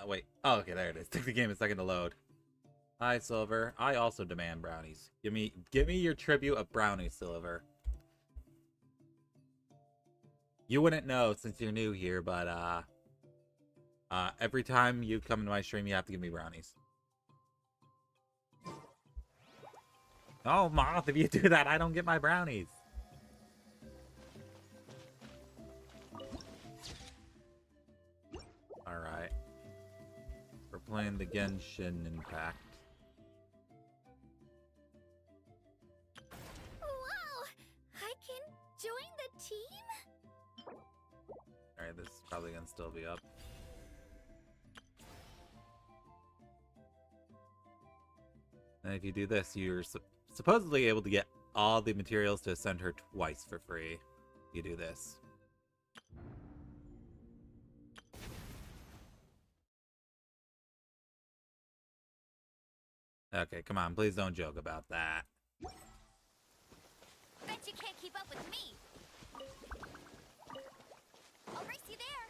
Wait. Oh, okay, there it is. Took the game a second to load. Hi, Silver. I also demand brownies. Give me your tribute of brownies, Silver. You wouldn't know since you're new here, but every time you come into my stream, you have to give me brownies. Oh, Moth, if you do that, I don't get my brownies. Alright. We're playing the Genshin Impact. Wow! I can join the team? Alright, this is probably gonna still be up. And if you do this, you're supposedly able to get all the materials to send her twice for free. You do this. Okay, come on, please don't joke about that. Bet you can't keep up with me. I'll race you there.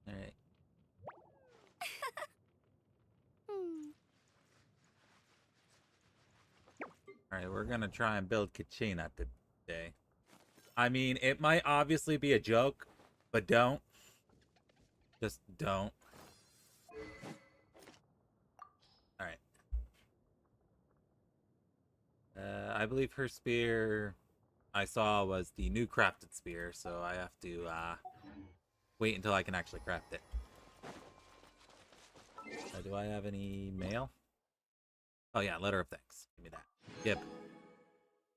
Alright. Alright, we're gonna try and build Kachina today. I mean, it might obviously be a joke, but don't. Just don't. Alright. I believe her spear I saw was the new crafted spear, so I have to wait until I can actually craft it. Do I have any mail? Oh yeah, letter of thanks. Give me that. Yep.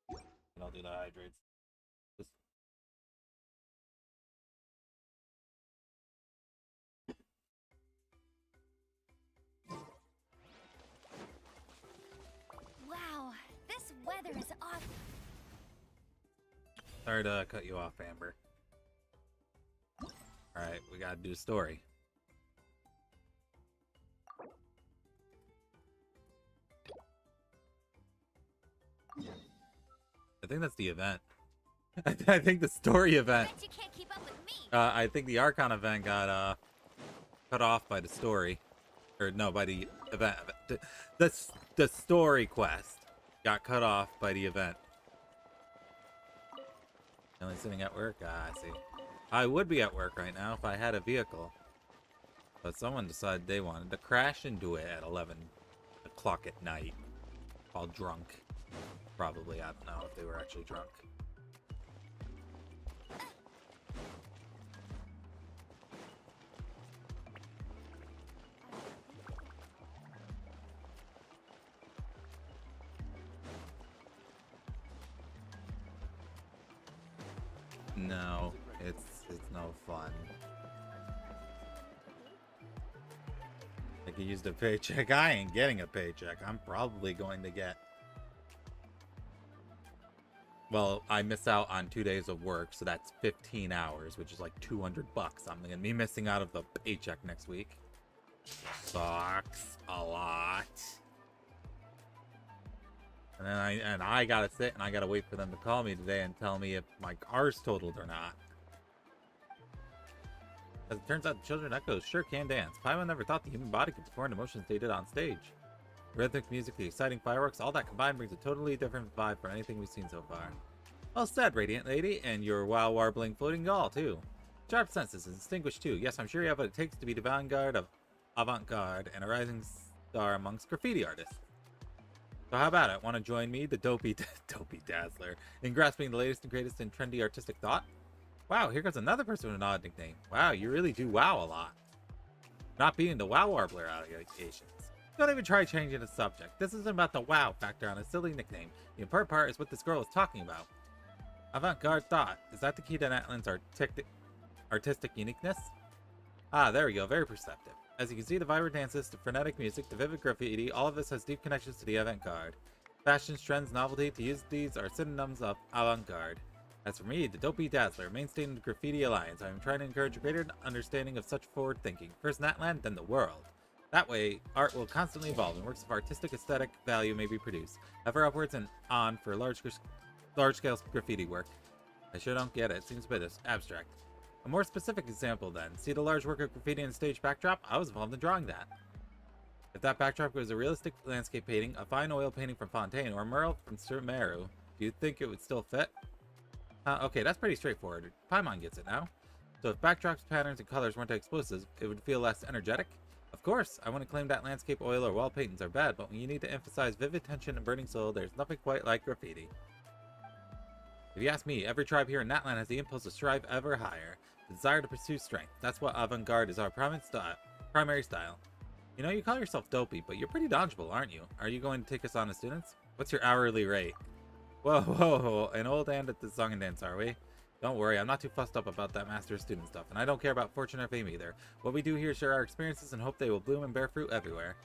And I'll do the hydrates. Just... Wow, this weather is awesome. Sorry to cut you off, Amber. Alright, we gotta do a story. I think that's the event. I think the story event. Bet you can't keep up with me. I think the Archon event got cut off by the story. Or no, by the event. The story quest got cut off by the event. Only sitting at work? Ah, I see. I would be at work right now if I had a vehicle. But someone decided they wanted to crash into it at 11 o'clock at night. While drunk. Probably, I don't know if they were actually drunk. No, it's no fun. Like you used a paycheck. I ain't getting a paycheck. I'm probably going to get... Well, I miss out on 2 days of work, so that's 15 hours, which is like $200. I'm gonna be missing out of the paycheck next week. Sucks a lot. And then I gotta sit and I gotta wait for them to call me today and tell me if my car's totaled or not. As it turns out, the children echoes sure can dance. Paimon never thought the human body could perform the emotions they did on stage. Rhythmic music, the exciting fireworks, all that combined brings a totally different vibe for anything we've seen so far. Well said, Radiant Lady, and your wow warbling floating doll, too. Sharp senses and distinguished, too. Yes, I'm sure you have what it takes to be the vanguard of avant-garde and a rising star amongst graffiti artists. So how about it? Want to join me, the Dopey Dazzler, in grasping the latest and greatest in trendy artistic thought? Wow, here goes another person with an odd nickname. Wow, you really do wow a lot. Not being the wow warbler allegations. Don't even try changing the subject. This isn't about the wow factor on a silly nickname. The important part is what this girl is talking about. Avant-garde thought. Is that the key to Natlan's artistic uniqueness? Ah, there we go. Very perceptive. As you can see, the vibrant dances, the frenetic music, the vivid graffiti, all of this has deep connections to the avant-garde. Fashions, trends, novelty, to use these are synonyms of avant-garde. As for me, the Dopey Dazzler, mainstay in the Graffiti Alliance, I am trying to encourage a greater understanding of such forward thinking. First Natlan, then the world. That way, art will constantly evolve and works of artistic aesthetic value may be produced, ever upwards and on for large-scale graffiti work. I sure don't get it. Seems a bit abstract. A more specific example then. See the large work of graffiti in the stage backdrop? I was involved in drawing that. If that backdrop was a realistic landscape painting, a fine oil painting from Fontaine, or a mural from Sumeru, do you think it would still fit? Okay, that's pretty straightforward. Paimon gets it now. So if backdrops, patterns, and colors weren't explosive, it would feel less energetic? Of course, I wouldn't claim that landscape oil or wall paintings are bad, but when you need to emphasize vivid tension and burning soul, there's nothing quite like graffiti. If you ask me, every tribe here in Natlan has the impulse to strive ever higher, the desire to pursue strength. That's what avant-garde is, our primary style. You know, you call yourself dopey, but you're pretty dodgeable, aren't you? Are you going to take us on as students? What's your hourly rate? Whoa, an old hand at the song and dance, are we? Don't worry, I'm not too fussed up about that master-student stuff, and I don't care about fortune or fame either. What we do here is share our experiences and hope they will bloom and bear fruit everywhere.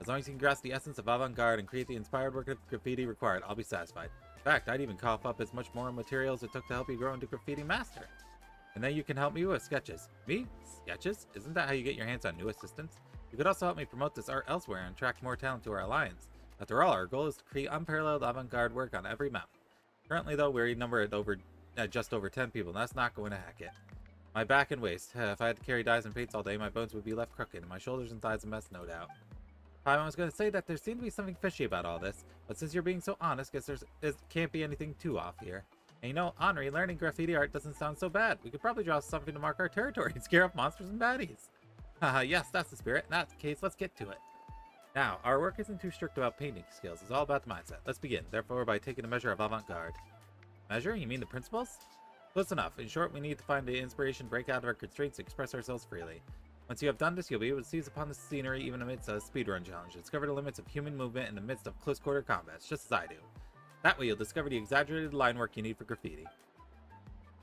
As long as you can grasp the essence of avant-garde and create the inspired work of graffiti required, I'll be satisfied. In fact, I'd even cough up as much more material as it took to help you grow into graffiti master. And then you can help me with sketches. Me? Sketches? Isn't that how you get your hands on new assistants? You could also help me promote this art elsewhere and attract more talent to our alliance. After all, our goal is to create unparalleled avant-garde work on every map. Currently, though, we're numbered at just over 10 people, and that's not going to hack it. My back and waist. If I had to carry dyes and paints all day, my bones would be left crooked, and my shoulders and thighs a mess, no doubt. I was going to say that there seemed to be something fishy about all this, but since you're being so honest, guess there can't be anything too off here. And you know, Henri, learning graffiti art doesn't sound so bad. We could probably draw something to mark our territory and scare off monsters and baddies. Haha, yes, that's the spirit. In that case, let's get to it. Now, our work isn't too strict about painting skills. It's all about the mindset. Let's begin, therefore, by taking a measure of avant-garde. Measure? You mean the principles? Close enough. In short, we need to find the inspiration, break out of our constraints, and express ourselves freely. Once you have done this, you'll be able to seize upon the scenery even amidst a speedrun challenge. Discover the limits of human movement in the midst of close-quarter combats, just as I do. That way, you'll discover the exaggerated line work you need for graffiti.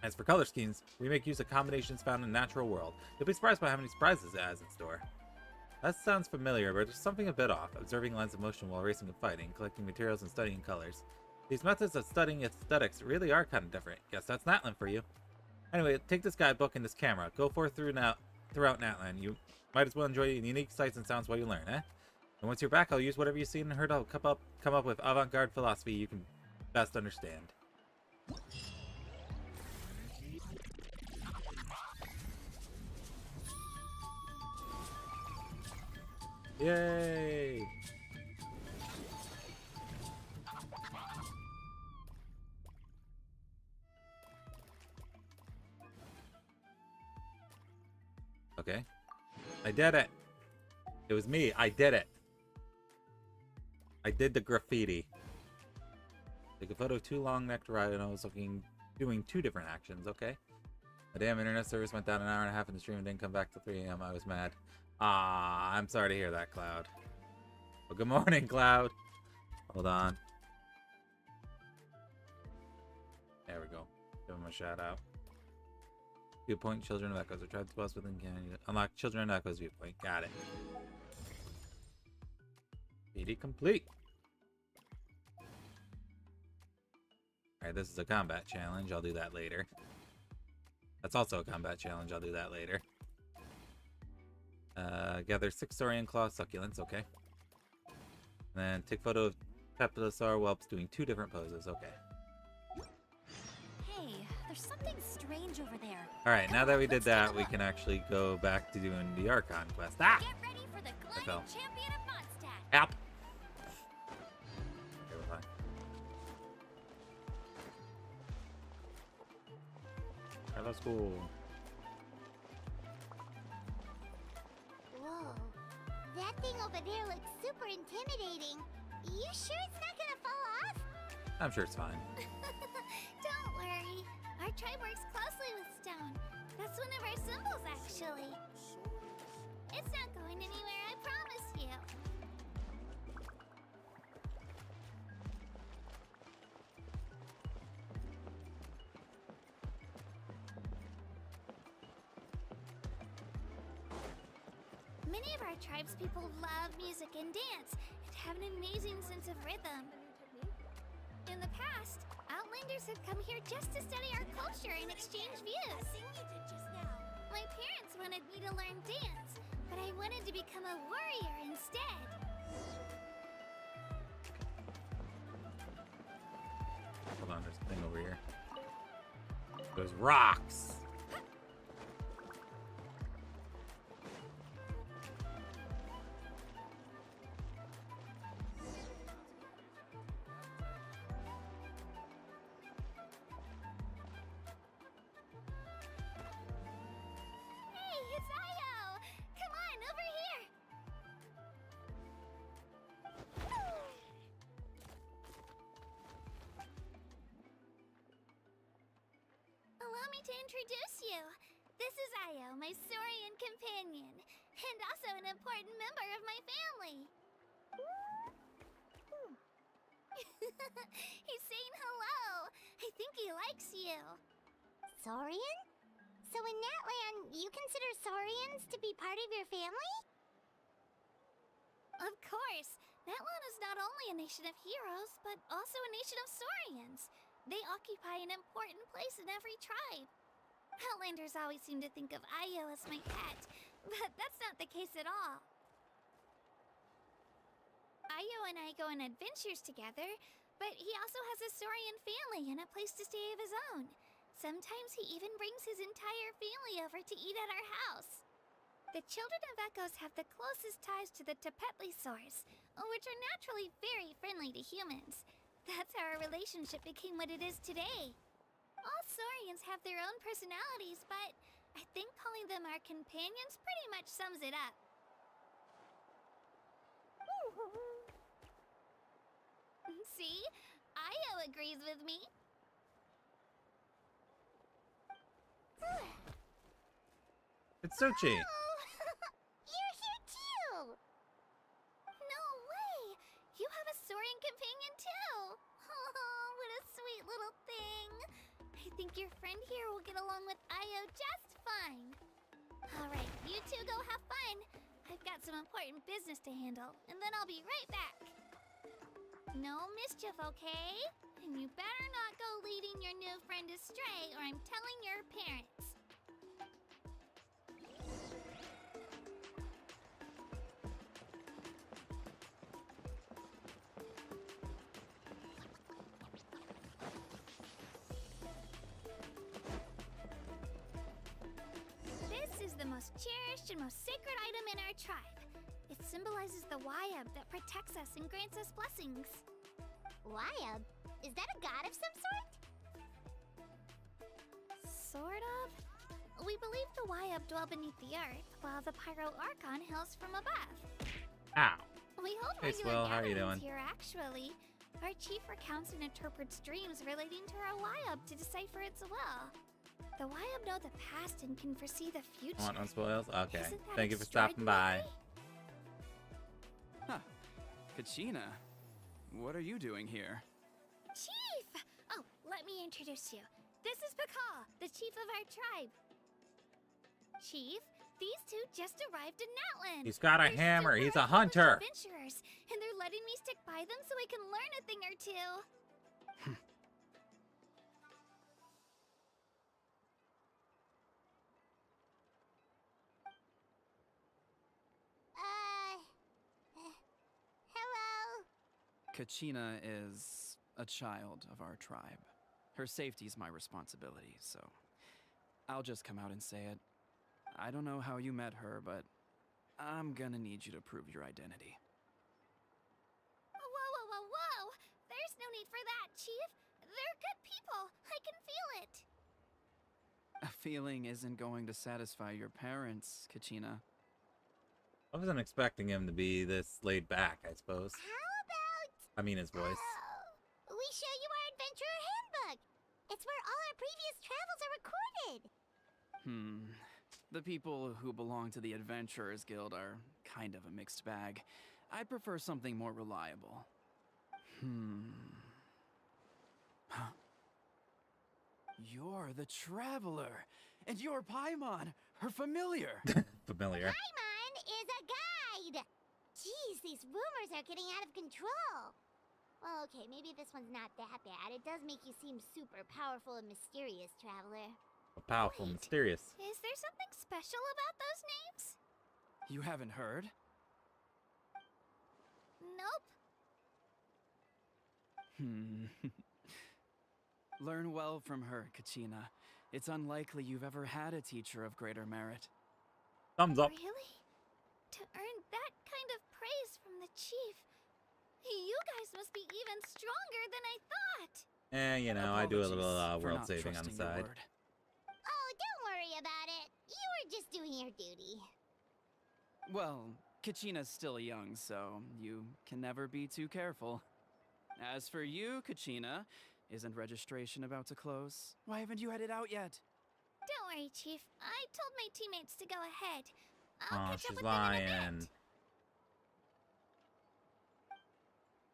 As for color schemes, we make use of combinations found in the natural world. You'll be surprised by how many surprises it has in store. That sounds familiar, but there's something a bit off. Observing lines of motion while racing and fighting, collecting materials and studying colors. These methods of studying aesthetics really are kind of different. Guess that's Natlan for you. Anyway, take this guidebook and this camera. Go forth throughout Natlan. You might as well enjoy the unique sights and sounds while you learn, eh? And once you're back, I'll use whatever you've seen and heard. I'll come up with avant-garde philosophy you can best understand. Yay! Okay. I did it. It was me. I did it. I did the graffiti. Take a photo of two long-necked rhinos doing two different actions. Okay. The damn internet service went down an hour and a half in the stream and didn't come back till 3 a.m. I was mad. Ah, I'm sorry to hear that, Cloud. Well, good morning, Cloud. Hold on. There we go. Give him a shout out. Viewpoint, Children of Echoes. Are tried to boss within Canyon. Unlock Children of Echoes viewpoint. Got it. PD complete. Alright, this is a combat challenge. I'll do that later. That's also a combat challenge. I'll do that later. Gather 6 saurian claw succulents. Okay. And then take photo of Tepilosaur whelps doing 2 different poses. Okay. Hey, there's something strange over there. Alright, now that we did that, we can actually go back to doing the Archon quest. Ah! Get ready for the gliding champion of Mondstadt. Help! Okay, we're fine. Alright, let's go. Whoa, that thing over there looks super intimidating. You sure it's not gonna fall off? I'm sure it's fine. Don't worry. Our tribe works closely with stone. That's one of our symbols, actually. It's not going anywhere, I promise you. Many of our tribespeople love music and dance and have an amazing sense of rhythm. In the past, Outlanders have come here just to study our culture and exchange views. My parents wanted me to learn dance, but I wanted to become a warrior instead. Hold on, there's a thing over here. Those rocks! Hey, it's Io! Come on, over here! Allow me to introduce you. This is Io, my Saurian companion, and also an important member of my family. He's saying hello. I think he likes you. Saurian? So in Natlan, you consider Saurians to be part of your family? Of course. Natlan is not only a nation of heroes, but also a nation of Saurians. They occupy an important place in every tribe. Outlanders always seem to think of Io as my pet, but that's not the case at all. Io and I go on adventures together, but he also has a Saurian family and a place to stay of his own. Sometimes he even brings his entire family over to eat at our house. The children of Echoes have the closest ties to the Tepetlisaurs, which are naturally very friendly to humans. That's how our relationship became what it is today. All Saurians have their own personalities, but I think calling them our companions pretty much sums it up. See? Io agrees with me. It's Sochi! Oh, you're here too! No way! You have a Saurian companion too! Oh, what a sweet little thing! I think your friend here will get along with Io just fine. Alright, you two go have fun. I've got some important business to handle, and then I'll be right back. No mischief, okay? And you better not go leading your new friend astray, or I'm telling your parents. This is the most cherished and most sacred item in our tribe. It symbolizes the Wyab that protects us and grants us blessings. Wyab? Is that a god of some sort? Sort of. We believe the Wyab dwell beneath the earth, while the Pyro Archon hails from above. Ow! We hold Hey, regular Swell, how are you gatherings doing? here, actually. Our chief recounts and interprets dreams relating to our Wyab to decipher its will. The Wyab know the past and can foresee the future. Want no spoils? Okay. Isn't that Thank you for stopping by. extraordinary? Huh. Kachina, what are you doing here? Chief! Oh, let me introduce you. This is Pakal, the chief of our tribe. Chief, these two just arrived in Natlan. He's got a They're hammer. super He's a accomplished hunter. adventurers, and they're letting me stick by them so I can learn a thing or two. Hello. Kachina is a child of our tribe. Her safety's my responsibility, so I'll just come out and say it. I don't know how you met her, but I'm gonna need you to prove your identity. Whoa. There's no need for that, Chief. They're good people. I can feel it. A feeling isn't going to satisfy your parents, Kachina. I wasn't expecting him to be this laid back, I suppose. How about... I mean his voice. we show you our adventurer handbook. It's where all our previous travels are recorded. The people who belong to the Adventurers Guild are kind of a mixed bag. I'd prefer something more reliable. Huh. You're the Traveler, and you're Paimon, her familiar. Familiar. Paimon is a guide. Jeez, these rumors are getting out of control. Well, okay, maybe this one's not that bad. It does make you seem super powerful and mysterious, Traveler. Powerful, Wait. mysterious. Is there something special about those names? You haven't heard? Nope. Learn well from her, Kachina. It's unlikely you've ever had a teacher of greater merit. Thumbs up. Really? To earn that kind of praise from the chief, you guys must be even stronger than I thought. You know, I do a little Apologies for world not saving on the trusting your side. word. Oh, don't worry about it. You were just doing your duty. Well, Kachina's still young, so you can never be too careful. As for you, Kachina, isn't registration about to close? Why haven't you headed out yet? Don't worry, Chief. I told my teammates to go ahead. I'll Oh, catch up she's with them in a lying. bit.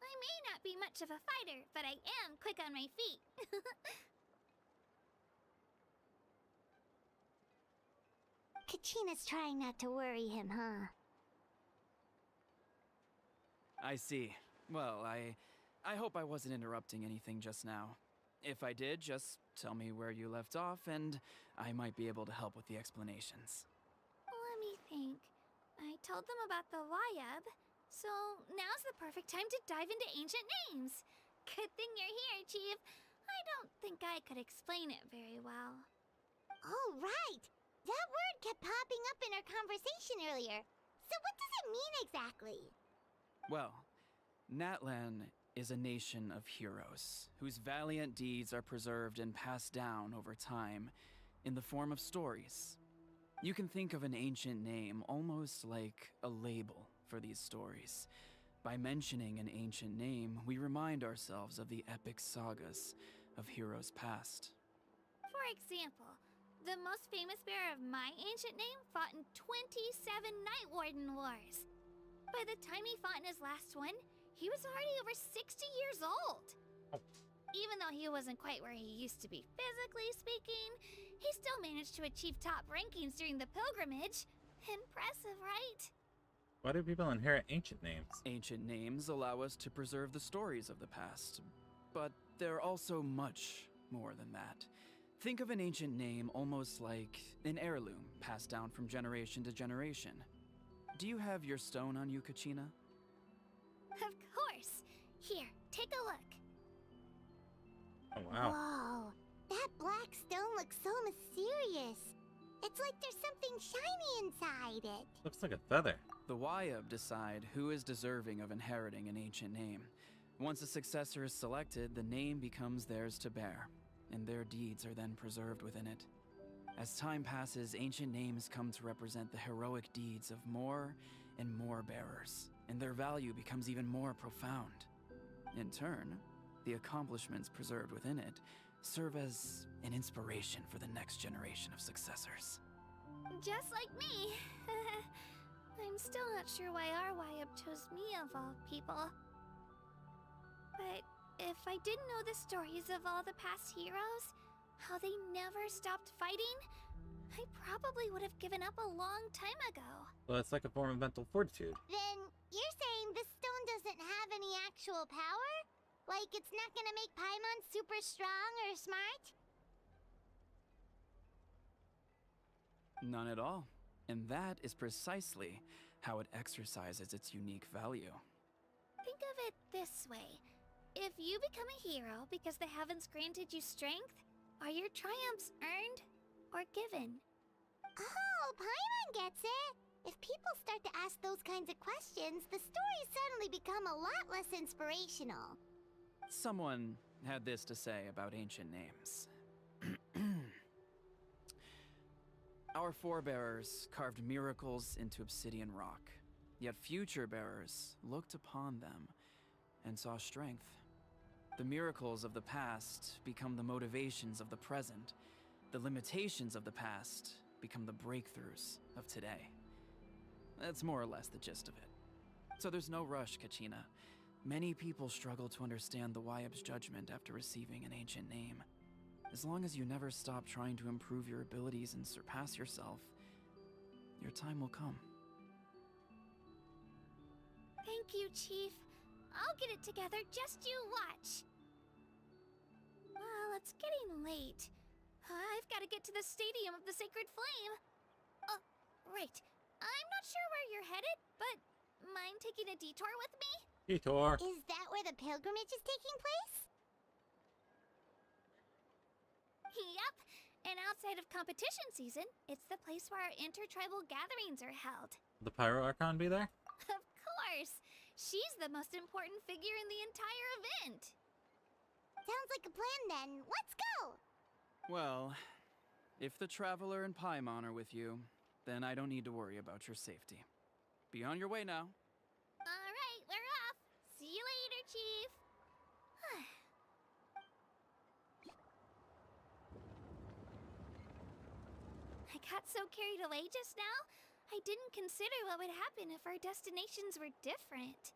I may not be much of a fighter, but I am quick on my feet. Kachina's trying not to worry him, huh? I see. Well, I hope I wasn't interrupting anything just now. If I did, just tell me where you left off, and I might be able to help with the explanations. Let me think. I told them about the Wayab, so now's the perfect time to dive into ancient names. Good thing you're here, Chief. I don't think I could explain it very well. Oh, right! That word kept popping up in our conversation earlier. So what does it mean exactly? Well, Natlan is a nation of heroes whose valiant deeds are preserved and passed down over time in the form of stories. You can think of an ancient name almost like a label for these stories. By mentioning an ancient name, we remind ourselves of the epic sagas of heroes past. For example, the most famous bearer of my ancient name fought in 27 Night Warden Wars. By the time he fought in his last one, he was already over 60 years old. Even though he wasn't quite where he used to be physically speaking, he still managed to achieve top rankings during the pilgrimage. Impressive, right? Why do people inherit ancient names? Ancient names allow us to preserve the stories of the past, but they're also much more than that. Think of an ancient name almost like an heirloom passed down from generation to generation. Do you have your stone on you, Kachina? Of course. Here, take a look. Oh, wow. Whoa, that black stone looks so mysterious. It's like there's something shiny inside it. Looks like a feather. The Wayab decide who is deserving of inheriting an ancient name. Once a successor is selected, the name becomes theirs to bear, and their deeds are then preserved within it. As time passes, ancient names come to represent the heroic deeds of more and more bearers, and their value becomes even more profound. In turn, the accomplishments preserved within it serve as an inspiration for the next generation of successors. Just like me. I'm still not sure why our Wayab chose me of all people. But if I didn't know the stories of all the past heroes, how they never stopped fighting, I probably would have given up a long time ago. Well, it's like a form of mental fortitude. Then you're saying this stone doesn't have any actual power? Like it's not gonna make Paimon super strong or smart? None at all. And that is precisely how it exercises its unique value. Think of it this way. If you become a hero because the heavens granted you strength, are your triumphs earned or given? Oh, Paimon gets it! If people start to ask those kinds of questions, the stories suddenly become a lot less inspirational. Someone had this to say about ancient names. Our forebears carved miracles into obsidian rock, Yet future bearers looked upon them and saw strength. The miracles of the past become the motivations of the present. The limitations of the past become the breakthroughs of today. That's more or less the gist of it. So there's no rush, Kachina. Many people struggle to understand the Wyab's judgment after receiving an ancient name. As long as you never stop trying to improve your abilities and surpass yourself, your time will come. Thank you, Chief. I'll get it together, just you watch. Well, it's getting late. I've got to get to the Stadium of the Sacred Flame. Oh, right. I'm not sure where you're headed, but mind taking a detour with me? Detour. Is that where the pilgrimage is taking place? Yep. And outside of competition season, it's the place where our intertribal gatherings are held. The Pyro Archon be there? Of course. She's the most important figure in the entire event. Sounds like a plan then. Let's go! Well, if the Traveler and Paimon are with you, then I don't need to worry about your safety. Be on your way now. All right, we're off. See you later, Chief. I got so carried away just now, I didn't consider what would happen if our destinations were different.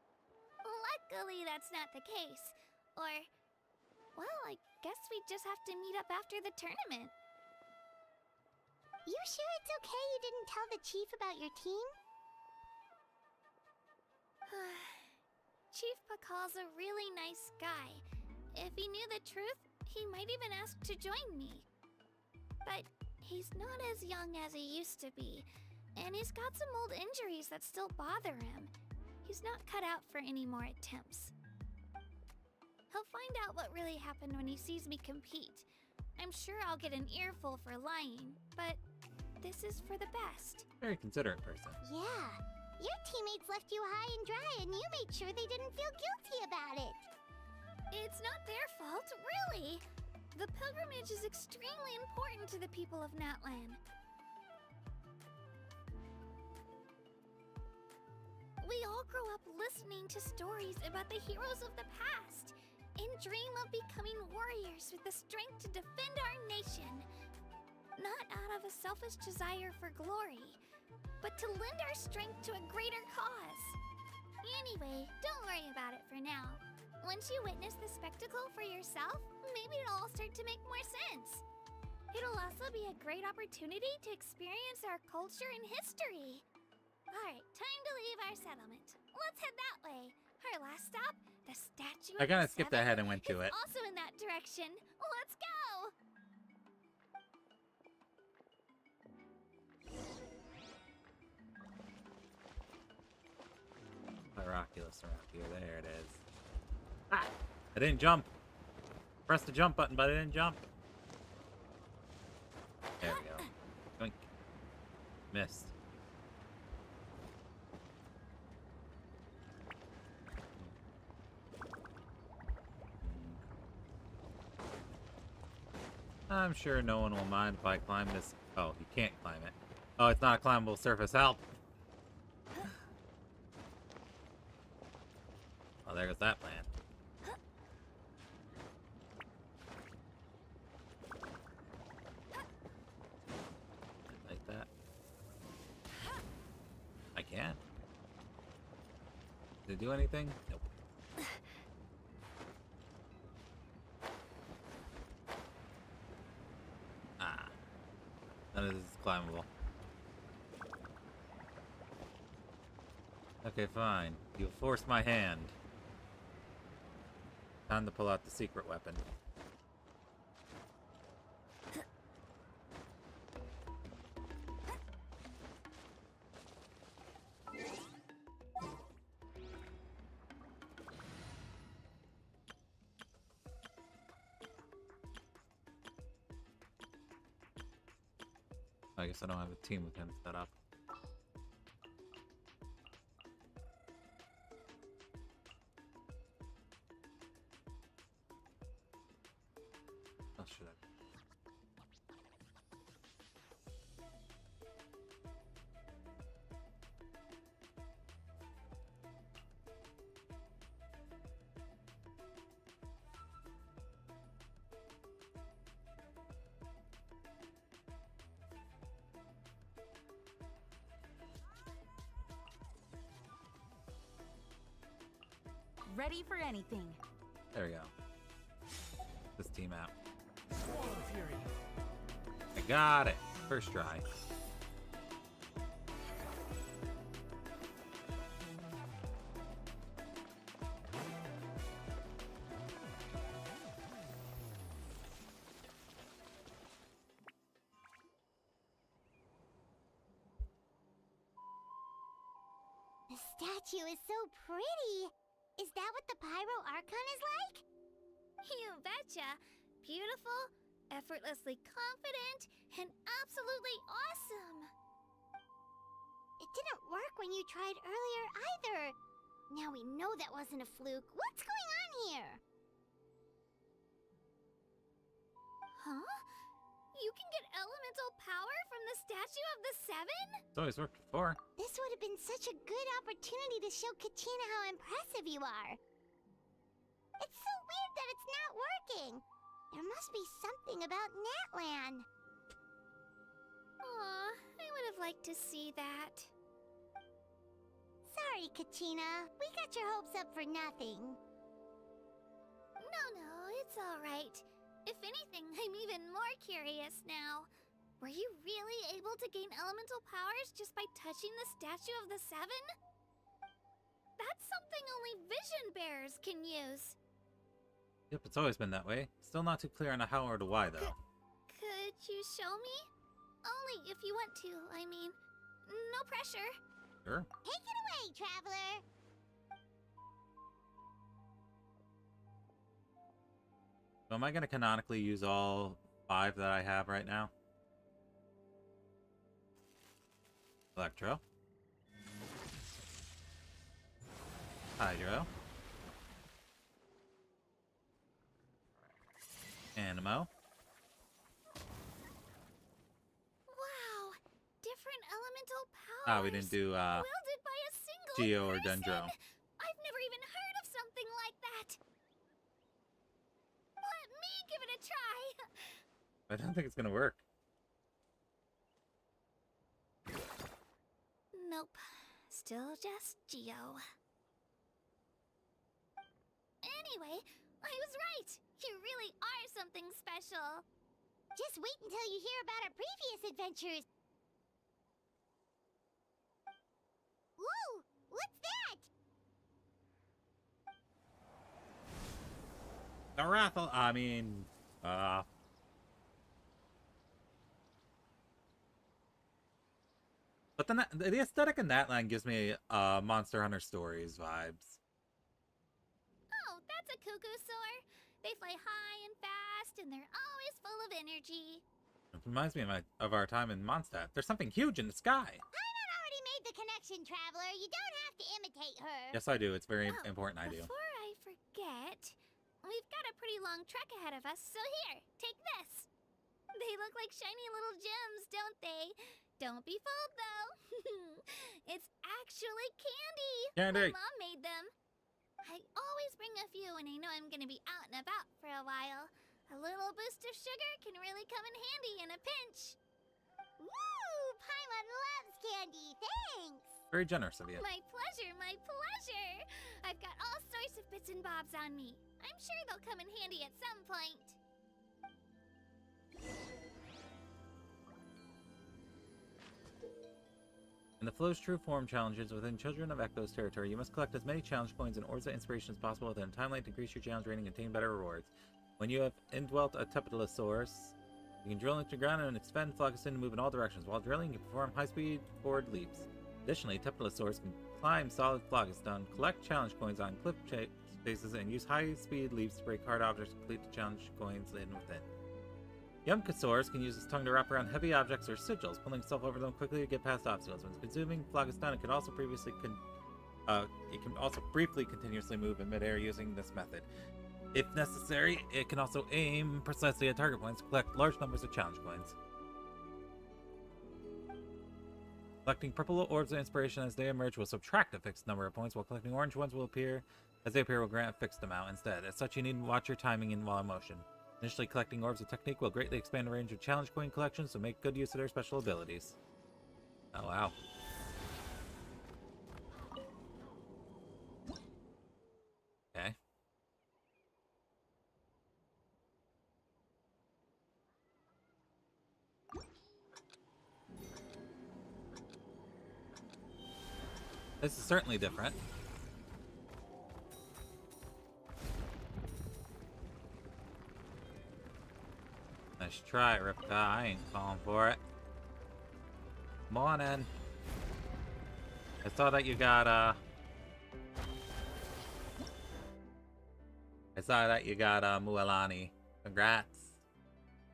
Luckily, that's not the case. Or, well, I guess we just have to meet up after the tournament. You sure it's okay you didn't tell the Chief about your team? Chief Pakal's a really nice guy. If he knew the truth, he might even ask to join me. But he's not as young as he used to be, and he's got some old injuries that still bother him. He's not cut out for any more attempts. He'll find out what really happened when he sees me compete. I'm sure I'll get an earful for lying, but this is for the best. Very considerate person. Yeah. Your teammates left you high and dry, and you made sure they didn't feel guilty about it. It's not their fault, really. The pilgrimage is extremely important to the people of Natlan. We all grow up listening to stories about the heroes of the past and dream of becoming warriors with the strength to defend our nation. Not out of a selfish desire for glory, but to lend our strength to a greater cause. Anyway, don't worry about it for now. Once you witness the spectacle for yourself, maybe it'll all start to make more sense. It'll also be a great opportunity to experience our culture and history. Alright, time to leave our settlement. Let's head that way. Our last stop, the statue I of kind the of skipped Seven, ahead and went to is it. also in that direction. Let's go! Miraculous around here. There it is. Ah! I didn't jump. Press the jump button, but I didn't jump. There we go. Yoink. Missed. I'm sure no one will mind if I climb this. Oh, you can't climb it. Oh, it's not a climbable surface. Help! Oh, there goes that plan. Like that. I can. Did it do anything? Nope. Ah. None of this is climbable. Okay, fine. You'll force my hand. Time to pull out the secret weapon. I guess I don't have a team with him set up. Oh, should I? ready for anything. There we go. This team out. Swallow Fury. I got it. First try. The statue is so pretty. Is that what the Pyro Archon is like? You betcha. Beautiful, effortlessly confident, and absolutely awesome. It didn't work when you tried earlier either. Now we know that wasn't a fluke. What's going on here? Huh? You can get elemental power from the Statue of the Seven? It's always worked before. This would have been such a good opportunity to show Katina how impressive you are. It's so weird that it's not working. There must be something about Natlan. Aw, I would have liked to see that. Sorry, Katina. We got your hopes up for nothing. No, it's all right. If anything, I'm even more curious now. Were you really able to gain elemental powers just by touching the Statue of the Seven? That's something only vision bearers can use. Yep, it's always been that way. Still not too clear on the how or the why, though. Could you show me? Only if you want to, I mean. No pressure. Sure. Take it away, traveler. So am I going to canonically use all 5 that I have right now? Electro. Hydro. Animo. Wow, different elemental powers. We didn't do wielded by a single Geo or person. Dendro. I've never even heard of something like that. Let me give it a try. I don't think it's gonna work. Nope. Still just Geo. Anyway, I was right. You really are something special. Just wait until you hear about our previous adventures. Whoa! What's that? The raffle. I mean, but the aesthetic in Natlan gives me Monster Hunter Stories vibes. Oh, that's a cuckoo soar. They fly high and fast, and they're always full of energy. It reminds me of our time in Mondstadt. There's something huge in the sky. Paimon already made the connection, traveler. You don't have to imitate her. Yes, I do. It's very Oh, important I do. Before I forget, we've got a pretty long trek ahead of us, so here, take this. They look like shiny little gems, don't they? Don't be fooled, though. It's actually candy. Candy. My mom made them. I always bring a few when I know I'm going to be out and about for a while. A little boost of sugar can really come in handy in a pinch. Woo! Paimon loves candy. Thanks. Very generous of you. My pleasure, my pleasure. I've got all sorts of bits and bobs on me. I'm sure they'll come in handy at some point. In the Flow's True Form challenges within Children of Echo's territory, you must collect as many challenge coins and orbs of inspiration as possible within a time limit to increase your challenge rating and attain better rewards. When you have indwelt a Tepetalosaurus, you can drill into the ground and expend Phlogiston to move in all directions. While drilling, you can perform high-speed forward leaps. Additionally, Tepetalosaurus can climb solid Phlogiston, collect challenge coins on cliff spaces, and use high-speed leaps to break hard objects to complete the challenge coins hidden within. Yumkasaurus can use its tongue to wrap around heavy objects or sigils, pulling itself over them quickly to get past obstacles. When consuming Phlogiston, it can also briefly continuously move in midair using this method. If necessary, it can also aim precisely at target points to collect large numbers of challenge coins. Collecting purple orbs of inspiration as they emerge will subtract a fixed number of points, while collecting orange ones will appear as they appear will grant a fixed amount instead. As such, you need to watch your timing and while in motion. Initially, collecting orbs of technique will greatly expand the range of challenge coin collections, so make good use of their special abilities. Oh wow. This is certainly different. Nice try, Ripka. I ain't falling for it. Morning. I saw that you got Mualani. Congrats.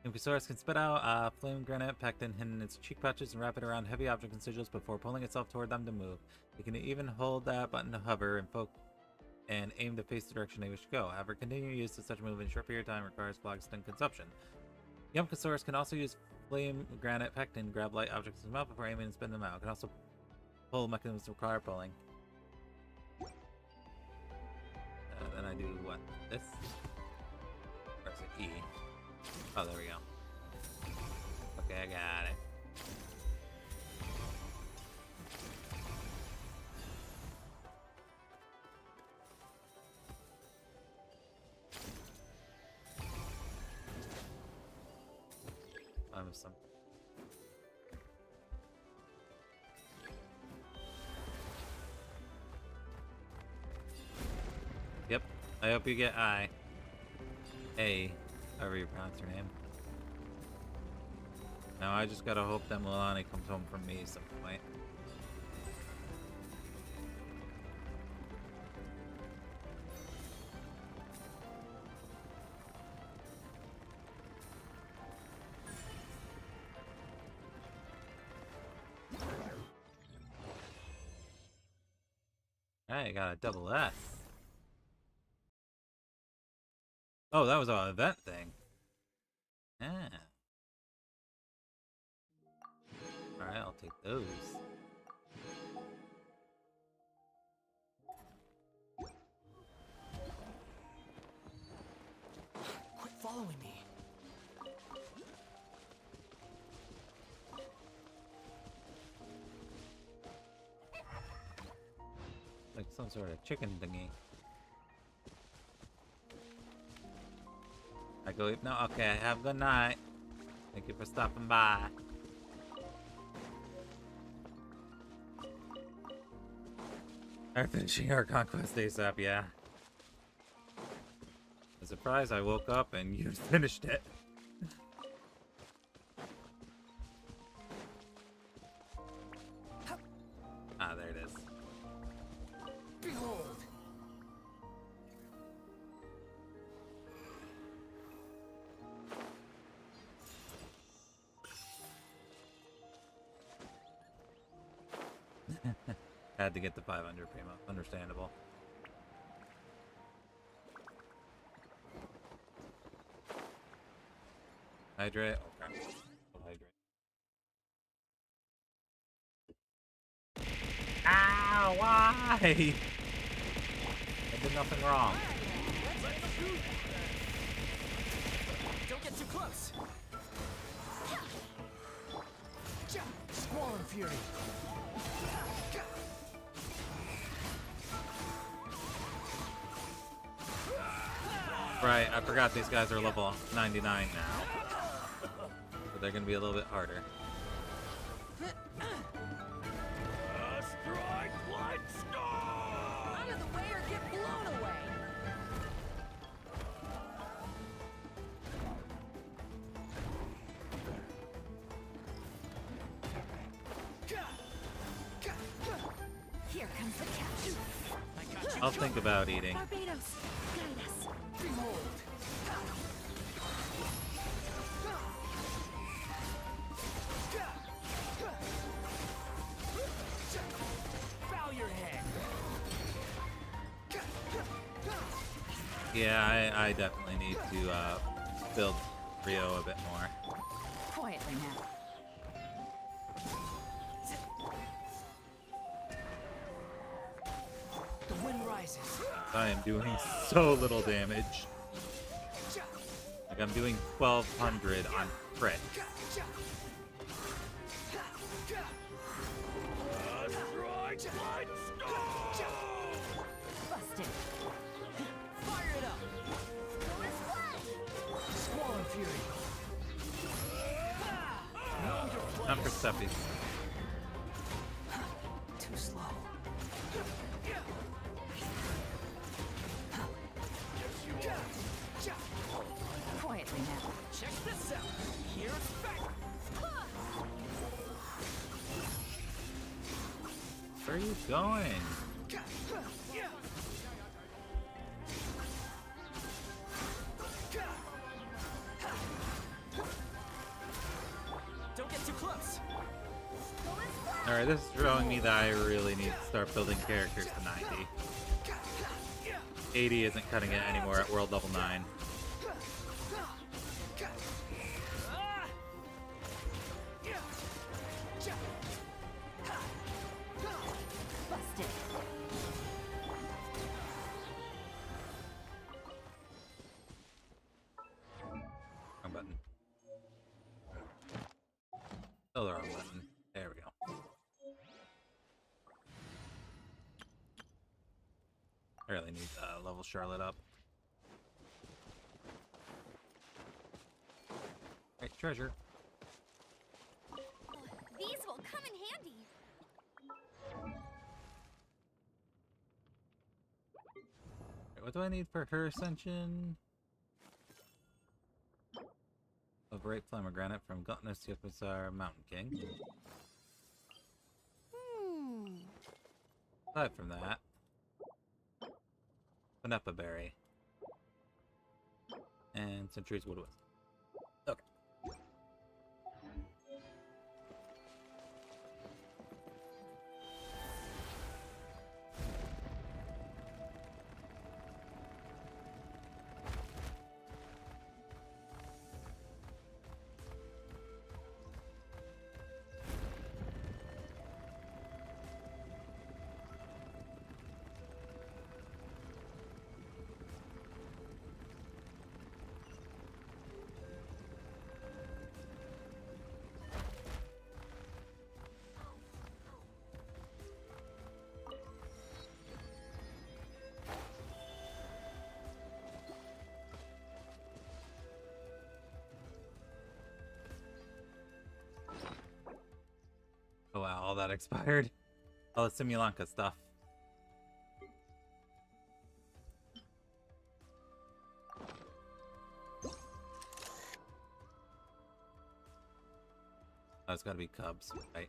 Infusaurus can spit out flame granite pectin hidden in its cheek pouches and wrap it around heavy objects and sigils before pulling itself toward them to move. It can even hold that button to hover and aim to face the direction they wish to go. However, continuing use of such a move in a short period of time requires phlogiston consumption. Yumkasaurus can also use flame granite pectin to grab light objects in his mouth before aiming and spin them out. It can also pull mechanisms require pulling. Then I do what? This? Or is it E? Oh, there we go. Okay, I got it. I missed some. Yep. I hope you get A, however you pronounce your name. Now I just gotta hope that Milani comes home from me some point. Hey, got a double S. Oh, that was an event thing. Yeah. Alright, I'll take those. Quit following me. Like some sort of chicken thingy. I go, no, okay, have a good night. Thank you for stopping by. Are finishing our conquest ASAP, yeah. I'm surprised I woke up and you finished it. Ah, there it is. Behold. Had to get the 500 primo. Understandable. Hydrate? Okay. Hydrate. Ow! Why? I did nothing wrong. Don't get too close. Squall and Fury. Right, I forgot these guys are level 99 now. So they're gonna be a little bit harder. Strike Light Star! Out of the way or get blown away! Here comes the catch. I'll think about eating. Barbados, guide us. Behold. Bow your head. Yeah, I definitely need to build Rio a bit more. Quietly now. The wind rises. I am doing so little damage. Like I'm doing 1200 on crit. Strike Light Star! Busted. Fire it up! Squall and Fury. Not for Steffi. Too slow. now. Check this out. Here's back. Where are you going? Don't get too close. Alright, this is showing me that I really need to start building characters to 90. 80 isn't cutting it anymore at world level 9. Busted. Wrong button. Still the wrong button. There we go. I really need to level Charlotte up. Right, treasure. These will come in handy. Right, what do I need for her ascension? A bright pomegranate from Gluttonous Yopazar Mountain King. Aside from that, Panepa Berry. And Century's Wood Wisdom. Okay. Oh wow, all that expired. All the Simulanka stuff. Oh, it's gotta be Cubs, right?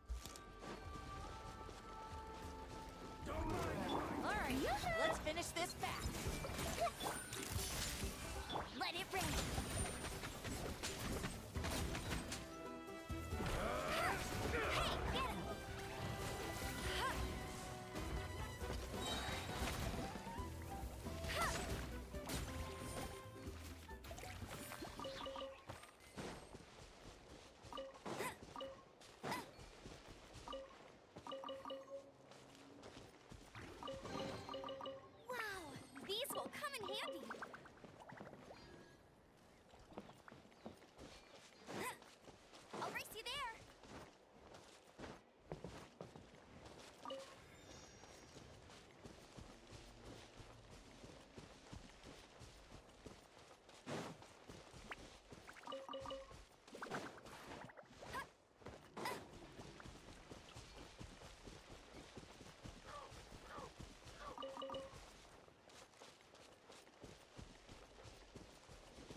Alright, let's finish this fast. Let it rain. Hey, get him. Wow, these will come in handy. I'll race you there.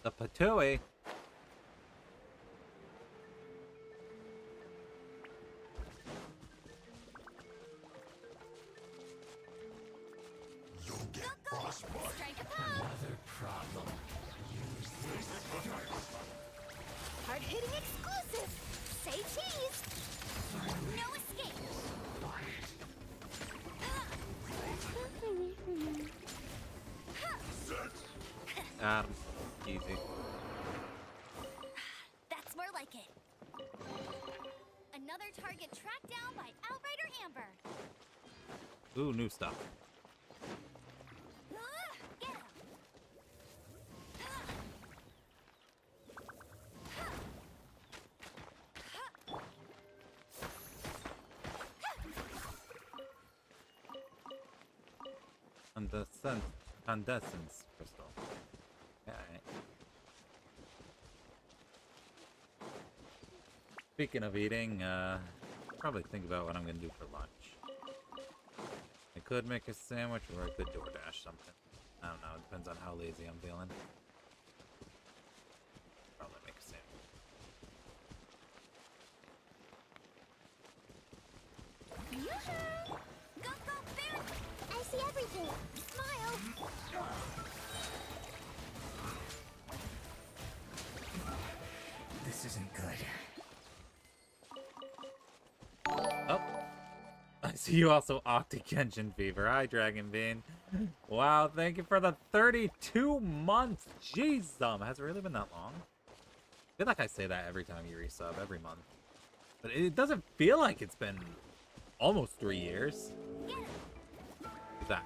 The Patui. Strike a pose. Hard-hitting exclusive. Say cheese. No escape. Easy. That's more like it. Another target tracked down by Outrider Amber. Ooh, new stuff. Get him. Condescence crystal. Alright. Speaking of eating, probably think about what I'm gonna do for lunch. I could make a sandwich or I could DoorDash something. I don't know, it depends on how lazy I'm feeling. This isn't good. Oh. I see you also Octi Genshin Fever. Hi, Dragon Bean. Wow, thank you for the 32 months. Jeez, has it really been that long? I feel like I say that every time you resub, every month. But it doesn't feel like it's been almost 3 years. What's that?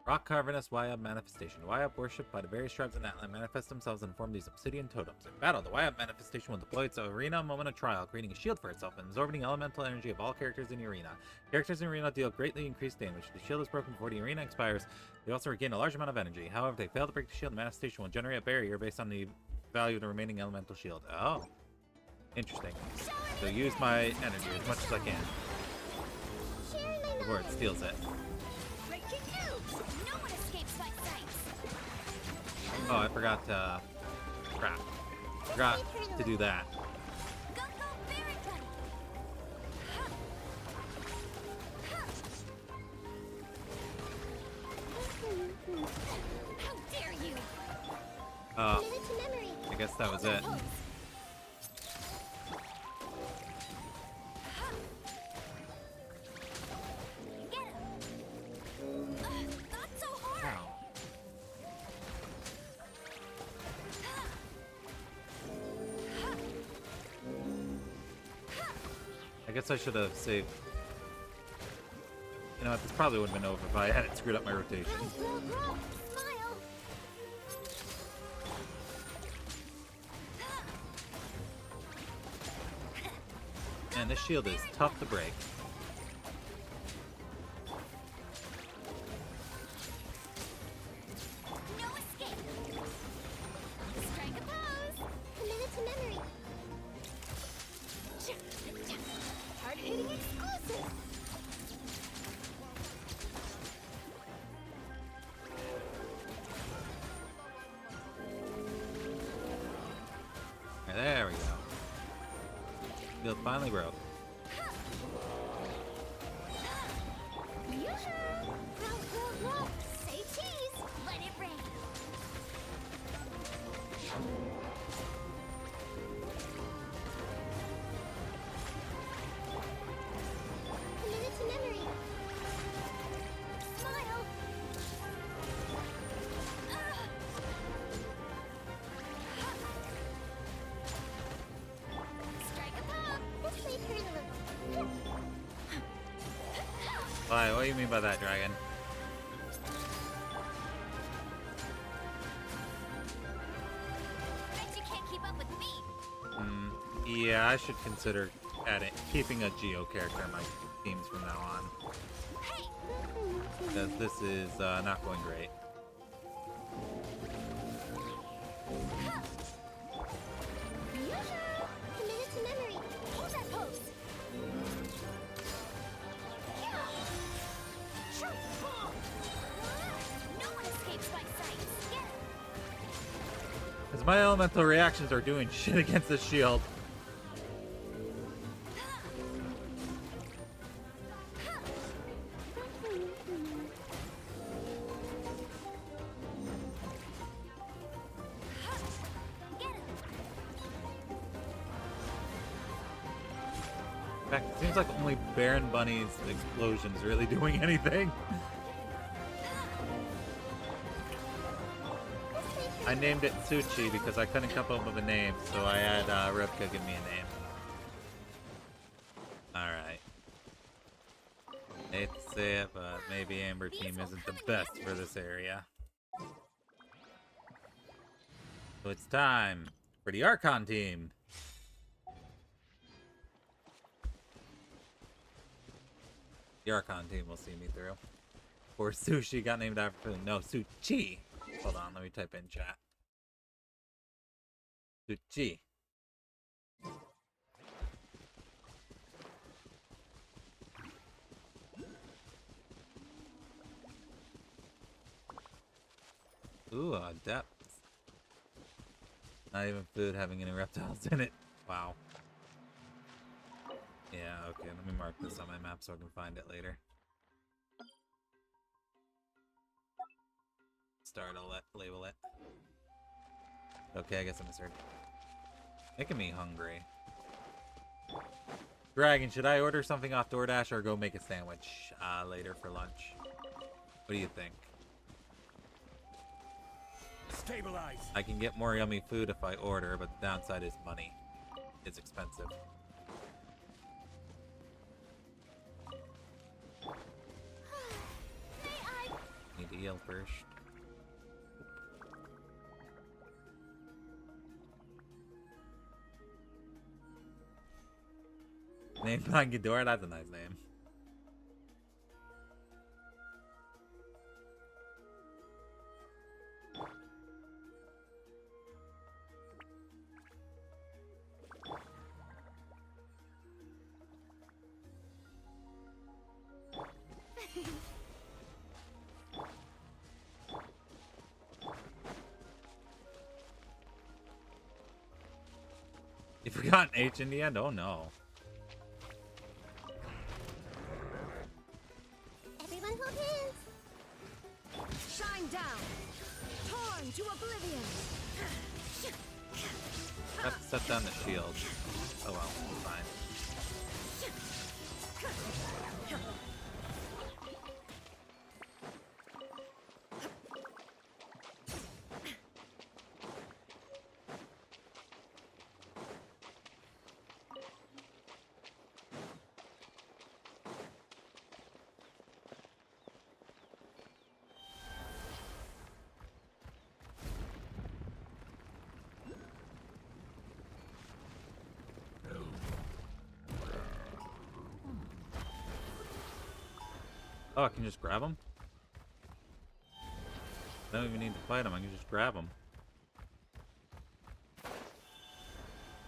Rock Carvinus Wyab Manifestation. Wyab worshipped by the various tribes in Natlan manifest themselves and form these obsidian totems. In battle, the Wyab Manifestation will deploy its arena moment of trial, creating a shield for itself and absorbing elemental energy of all characters in the arena. Characters in the arena deal greatly increased damage. If the shield is broken before the arena expires, they also regain a large amount of energy. However, if they fail to break the shield, the manifestation will generate a barrier based on the value of the remaining elemental shield. Oh. Interesting. So use my energy as much as I can before it steals it. Oh, I forgot to... Crap. Forgot to do that. How dare you? I guess that was it. Not so hard. I guess I should have saved. You know what, this probably would have been over if I hadn't screwed up my rotation. Smile. Man, this shield is tough to break. No escape. Strike a pose. Commit it to memory. Hard hitting exclusive. There we go. Shield finally broke. Say cheese. Let it rain. Commit it to memory. Smile. Strike a pose. This may hurt a little. Why? What do you mean by that, Dragon? Bet you can't keep up with me. Yeah, I should consider keeping a Geo character in my teams from now on. Hey. Because this is not going great. Commit it to memory. Hold that pose. No one escapes my sight. Get him. Because my elemental reactions are doing shit against the shield. Get him. In fact, it seems like only Baron Bunny's explosion is really doing anything. I named it Suchi because I couldn't come up with a name, so I had Rivka give me a name. Alright. Hate to say it, but maybe Amber Team isn't the best for this area. So it's time for the Archon Team. The Archon Team will see me through. Or Sushi got named after food. No, Suchi. Hold on, let me type in chat. Suchi. Ooh, depth. Not even food having any reptiles in it. Wow. Yeah, okay, let me mark this on my map so I can find it later. Start, I'll label it. Okay, I guess I misheard. Making me hungry. Dragon, should I order something off DoorDash or go make a sandwich later for lunch? What do you think? Stabilize. I can get more yummy food if I order, but the downside is money. It's expensive. Need to heal first. Name on Ghidorah? That's a nice name. You forgot an H in the end? Oh no. Everyone hold hands. Shine down. Torn to oblivion. Have to set down the shield. Oh well, it's fine. Oh, I can just grab them? I don't even need to fight them, I can just grab them.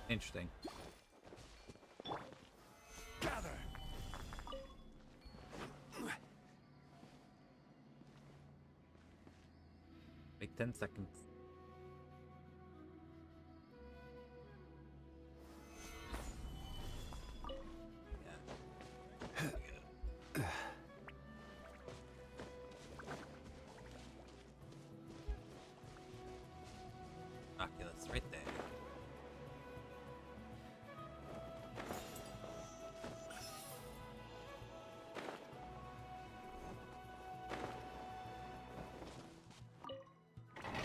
Interesting. Gather. Wait 10 seconds. Oculus, right there.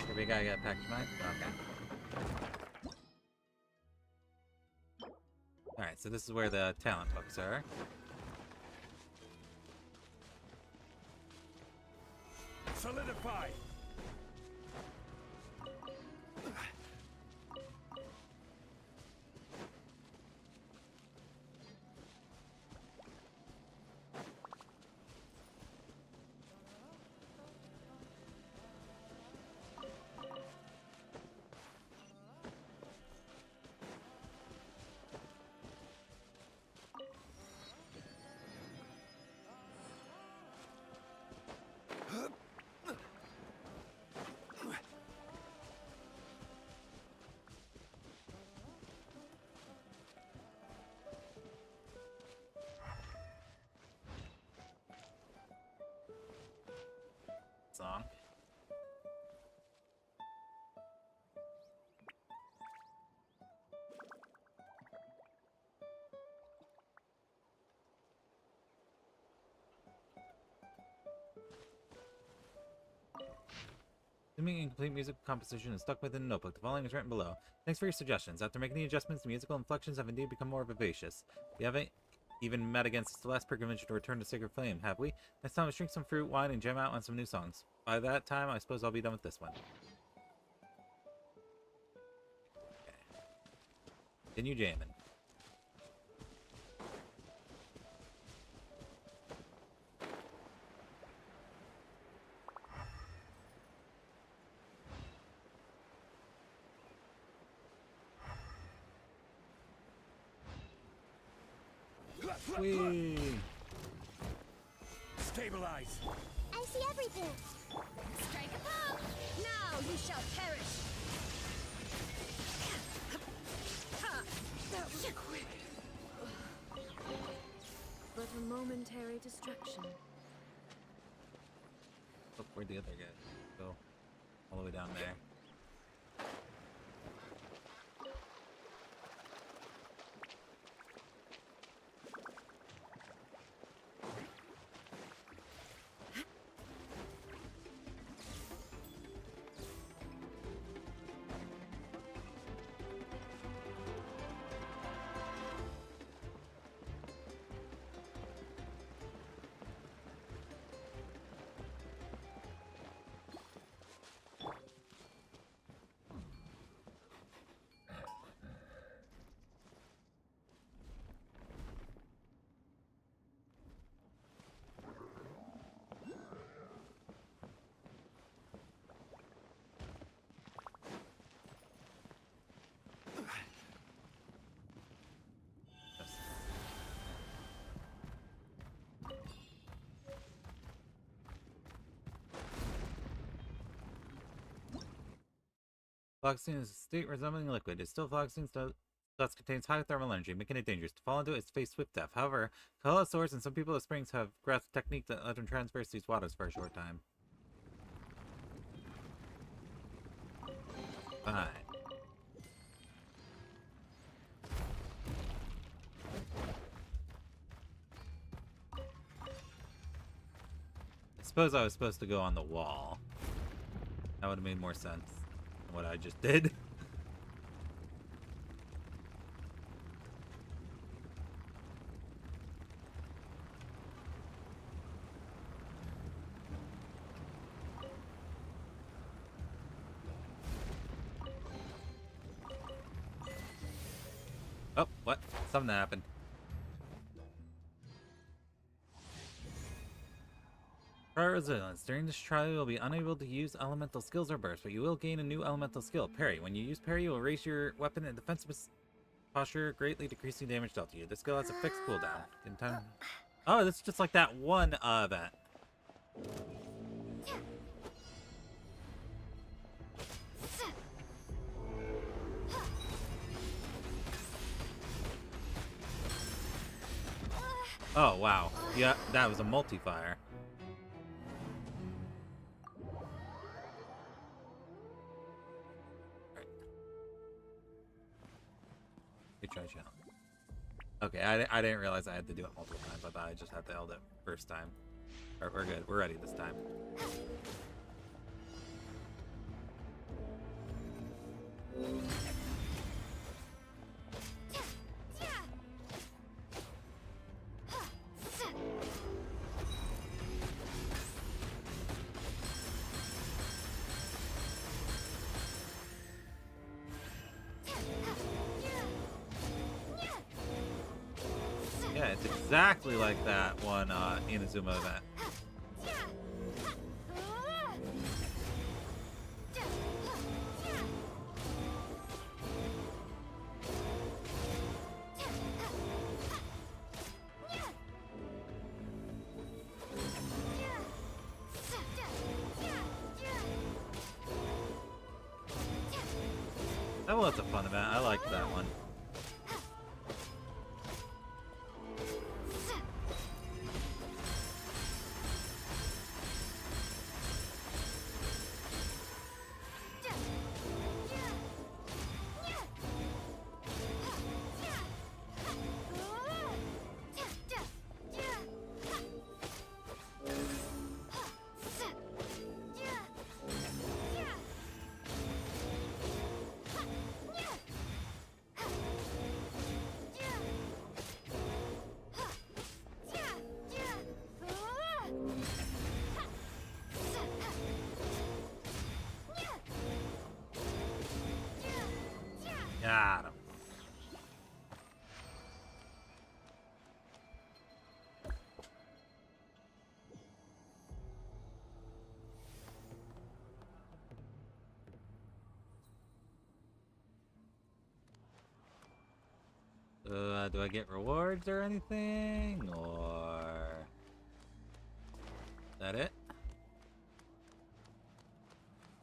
Every guy got packed tonight? Okay. Alright, so this is where the talent hooks are. Solidify. Song. Assuming incomplete musical composition is stuck within a notebook, the following is written below. Thanks for your suggestions. After making the adjustments, the musical inflections have indeed become more vivacious. We haven't even met against the last convention to return to Sacred Flame, have we? Next time, let's drink some fruit, wine, and jam out on some new songs. By that time, I suppose I'll be done with this one. Okay. Continue jamming. Whee! Stabilize. I see everything. Strike a pose. Now you shall perish. That was quick. But a momentary distraction. Look, where'd the other guy go? All the way down there. Phloxine is a state resembling liquid. It's still phloxine, thus contains high thermal energy, making it dangerous. To fall into it is face swift death. However, Colosaurs and some people of Springs have grasped a technique that let them traverse these waters for a short time. Fine. I suppose I was supposed to go on the wall. That would have made more sense than what I just did. Oh, what? Something happened. Prior resilience. During this trial, you will be unable to use elemental skills or bursts, but you will gain a new elemental skill, Parry. When you use Parry, you will raise your weapon and defensive posture, greatly decreasing damage dealt to you. This skill has a fixed cooldown. In time. Oh, this is just like that one event. Oh, wow. Yeah, that was a multi-fire. Try channel. Okay, I didn't realize I had to do it multiple times. I thought I just had to hold it first time. Alright, we're good. We're ready this time. Yeah, it's exactly like that one Inazuma event. That was a fun event. I liked that one. Got him. Do I get rewards or anything? Or... is that it?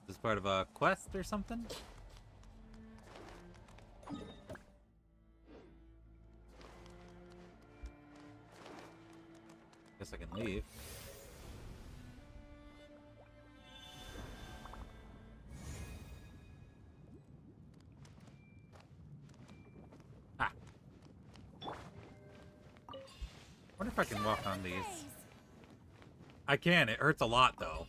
Is this part of a quest or something? Guess I can leave. Ah. Wonder if I can walk on these. I can. It hurts a lot, though.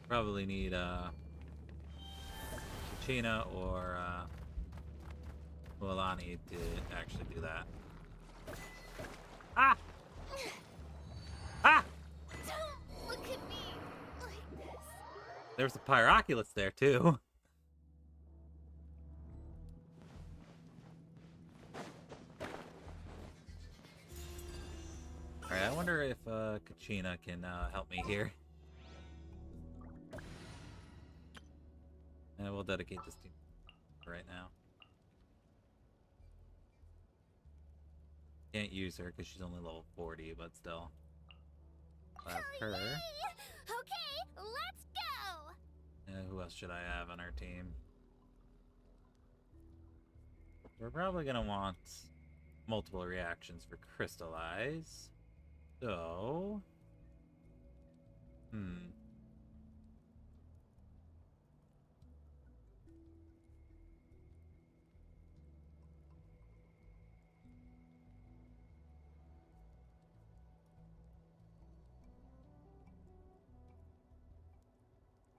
Probably need China or Mualani to actually do that. Ah! Ah! Don't look at me like this. There's a Pyroculus there too. Alright, I wonder if Kachina can help me here. And we'll dedicate this to right now. Can't use her because she's only level 40, but still. I'll have her. Okay, let's go! Who else should I have on our team? We're probably gonna want multiple reactions for Crystallize. So...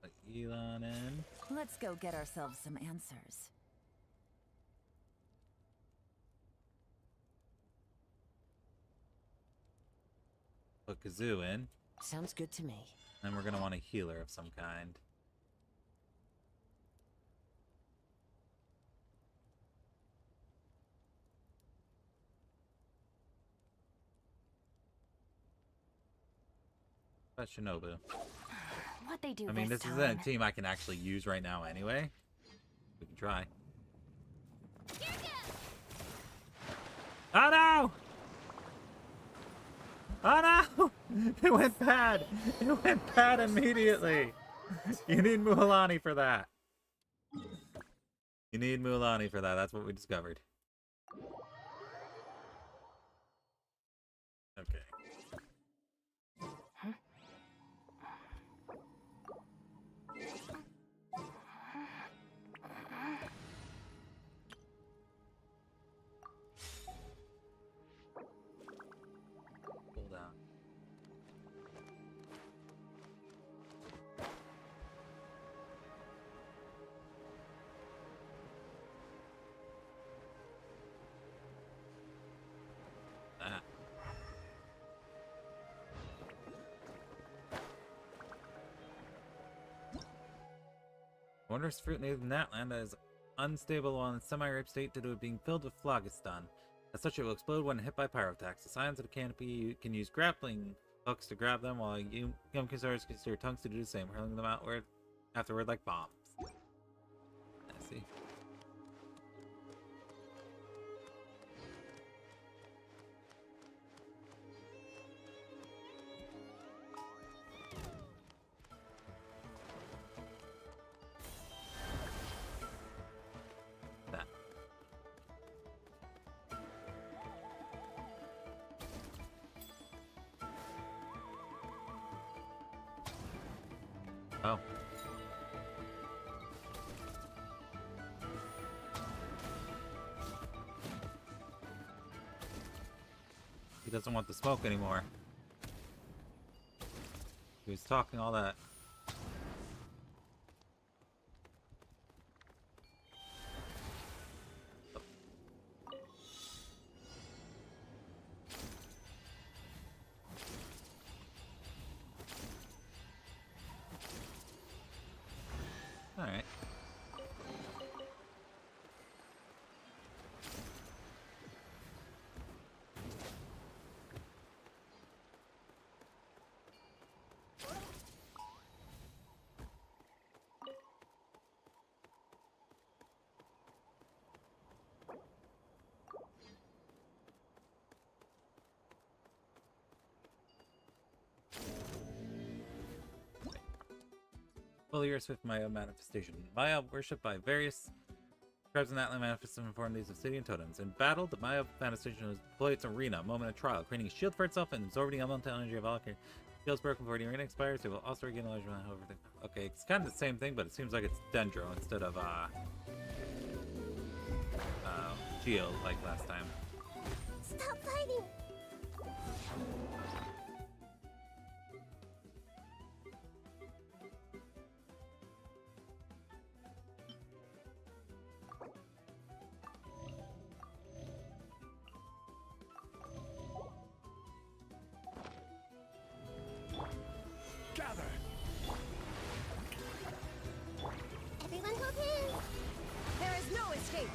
Put Elon in. Let's go get ourselves some answers. Put Kazoo in. Sounds good to me. Then we're gonna want a healer of some kind. That's Shinobu. What they do I mean, this time? isn't a team I can actually use right now anyway. We can try. Oh no! Oh no! It went bad! It went bad immediately! You need Muhalani for that. You need Muhalani for that. That's what we discovered. Okay. Pull down. Ah. Wondrous fruit native Natlan that is unstable while in a semi-ripe state due to it being filled with phlogiston. As such, it will explode when hit by pyrotax. The signs of the canopy can use grappling hooks to grab them, while Yumkisars can use their tongues to do the same, hurling them outward afterward like bombs. I see. That. Oh. He doesn't want the smoke anymore. He was talking all that. Alright. Fully your swift Maya manifestation. Maya worshipped by various tribes in Natlan manifested in form of these obsidian totems. In battle, the Maya manifestation was deployed its arena, moment of trial, creating a shield for itself and absorbing the elemental energy of Valkyrie. Shield's broken before the arena expires, it will also regain a large amount of everything. Okay, it's kind of the same thing, but it seems like it's Dendro instead of shield like last time. Stop fighting! Gather! Everyone hold hands! There is no escape.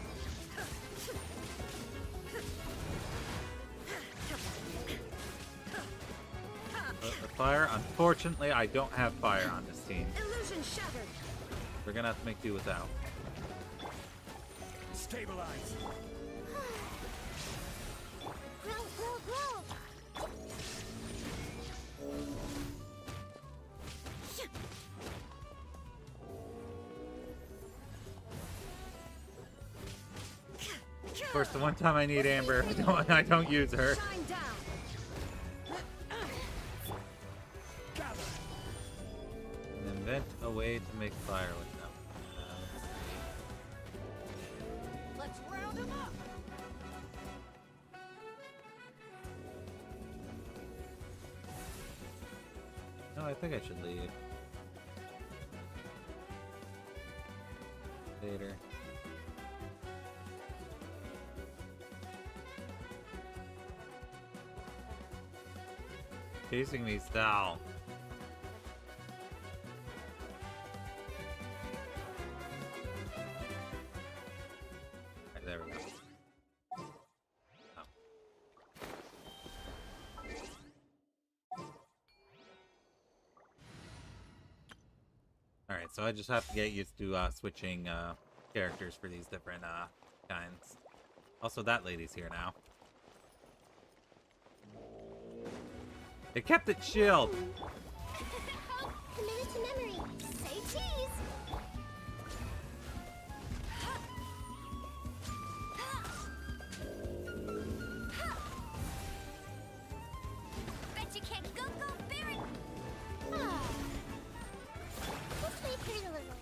The fire, unfortunately, I don't have fire on this team. Illusion shattered. We're gonna have to make do without. Stabilize! Ground course, the one time I need Amber, I don't use her. Shine down. Gather. And invent a way to make fire with them. Let's round him up. No, I think I should leave. Later. Chasing me, style. Right, there we go. Oh. Alright, so I just have to get used to switching characters for these different kinds. Also, that lady's here now. It kept its shield! Commit it to memory. Say cheese. Bet you can't go Baron. This way, pretty little.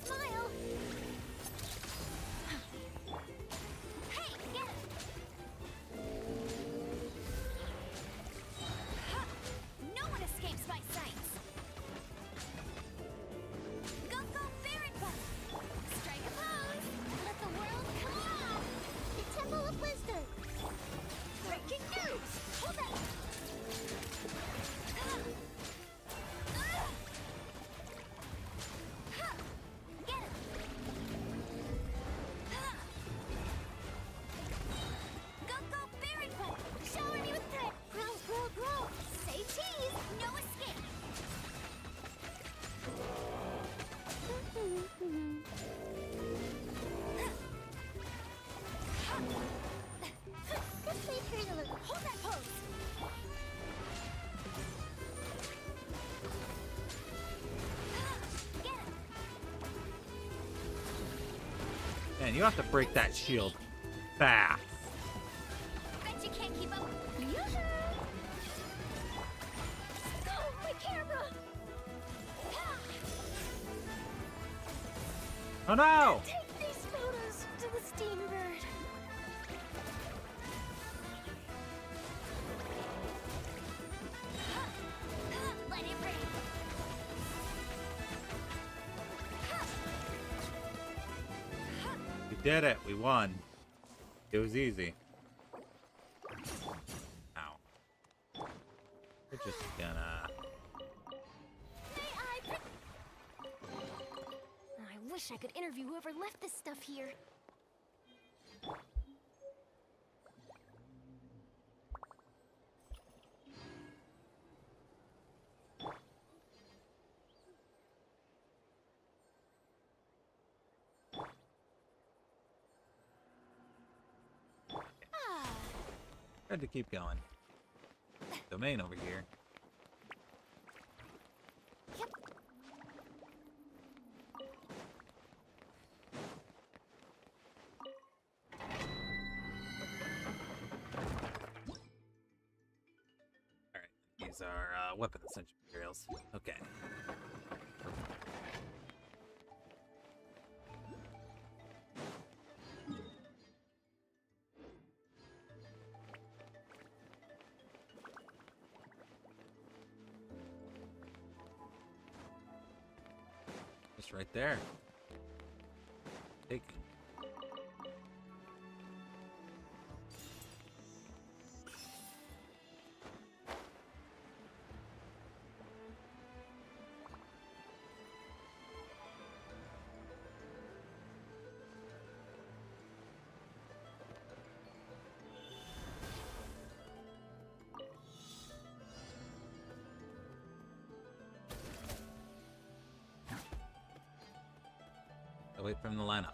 Smile. Hey, get it. No one escapes my sights. Go Baron Button. Strike a pose. Let the world come alive. The Temple of Wisdom. Breaking news. Hold that. Get it. Go Baron Button. Shower me with threat. Grow. Say cheese. No escape. This way, pretty little. Hold that pose. Get it. Man, you have to break that shield fast. Bet you can't keep up. Oh, my camera. Oh no! Take these photos to the Steambird. Let it rain. We did it. We won. It was easy. Ow. We're just gonna... I wish I could interview whoever left this stuff here. Had to keep going. Domain over here. Yep. Alright, these are weapon essential materials. Okay. Just right there. Taking. Away from the lineup.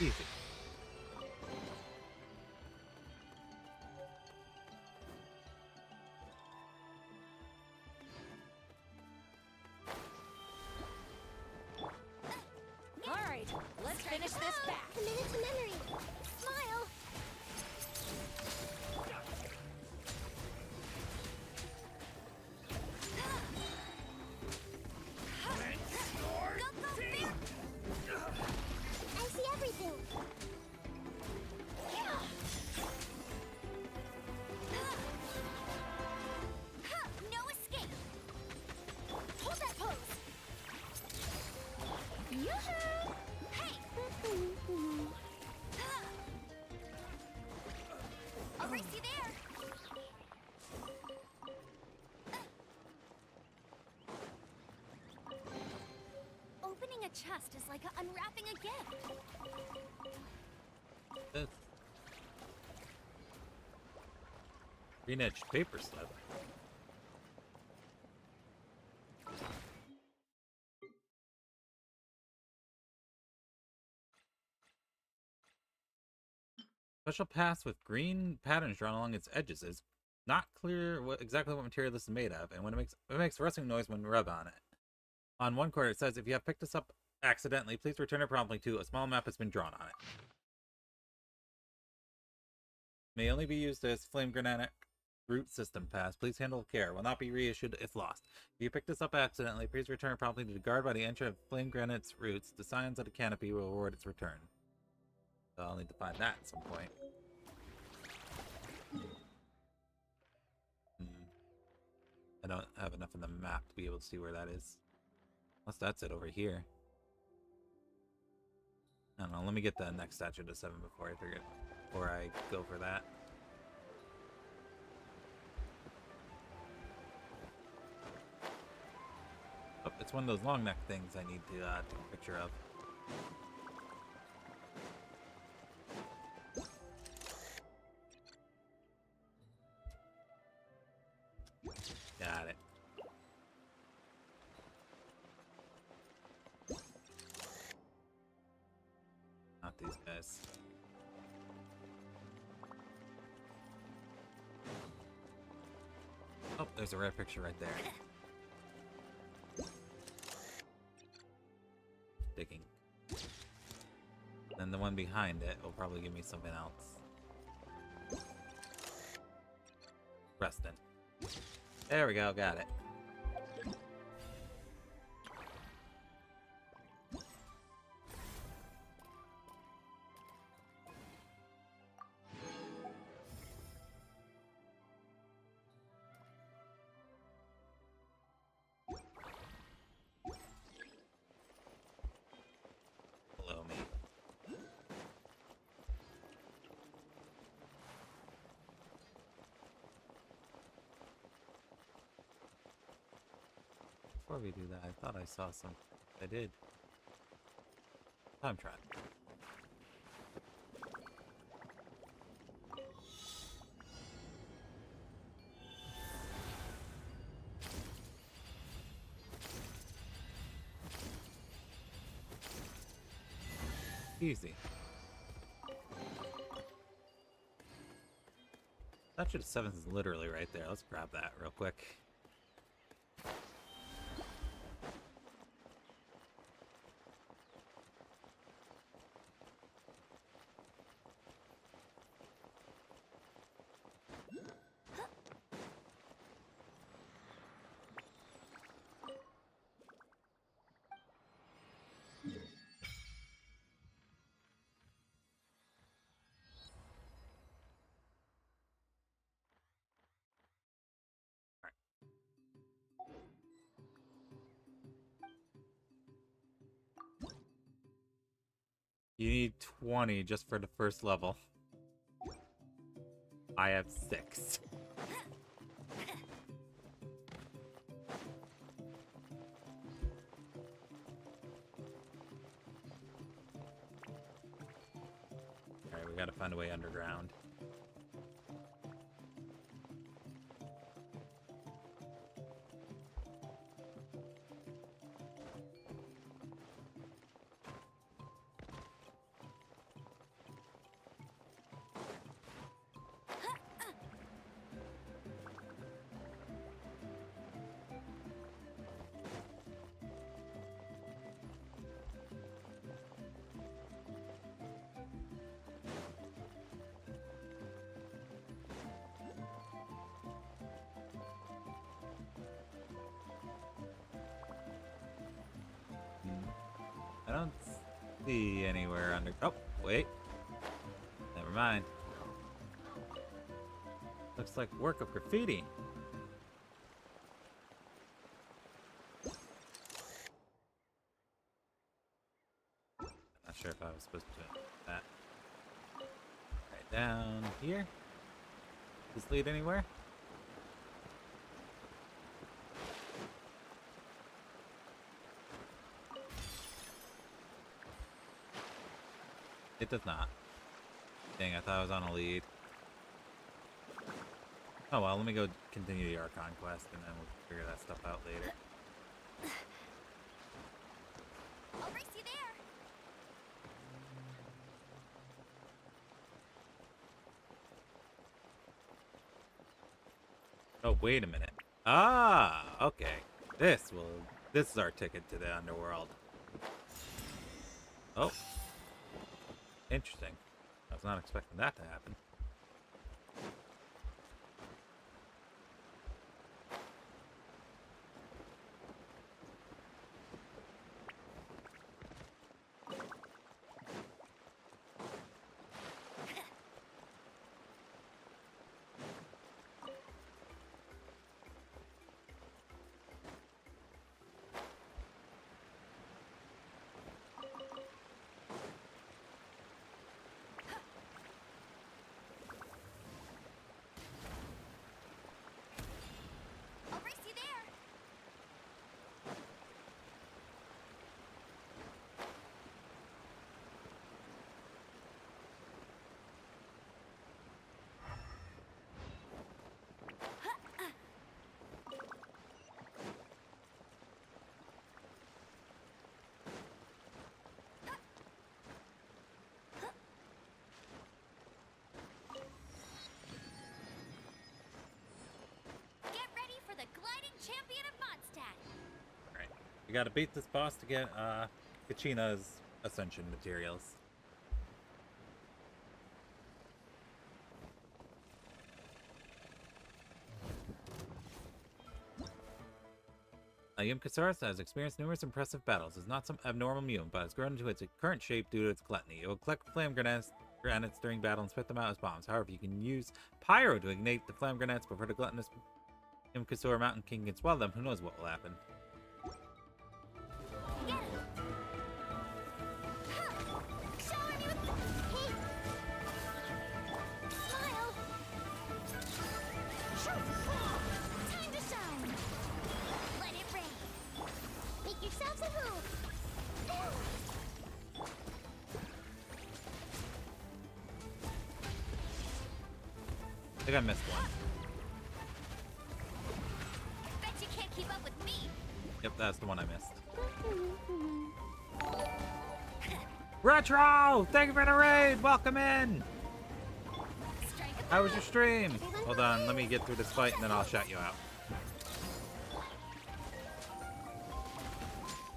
Easy. to memory. Smile. I see everything. No escape. Hold that pose. Yoo-hoo! Hey! I'll race you there. Opening a chest is like unwrapping a gift. Green edge paper slip. Special pass with green patterns drawn along its edges is not clear exactly what material this is made of, and when it makes rustling noise when you rub on it. On one corner it says, if you have picked this up accidentally, please return it promptly to a small map has been drawn on it. May only be used as flame granite root system pass. Please handle with care. Will not be reissued if lost. If you pick this up accidentally, please return it promptly to the guard by the entry of flame granite's roots. The signs of the canopy will reward its return. So I'll need to find that at some point. I don't have enough in the map to be able to see where that is. Unless that's it over here. I don't know. Let me get the next statue to 7 before I go for that. Oh, it's one of those long neck things I need to take a picture of. Got it. Not these guys. Oh, there's a rare picture right there. Digging. Then the one behind it will probably give me something else. Reston. There we go, got it. Below me. Before we do that, I thought I saw some. I did. Time trap. Easy. Statue of 7 is literally right there. Let's grab that real quick. You need 20 just for the first level. I have 6. Alright, we gotta find a way underground. don't see anywhere under. Oh, wait. Never mind. Looks like work of graffiti. Not sure if I was supposed to do that. Right down here. Does this lead anywhere? It does not. Dang, I thought I was on a lead. Oh well, let me go continue the Archon quest and then we'll figure that stuff out later. I'll race you there. Oh, wait a minute. Ah, okay. This is our ticket to the underworld. Oh. Interesting. I was not expecting that to happen. I'll race you there. Get ready for the gliding champion of Mondstadt. Alright. We gotta beat this boss to get Kachina's ascension materials. Yumkasaurus has experienced numerous impressive battles. It's not some abnormal mutant, but has grown into its current shape due to its gluttony. It will collect flame granates during battle and spit them out as bombs. However, you can use pyro to ignite the flame granates before the gluttonous Yumkasaur Mountain King can swallow them. Who knows what will happen? Get him. Shower me with heat. Smile. Time to shine. Let it rain. Make yourselves at home. I think I missed one. Bet you can't keep up with me. Yep, that's the one I missed. Retro! Thank you for the raid! Welcome in! Strike a How was your blow. stream? Everyone Hold on, let me get through this fight and then I'll shout you out.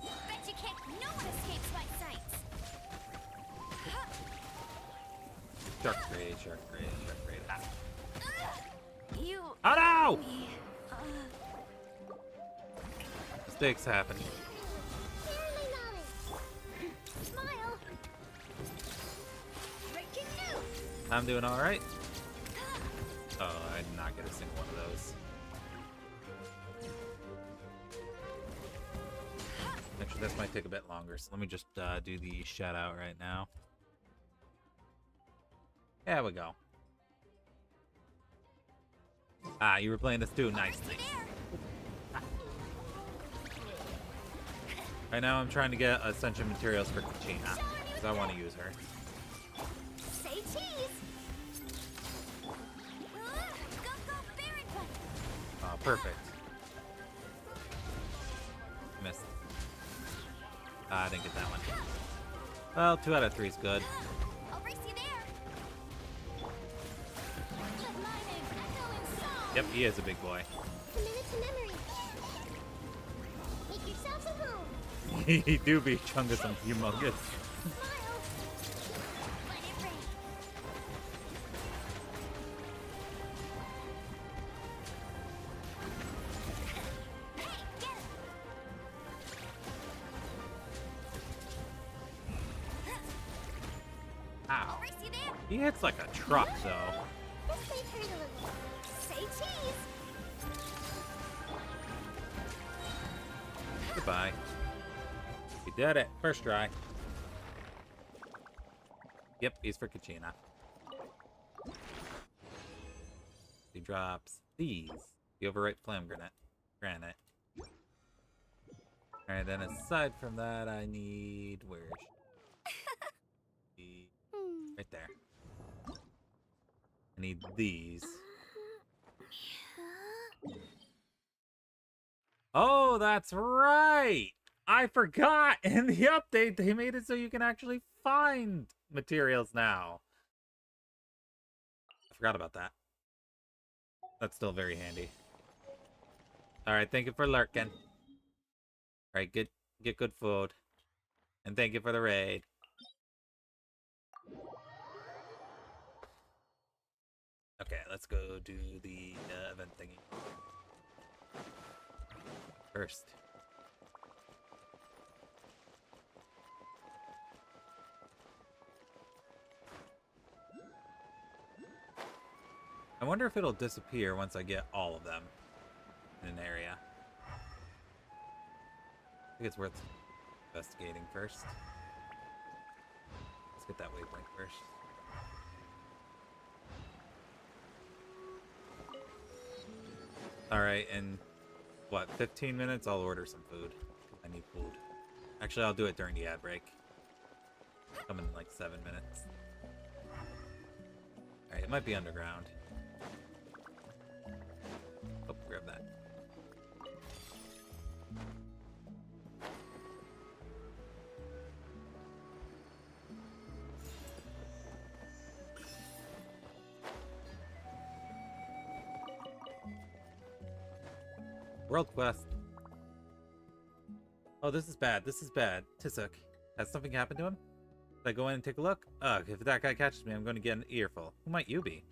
Bet you can't. No one escapes my sights. Shark grade, shark grade, shark grade. Ah. You. Oh no! Me. Mistakes happen. Share my knowledge. Smile. Breaking news. I'm doing alright. Oh, I did not get a single one of those. Actually, this might take a bit longer, so let me just do the shout out right now. There we go. Ah, you were playing this too. Nice, nice. Right now, I'm trying to get ascension materials for Kachina, because I want to use her. Say cheese. Go, go, Barracuda. Oh, perfect. Missed. Ah, I didn't get that one. Well, 2 out of 3 is good. I'll race you there. Let lightning echo in song. Yep, he is a big boy. Commit to memory. Make yourselves at home. He do be chungus and humongous. Smile. Let it rain. Hey, get him. He hits like a truck, though. This may hurt a little. Say cheese. Goodbye. We did it. First try. Yep, he's for Kachina. He drops these. The overripe flame granite. Alright, then aside from that, I need... Where's she? Right there. I need these. Oh, that's right! I forgot! In the update, they made it so you can actually find materials now. I forgot about that. That's still very handy. Alright, thank you for lurking. Alright, get good food. And thank you for the raid. Okay, let's go do the event thingy. First. I wonder if it'll disappear once I get all of them in an area. I think it's worth investigating first. Let's get that waypoint first. Alright, in what, 15 minutes? I'll order some food. I need food. Actually, I'll do it during the ad break. Come in like 7 minutes. Alright, it might be underground. Oh, grab that. World quest. Oh, this is bad. This is bad. Tisuk, has something happened to him? Should I go in and take a look? Ugh, if that guy catches me, I'm going to get an earful. Who might you be?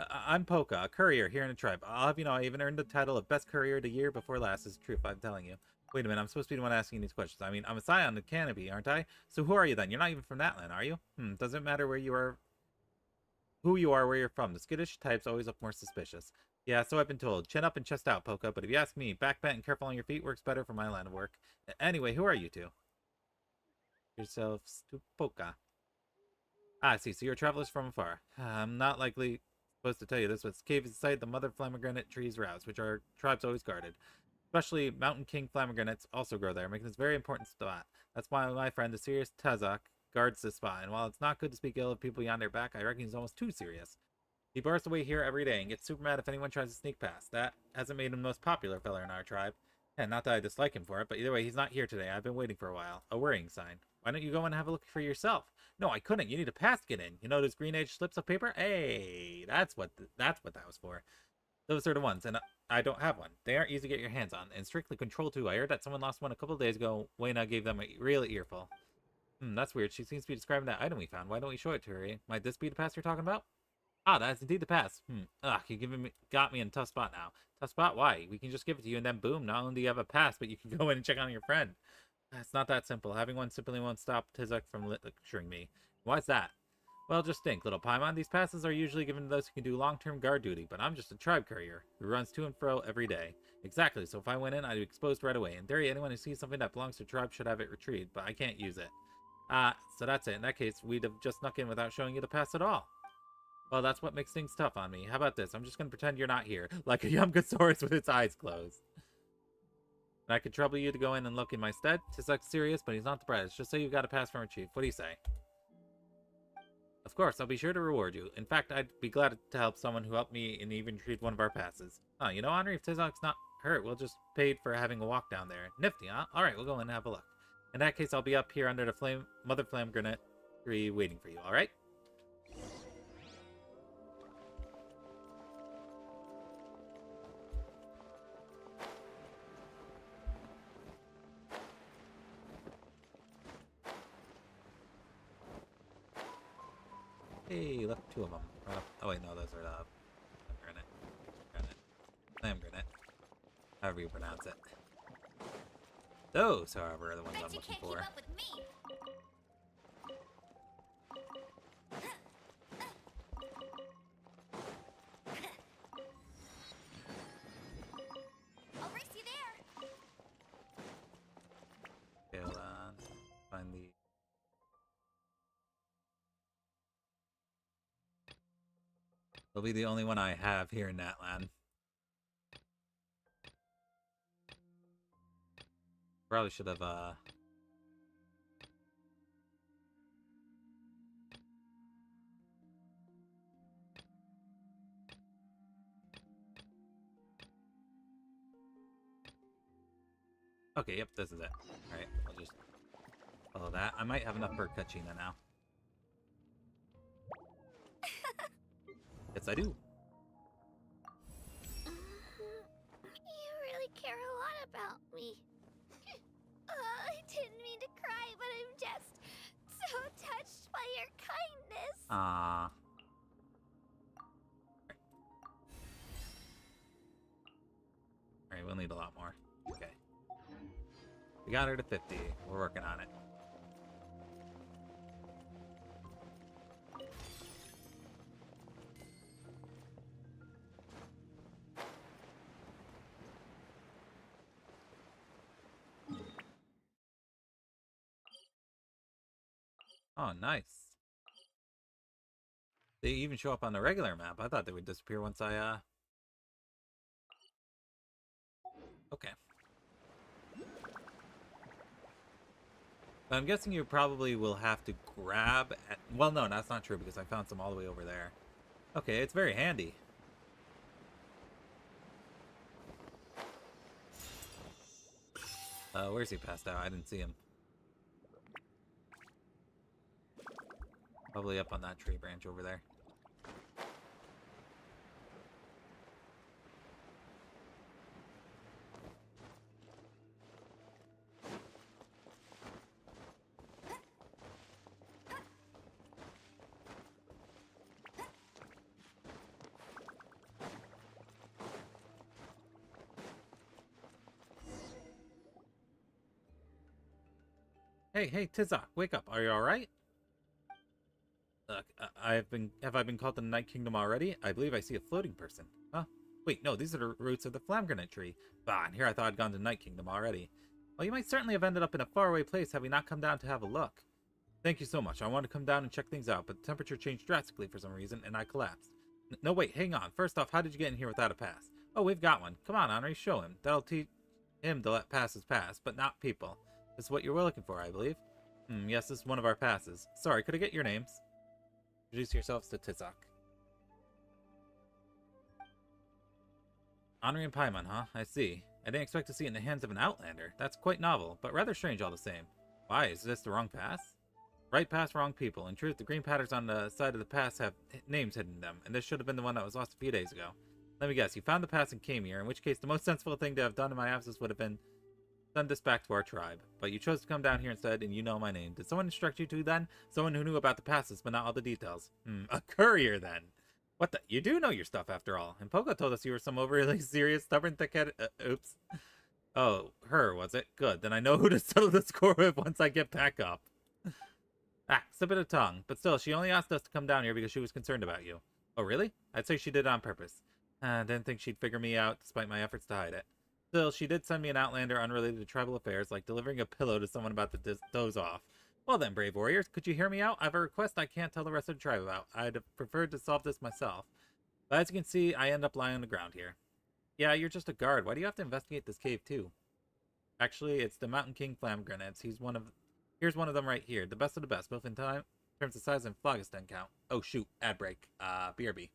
I'm Polka, a courier here in the tribe. I'll have you know I even earned the title of Best Courier the year before last. Is the truth, I'm telling you. Wait a minute, I'm supposed to be the one asking these questions. I mean, I'm a scion on the canopy, aren't I? So who are you then? You're not even from Natlan, are you? Doesn't matter where you are, who you are, where you're from. The skittish types always look more suspicious. Yeah, so I've been told. Chin up and chest out, Polka. But if you ask me, back bent and careful on your feet works better for my line of work. Anyway, who are you two? Yourselves to Polka. Ah, I see. So you're travelers from afar. I'm not likely supposed to tell you this, but this cave is the site the mother flamigranate trees rouse, which our tribes always guarded. Especially Mountain King flamigranates also grow there, making this a very important spot. That's why my friend, the serious Tazak, guards this spot. And while it's not good to speak ill of people beyond their back, I reckon he's almost too serious. He bars away here every day and gets super mad if anyone tries to sneak past. That hasn't made him the most popular fella in our tribe. And not that I dislike him for it, but either way, he's not here today. I've been waiting for a while. A worrying sign. Why don't you go and have a look for yourself? No, I couldn't. You need a pass to get in. You know those green age slips of paper? Hey, that's what that was for. Those are the ones, and I don't have one. They aren't easy to get your hands on, and strictly controlled too. I heard that someone lost one a couple of days ago. Wayna gave them a real earful. That's weird. She seems to be describing that item we found. Why don't we show it to her? Might this be the pass you're talking about? Ah, that's indeed the pass. You got me in a tough spot now. Tough spot? Why? We can just give it to you, and then boom, not only do you have a pass, but you can go in and check on your friend. It's not that simple. Having one simply won't stop Tizuk from lecturing me. Why's that? Well, just think, little Paimon. These passes are usually given to those who can do long-term guard duty, but I'm just a tribe courier who runs to and fro every day. Exactly, so if I went in, I'd be exposed right away. In theory, anyone who sees something that belongs to a tribe should have it retrieved, but I can't use it. So that's it. In that case, we'd have just snuck in without showing you the pass at all. Well, that's what makes things tough on me. How about this? I'm just going to pretend you're not here, like a Yumgosaurus with its eyes closed. And I could trouble you to go in and look in my stead. Tizuk's serious, but he's not the brightest. Just say you've got a pass from our chief. What do you say? Of course, I'll be sure to reward you. In fact, I'd be glad to help someone who helped me and even retrieved one of our passes. Oh, you know, Henri, if Tizuk's not hurt, we'll just pay for having a walk down there. Nifty, huh? Alright, we'll go in and have a look. In that case, I'll be up here under the Mother Flamigranate tree waiting for you, alright? Hey, left two of them. Oh wait, no, those are Flamigranate. However you pronounce it. Those, however, are the ones I'm looking for. Keep up with me. It'll be the only one I have here in Natlan. Probably should have, Okay, yep, this is it. Alright, I'll just follow that. I might have enough for Kachina now. Yes, I do. You really care a lot about me. I didn't mean to cry, but I'm just so touched by your kindness. Ah. Alright, we'll need a lot more. Okay. We got her to 50. We're working on it. Oh, nice. They even show up on the regular map. I thought they would disappear once I, Okay. I'm guessing you probably will have to grab... Well, no, that's not true because I found some all the way over there. Okay, it's very handy. Where's he passed out? I didn't see him. Probably up on that tree branch over there. Hey, Tizok, wake up. Are you alright? Look, have I been called to the Night Kingdom already? I believe I see a floating person. Huh? Wait, no, these are the roots of the flamgranate tree. Bah, and here I thought I'd gone to Night Kingdom already. Well, you might certainly have ended up in a faraway place had we not come down to have a look. Thank you so much. I wanted to come down and check things out, but the temperature changed drastically for some reason, and I collapsed. No, wait, hang on. First off, how did you get in here without a pass? Oh, we've got one. Come on, Henri, show him. That'll teach him to let passes pass, but not people. This is what you were looking for, I believe. Yes, this is one of our passes. Sorry, could I get your names? Introduce yourselves to Tizok. Henri and Paimon, huh? I see. I didn't expect to see it in the hands of an Outlander. That's quite novel, but rather strange all the same. Why, is this the wrong pass? Right pass, wrong people. In truth, the green patterns on the side of the pass have names hidden in them, and this should have been the one that was lost a few days ago. Let me guess, you found the pass and came here, in which case the most sensible thing to have done in my absence would have been send this back to our tribe. But you chose to come down here instead, and you know my name. Did someone instruct you to then? Someone who knew about the passes, but not all the details. A courier then. What the? You do know your stuff after all. And Poco told us you were some overly serious, stubborn, thick-headed... oops. Oh, her, was it? Good. Then I know who to settle the score with once I get back up. Slip of the tongue. But still, she only asked us to come down here because she was concerned about you. Oh, really? I'd say she did it on purpose. I didn't think she'd figure me out, despite my efforts to hide it. Still, she did send me an Outlander unrelated to tribal affairs, like delivering a pillow to someone about to doze off. Well then, brave warriors, could you hear me out? I have a request I can't tell the rest of the tribe about. I'd have preferred to solve this myself. But as you can see, I end up lying on the ground here. Yeah, you're just a guard. Why do you have to investigate this cave, too? Actually, it's the Mountain King Flamgranates. Here's one of them right here. The best of the best, both in terms of size and phlogiston count. Oh, shoot. Ad break. BRB.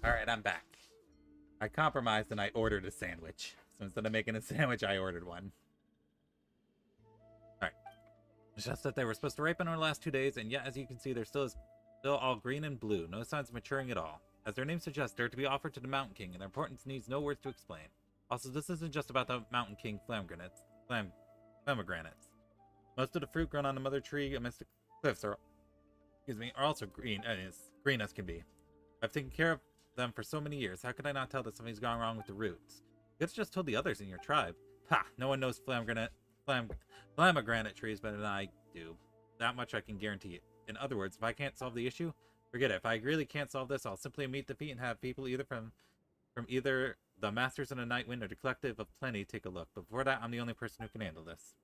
Alright, I'm back. I compromised and I ordered a sandwich. So instead of making a sandwich, I ordered one. Alright. It's just that they were supposed to ripen over the last 2 days, and yet, as you can see, they're still all green and blue. No signs of maturing at all. As their name suggests, they're to be offered to the Mountain King, and their importance needs no words to explain. Also, this isn't just about the Mountain King flamegranates. Most of the fruit grown on the mother tree amidst the cliffs are also green, as green as can be. I've taken care of them for so many years. How could I not tell that something's gone wrong with the roots? You could have just told the others in your tribe. Ha! No one knows pomegranate trees better than I do. That much I can guarantee. In other words, if I can't solve the issue, forget it. If I really can't solve this, I'll simply meet defeat and have people either from either the Masters of the Night Wind or the Collective of Plenty take a look. But before that, I'm the only person who can handle this.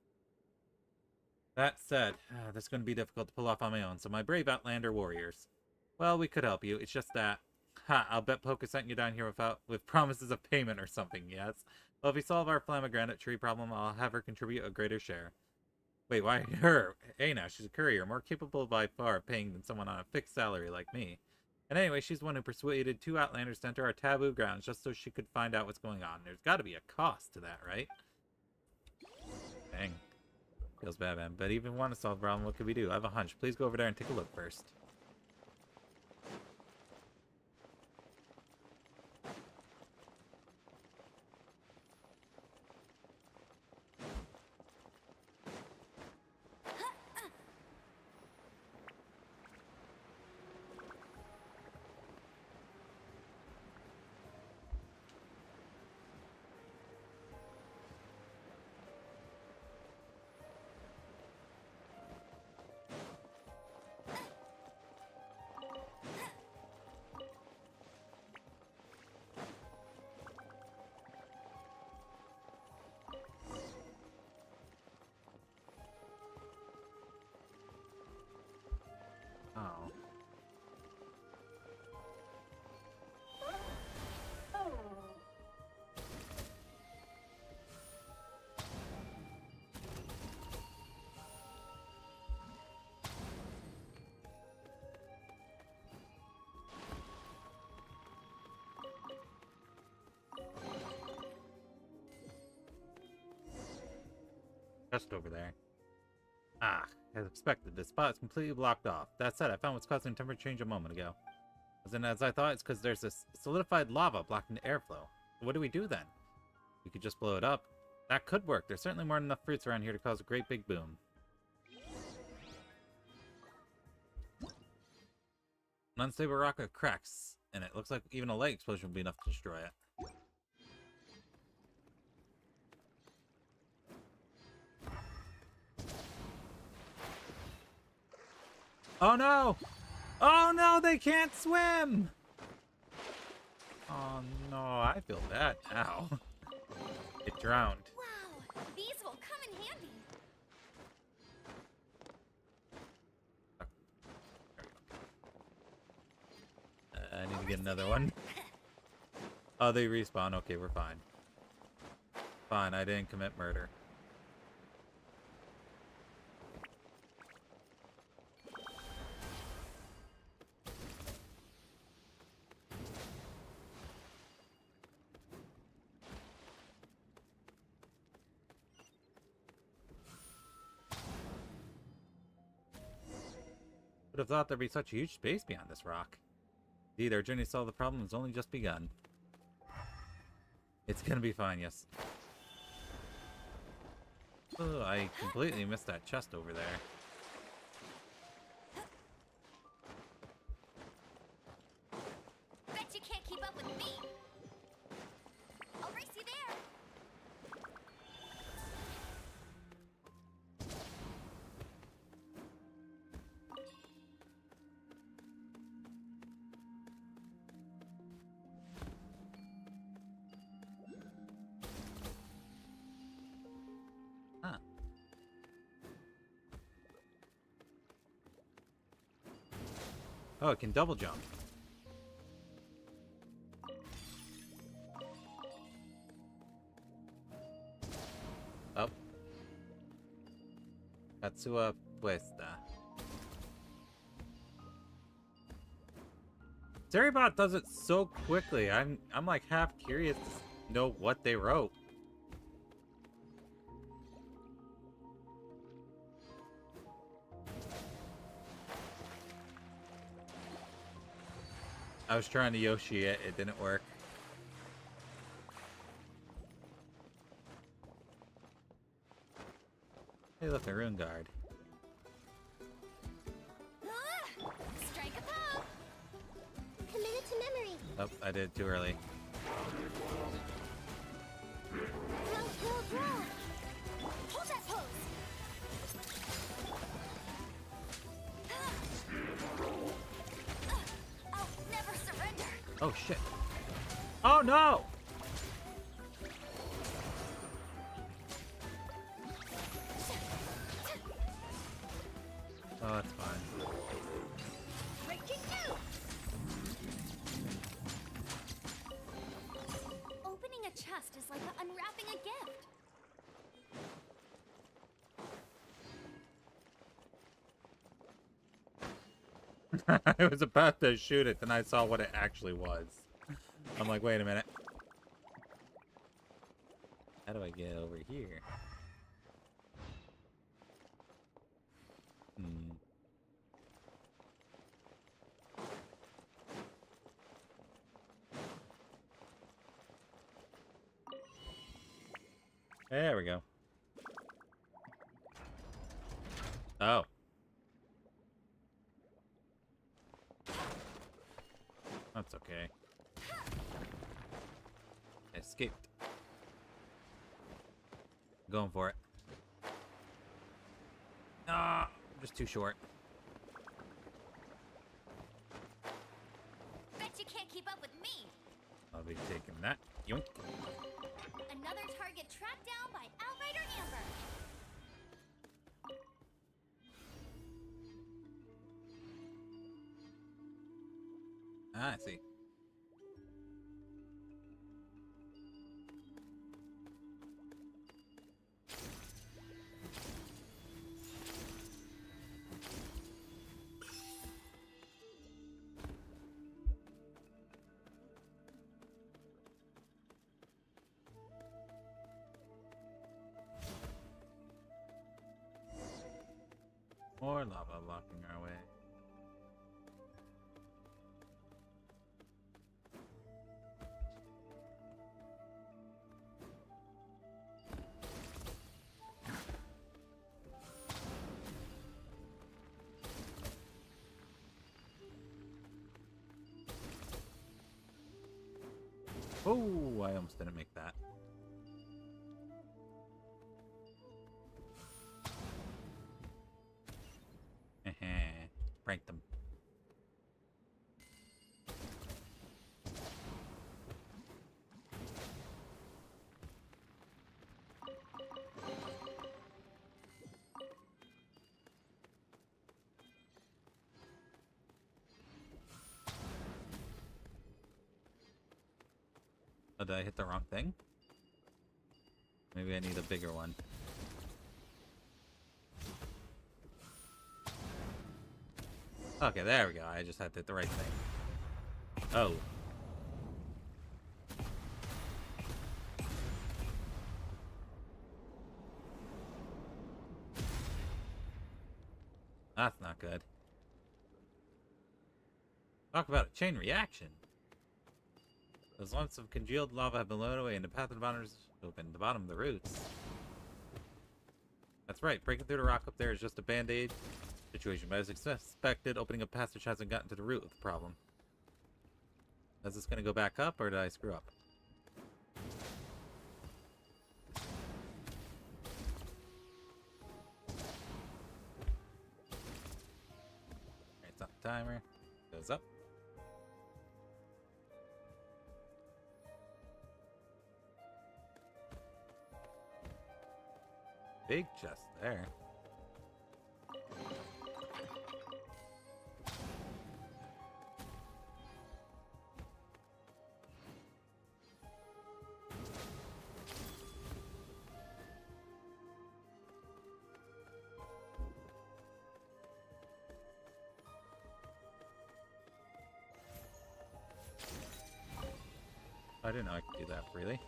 That said, this is going to be difficult to pull off on my own, so my brave Outlander warriors. Well, we could help you. It's just that... I'll bet Poca sent you down here with promises of payment or something, yes? Well, if we solve our pomegranate tree problem, I'll have her contribute a greater share. Wait, why her? Hey now, she's a courier, more capable by far of paying than someone on a fixed salary like me. And anyway, she's the one who persuaded 2 Outlanders to enter our taboo grounds just so she could find out what's going on. There's got to be a cost to that, right? Dang. Feels bad, man. But even if we want to solve the problem, what could we do? I have a hunch. Please go over there and take a look first. Oh. Just over there. Ah, as expected, this spot is completely blocked off. That said, I found what's causing temperature change a moment ago. As I thought, it's because there's this solidified lava blocking the airflow. What do we do then? We could just blow it up. That could work. There's certainly more than enough fruits around here to cause a great big boom. An unstable rock with cracks in it. Looks like even a light explosion would be enough to destroy it. Oh no! Oh no, they can't swim! Oh no, I feel bad now. It drowned. Wow, these will come in handy. I need to get another one. Oh, they respawn. Okay, we're fine. Fine, I didn't commit murder. Would have thought there'd be such a huge space beyond this rock. Indeed, our journey to solve the problem has only just begun. It's gonna be fine, yes. Oh, I completely missed that chest over there. Bet you can't keep up with me. I'll race you there. Huh. Oh, it can double jump. Up. Katsua Puesta. Seribot does it so quickly. I'm like half curious to know what they wrote. I was trying to Yoshi it, it didn't work. Hey, look, a rune guard. Strike a pose. Commit it to memory. Oh, I did it too early. Throw. Hold that pose. I'll never surrender. Oh, shit. Oh, no! Oh, that's fine. Breaking two. Opening a chest is like unwrapping a gift. I was about to shoot it, then I saw what it actually was. I'm like, wait a minute. How do I get over here? Hmm. There we go. Oh. That's okay. Escaped. Going for it. Ah, I'm just too short. Bet you can't keep up with me. I'll be taking that. Yoink. Another target tracked down by Outrider Amber. Ah, I see. More lava blocking our way. Oh, I almost didn't make that. Prank them. Oh, did I hit the wrong thing? Maybe I need a bigger one. Okay, there we go. I just had to hit the right thing. Oh. That's not good. Talk about a chain reaction. Those lumps of congealed lava have been blown away and the path of the bottom is open. The bottom of the roots. That's right. Breaking through the rock up there is just a band-aid situation, but as expected, opening a passage hasn't gotten to the root of the problem. Is this going to go back up, or did I screw up? Alright, it's on the timer. Goes up. Big chest there. I didn't know I could do that freely.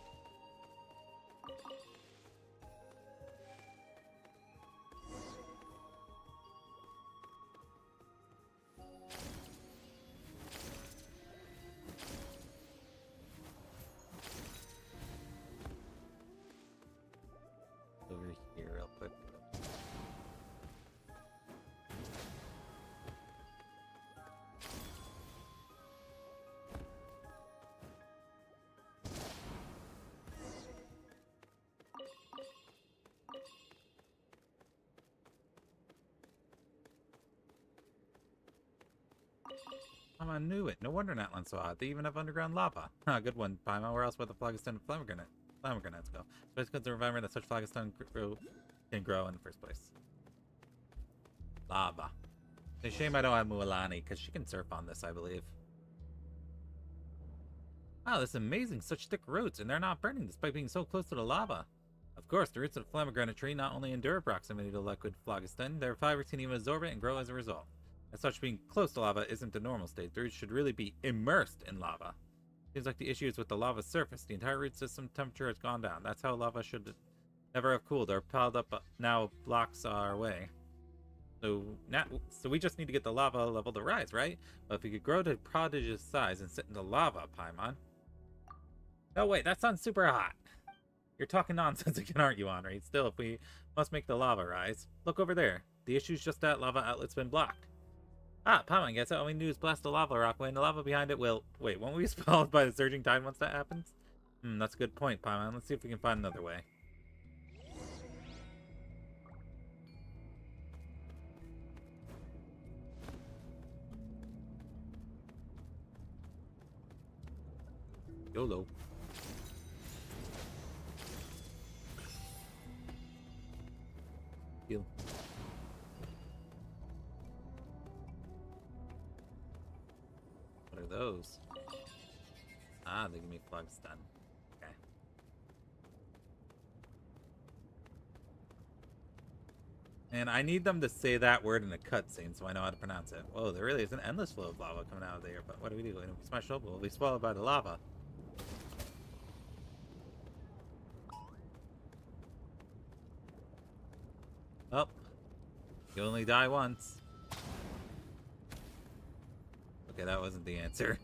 Over here real quick. Oh, I knew it. No wonder Natlan so hot. They even have underground lava. Good one, Paimon. Where else would the phlogiston and flame grenades go? So it's because to remember that such phlogiston can grow in the first place. Lava. It's a shame I don't have Mualani, because she can surf on this, I believe. Wow, this is amazing. Such thick roots, and they're not burning despite being so close to the lava. Of course, the roots of the pomegranate tree not only endure proximity to liquid phlogiston, their fibers can even absorb it and grow as a result. As such, being close to lava isn't the normal state. The roots should really be immersed in lava. Seems like the issue is with the lava's surface. The entire root system temperature has gone down. That's how lava should never have cooled or piled up now blocks our way. So we just need to get the lava level to rise, right? But if we could grow to prodigious size and sit in the lava, Paimon. No, wait, that sounds super hot. You're talking nonsense again, aren't you, Henri? Still, if we must make the lava rise. Look over there. The issue's just that lava outlet's been blocked. Ah, Paimon gets it. All we do is blast the lava rock away, and the lava behind it will... Wait, won't we be swallowed by the surging tide once that happens? That's a good point, Paimon. Let's see if we can find another way. YOLO. Heal. What are those? Ah, they give me phlogiston. Okay. And I need them to say that word in a cutscene so I know how to pronounce it. Whoa, there really is an endless flow of lava coming out of there. But what do we do? When we smash it open, we'll be swallowed by the lava. Oh. You only die once. Okay, that wasn't the answer.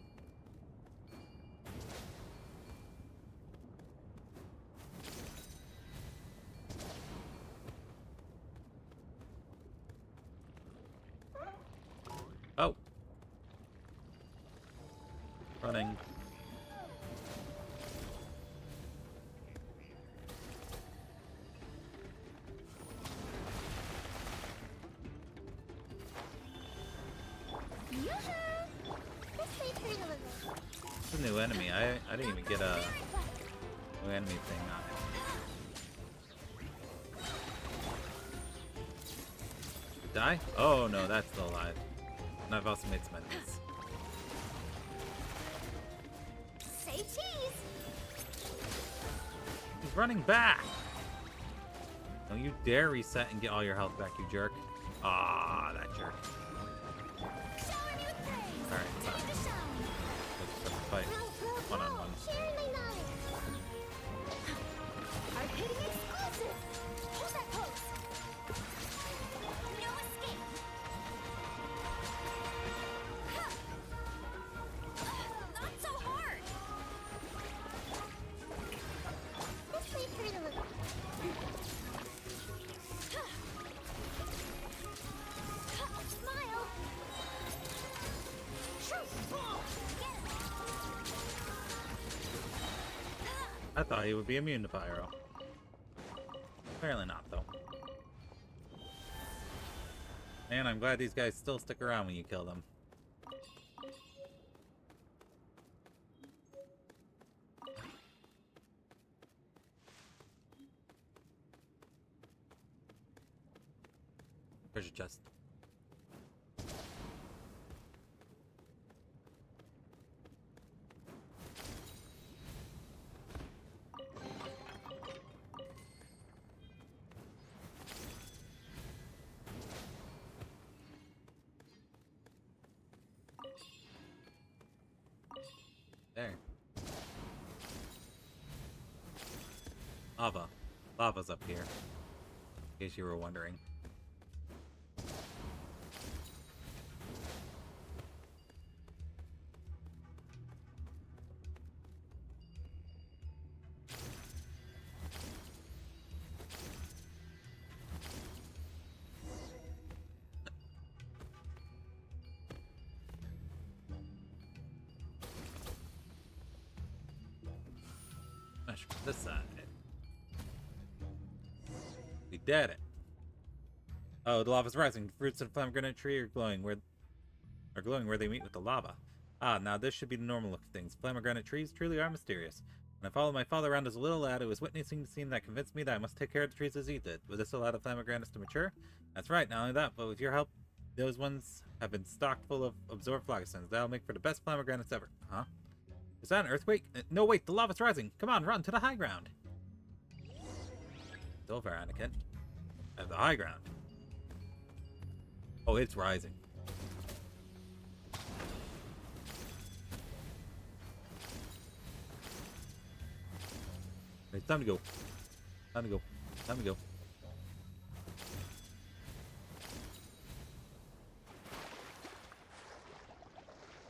Oh. Running. It's a new enemy. I didn't even get a new enemy thing on it. Die? Oh no, that's still alive. And I've also made some enemies. Say cheese! He's running back! Don't you dare reset and get all your health back, you jerk. Ah, that jerk. Alright, it's on. Let's just fight. One on one. Our hitting exclusive! Hold that pose! No escape! Not so hard! This may hurt a little. Smile! I thought he would be immune to pyro. Apparently not, though. Man, I'm glad these guys still stick around when you kill them. Treasure chest. There. Lava. Lava's up here. In case you were wondering. Smash from this side. We did it. Oh, the lava's rising. Fruits and pomegranate tree are glowing where they meet with the lava. Ah, now this should be the normal look of things. Pomegranate trees truly are mysterious. When I followed my father around as a little lad, it was witnessing the scene that convinced me that I must take care of the trees as he did. Would this allow the pomegranates to mature? That's right, not only that, but with your help, those ones have been stocked full of absorbed phlogiston. That'll make for the best pomegranates ever. Huh? Is that an earthquake? No, wait, the lava's rising. Come on, run to the high ground. It's over, Anakin. At the high ground. Oh, it's rising. It's time to go. Time to go. Time to go.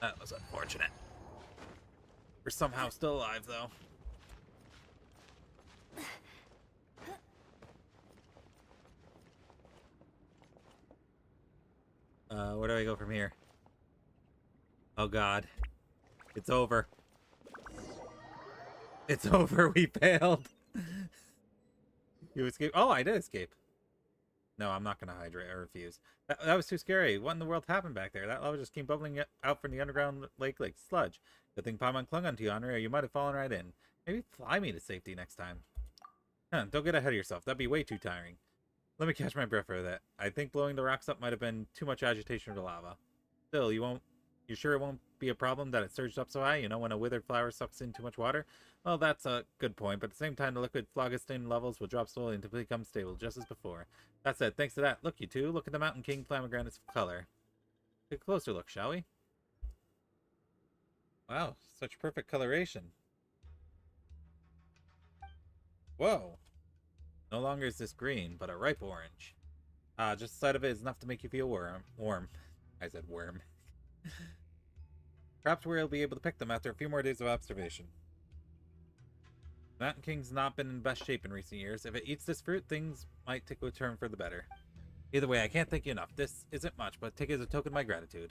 That was unfortunate. We're somehow still alive, though. Where do I go from here? Oh god. It's over. It's over. We failed. You escaped. Oh, I did escape. No, I'm not going to hydrate. I refuse. That was too scary. What in the world happened back there? That lava just came bubbling out from the underground lake like sludge. Good thing Paimon clung onto you, Henri, or you might have fallen right in. Maybe fly me to safety next time. Huh, don't get ahead of yourself. That'd be way too tiring. Let me catch my breath for that. I think blowing the rocks up might have been too much agitation of the lava. Still, you sure it won't be a problem that it surged up so high? You know, when a withered flower sucks in too much water? Well, that's a good point, but at the same time, the liquid phlogiston levels will drop slowly until they become stable, just as before. That said, thanks to that, look, you two, look at the Mountain King pomegranate's color. Take a closer look, shall we? Wow, such perfect coloration. Whoa. No longer is this green, but a ripe orange. Ah, just the sight of it is enough to make you feel warm. I said worm. Perhaps we'll be able to pick them after a few more days of observation. Mountain King's not been in best shape in recent years. If it eats this fruit, things might take a turn for the better. Either way, I can't thank you enough. This isn't much, but take it as a token of my gratitude.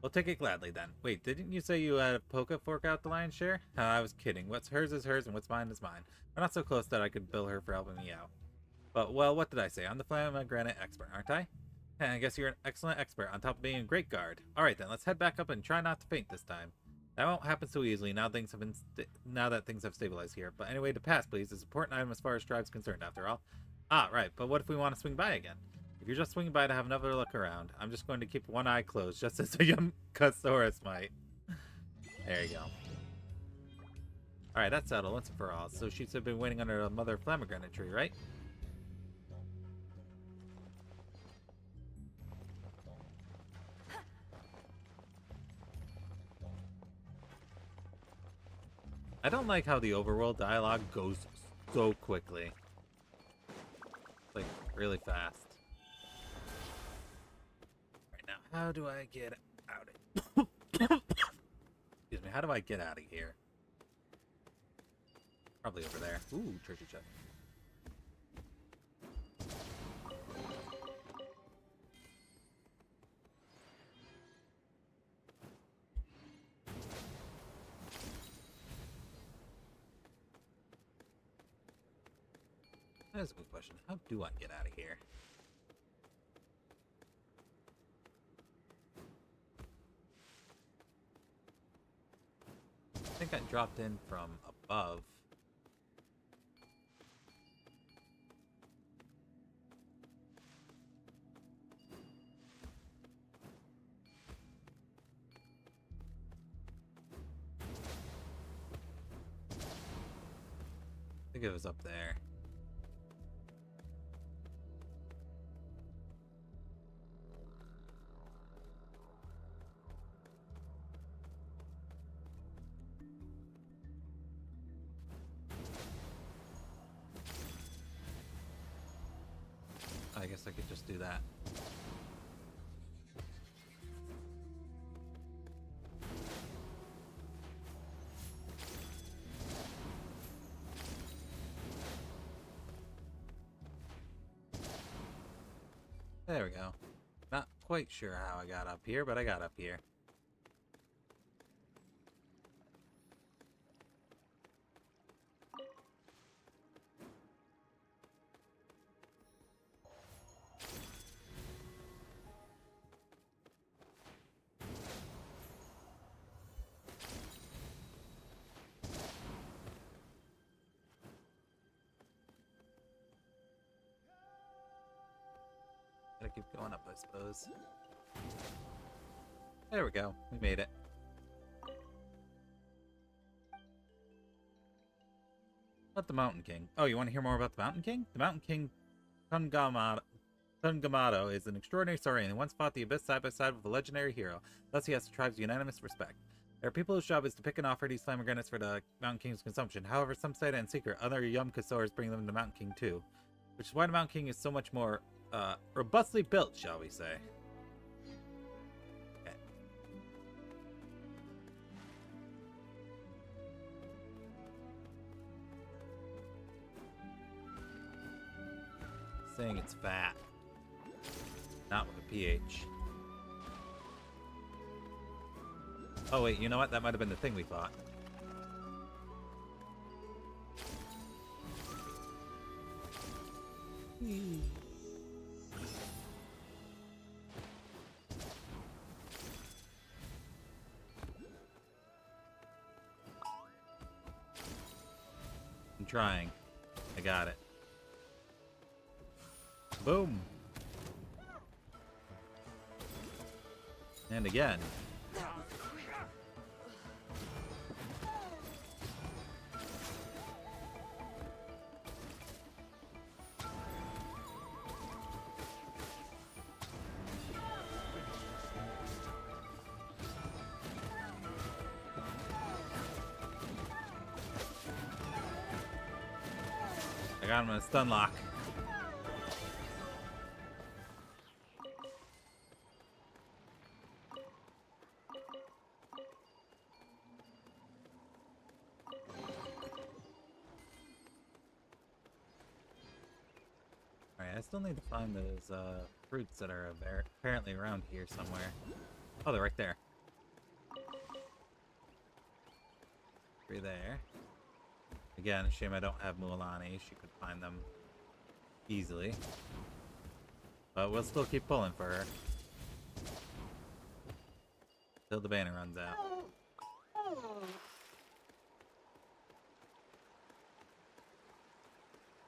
We'll take it gladly then. Wait, didn't you say you had a Poke fork out the lion's share? I was kidding. What's hers is hers, and what's mine is mine. We're not so close that I could bill her for helping me out. But, well, what did I say? I'm the pomegranate expert, aren't I? I guess you're an excellent expert, on top of being a great guard. Alright then, let's head back up and try not to faint this time. That won't happen so easily now that things have stabilized here. But anyway, to pass, please. It's an important item as far as tribe's concerned, after all. Ah, right. But what if we want to swing by again? If you're just swinging by to have another look around, I'm just going to keep one eye closed, just as a young Custosaurus might. There you go. Alright, that's settled once and for all. So she's been waiting under a mother pomegranate tree, right? I don't like how the overworld dialogue goes so quickly. Like, really fast. Right now, how do I get out of Excuse me, how do I get out of here? Probably over there. Ooh, treasure chest. That's a good question. How do I get out of here? I think I dropped in from above. I think it was up there. I guess I could just do that. There we go. Not quite sure how I got up here, but I got up here. Gotta keep going up, I suppose. There we go. We made it. About the Mountain King. Oh, you want to hear more about the Mountain King? The Mountain King Tungamato is an extraordinary saurian who once fought the Abyss side by side with a legendary hero. Thus, he has the tribe's unanimous respect. There are people whose job is to pick and offer these flamogranates for the Mountain King's consumption. However, some say that in secret, other Yumkasaurs bring them to the Mountain King too. Which is why the Mountain King is so much more robustly built, shall we say. Okay. Saying it's fat. Not with a pH. Oh wait, you know what? That might have been the thing we fought. I'm trying. I got it. Boom. And again. I got him in a stun lock. Alright, I still need to find those fruits that are apparently around here somewhere. Oh, they're right there. 3 there. Again, shame I don't have Mualani. She could find them easily. But we'll still keep pulling for her. Till the banner runs out.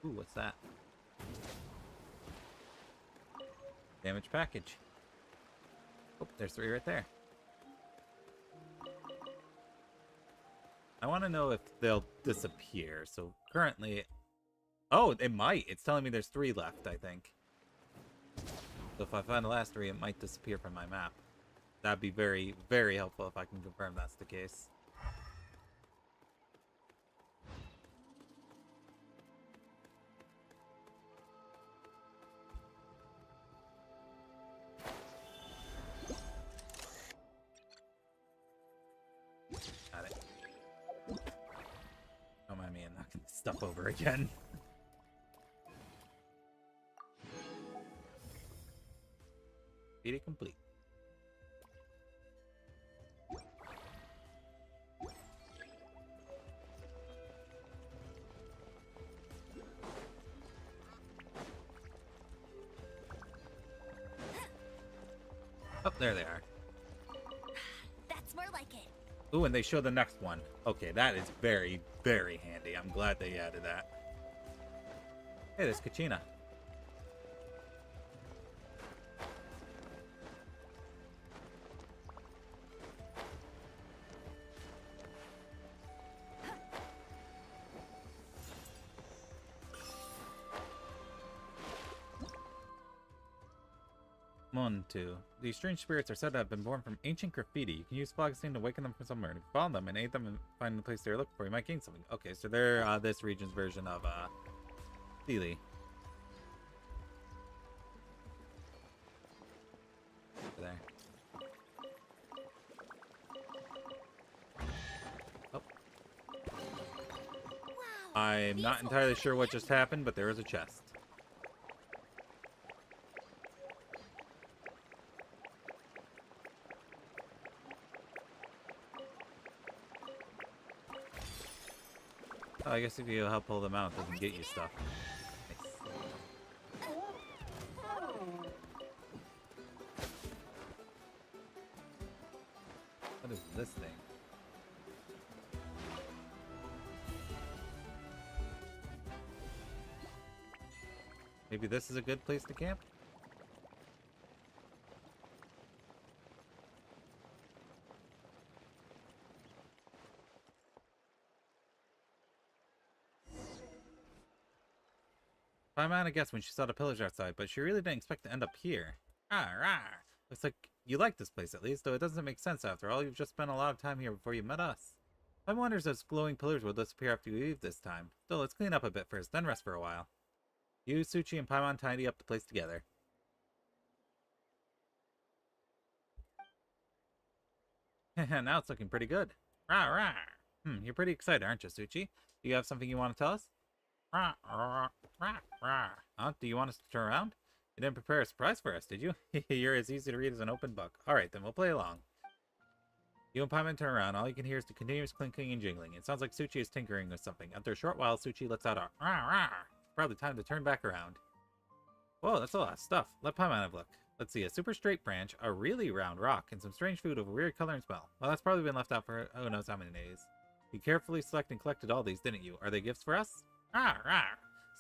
Ooh, what's that? Damage package. Oh, there's 3 right there. I want to know if they'll disappear. So currently... Oh, it might. It's telling me there's 3 left, I think. So if I find the last 3, it might disappear from my map. That'd be very, very helpful if I can confirm that's the case. Got it. Don't mind me, I'm knocking stuff over again. Feat complete. Oh, there they are. That's more like it. Ooh, and they show the next one. Okay, that is very, very handy. I'm glad they added that. Hey, there's Kachina. Montu. These strange spirits are said to have been born from ancient graffiti. You can use Phlogiston to awaken them from somewhere. If you follow them and aid them in finding the place they're looking for, you might gain something. Okay, so they're this region's version of Sealy. I'm not entirely sure what just happened, but there is a chest. Oh, I guess if you help pull them out, it doesn't get you stuff. Nice. What is this thing? Maybe this is a good place to camp? Paimon, I guess, when she saw the pillars outside, but she really didn't expect to end up here. Ah, rah. Looks like you like this place at least, though it doesn't make sense after all. You've just spent a lot of time here before you met us. I wonder if those glowing pillars will disappear after you leave this time. Still, let's clean up a bit first, then rest for a while. You, Suchi, and Paimon tidy up the place together. Now it's looking pretty good. Rah, rah. You're pretty excited, aren't you, Suchi? Do you have something you want to tell us? Rah, rah, rah, rah. Huh? Do you want us to turn around? You didn't prepare a surprise for us, did you? You're as easy to read as an open book. Alright, then we'll play along. You and Paimon turn around. All you can hear is the continuous clinking and jingling. It sounds like Suchi is tinkering with something. After a short while, Suchi lets out a rah, rah. It's probably time to turn back around. Whoa, that's a lot of stuff. Let Paimon have a look. Let's see, a super straight branch, a really round rock, and some strange food of a weird color and smell. Well, that's probably been left out for who knows how many days. You carefully selected and collected all these, didn't you? Are they gifts for us? Rah, rah.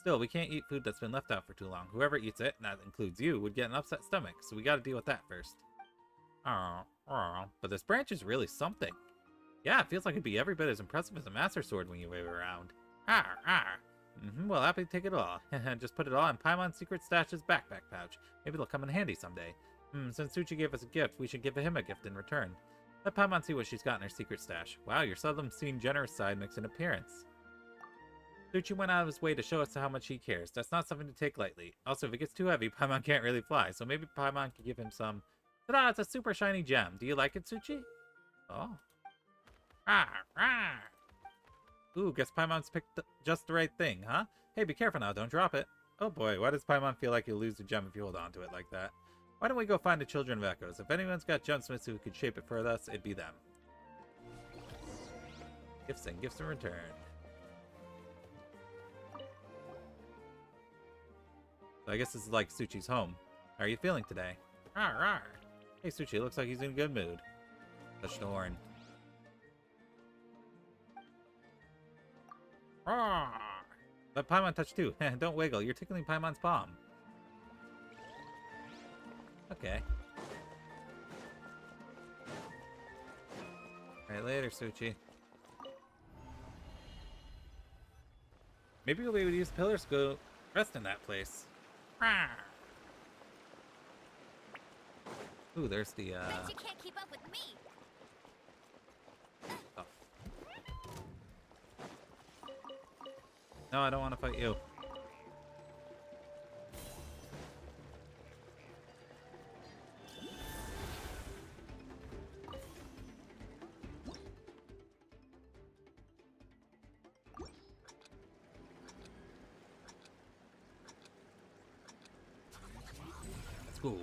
Still, we can't eat food that's been left out for too long. Whoever eats it, and that includes you, would get an upset stomach, so we gotta deal with that first. But this branch is really something. Yeah, it feels like it'd be every bit as impressive as a master sword when you wave it around. Well, happy to take it all. Just put it all in Paimon's secret stash's backpack pouch. Maybe it'll come in handy someday. Since Suchi gave us a gift, we should give him a gift in return. Let Paimon see what she's got in her secret stash. Wow, your seldom seen generous side makes an appearance. Suchi went out of his way to show us how much he cares. That's not something to take lightly. Also, if it gets too heavy, Paimon can't really fly, so maybe Paimon could give him some... Ta-da! It's a super shiny gem. Do you like it, Suchi? Oh. Ooh, guess Paimon's picked just the right thing, huh? Hey, be careful now, don't drop it. Oh boy, why does Paimon feel like you'll lose the gem if you hold on to it like that? Why don't we go find the Children of Echoes? If anyone's got gemsmiths who could shape it for us, it'd be them. Gifts and gifts in return. So I guess this is like Suchi's home. How are you feeling today? Hey, Suchi, looks like he's in a good mood. Touch the horn. Let Paimon touch too. Don't wiggle. You're tickling Paimon's palm. Okay. Alright, later, Suchi. Maybe we'll be able to use pillars to go rest in that place. Ooh, there's the, Bet you can't keep up with me. Oh. No, I don't want to fight you. Let's go.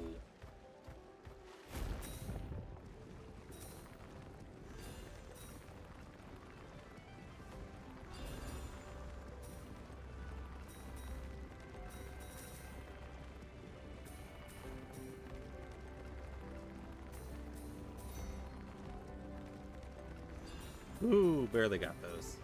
Ooh, barely got those.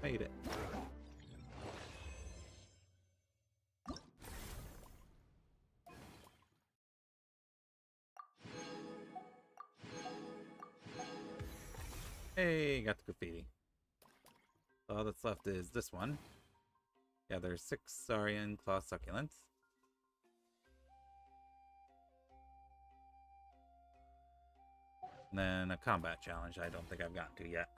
Made it. Hey, got the graffiti. All that's left is this one. Yeah, there's 6 Saurian claw succulents. And then a combat challenge I don't think I've gotten to yet.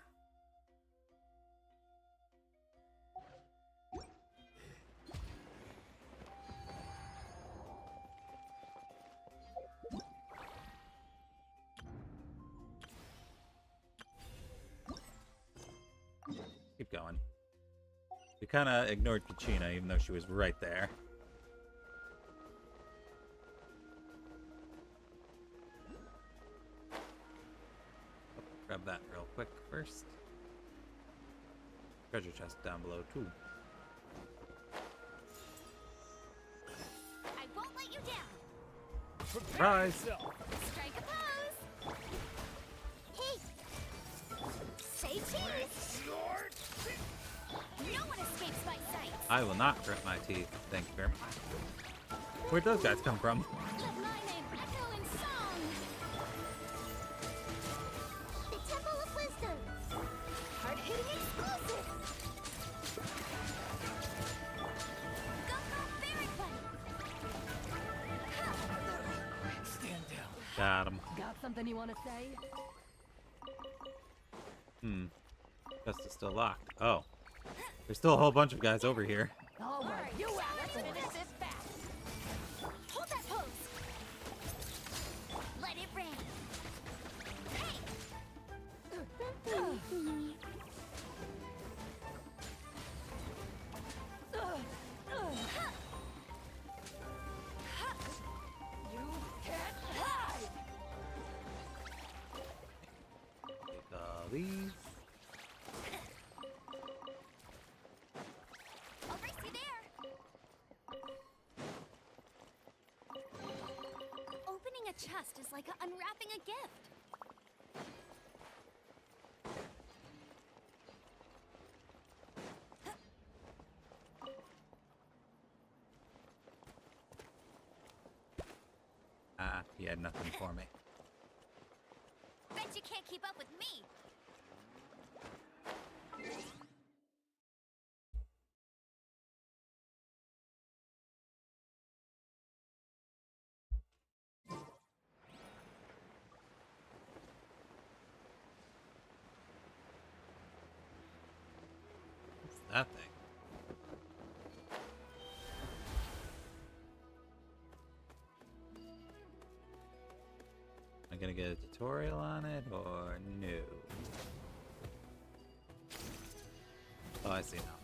Keep going. We kind of ignored Kachina, even though she was right there. Grab that real quick first. Treasure chest down below, too. I won't let you down. Surprise! Strike a pose. Hey. Say cheese. No one escapes my sight. I will not grit my teeth. Thank you very much. Where'd those guys come from? Let my name echo in song. The Temple of Wisdom. Hard-hitting explosive. Go, Barrack Bunny. Stand down. Got him. Got something you want to say? Chest is still locked. Oh. There's still a whole bunch of guys over here. All right, you out. Let's finish this fast. Hold that pose. Let it rain. Hey. You can't hide. Take all these. I'll race you there. Opening a chest is like unwrapping a gift. Ah, he had nothing for me. Bet you can't keep up with me. What's that thing? Am I gonna get a tutorial on it or no? Oh, I see now.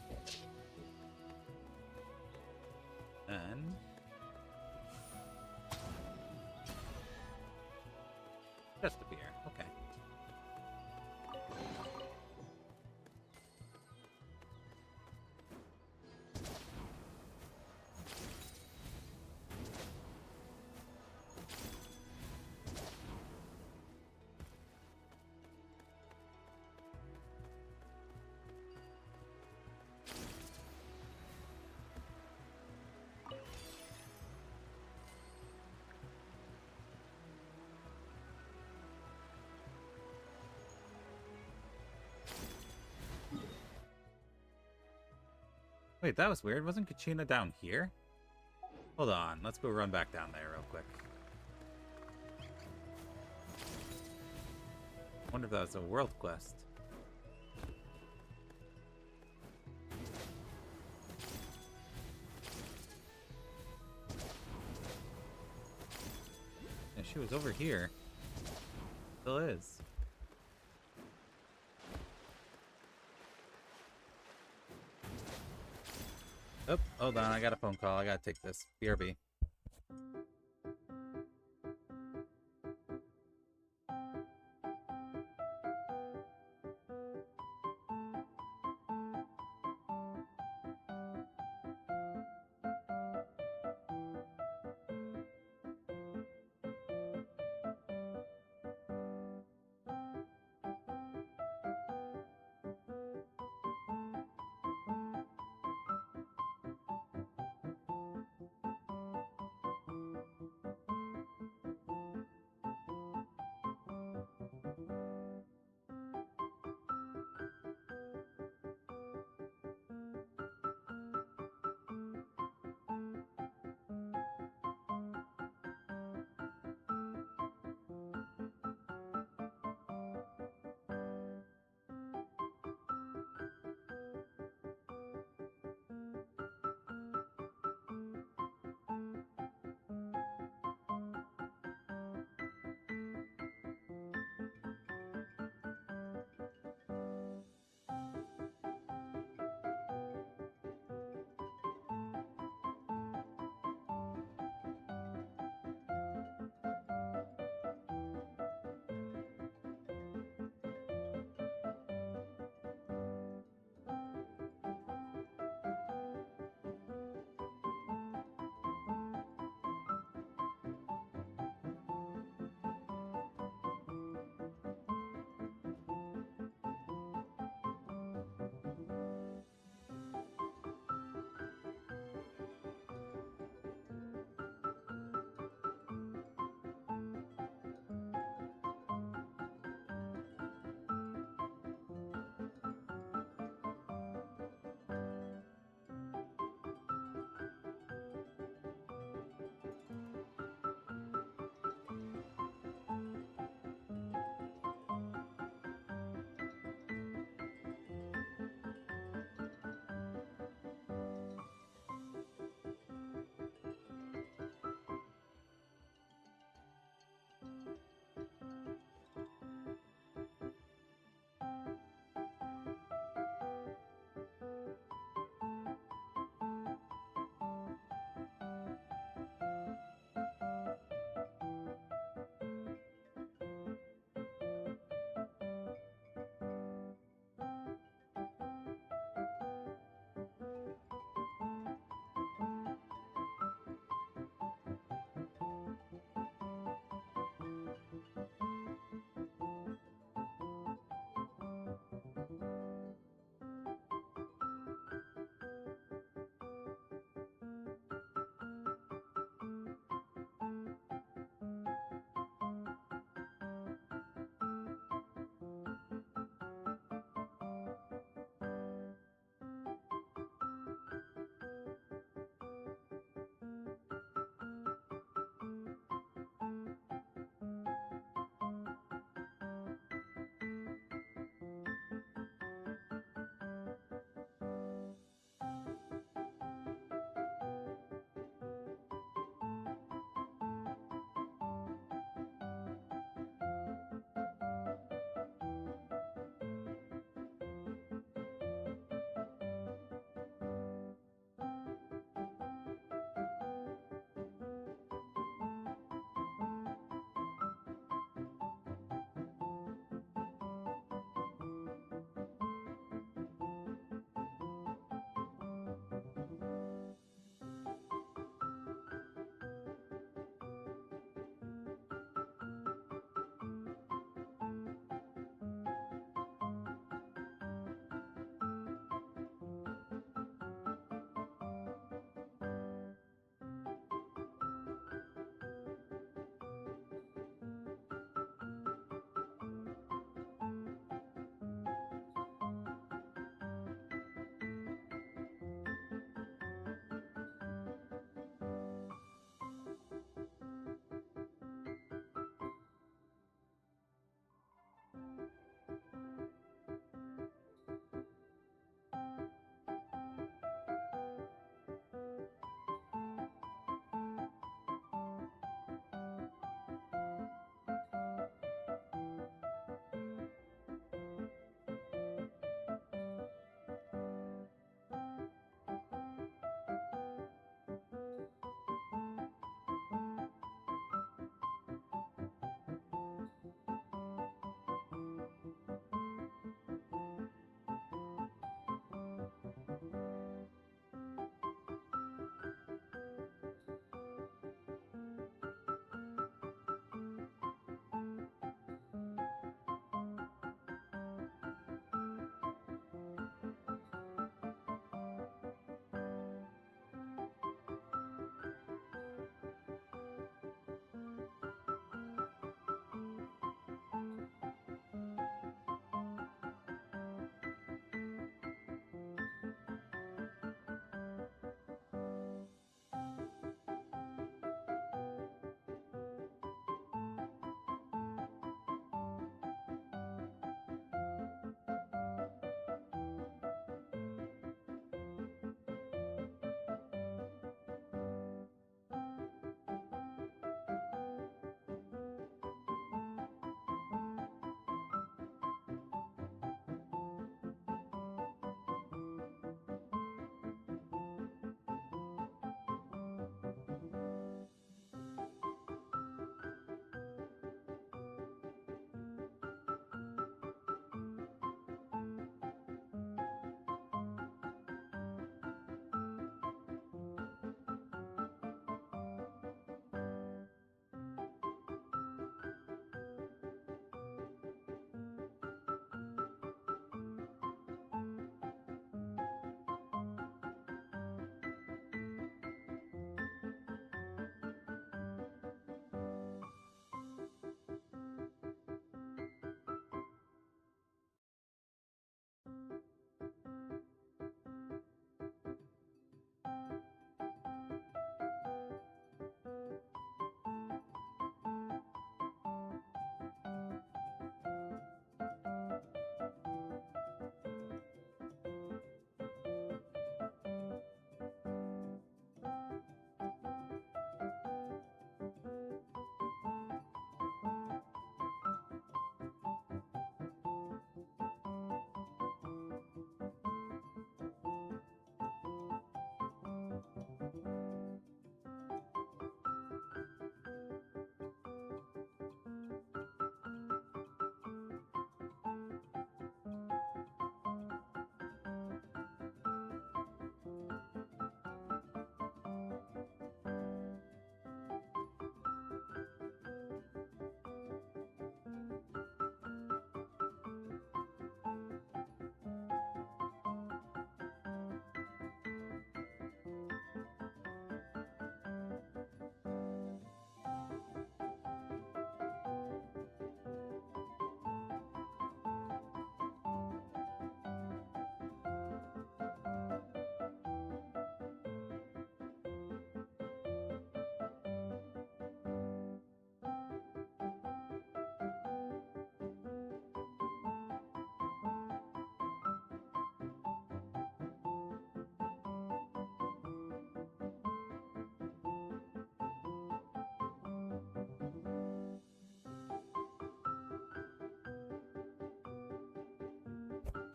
And just a beer. Okay. Wait, that was weird. Wasn't Kachina down here? Hold on. Let's go run back down there real quick. Wonder if that was a world quest. Yeah, she was over here. Still is. Oh, hold on. I got a phone call. I gotta take this. BRB.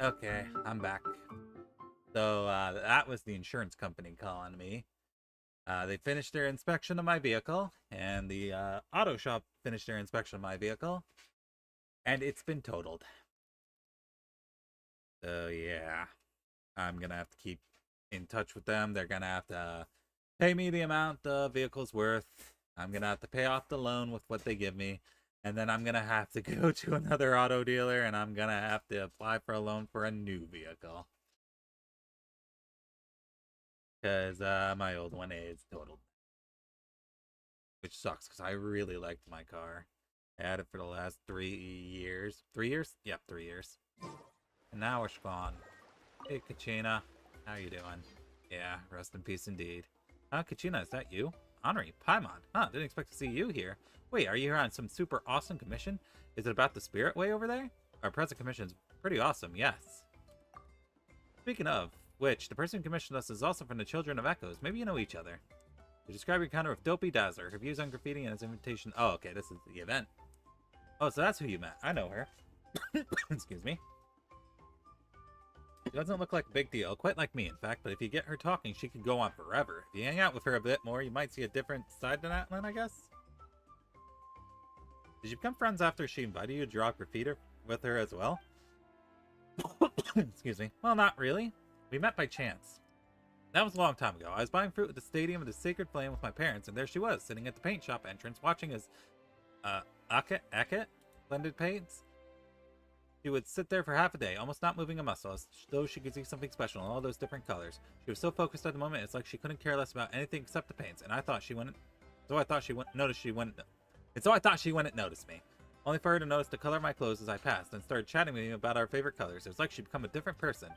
Okay, I'm back. So, that was the insurance company calling me. They finished their inspection of my vehicle, and the auto shop finished their inspection of my vehicle, and it's been totaled. So, yeah, I'm gonna have to keep in touch with them. They're gonna have to pay me the amount the vehicle's worth. I'm gonna have to pay off the loan with what they give me, and then I'm gonna have to go to another auto dealer, and I'm gonna have to apply for a loan for a new vehicle. Because my old one is totaled. Which sucks, because I really liked my car. I had it for the last 3 years. 3 years? Yep, 3 years. And now it's gone. Hey, Kachina. How you doing? Yeah, rest in peace indeed. Kachina, is that you? Honorary, Paimon. Huh, didn't expect to see you here. Wait, are you here on some super awesome commission? Is it about the Spirit Way over there? Our present commission's pretty awesome, yes. Speaking of which, the person who commissioned us is also from the Children of Echoes. Maybe you know each other. You describe your encounter with Dopey Dazzler, her views on graffiti, and his invitation. Oh, okay, this is the event. Oh, so that's who you met. I know her. Excuse me. She doesn't look like a big deal, quite like me, in fact, but if you get her talking, she could go on forever. If you hang out with her a bit more, you might see a different side to Natlan, I guess? Did you become friends after she invited you to draw graffiti with her as well? Excuse me. Well, not really. We met by chance. That was a long time ago. I was buying fruit at the Stadium of the Sacred Flame with my parents, and there she was, sitting at the paint shop entrance, watching as, Aket blended paints. She would sit there for half a day, almost not moving a muscle, as though she could see something special in all those different colors. She was so focused at the moment, it's like she couldn't care less about anything except the paints, and I thought she wouldn't notice me. Only for her to notice the color of my clothes as I passed, and started chatting with me about our favorite colors. It was like she'd become a different person.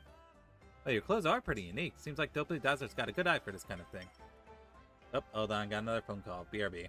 Well, your clothes are pretty unique. Seems like Dopey Dazzler's got a good eye for this kind of thing. Oh, hold on, got another phone call. BRB.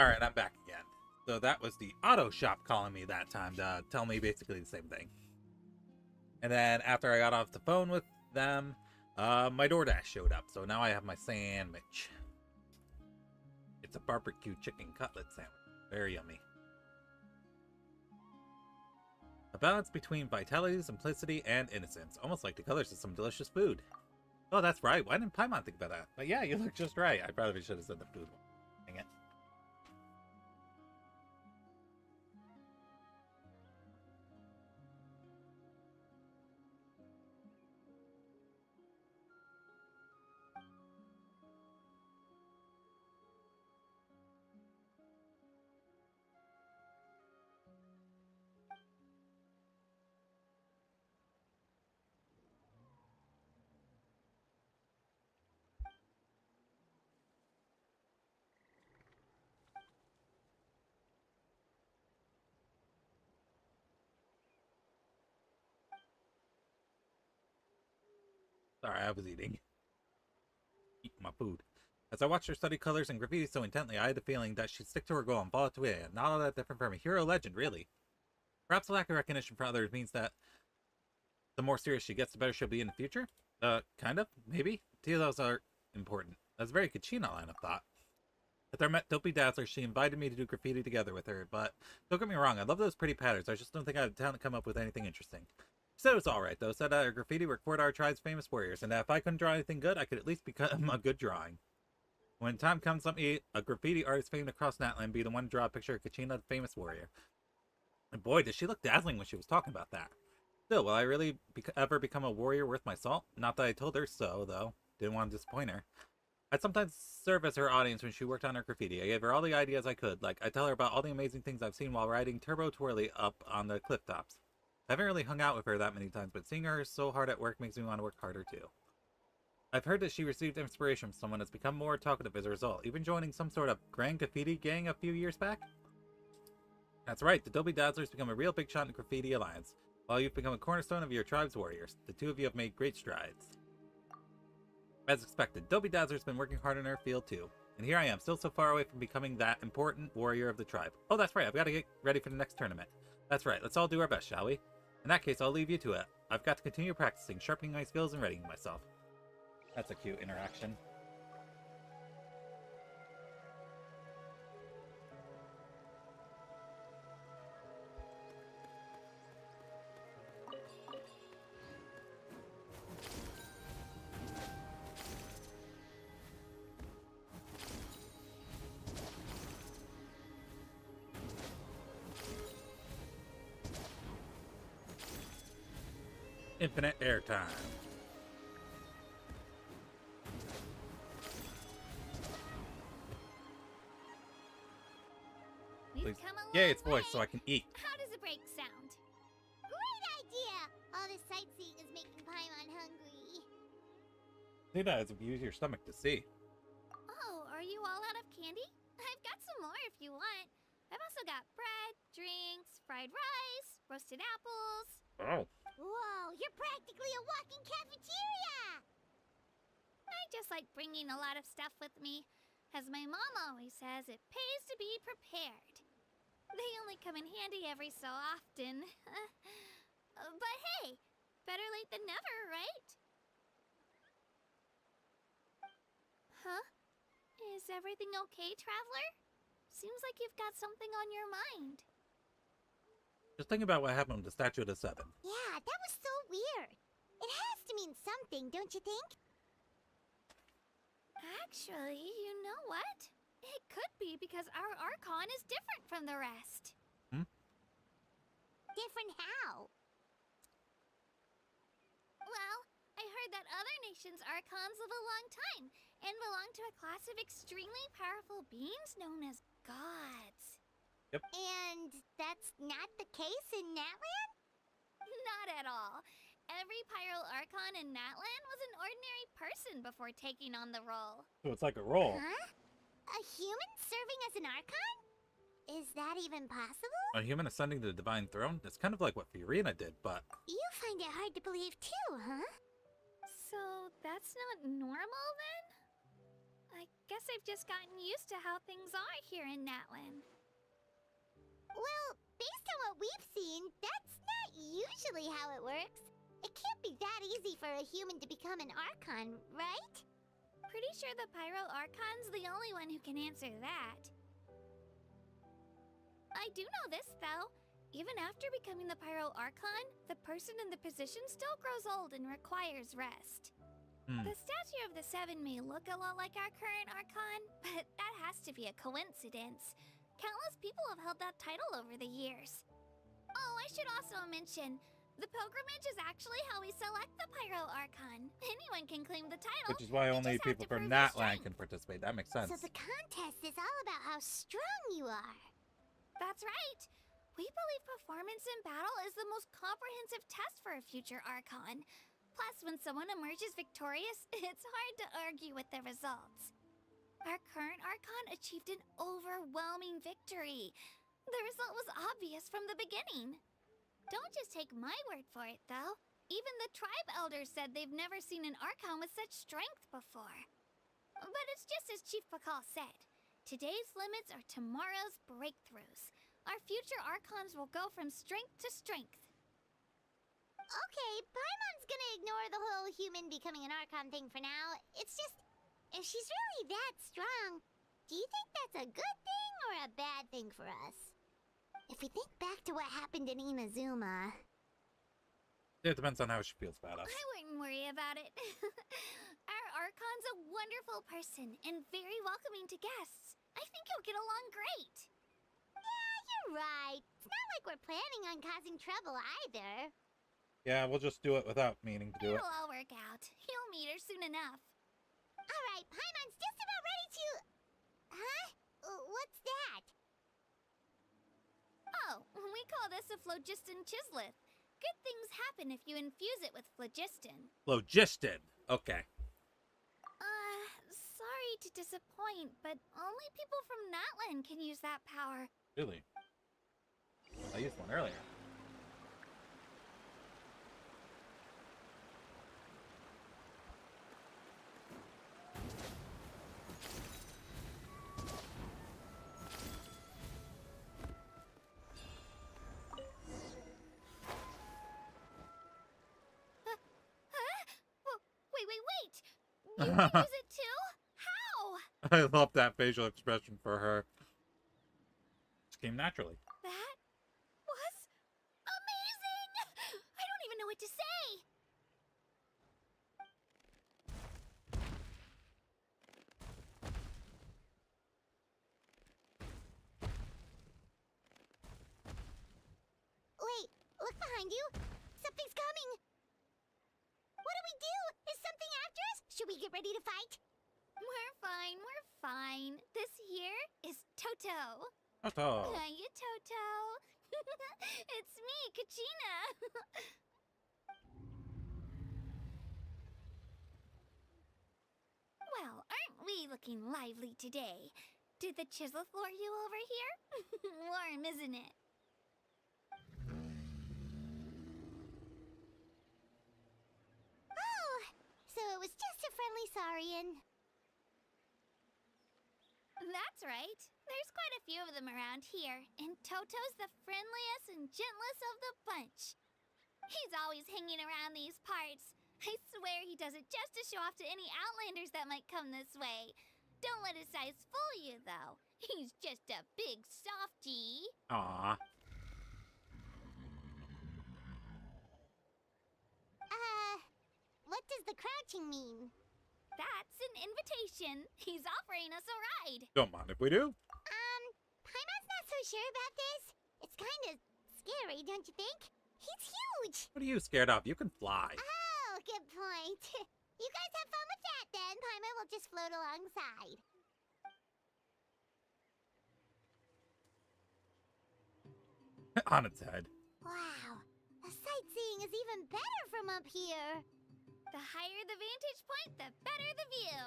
Alright, I'm back again. So that was the auto shop calling me that time to tell me basically the same thing. And then after I got off the phone with them, my DoorDash showed up. So now I have my sandwich. It's a barbecue chicken cutlet sandwich. Very yummy. A balance between vitality, simplicity, and innocence. Almost like the colors of some delicious food. Oh, that's right. Why didn't Paimon think about that? But yeah, you look just right. I probably should have said the food one. Dang it. Sorry, I was eating my food. As I watched her study colors and graffiti so intently, I had the feeling that she'd stick to her goal and follow to it. Not all that different from a hero legend, really. Perhaps the lack of recognition from others means that the more serious she gets, the better she'll be in the future? Kind of, maybe. Details are important. That's a very Kachina line of thought. After I met Dopey Dazzler, she invited me to do graffiti together with her, but don't get me wrong, I love those pretty patterns. I just don't think I have time to come up with anything interesting. She said it was alright, though. Said that her graffiti would record our tribe's famous warriors, and that if I couldn't draw anything good, I could at least become a good drawing. When time comes, let me, a graffiti artist famed across Natlan, be the one to draw a picture of Kachina, the famous warrior. And boy, did she look dazzling when she was talking about that. Still, will I really ever become a warrior worth my salt? Not that I told her so, though. Didn't want to disappoint her. I'd sometimes serve as her audience when she worked on her graffiti. I gave her all the ideas I could. Like, I tell her about all the amazing things I've seen while riding Turbo Twirly up on the cliff tops. I haven't really hung out with her that many times, but seeing her so hard at work makes me want to work harder too. I've heard that she received inspiration from someone that's become more talkative as a result, even joining some sort of grand graffiti gang a few years back. That's right, the Dopey Dazzler's become a real big shot in the Graffiti Alliance, while you've become a cornerstone of your tribe's warriors. The two of you have made great strides. As expected, Dopey Dazzler's been working hard in her field too. And here I am, still so far away from becoming that important warrior of the tribe. Oh, that's right, I've got to get ready for the next tournament. That's right, let's all do our best, shall we? In that case, I'll leave you to it. I've got to continue practicing, sharpening my skills, and readying myself. That's a cute interaction. Infinite airtime. We've Please. come a long Yay, it's way. voice so I can eat. How does a break sound? Great idea! All this sightseeing is making Paimon hungry. See that as if you use your stomach to see. Oh, are you all out of candy? I've got some more if you want. I've also got bread, drinks, fried rice, roasted apples. Oh. Whoa, you're practically a walking cafeteria! I just like bringing a lot of stuff with me. As my mom always says, it pays to be prepared. They only come in handy every so often. But hey, better late than never, right? Huh? Is everything okay, Traveler? Seems like you've got something on your mind. Just think about what happened with the Statue of the Seven. Yeah, that was so weird. It has to mean something, don't you think? Actually, you know what? It could be because our Archon is different from the rest. Hmm? Different how? Well, I heard that other nations' Archons live a long time and belong to a class of extremely powerful beings known as gods. Yep. And that's not the case in Natlan? Not at all. Every Pyral Archon in Natlan was an ordinary person before taking on the role. So it's like a roll. Huh? A human serving as an Archon? Is that even possible? A human ascending to the divine throne? It's kind of like what Fiorina did, but... You find it hard to believe too, huh? So that's not normal then? I I guess I've just gotten used to how things are here in Natlan. Well, based on what we've seen, that's not usually how it works. It can't be that easy for a human to become an Archon, right? Pretty sure the Pyro Archon's the only one who can answer that. I do know this, though. Even after becoming the Pyro Archon, the person in the position still grows old and requires rest. The statue of the Seven may look a lot like our current Archon, but that has to be a coincidence. Countless people have held that title over the years. Oh, I should also mention, the pilgrimage is actually how we select the Pyro Archon. Anyone can claim the title. Which is why they only just have people to from prove their Natlan strength. can participate. That makes sense. So the contest is all about how strong you are. That's right. We believe performance in battle is the most comprehensive test for a future Archon. Plus, when someone emerges victorious, it's hard to argue with the results. Our current Archon achieved an overwhelming victory. The result was obvious from the beginning. Don't just take my word for it, though. Even the tribe elders said they've never seen an Archon with such strength before. But it's just as Chief Pakal said. Today's limits are tomorrow's breakthroughs. Our future Archons will go from strength to strength. Okay, Paimon's gonna ignore the whole human becoming an Archon thing for now. It's just, if she's really that strong, do you think that's a good thing or a bad thing for us? If we think back to what happened in Inazuma... It depends on how she feels about us. I wouldn't worry about it. Our Archon's a wonderful person and very welcoming to guests. I think he'll get along great. Yeah, you're right. It's not like we're planning on causing trouble either. Yeah, we'll just do it without meaning to do it. It'll all work out. He'll meet her soon enough. Alright, Paimon's just about ready to... Huh? What's that? Oh, we call this a phlogiston chisleth. Good things happen if you infuse it with phlogiston. Phlogiston. Okay. Sorry to disappoint, but only people from Natlan can use that power. Really? I used one earlier. Wait! You can use it too? How? I love that facial expression for her. It came naturally. That was amazing! I don't even know what to say! Wait, look behind you! Something's coming! What do we do? Is something after us? Should we get ready to fight? We're fine. This here is Toto. Toto. Hiya, Toto. It's me, Kachina. Well, aren't we looking lively today? Did the chisel lure you over here? Warm, isn't it? Oh, so it was just a friendly saurian. That's right. There's quite a few of them around here, and Toto's the friendliest and gentlest of the bunch. He's always hanging around these parts. I swear he does it just to show off to any Outlanders that might come this way. Don't let his size fool you, though. He's just a big softie. Aww. What does the crouching mean? That's an invitation. He's offering us a ride. Don't mind if we do. Paimon's not so sure about this. It's kind of scary, don't you think? He's huge. What are you scared of? You can fly. Oh, good point. You guys have fun with that, then. Paimon will just float alongside. On its head. Wow, the sightseeing is even better from up here. The higher the vantage point, the better the view.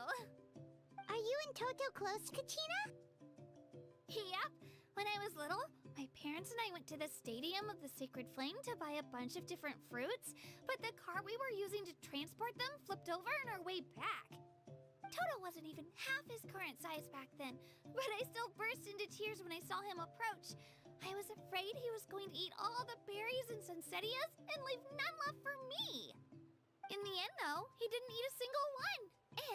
Are you and Toto close, Kachina? Yep. When I was little, my parents and I went to the Stadium of the Sacred Flame to buy a bunch of different fruits, but the car we were using to transport them flipped over on our way back. Toto wasn't even half his current size back then, but I still burst into tears when I saw him approach. I was afraid he was going to eat all the berries and sunsettias and leave none left for me. In the end, though, he didn't eat a single one,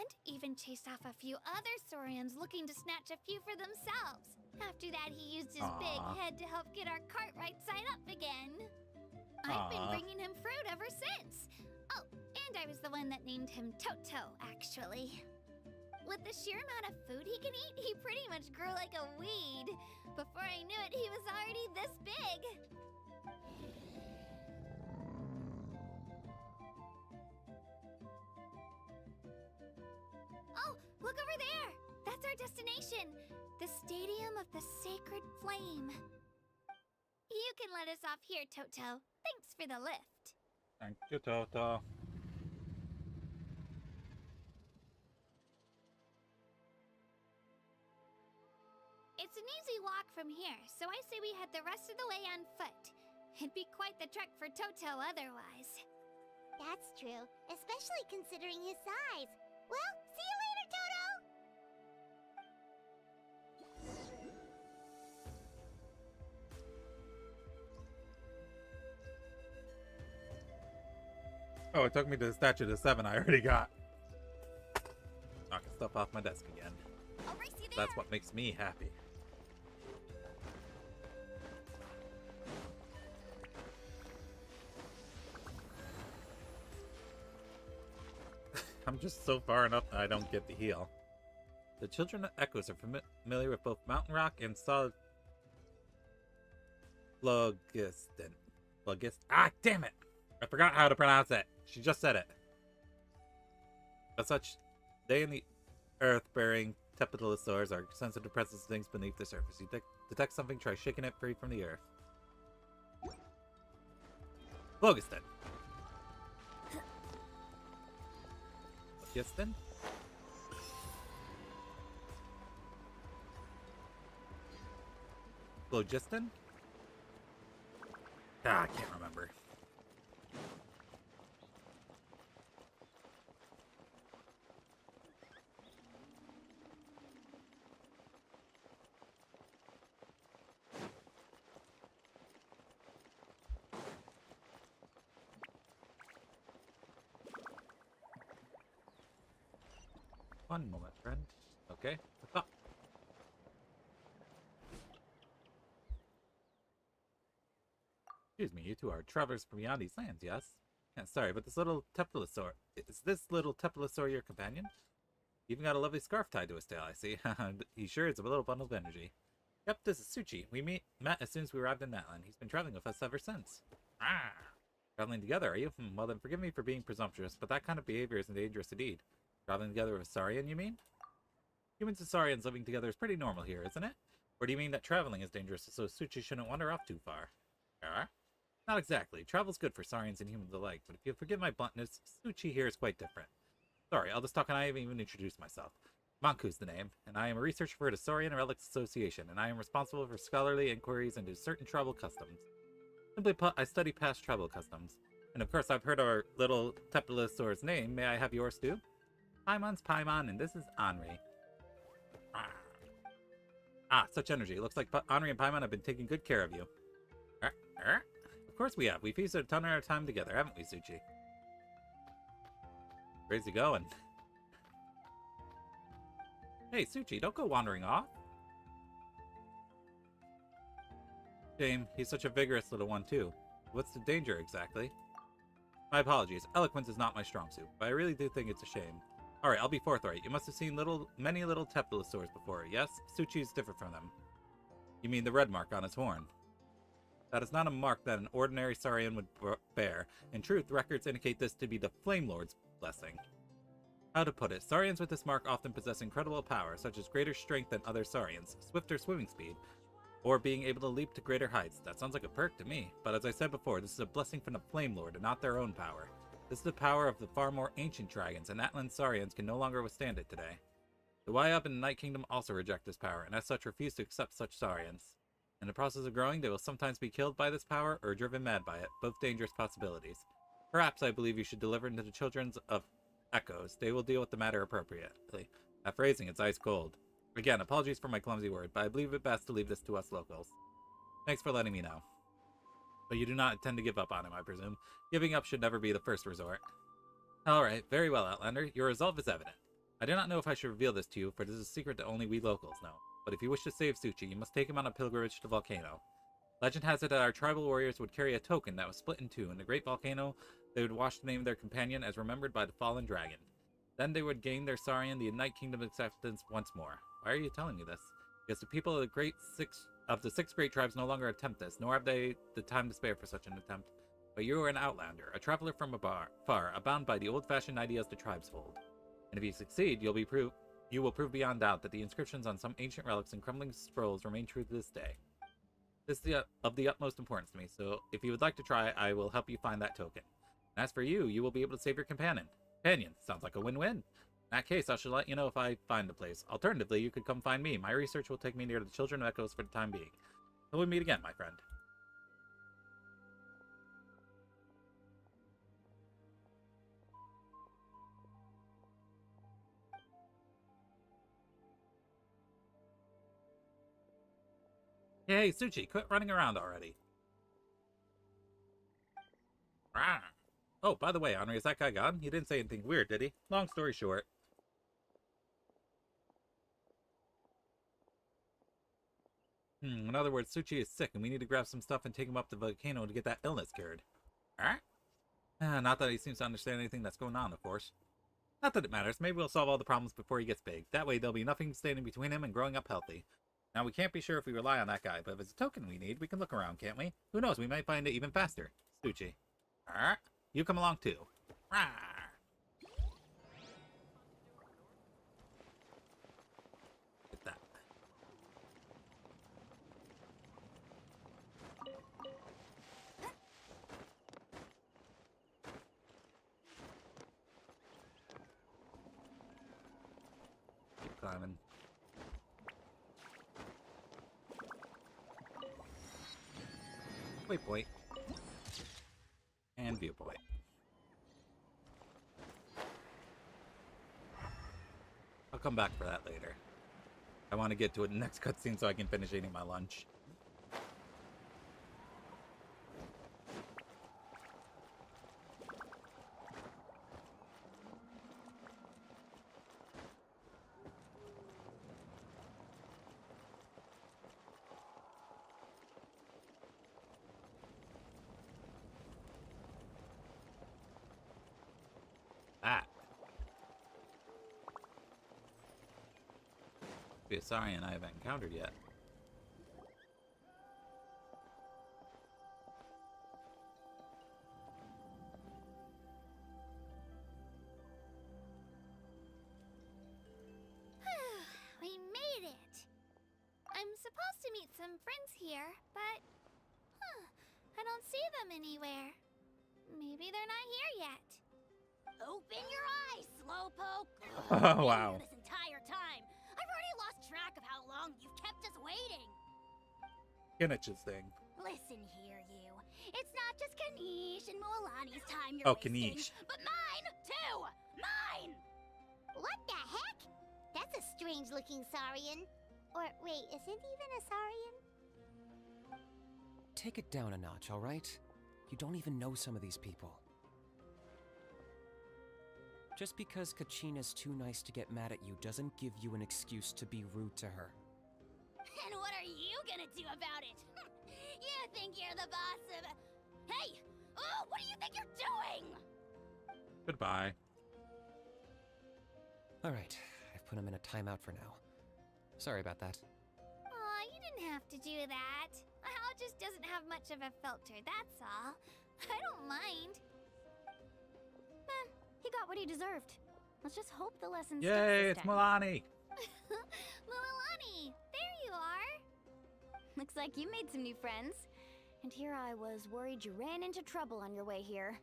and even chased off a few other saurians looking to snatch a few for themselves. After that, he used his big head to help get our cart right side up again. I've been bringing him fruit ever since. Oh, and I was the one that named him Toto, actually. With the sheer amount of food he can eat, he pretty much grew like a weed. Before I knew it, he was already this big. Oh, look over there! That's our destination! The Stadium of the Sacred Flame. You can let us off here, Toto. Thanks for the lift. Thank you, Toto. It's an easy walk from here, so I say we head the rest of the way on foot. It'd be quite the trek for Toto otherwise. That's true, especially considering his size. Well, see you later, Toto! Oh, it took me to the statue to 7 I already got. Knocking stuff off my desk again. I'll race you there. That's what makes me happy. I'm just so far enough that I don't get the heal. The children of Echoes are familiar with both Mountain Rock and solid Phlogiston. Ah, damn it! I forgot how to pronounce it. She just said it. As such, they and the earth-bearing Tepetalosaurs are sensitive to presence of things beneath the surface. You detect something, try shaking it free from the earth. Phlogiston. Phlogiston? Phlogiston? Ah, I can't remember. One moment, friend. Okay, what's up? Excuse me, you two are travelers from beyond these lands, yes? Yeah, sorry, but this little Tepetalosaur... Is this little Tepetalosaur your companion? You even got a lovely scarf tied to his tail, I see. He sure is a little bundle of energy. Yep, this is Suchi. We met as soon as we arrived in Natlan. He's been traveling with us ever since. Ah! Traveling together, are you? Well then, forgive me for being presumptuous, but that kind of behavior isn't dangerous indeed. Traveling together with a Saurian, you mean? Humans and Saurians living together is pretty normal here, isn't it? Or do you mean that traveling is dangerous, so Suchi shouldn't wander off too far? Not exactly. Travel's good for Saurians and humans alike, but if you'll forgive my bluntness, Suchi here is quite different. Sorry, I'll just talk and I haven't even introduced myself. Manku's the name, and I am a researcher for the Saurian Relics Association, and I am responsible for scholarly inquiries into certain travel customs. Simply put, I study past travel customs. And of course, I've heard our little Tepetalosaur's name. May I have yours too? Paimon's Paimon, and this is Henri. Ah, such energy. Looks like Henri and Paimon have been taking good care of you. Of course we have. We've feasted a ton of our time together, haven't we, Suchi? Where's he going? Hey, Suchi, don't go wandering off. Shame, he's such a vigorous little one, too. What's the danger, exactly? My apologies. Eloquence is not my strong suit, but I really do think it's a shame. Alright, I'll be forthright. You must have seen many little Tepetalosaurs before, yes? Suchi is different from them. You mean the red mark on his horn? That is not a mark that an ordinary Saurian would bear. In truth, records indicate this to be the Flame Lord's blessing. How to put it, Saurians with this mark often possess incredible power, such as greater strength than other Saurians, swifter swimming speed, or being able to leap to greater heights. That sounds like a perk to me, but as I said before, this is a blessing from the Flame Lord and not their own power. This is the power of the far more ancient dragons, and Natlan Saurians can no longer withstand it today. The Waiab and the Night Kingdom also reject this power, and as such refuse to accept such Saurians. In the process of growing, they will sometimes be killed by this power or driven mad by it, both dangerous possibilities. Perhaps I believe you should deliver into the children of echoes. They will deal with the matter appropriately. That phrasing, it's ice cold. Again, apologies for my clumsy word, but I believe it best to leave this to us locals. Thanks for letting me know. But you do not intend to give up on him, I presume. Giving up should never be the first resort. Alright, very well, Outlander. Your resolve is evident. I do not know if I should reveal this to you, for it is a secret that only we locals know. But if you wish to save Suchi, you must take him on a pilgrimage to the volcano. Legend has it that our tribal warriors would carry a token that was split in two. In the great volcano, they would wash the name of their companion as remembered by the fallen dragon. Then they would gain their Saurian, the Night Kingdom acceptance once more. Why are you telling me this? Because the people of the six great tribes no longer attempt this, nor have they the time to spare for such an attempt. But you are an outlander, a traveler from far, bound by the old-fashioned ideas the tribes hold. And if you succeed, you will prove beyond doubt that the inscriptions on some ancient relics and crumbling scrolls remain true to this day. This is of the utmost importance to me, so if you would like to try, I will help you find that token. And as for you, you will be able to save your companion. Sounds like a win-win. In that case, I shall let you know if I find a place. Alternatively, you could come find me. My research will take me near the Children of Echoes for the time being. Till we meet again, my friend. Hey, Suchi, quit running around already. Rawr. Oh, by the way, Henri, is that guy gone? He didn't say anything weird, did he? Long story short. In other words, Suchi is sick, and we need to grab some stuff and take him up to the volcano to get that illness cured. Alright? Not that he seems to understand anything that's going on, of course. Not that it matters. Maybe we'll solve all the problems before he gets big. That way, there'll be nothing standing between him and growing up healthy. Now, we can't be sure if we rely on that guy, but if it's a token we need, we can look around, can't we? Who knows, we might find it even faster. Suchi. Alright? You come along, too. Rawr. Get that. Keep climbing. Waypoint. And viewpoint. I'll come back for that later. I want to get to it in the next cutscene so I can finish eating my lunch. Be a Saurian I haven't encountered yet. We made it! I'm supposed to meet some friends here, but... I don't see them anywhere. Maybe they're not here yet. Open your eyes, Slowpoke! Oh, wow. This entire time. I've already lost track of how long you've kept us waiting. Kinnich's thing. Listen here, you. It's not just Kanish and Moalani's time you're Oh, wasting, Kanish. but mine, too! Mine! What the heck? That's a strange-looking Saurian. Or, wait, is it even a Saurian? Take it down a notch, all right? You don't even know some of these people. Just because Kachina's too nice to get mad at you doesn't give you an excuse to be rude to her. And what are you gonna do about it? You think you're the boss of... Hey! Oh, what do you think you're doing? Goodbye. All right, I've put him in a timeout for now. Sorry about that. Aw, you didn't have to do that. My house just doesn't have much of a filter, that's all. I don't mind. He got what he deserved. Let's just hope the lesson Yay, sticks it's this time. Milani! Mualani, there you are. Looks like you made some new friends. And here I was worried you ran into trouble on your way here.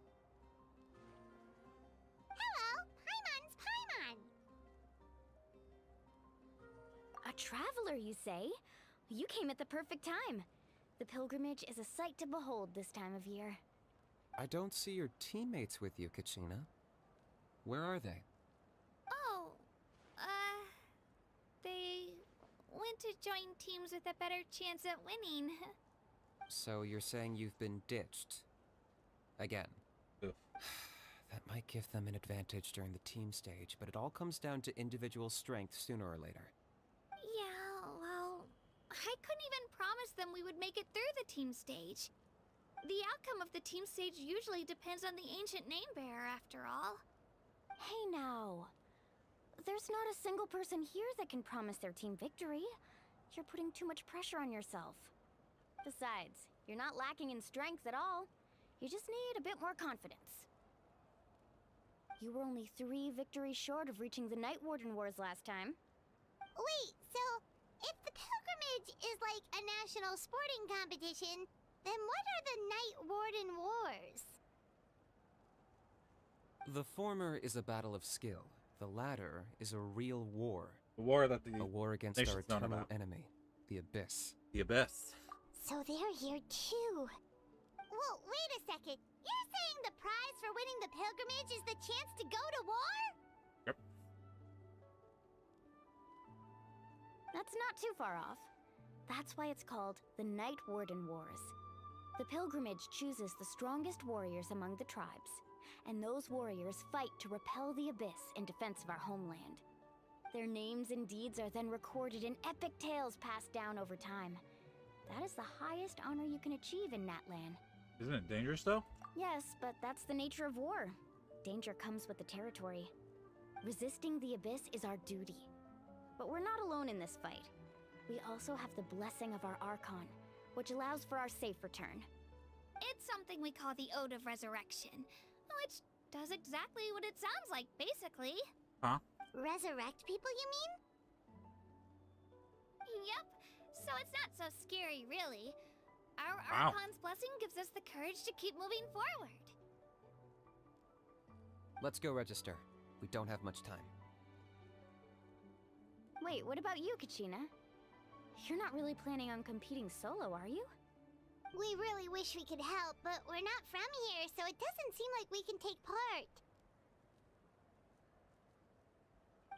Hello, Paimon's Paimon. A traveler, you say? You came at the perfect time. The pilgrimage is a sight to behold this time of year. I don't see your teammates with you, Kachina. Where are they? Oh, they went to join teams with a better chance at winning. So you're saying you've been ditched? Again. Oof. That might give them an advantage during the team stage, but it all comes down to individual strength sooner or later. Yeah, well, I couldn't even promise them we would make it through the team stage. The outcome of the team stage usually depends on the ancient name bearer, after all. Hey now. There's not a single person here that can promise their team victory. You're putting too much pressure on yourself. Besides, you're not lacking in strength at all. You just need a bit more confidence. You were only 3 victories short of reaching the Night Warden Wars last time. Wait, so if the pilgrimage is like a national sporting competition, then what are the Night Warden Wars? The former is a battle of skill. The latter is a real war. The war that A war against our nation's known eternal about. enemy, the Abyss. The Abyss. So they're here too. Well, wait a second. You're saying the prize for winning the pilgrimage is the chance to go to war? Yep. That's not too far off. That's why it's called the Night Warden Wars. The pilgrimage chooses the strongest warriors among the tribes, and those warriors fight to repel the Abyss in defense of our homeland. Their names and deeds are then recorded in epic tales passed down over time. That is the highest honor you can achieve in Natlan. Isn't it dangerous though? Yes, but that's the nature of war. Danger comes with the territory. Resisting the Abyss is our duty. But we're not alone in this fight. We also have the blessing of our Archon, which allows for our safe return. It's something we call the Ode of Resurrection, which does exactly what it sounds like, basically. Huh? Resurrect people, you mean? Yep, so it's not so scary, really. Our Wow. Archon's blessing gives us the courage to keep moving forward. Let's go register. We don't have much time. Wait, what about you, Kachina? You're not really planning on competing solo, are you? We really wish we could help, but we're not from here, so it doesn't seem like we can take part.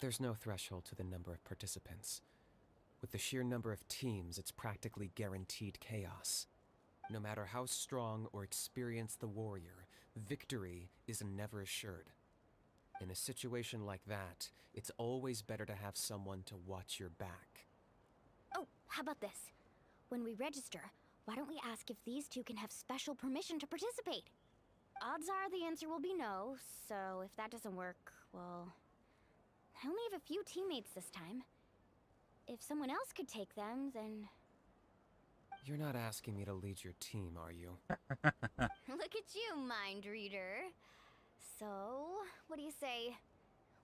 There's no threshold to the number of participants. With the sheer number of teams, it's practically guaranteed chaos. No matter how strong or experienced the warrior, victory is never assured. In a situation like that, it's always better to have someone to watch your back. Oh, how about this? When we register, why don't we ask if these two can have special permission to participate? Odds are the answer will be no, so if that doesn't work, well... I only have a few teammates this time. If someone else could take them, then... You're not asking me to lead your team, are you? Look at you, mind reader. So, what do you say?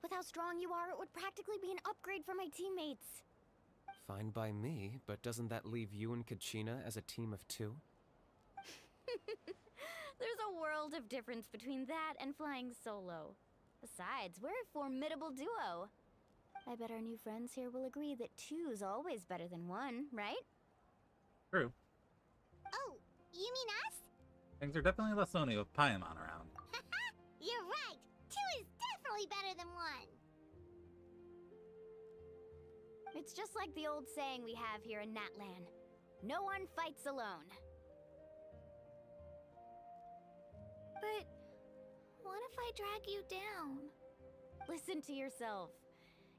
With how strong you are, it would practically be an upgrade for my teammates. Fine by me, but doesn't that leave you and Kachina as a team of 2? There's a world of difference between that and flying solo. Besides, we're a formidable duo. I bet our new friends here will agree that 2's always better than 1, right? True. Oh, you mean us? Things are definitely less lonely with Paimon around. You're right. 2 is definitely better than 1. It's just like the old saying we have here in Natlan. No one fights alone. But what if I drag you down? Listen to yourself.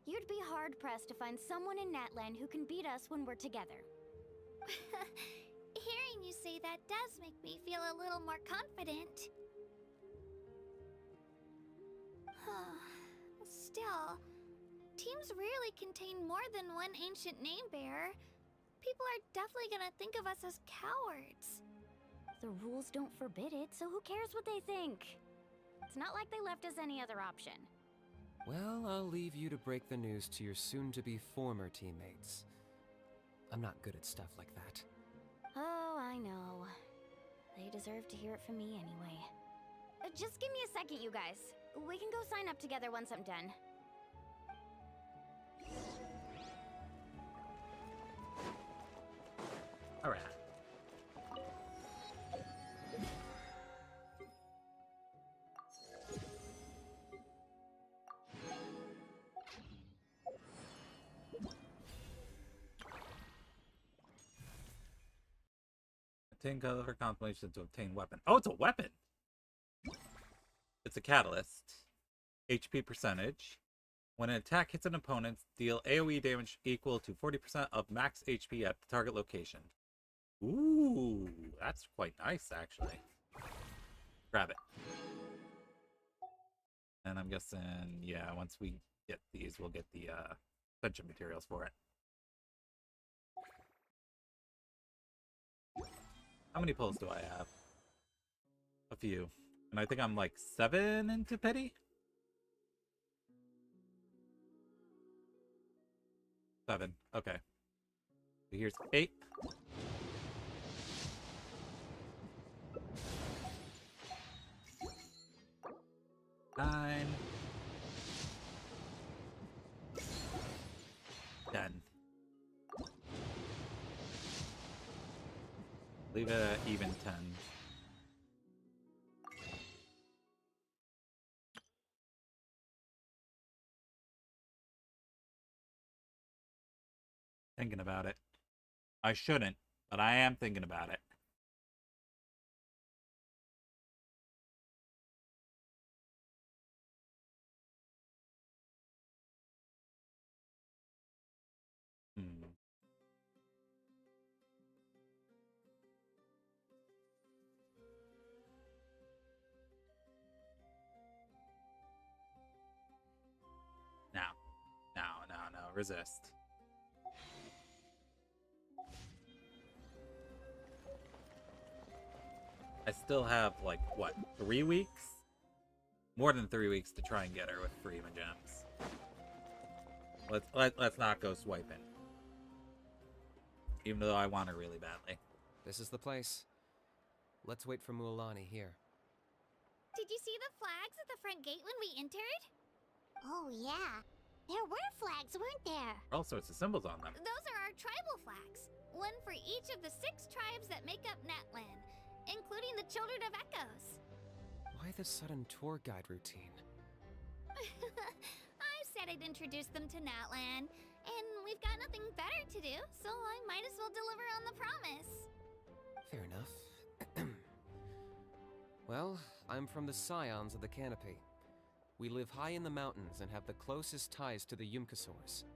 You'd be hard-pressed to find someone in Natlan who can beat us when we're together. Hearing you say that does make me feel a little more confident. Still, teams rarely contain more than one ancient name bearer. People are definitely gonna think of us as cowards. The rules don't forbid it, so who cares what they think? It's not like they left us any other option. Well, I'll leave you to break the news to your soon-to-be former teammates. I'm not good at stuff like that. Oh, I know. They deserve to hear it from me anyway. Just give me a second, you guys. We can go sign up together once I'm done. Alright. Obtain color compilation to obtain weapon. Oh, it's a weapon! It's a catalyst. HP percentage. When an attack hits an opponent, deal AoE damage equal to 40% of max HP at the target location. Ooh, that's quite nice, actually. Grab it. And I'm guessing, yeah, once we get these, we'll get the suspension materials for it. How many pulls do I have? A few. And I think I'm like 7 into pity? 7. Okay. So here's 8. 9. 10. Leave it at even 10. Thinking about it. I shouldn't, but I am thinking about it. No, resist. I still have, like, what, 3 weeks? More than 3 weeks to try and get her with free gems. Let's not go swiping. Even though I want her really badly. This is the place. Let's wait for Mualani here. Did you see the flags at the front gate when we entered? Oh, yeah. There were flags, weren't there? All sorts of symbols on them. Those are our tribal flags. One for each of the 6 tribes that make up Natlan, including the Children of Echoes. Why the sudden tour guide routine? I said I'd introduce them to Natlan, and we've got nothing better to do, so I might as well deliver on the promise. Fair enough. Well, I'm from the Scions of the Canopy. We live high in the mountains and have the closest ties to the Yumkasaurs.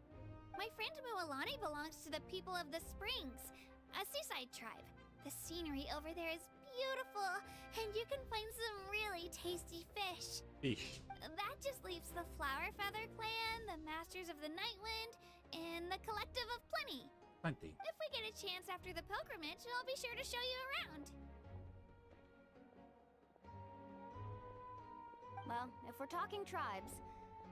My friend Mualani belongs to the people of the Springs, a seaside tribe. The scenery over there is beautiful, and you can find some really tasty fish. Eesh. That just leaves the Flower Feather Clan, the Masters of the Nightwind, and the Collective of Plenty. Plenty. If we get a chance after the pilgrimage, I'll be sure to show you around. Well, if we're talking tribes,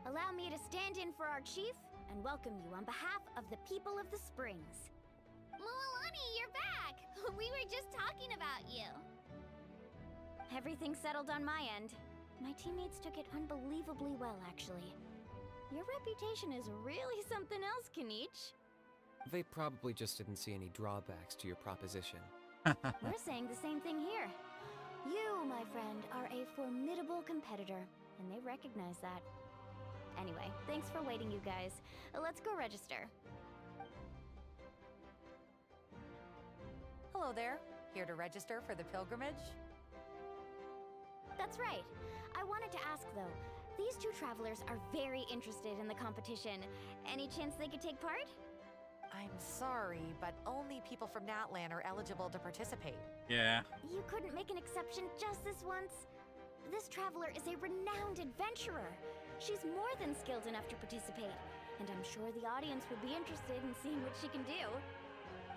allow me to stand in for our chief and welcome you on behalf of the people of the Springs. Mualani, you're back! We were just talking about you. Everything settled on my end. My teammates took it unbelievably well, actually. Your reputation is really something else, Kanich. They probably just didn't see any drawbacks to your proposition. We're saying the same thing here. You, my friend, are a formidable competitor, and they recognize that. Anyway, thanks for waiting, you guys. Let's go register. Hello there. Here to register for the pilgrimage? That's right. I wanted to ask, though. These 2 travelers are very interested in the competition. Any chance they could take part? I'm sorry, but only people from Natlan are eligible to participate. Yeah. You couldn't make an exception just this once? This traveler is a renowned adventurer. She's more than skilled enough to participate, and I'm sure the audience would be interested in seeing what she can do.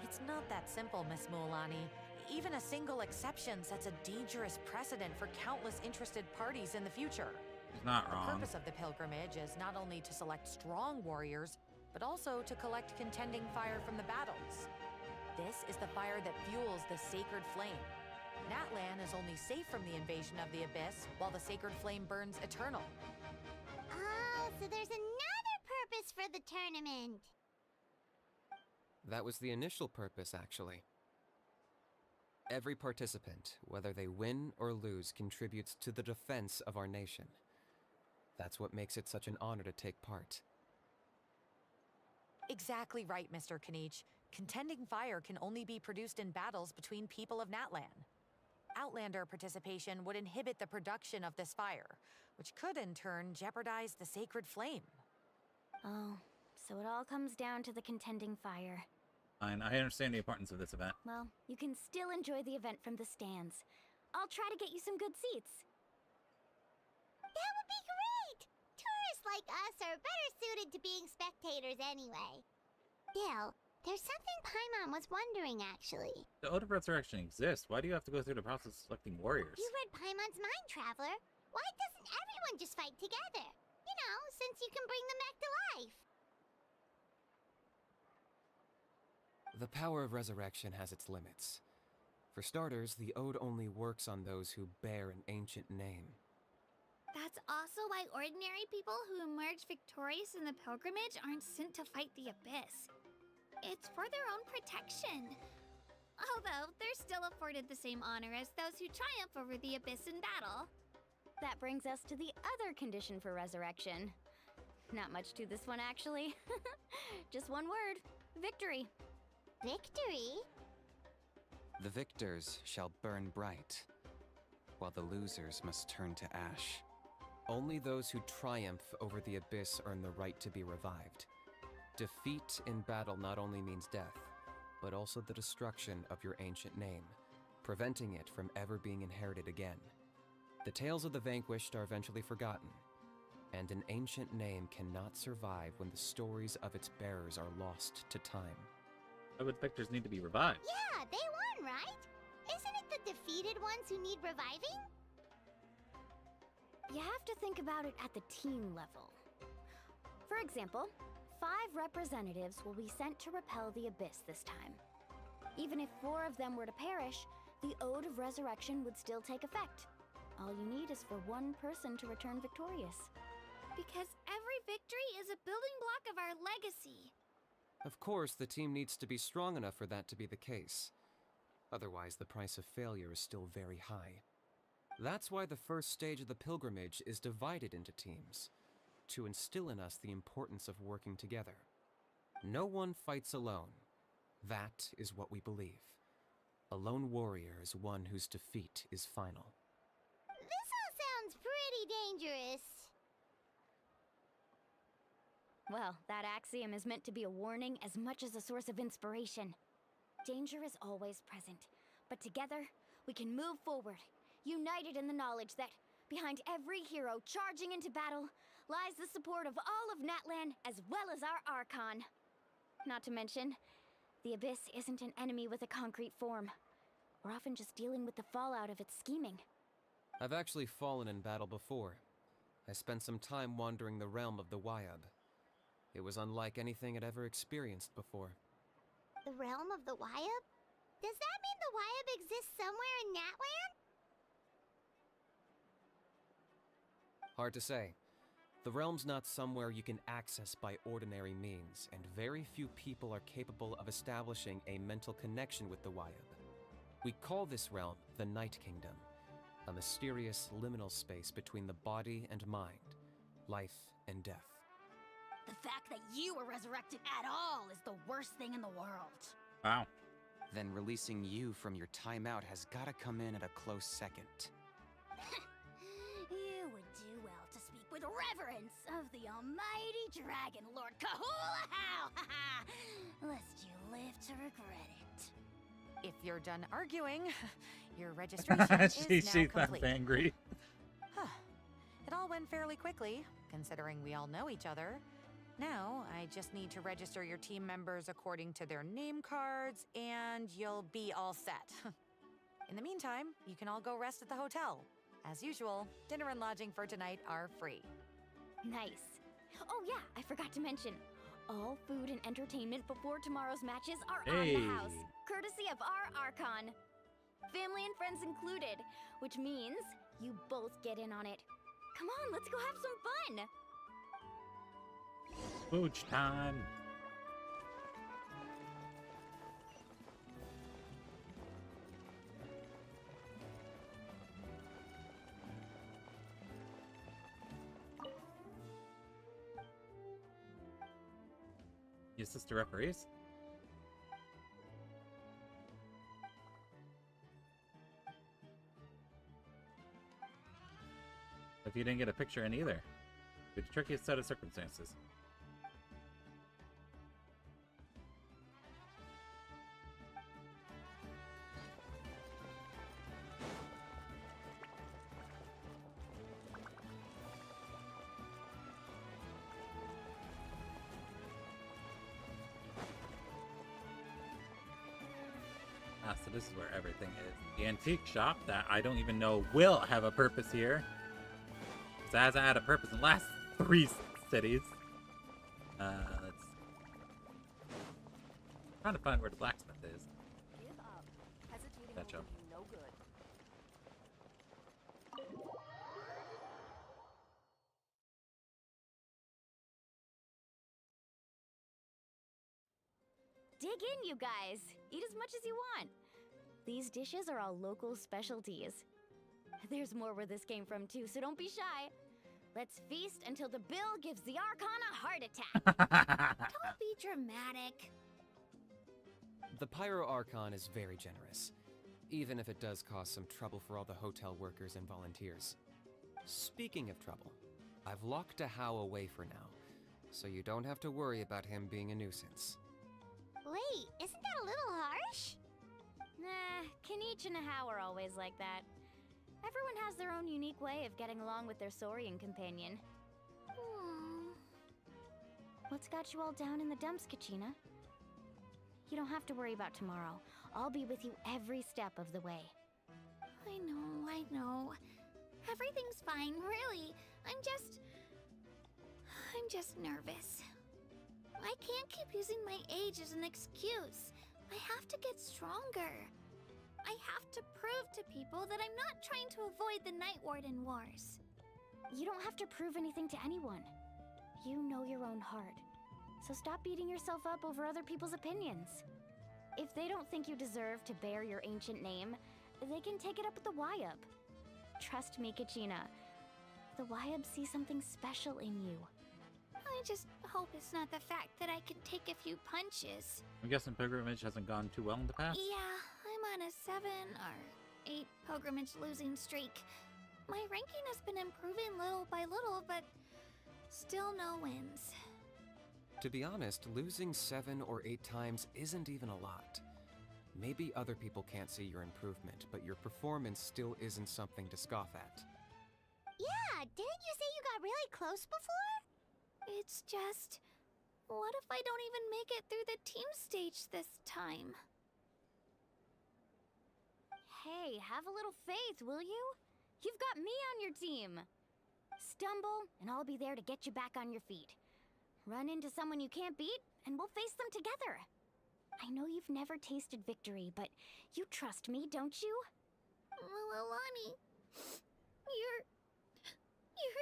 It's not that simple, Miss Mualani. Even a single exception sets a dangerous precedent for countless interested parties in the future. He's not The wrong. purpose of the pilgrimage is not only to select strong warriors, but also to collect contending fire from the battles. This is the fire that fuels the sacred flame. Natlan is only safe from the invasion of the Abyss, while the sacred flame burns eternal. Oh, so there's another purpose for the tournament. That was the initial purpose, actually. Every participant, whether they win or lose, contributes to the defense of our nation. That's what makes it such an honor to take part. Exactly right, Mr. Kanich. Contending fire can only be produced in battles between people of Natlan. Outlander participation would inhibit the production of this fire, which could in turn jeopardize the sacred flame. Oh, so it all comes down to the contending fire. Fine, I understand the importance of this event. Well, you can still enjoy the event from the stands. I'll try to get you some good seats. That would be great! Tourists like us are better suited to being spectators anyway. Bill, there's something Paimon was wondering, actually. The Ode of Resurrection exists. Why do you have to go through the process of selecting warriors? You read Paimon's mind, Traveler. Why doesn't everyone just fight together? You know, since you can bring them back to life. The power of resurrection has its limits. For starters, the Ode only works on those who bear an ancient name. That's also why ordinary people who emerge victorious in the pilgrimage aren't sent to fight the Abyss. It's for their own protection. Although, they're still afforded the same honor as those who triumph over the Abyss in battle. That brings us to the other condition for resurrection. Not much to this one, actually. Just one word: victory. Victory? The victors shall burn bright, while the losers must turn to ash. Only those who triumph over the Abyss earn the right to be revived. Defeat in battle not only means death, but also the destruction of your ancient name, preventing it from ever being inherited again. The tales of the vanquished are eventually forgotten, and an ancient name cannot survive when the stories of its bearers are lost to time. Why would victors need to be revived? Yeah, they won, right? Isn't it the defeated ones who need reviving? You have to think about it at the team level. For example, 5 representatives will be sent to repel the Abyss this time. Even if 4 of them were to perish, the Ode of Resurrection would still take effect. All you need is for 1 person to return victorious. Because every victory is a building block of our legacy. Of course, the team needs to be strong enough for that to be the case. Otherwise, the price of failure is still very high. That's why the first stage of the pilgrimage is divided into teams, to instill in us the importance of working together. No one fights alone. That is what we believe. A lone warrior is one whose defeat is final. This all sounds pretty dangerous. Well, that axiom is meant to be a warning as much as a source of inspiration. Danger is always present, but together, we can move forward, united in the knowledge that behind every hero charging into battle lies the support of all of Natlan as well as our Archon. Not to mention, the Abyss isn't an enemy with a concrete form. We're often just dealing with the fallout of its scheming. I've actually fallen in battle before. I spent some time wandering the realm of the Wyab. It was unlike anything I'd ever experienced before. The realm of the Wyab? Does that mean the Wyab exists somewhere in Natlan? Hard to say. The realm's not somewhere you can access by ordinary means, and very few people are capable of establishing a mental connection with the Wyab. We call this realm the Night Kingdom, a mysterious liminal space between the body and mind, life and death. The fact that you were resurrected at all is the worst thing in the world. Wow. Then releasing you from your timeout has gotta come in at a close second. You would do well to speak with reverence of the almighty Dragon Lord Kahula-How! Lest you live to regret it. If you're done arguing, your registration is now She's not complete. angry. It all went fairly quickly, considering we all know each other. Now, I just need to register your team members according to their name cards, and you'll be all set. In the meantime, you can all go rest at the hotel. As usual, dinner and lodging for tonight are free. Nice. Oh yeah, I forgot to mention. All food and entertainment before tomorrow's matches are on Hey. the house, courtesy of our Archon. Family and friends included, which means you both get in on it. Come on, let's go have some fun! Pooch time. You assist the referees? If you didn't get a picture in either. The trickiest set of circumstances. Ah, so this is where everything is. The antique shop that I don't even know will have a purpose here. Because it hasn't had a purpose in the last 3 cities. Let's... trying to find where the blacksmith is. Give up. Hesitating Catch will up. do you no good. Dig in, you guys. Eat as much as you want. These dishes are all local specialties. There's more where this came from, too, so don't be shy. Let's feast until the bill gives the Archon a heart attack. Don't be dramatic. The Pyro Archon is very generous, even if it does cause some trouble for all the hotel workers and volunteers. Speaking of trouble, I've locked a How away for now, so you don't have to worry about him being a nuisance. Wait, isn't that a little harsh? Nah, Kenichi and How are always like that. Everyone has their own unique way of getting along with their Saurian companion. What's got you all down in the dumps, Kachina? You don't have to worry about tomorrow. I'll be with you every step of the way. I know. Everything's fine, really. I'm just nervous. I can't keep using my age as an excuse. I have to get stronger. I have to prove to people that I'm not trying to avoid the Night Warden Wars. You don't have to prove anything to anyone. You know your own heart. So stop beating yourself up over other people's opinions. If they don't think you deserve to bear your ancient name, they can take it up with the Wyub. Trust me, Kachina. The Wyub see something special in you. I just hope it's not the fact that I can take a few punches. I'm guessing pilgrimage hasn't gone too well in the past? Yeah, I'm on a 7 or 8 pilgrimage losing streak. My ranking has been improving little by little, but still no wins. To be honest, losing 7 or 8 times isn't even a lot. Maybe other people can't see your improvement, but your performance still isn't something to scoff at. Yeah, didn't you say you got really close before? It's just... what if I don't even make it through the team stage this time? Hey, have a little faith, will you? You've got me on your team. Stumble, and I'll be there to get you back on your feet. Run into someone you can't beat, and we'll face them together. I know you've never tasted victory, but you trust me, don't you? Alani, you're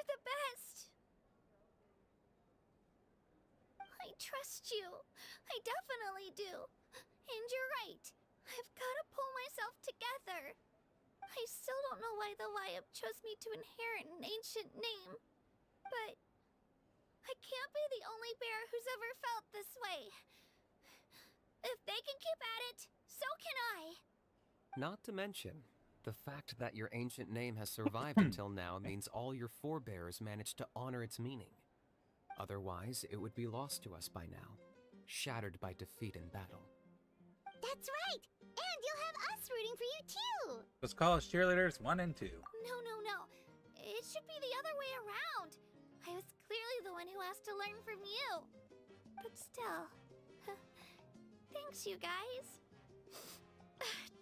the best. I trust you. I definitely do. And you're right. I've got to pull myself together. I still don't know why the Wyub chose me to inherit an ancient name. But I can't be the only bear who's ever felt this way. If they can keep at it, so can I. Not to mention, the fact that your ancient name has survived until now means all your forebears managed to honor its meaning. Otherwise, it would be lost to us by now, shattered by defeat in battle. That's right! And you'll have us rooting for you too! Let's call us cheerleaders 1 and 2. No. It should be the other way around. I was clearly the one who asked to learn from you. But still... thanks, you guys.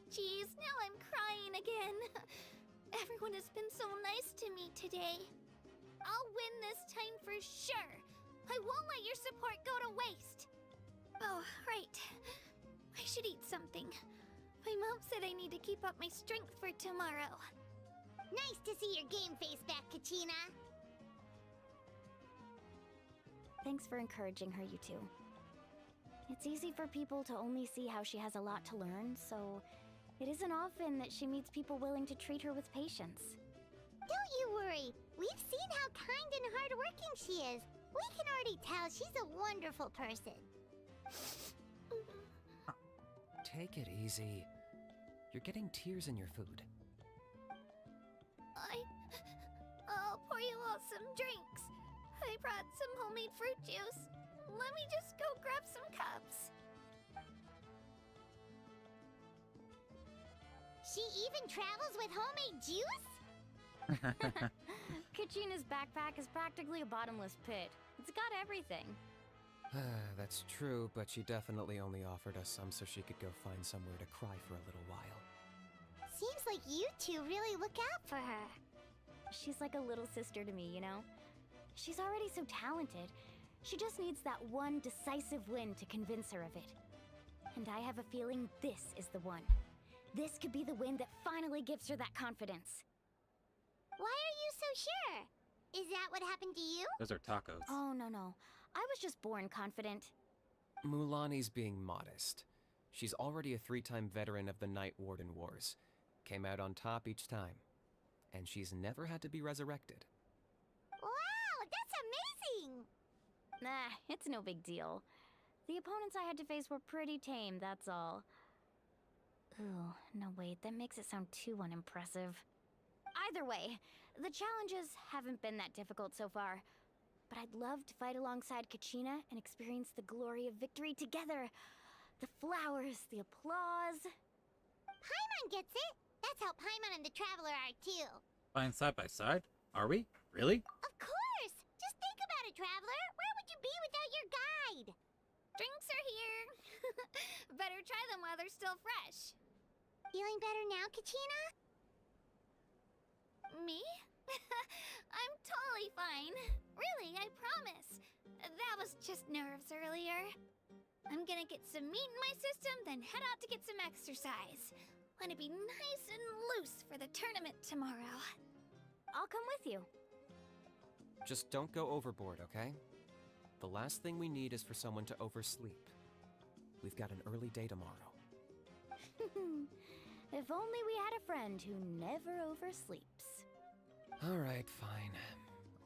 Jeez, now I'm crying again. Everyone has been so nice to me today. I'll win this time for sure. I won't let your support go to waste. Oh, right. I should eat something. My mom said I need to keep up my strength for tomorrow. Nice to see your game face back, Kachina. Thanks for encouraging her, you two. It's easy for people to only see how she has a lot to learn, so it isn't often that she meets people willing to treat her with patience. Don't you worry. We've seen how kind and hardworking she is. We can already tell she's a wonderful person. Take it easy. You're getting tears in your food. Oh, poor out some drinks. I brought some homemade fruit juice. Let me just go grab some cups. She even travels with homemade juice? Kachina's backpack is practically a bottomless pit. It's got everything. That's true, but she definitely only offered us some so she could go find somewhere to cry for a little while. Seems like you two really look out for her. She's like a little sister to me, you know? She's already so talented. She just needs that one decisive win to convince her of it. And I have a feeling this is the one. This could be the win that finally gives her that confidence. Why are you so sure? Is that what happened to you? Those are tacos. Oh, no. I was just born confident. Mulani's being modest. She's already a 3-time veteran of the Night Warden Wars. Came out on top each time. And she's never had to be resurrected. Wow, that's amazing! Nah, it's no big deal. The opponents I had to face were pretty tame, that's all. Ooh, no wait, that makes it sound too unimpressive. Either way, the challenges haven't been that difficult so far. But I'd love to fight alongside Kachina and experience the glory of victory together. The flowers, the applause. Paimon gets it! That's how Paimon and the Traveler are too. Flying side by side? Are we? Really? Of course! Just think about it, Traveler! Where would you be without your guide? Drinks are here. Better try them while they're still fresh. Feeling better now, Kachina? Me? I'm totally fine. Really, I promise. That was just nerves earlier. I'm gonna get some meat in my system, then head out to get some exercise. Want to be nice and loose for the tournament tomorrow. I'll come with you. Just don't go overboard, okay? The last thing we need is for someone to oversleep. We've got an early day tomorrow. If only we had a friend who never oversleeps. Alright, fine.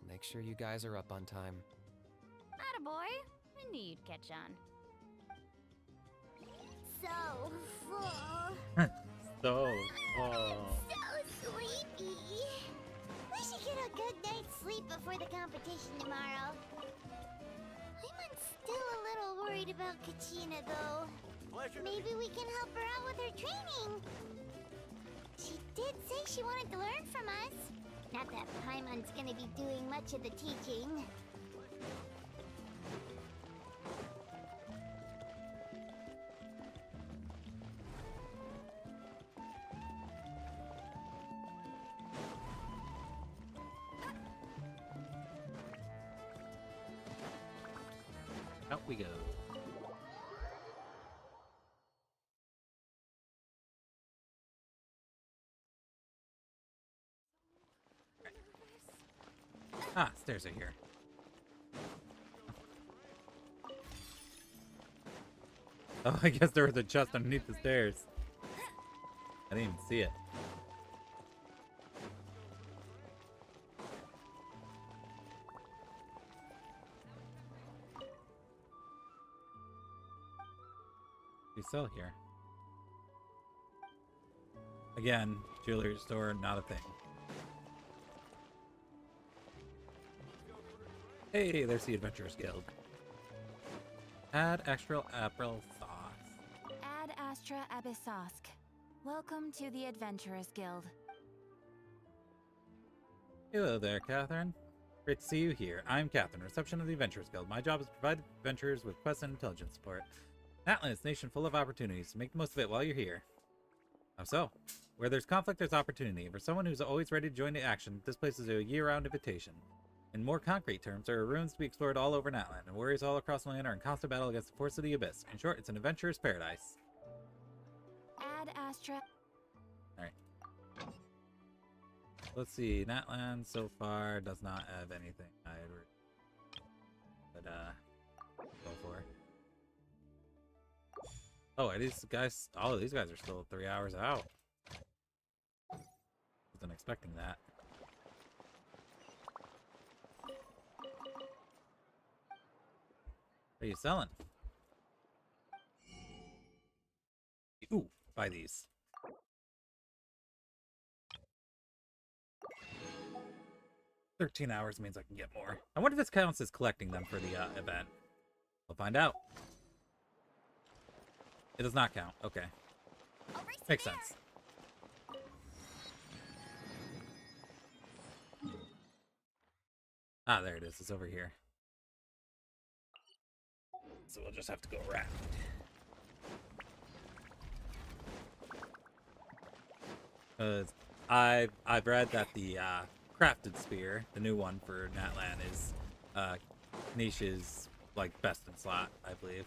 I'll make sure you guys are up on time. Attaboy. I knew you'd catch on. So full. So, So sleepy. We should get a good night's sleep before the competition tomorrow. I'm still a little worried about Kachina, though. Maybe we can help her out with her training. She did say she wanted to learn from us. Not that Paimon's gonna be doing much of the teaching. out we go. Ah, stairs are here. Oh, I guess there was a chest underneath the stairs. I didn't even see it. You sell here. Again, jewelry store, not a thing. Hey, there's the Adventurers Guild. Add extra April sauce. Ad Astra Abyssosk. Welcome to the Adventurers Guild. Hello there, Catherine. Great to see you here. I'm Catherine, reception of the Adventurers Guild. My job is to provide adventurers with quest and intelligence support. Natlan is a nation full of opportunities, so make the most of it while you're here. How so? Where there's conflict, there's opportunity. For someone who's always ready to join the action, this place is a year-round invitation. In more concrete terms, there are ruins to be explored all over Natlan, and warriors all across the land are in constant battle against the force of the Abyss. In short, it's an adventurer's paradise. Ad Astra. Alright. Let's see, Natlan so far does not have anything I'd go for. Oh, these guys, all of these guys are still 3 hours out. Wasn't expecting that. What are you selling? Ooh, buy these. 13 hours means I can get more. I wonder if this counts as collecting them for the event. We'll find out. It does not count. Okay. Makes sense. Ah, there it is. It's over here. So we'll just have to go around. I've read that the crafted spear, the new one for Natlan, is Kanish's like best in slot, I believe.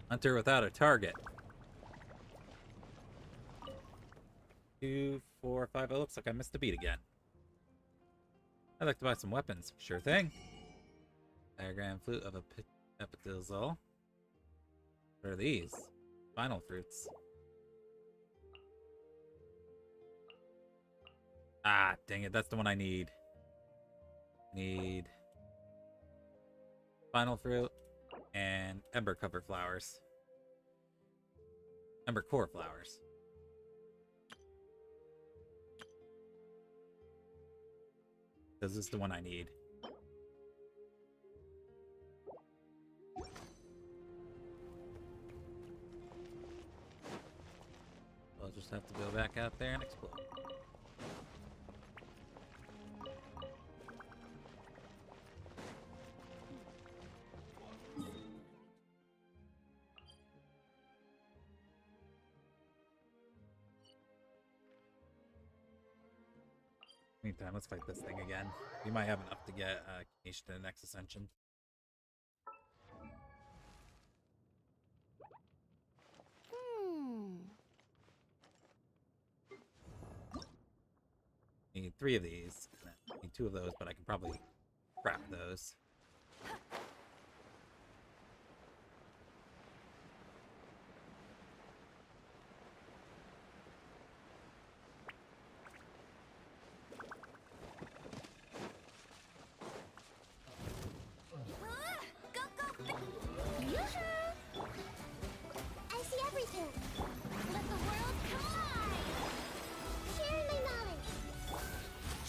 Hunter without a target. 2, 4, 5. It looks like I missed a beat again. I'd like to buy some weapons. Sure thing. Diagram flute of a epithyl. What are these? Final fruits. Ah, dang it. That's the one I need. Need final fruit and ember cover flowers. Ember core flowers. This is the one I need. I'll just have to go back out there and explore. Meantime, let's fight this thing again. We might have enough to get Kanish to the next ascension. Need 3 of these. Need 2 of those, but I can probably craft those. I see everything. Let the world collide. Share my knowledge.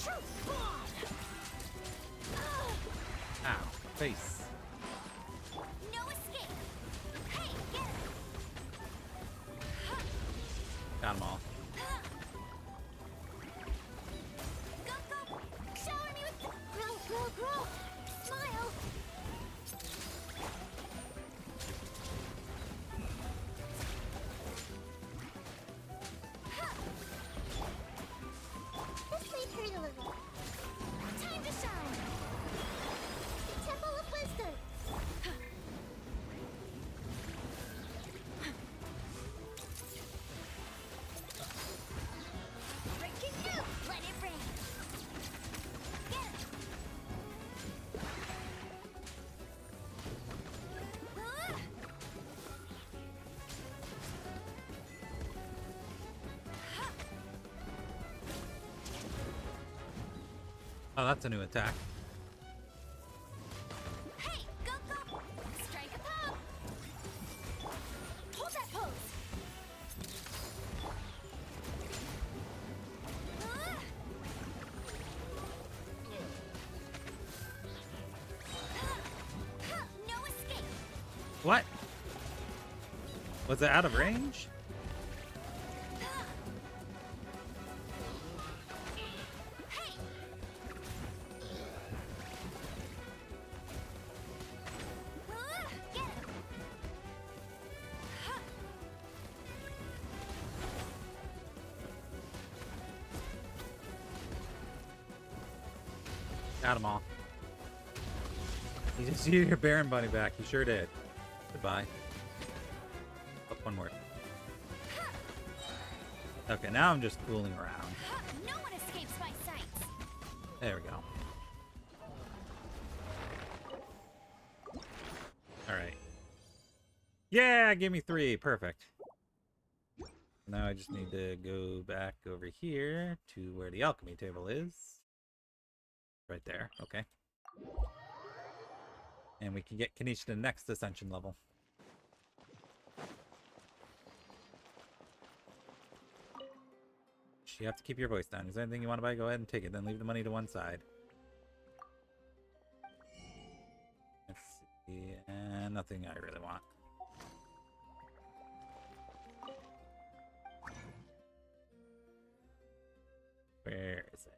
Truth bomb. Ow, face. No escape. Hey, get it. Got them all. Go, go. Shower me with grow, grow, grow. Smile. This might hurt a little. Time to shine. Temple of Wisdom. Breaking new. Let it rain. Get it. Oh, that's a new attack. Hey, go, go. Strike a pose. Hold that pose. No escape. What? Was it out of range? Hey. Get it. Got them all. You just needed your Baron Bunny back. You sure did. Goodbye. Oh, one more. Okay, now I'm just fooling around. No one escapes my sight. There we go. Alright. Yeah, give me 3. Perfect. Now I just need to go back over here to where the alchemy table is. Right there. Okay. And we can get Kanish to the next ascension level. Kanish, you have to keep your voice down. Is there anything you want to buy? Go ahead and take it. Then leave the money to one side. Let's see. And nothing I really want. Where is it?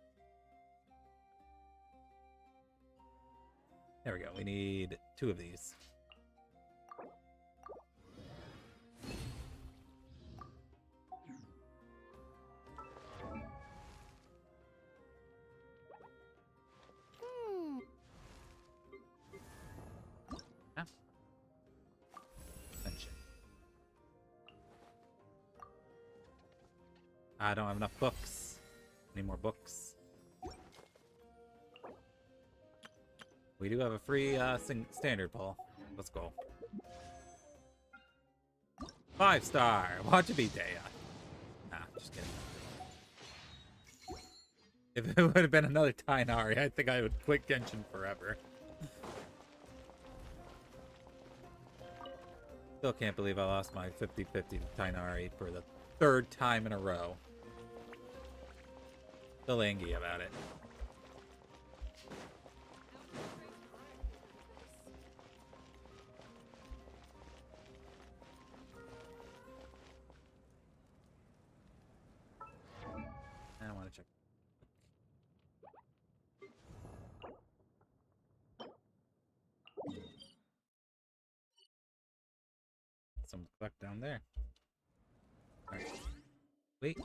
There we go. We need 2 of these. Ah. Attention. I don't have enough books. Need more books. We do have a free standard pull. Let's go. 5-star. Watch it be Daya. Nah, just kidding. If it would have been another Tainari, I think I would quit Genshin forever. Still can't believe I lost my 50-50 to Tainari for the 3rd time in a row. Still angry about it. I want to check. Someone's back down there. All right. Wait.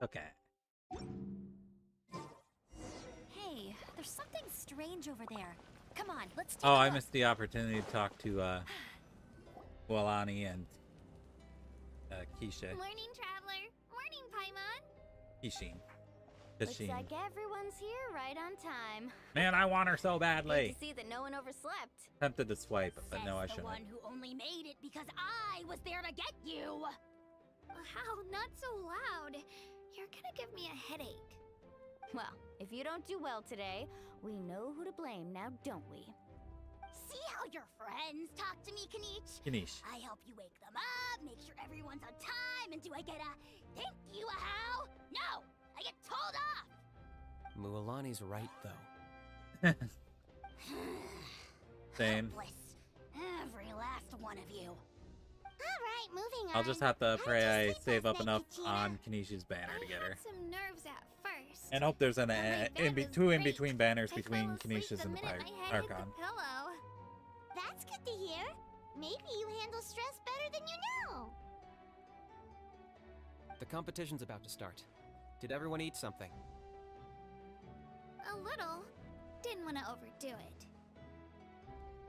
Okay. Hey, there's something strange over there. Come on, let's take Oh, a I look. missed the opportunity to talk to Walani and Keisha. Morning, traveler. Morning, Paimon. Kishin. Looks Kishin. like everyone's here right on time. Man, I want her so Good badly. to see that no one overslept. Tempted to swipe, but no, I Says the shouldn't. one who only made it because I was there to get you. How? Not so loud. You're gonna give me a headache. Well, if you don't do well today, we know who to blame now, don't we? See how your friends talk to me, Kanish? Kanish. I help you wake them up, make sure everyone's on time, and do I get a thank you a how? No, I get told off. Mualani's right, though. Same. Hopeless. Every last one of you. Alright, moving on. I'll just have to How'd pray you I sleep save last up night, enough Kachina? on Kanishi's banner I to get had her. some nerves at first. And hope there's But my bed was two in great. between banners I between fell asleep Kanish's the and the minute my head hit Archon. the pillow. That's good to hear. Maybe you handle stress better than you know. The competition's about to start. Did everyone eat something? A little. Didn't want to overdo it.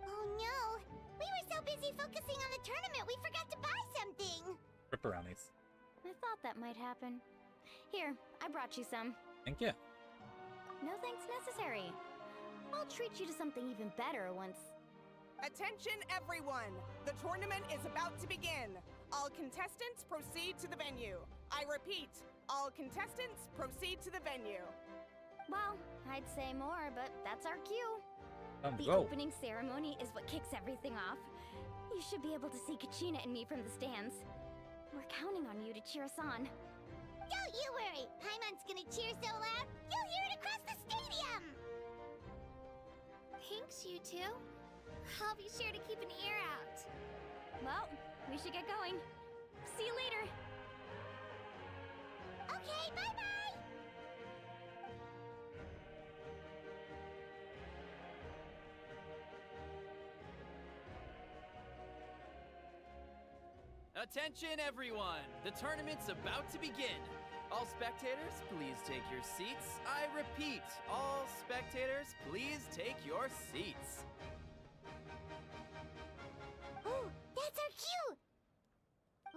Oh no. We were so busy focusing on the tournament we forgot to buy something. Ripperonis. I thought that might happen. Here, I brought you some. Thank you. No thanks necessary. I'll treat you to something even better once. Attention everyone! The tournament is about to begin. All contestants proceed to the venue. I repeat, all contestants proceed to the venue. Well, I'd say more, but that's our cue. The Go. opening ceremony is what kicks everything off. You should be able to see Kachina and me from the stands. We're counting on you to cheer us on. Don't you worry. Paimon's gonna cheer so loud, you'll hear it across the stadium. Thanks, you two. I'll be sure to keep an ear out. Well, we should get going. See you later. Okay, bye-bye. Attention, everyone! The tournament's about to begin. All spectators, please take your seats. I repeat, all spectators, please take your seats. Oh, that's our cue.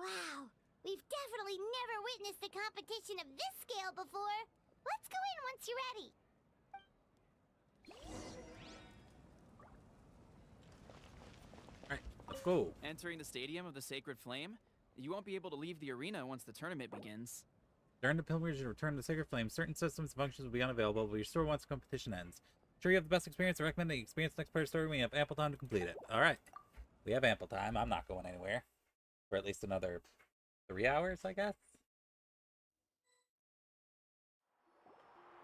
Wow, we've definitely never witnessed a competition of this scale before. Let's go in once you're ready. Alright, let's go. Entering the stadium of the Sacred Flame? You won't be able to leave the arena once the tournament begins. During the pilgrimage and return to the Sacred Flame, certain systems and functions will be unavailable, but your store once the competition ends. Sure you have the best experience, I recommend that you experience the next player's story when you have ample time to complete it. Alright. We have ample time. I'm not going anywhere. For at least another 3 hours, I guess?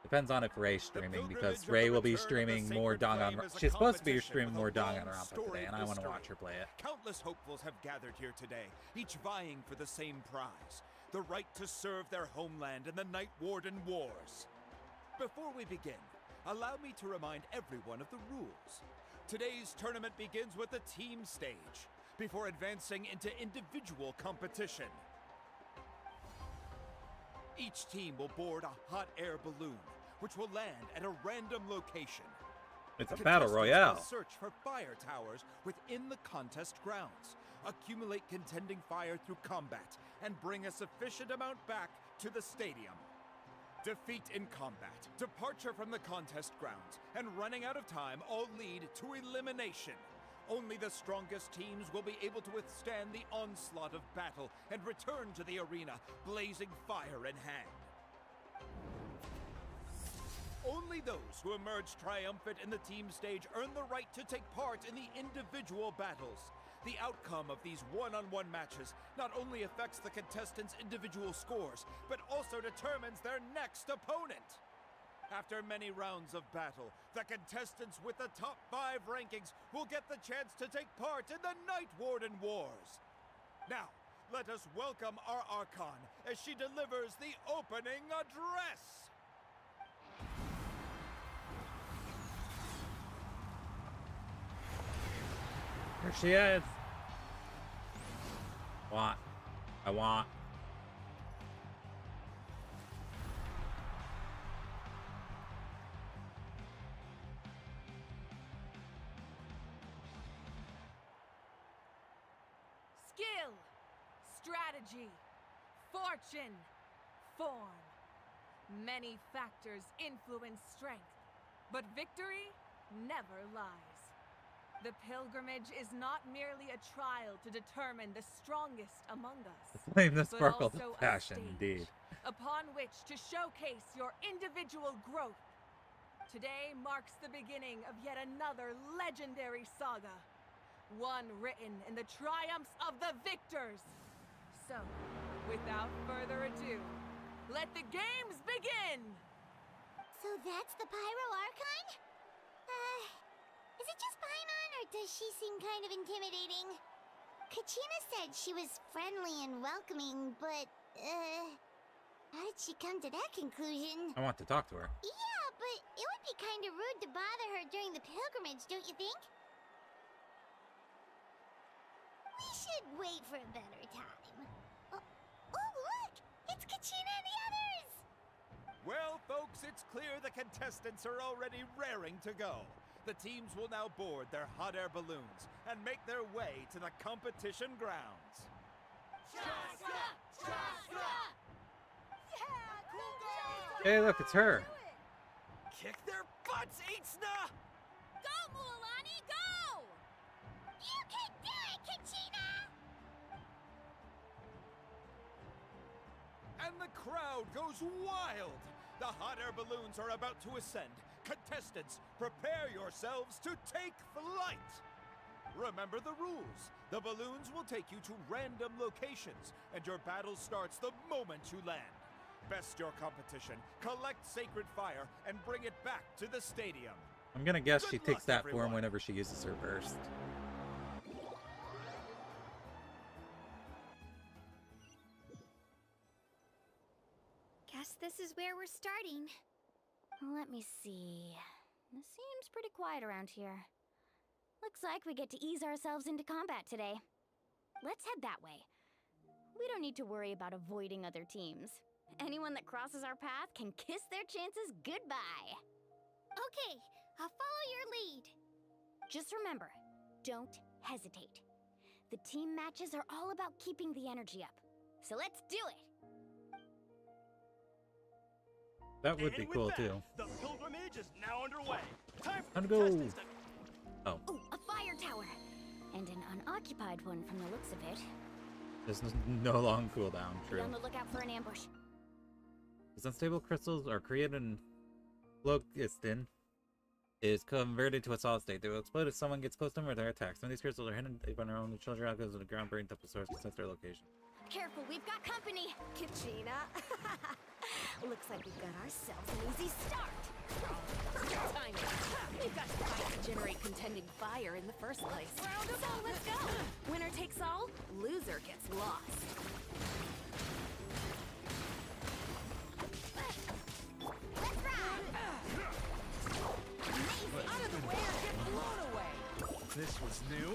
Depends on if Ray's streaming, because Ray will be streaming more Danganronpa. She's supposed to be streaming more Danganronpa today, and I want to watch her play it. Countless hopefuls have gathered here today, each vying for the same prize, the right to serve their homeland in the Night Warden Wars. Before we begin, allow me to remind everyone of the rules. Today's tournament begins with the team stage, before advancing into individual competition. Each team will board a hot air balloon, which will land at a random location. It's a battle royale. Will search for fire towers within the contest grounds, accumulate contending fire through combat, and bring a sufficient amount back to the stadium. Defeat in combat, departure from the contest grounds, and running out of time all lead to elimination. Only the strongest teams will be able to withstand the onslaught of battle and return to the arena, blazing fire in hand. Only those who emerge triumphant in the team stage earn the right to take part in the individual battles. The outcome of these one-on-one matches not only affects the contestants' individual scores, but also determines their next opponent. After many rounds of battle, the contestants with the top 5 rankings will get the chance to take part in the Night Warden Wars. Now, let us welcome our Archon as she delivers the opening address. Here she is. I want. Skill, strategy, fortune, form. Many factors influence strength, but victory never lies. The pilgrimage is not merely a trial to determine the strongest among us, Flame the but sparkle also of a passion, stage indeed. upon which to showcase your individual growth. Today marks the beginning of yet another legendary saga, one written in the triumphs of the victors. So, without further ado, let the games begin! So that's the Pyro Archon? Is it just Paimon, or does she seem kind of intimidating? Kachina said she was friendly and welcoming, but, how did she come to that conclusion? I want to talk to her. Yeah, but it would be kind of rude to bother her during the pilgrimage, don't you think? We should wait for a better time. Oh, look! It's Kachina and the others! Well, folks, it's clear the contestants are already raring to go. The teams will now board their hot air balloons and make their way to the competition grounds. Chaska! Chaska! Yeah, cool. Hey, look, it's her. Kick their butts, Itzna! Go, Mualani, go! You can do it, Kachina! And the crowd goes wild! The hot air balloons are about to ascend. Contestants, prepare yourselves to take flight! Remember the rules. The balloons will take you to random locations, and your battle starts the moment you land. Best your competition, collect sacred fire, and bring it back to the stadium. I'm gonna guess she Good takes luck, that form everyone. whenever she uses her burst. Guess this is where we're starting. Let me see. It seems pretty quiet around here. Looks like we get to ease ourselves into combat today. Let's head that way. We don't need to worry about avoiding other teams. Anyone that crosses our path can kiss their chances goodbye. Okay, I'll follow your lead. Just remember, don't hesitate. The team matches are all about keeping the energy up. So let's do it! That would be And cool with that, too. The pilgrimage is now underway. Time for Time to the go. contestants to Oh, a fire tower! And an occupied one from the looks of it. There's no long cooldown, Be true. on the lookout for an ambush. These unstable crystals are created in phlogiston is converted to a solid state. They will explode if someone gets close to them or they're attacked. Some of these crystals are hidden deep underground. The children out goes to the ground, burning up the source to sense their location. Careful, we've got company! Kachina. Looks like we've got ourselves an easy start. Timing. We've got to fight to generate contending fire in the first place. Round of all, let's go. Winner takes all, loser gets lost. Let's ride! Out of the way or get blown away. This was new.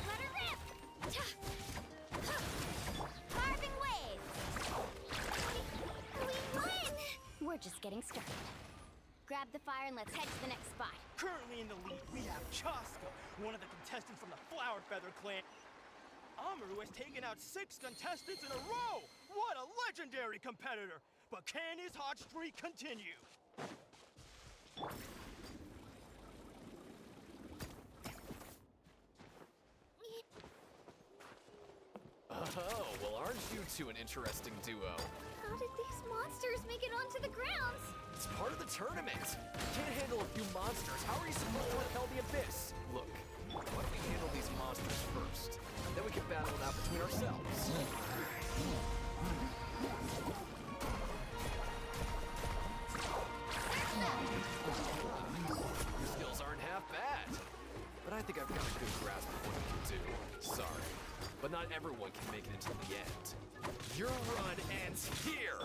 Let her rip! Carving waves! We won! We're just getting started. Grab the fire and let's head to the next spot. Currently in the lead, we have Chaska, one of the contestants from the Flower Feather clan. Amaru has taken out 6 contestants in a row! What a legendary competitor! But can his hot streak continue? Oh, well, aren't you two an interesting duo? How did these monsters make it onto the grounds? It's part of the tournament. Can't handle a few monsters. How are you supposed to repel the abyss? Look, why don't we handle these monsters first? Then we can battle it out between ourselves. Your skills aren't half bad. But I think I've got a good grasp of what we can do. Sorry, but not everyone can make it until the end. Your run ends here!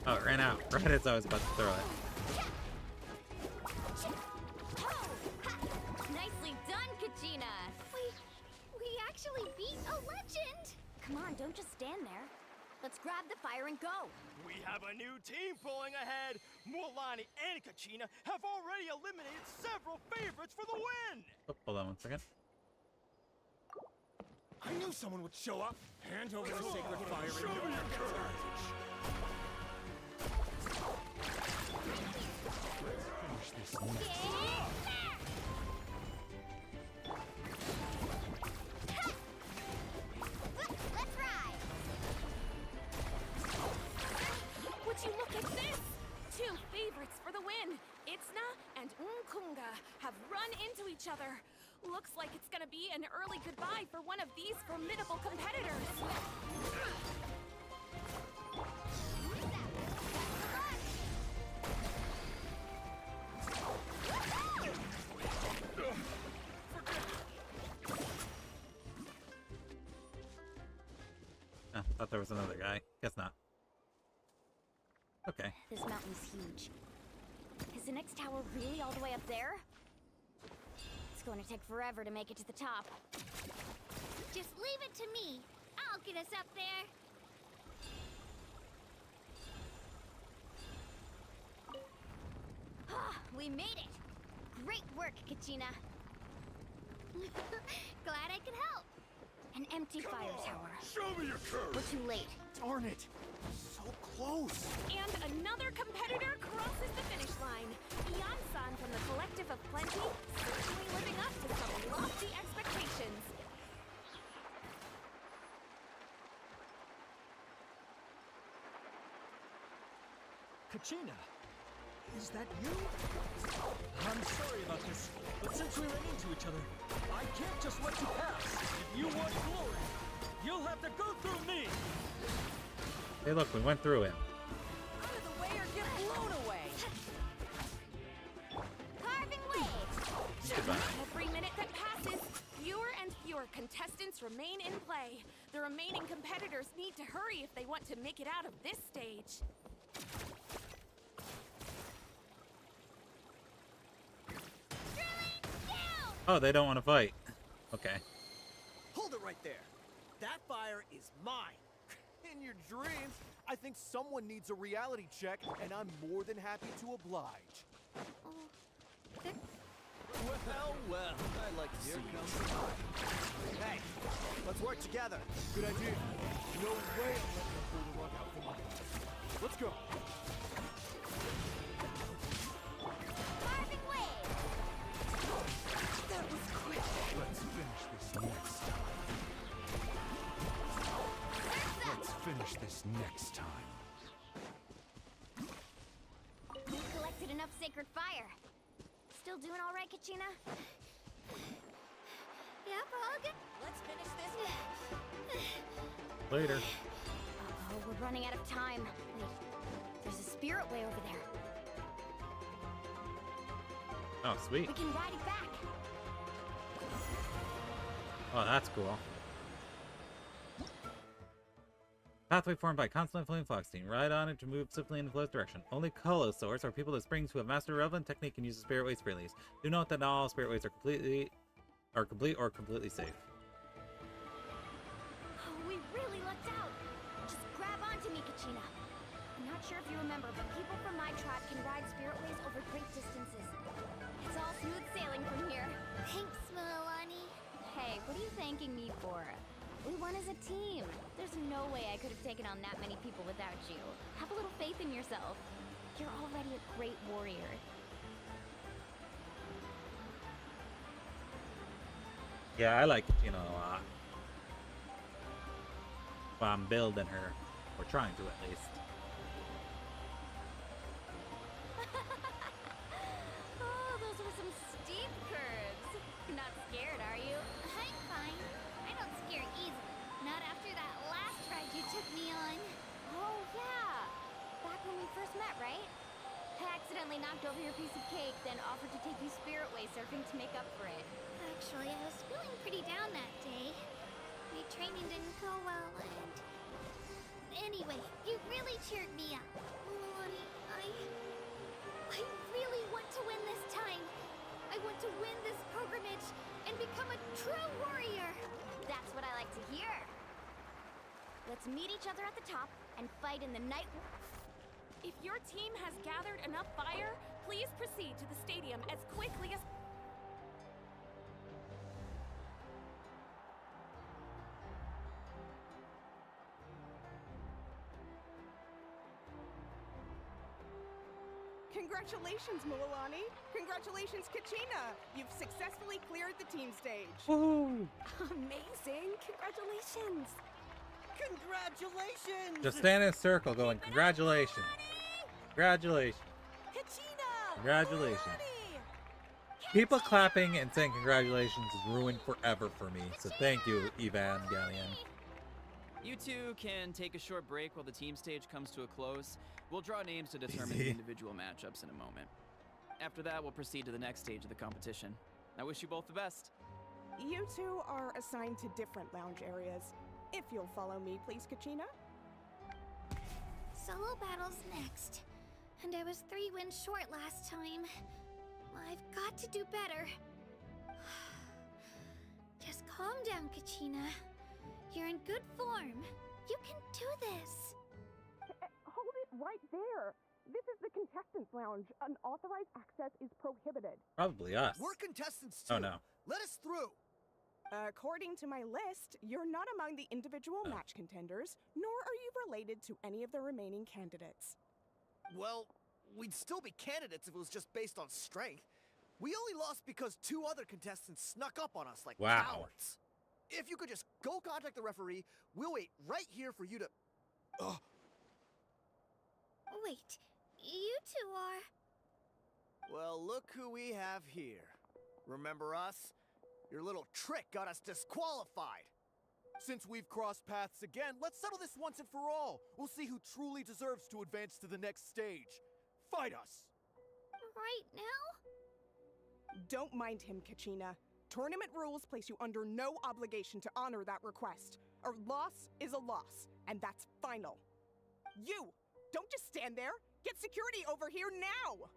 Oh, it ran out right as I was about to throw it. Nicely done, Kachina! We actually beat a legend! Come on, don't just stand there. Let's grab the fire and go. We have a new team pulling ahead. Mulani and Kachina have already eliminated several favorites for the win. Oh, hold on 1 second. I knew someone would show up. Hand over the sacred fire and know your courage. Finish this Let's ride! Would you look at this? 2 favorites for the win. Itzna and Nkunga have run into each other. Looks like it's gonna be an early goodbye for one of these formidable competitors. Oh, thought there was another guy. Guess not. Okay. This mountain's huge. Is the next tower really all the way up there? It's going to take forever to make it to the top. Just leave it to me. I'll get us up there. We made it! Great work, Kachina. Glad I could help. An empty fire tower. Show me your courage. We're too late. Darn it. So close. And another competitor crosses the finish line. Ian-san from the Collective of Plenty, certainly living up to some lofty expectations. Kachina, is that you? I'm sorry about this, but since we ran into each other, I can't just let you pass. If you want glory, you'll have to go through me. Hey, look, we went through him. Out of the way or get blown away. Carving waves! Goodbye. Every minute that passes, fewer and fewer contestants remain in play. The remaining competitors need to hurry if they want to make it out of this stage. Oh, they don't want to fight. Okay. Hold it right there. That fire is mine. In your dreams, I think someone needs a reality check, and I'm more than happy to oblige. Well, Well, I like to see you try. Hey, let's work together. Good idea. No way I'm letting you pull the rug out from under us. Let's go. Carving wave! That was quick. Let's finish this next time. Let's finish this next time. We've collected enough sacred fire. Still doing all right, Kachina? Yeah, Pog? Let's finish this. Later. Oh, we're running out of time. Wait, there's a spirit way over there. Oh, sweet. We can ride it back. Oh, that's cool. Pathway formed by constantly flowing Foxstein. Ride on it to move swiftly in the flow's direction. Only Colosaurs are people that springs who have mastered a relevant technique and use the spirit ways freely. Do note that not all spirit ways are complete or completely safe. Oh, we really lucked out. Just grab onto me, Kachina. I'm not sure if you remember, but people from my tribe can ride spirit ways over great distances. It's all smooth sailing from here. Thanks, Milani. Hey, what are you thanking me for? We won as a team. There's no way I could have taken on that many people without you. Have a little faith in yourself. You're already a great warrior. Yeah, I like Kachina a lot. Well, I'm building her. Or trying to, at least. Oh, those were some steep curves. Not scared, are you? I'm fine. I don't scare easily. Not after that last ride you took me on. Oh, yeah. Back when we first met, right? I accidentally knocked over your piece of cake, then offered to take you spirit way surfing to make up for it. Actually, I was feeling pretty down that day. My training didn't go well, and... Anyway, you really cheered me up. Milani, I really want to win this time. I want to win this pilgrimage and become a true warrior. That's what I like to hear. Let's meet each other at the top and fight in the night. If your team has gathered enough fire, please proceed to the stadium as quickly as... Congratulations, Milani. Congratulations, Kachina. You've successfully cleared the team stage. Woohoo! Amazing! Congratulations! Congratulations! Just stand in a circle going, congratulations. Congratulations. Kachina! Congratulations. Milani! People clapping and saying congratulations is ruined forever for me. So thank you, Evangelion. You two can take a short break while the team stage comes to a close. We'll draw names to determine Easy. the individual matchups in a moment. After that, we'll proceed to the next stage of the competition. I wish you both the best. You two are assigned to different lounge areas. If you'll follow me, please, Kachina. Solo battle's next. And I was 3 wins short last time. I've got to do better. Just calm down, Kachina. You're in good form. You can do this. Hold it right there. This is the contestants' lounge. Unauthorized access is prohibited. Probably us. We're contestants too. Oh no. Let us through. According to my list, you're not among the individual match contenders, nor are you related to any of the remaining candidates. Well, we'd still be candidates if it was just based on strength. We only lost because 2 other contestants snuck up on us like cowards. If you could just go contact the referee, we'll wait right here for you to... Ugh. Wait, you two are... Well, look who we have here. Remember us? Your little trick got us disqualified. Since we've crossed paths again, let's settle this once and for all. We'll see who truly deserves to advance to the next stage. Fight us! Right now? Don't mind him, Kachina. Tournament rules place you under no obligation to honor that request. A loss is a loss, and that's final. You! Don't just stand there! Get security over here now!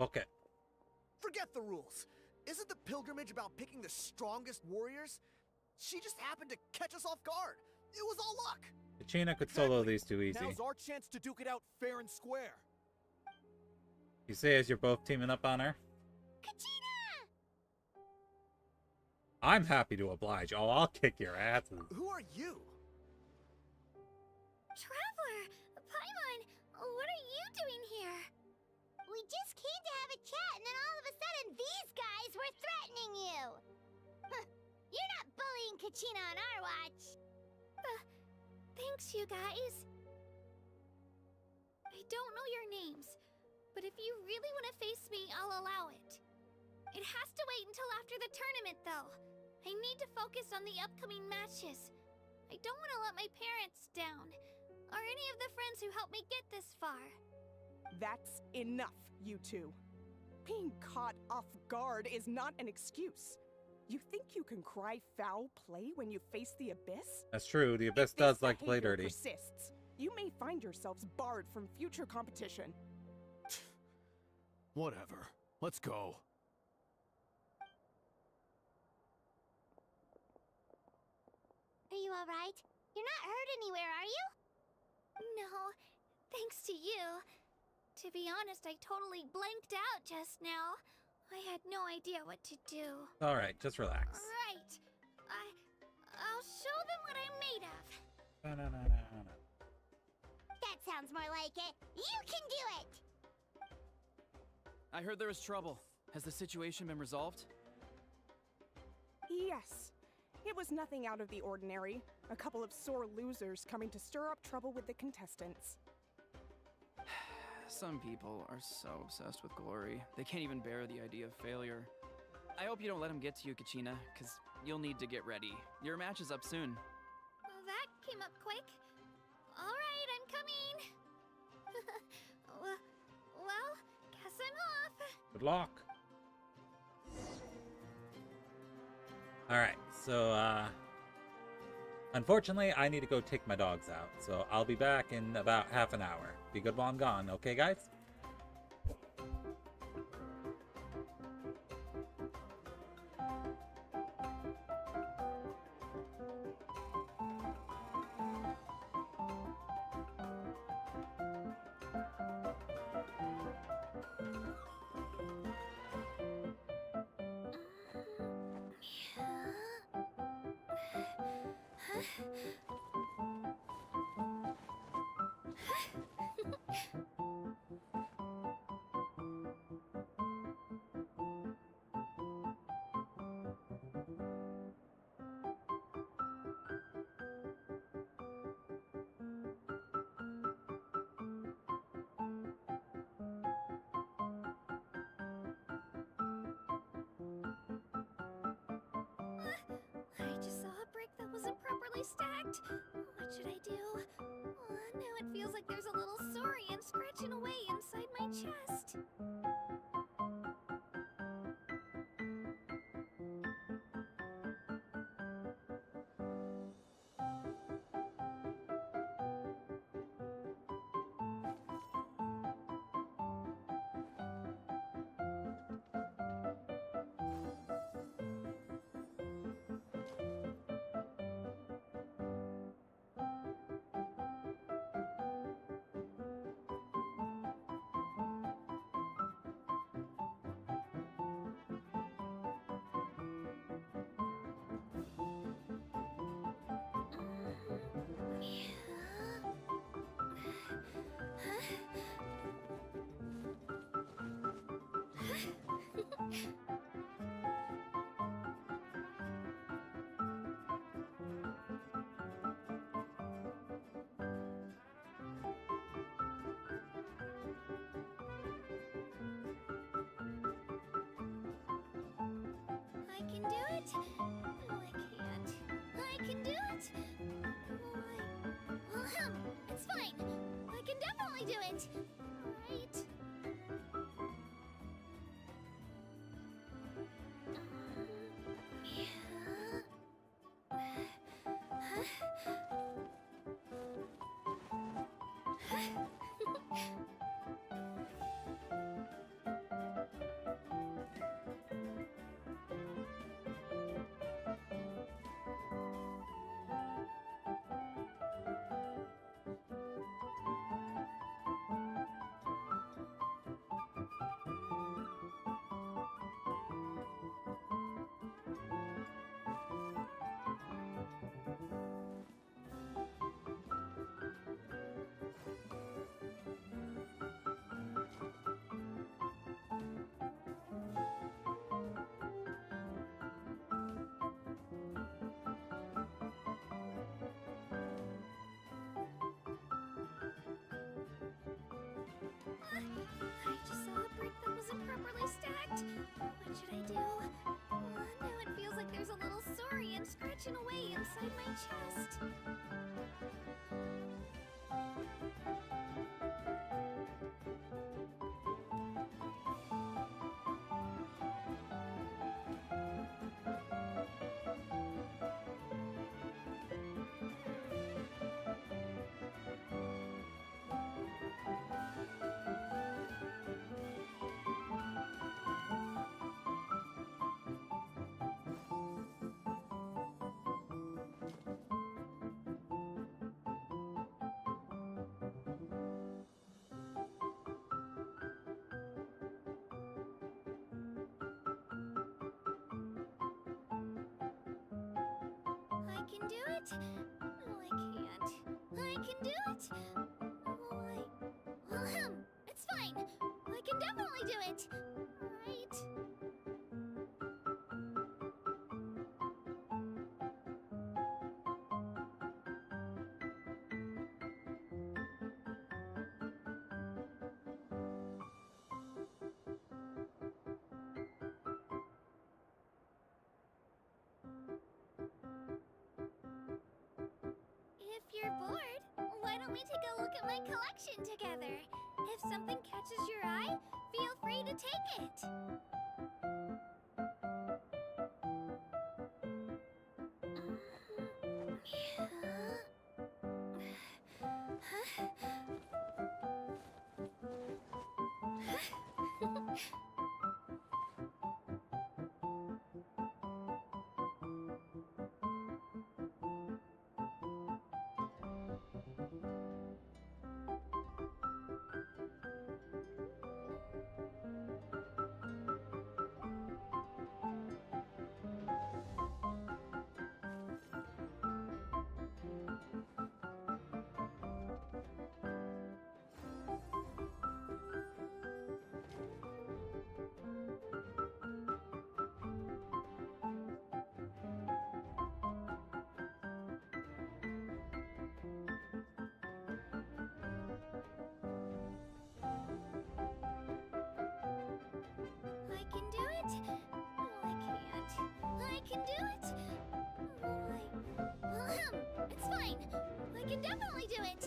Okay. Forget the rules. Isn't the pilgrimage about picking the strongest warriors? She just happened to catch us off guard. It was all luck. Kachina could solo these too easy. Now's our chance to duke it out fair and square. You say as you're both teaming up on her? Kachina! I'm happy to oblige. Oh, I'll kick your asses. Who are you? Traveler! Paimon! What are you doing here? We just came to have a chat, and then all of a sudden these guys were threatening you! Huh, you're not bullying Kachina on our watch! Thanks, you guys. I don't know your names, but if you really want to face me, I'll allow it. It has to wait until after the tournament, though. I need to focus on the upcoming matches. I don't want to let my parents down, or any of the friends who helped me get this far. That's enough, you two. Being caught off guard is not an excuse. You think you can cry foul play when you face the Abyss? That's true. The Abyss If does this like to play behavior dirty. persists, you may find yourselves barred from future competition. Whatever. Let's go. Are you alright? You're not hurt anywhere, are you? No, thanks to you. To be honest, I totally blanked out just now. I had no idea what to do. Alright, just relax. Right. I'll show them what I'm made of. That sounds more like it. You can do it! I heard there was trouble. Has the situation been resolved? Yes. It was nothing out of the ordinary. A couple of sore losers coming to stir up trouble with the contestants. Some people are so obsessed with glory, they can't even bear the idea of failure. I hope you don't let him get to you, Kachina, because you'll need to get ready. Your match is up soon. Well, that came up quick. All right, I'm coming. well, guess I'm off. Good luck. Alright, so, unfortunately, I need to go take my dogs out, so I'll be back in about half an hour. Be good while I'm gone, okay, guys? I just saw a brick that wasn't properly stacked. What should I do? Now it feels like there's a little saurian scratching away inside my chest. I can do it. No, I can't. I can do it. It's fine. I can definitely do it. Right. can do it. Oh, I can't. I can do it. Oh, it's fine. I can definitely do it. Right? If you're bored, why don't we take a look at my collection together? If something catches your eye, feel free to take it. I can do it. Oh, I can't. I can do it. It's fine. I can definitely do it.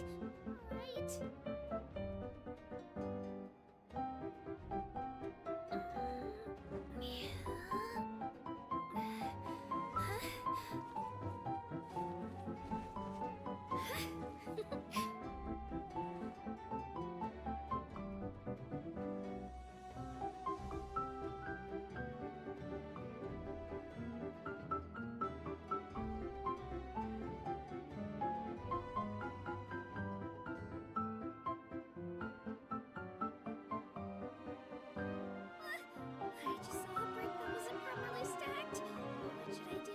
Right? I just saw a brick that wasn't properly stacked. What should I do?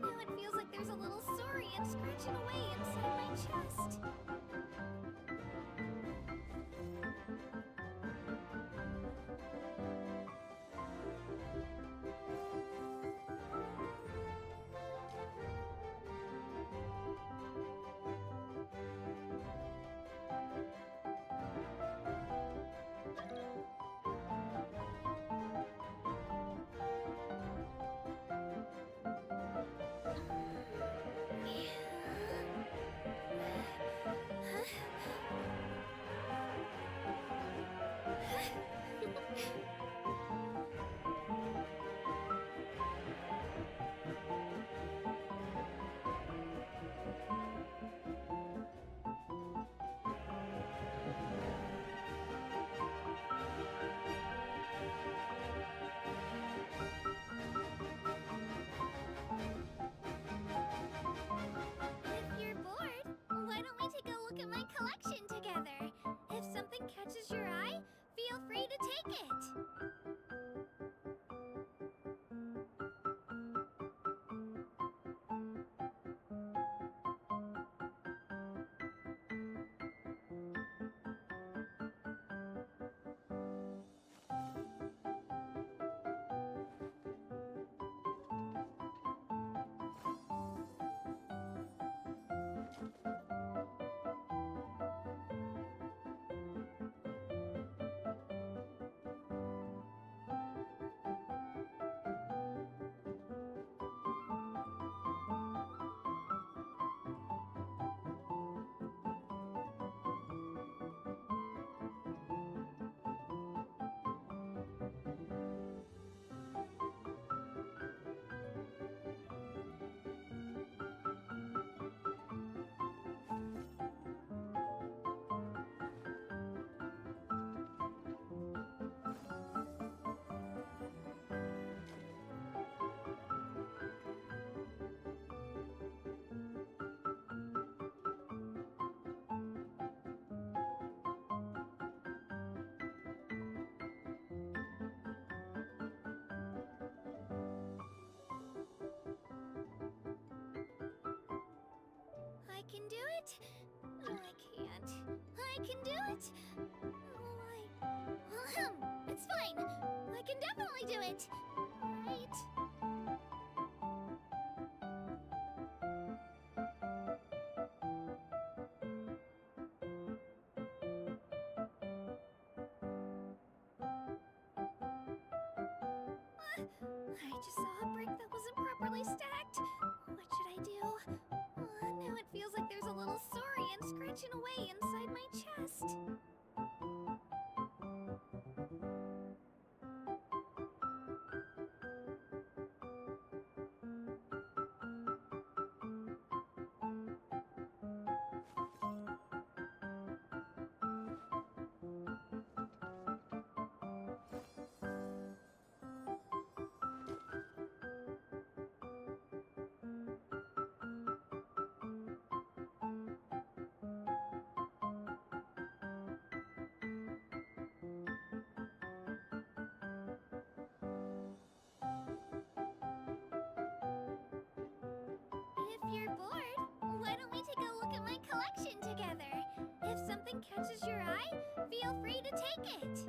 Now it feels like there's a little saurian scratching away inside my chest. If you're bored, why don't we take a look at my collection together? If something catches your eye, feel free to take it. can do it. Oh, I can't. I can do it. Oh, it's fine. I can definitely do it. Right? I just saw a brick that wasn't properly stacked. What should I do? Now it feels like there's a little saurian scratching away inside my chest. If you're bored, why don't we take a look at my collection together? If something catches your eye, feel free to take it.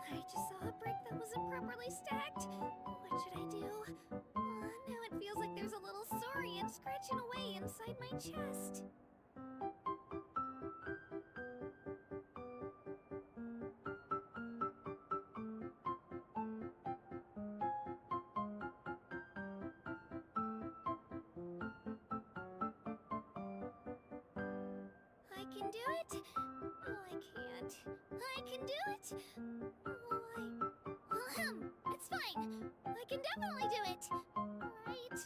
I just saw a brick that wasn't properly stacked. What should I do? Now it feels like there's a little saurian scratching away inside my chest. I can do it. Oh, I can't. I can do it. It's fine. I can definitely do it. Right?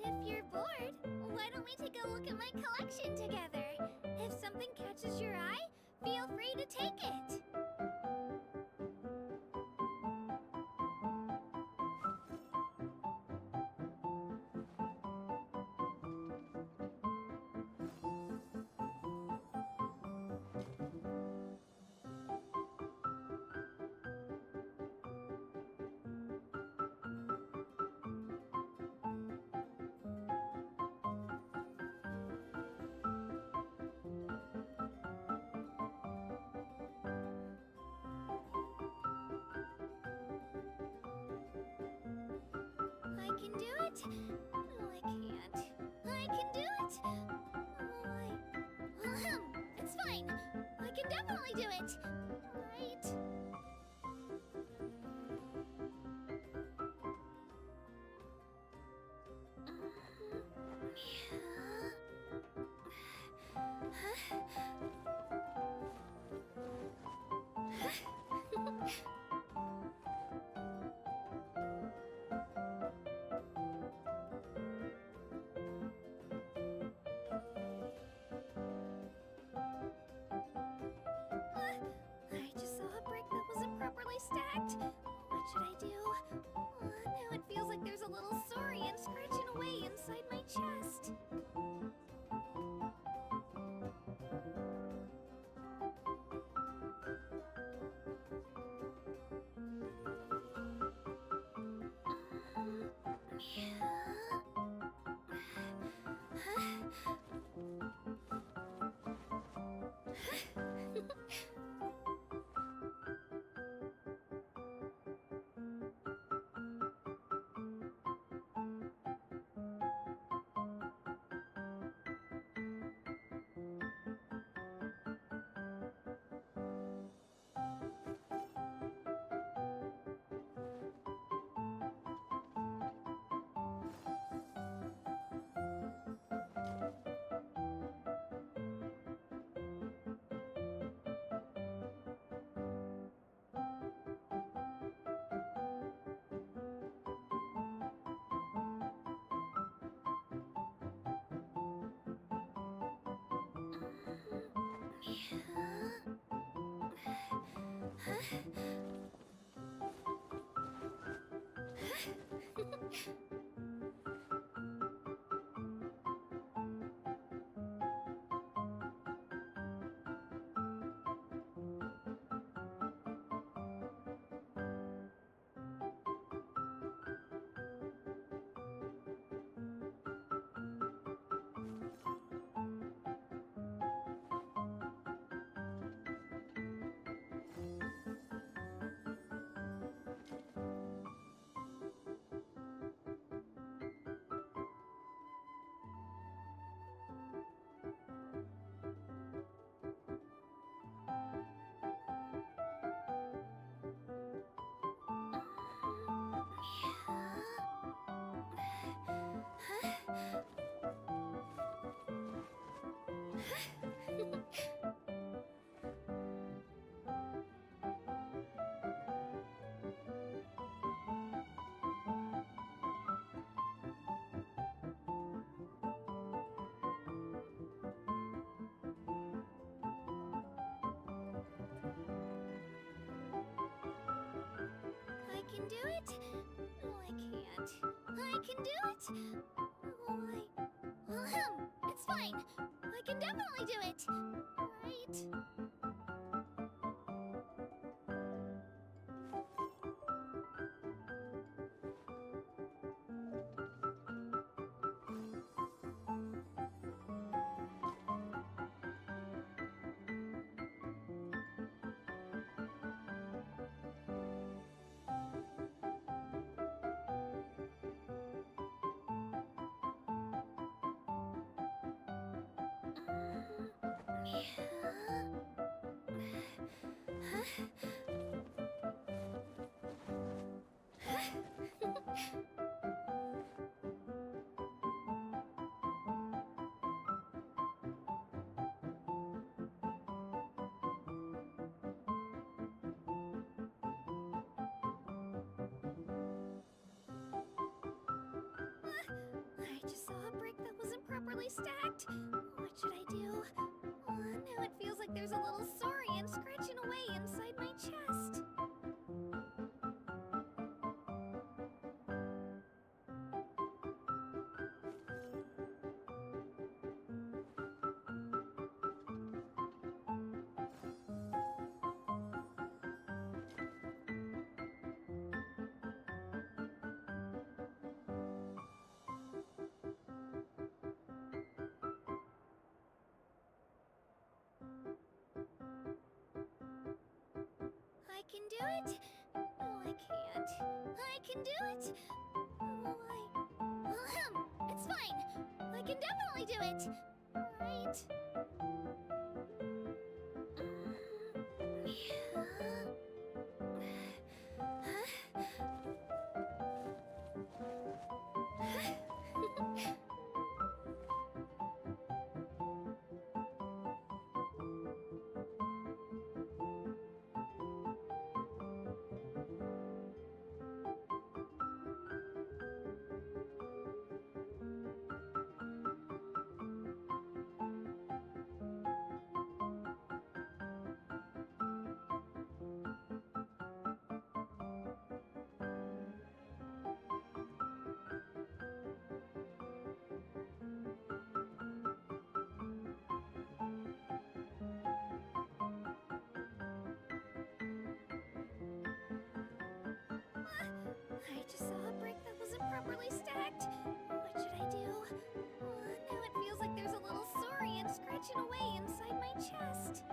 If you're bored, why don't we take a look at my collection together? If something catches your eye, feel free to take it. I can do it. No, I can't. I can do it. It's fine. I can definitely do it. Right? I can do it. No, I can't. I can do it. Oh, it's fine. I can definitely do it. Right? I just saw a brick that wasn't properly stacked. What should I do? Now it feels like there's a little saurian scratching away inside my chest. I can do it. No, I can't. I can do it. Oh, it's fine. I can definitely do it. Right? scratching away inside my chest.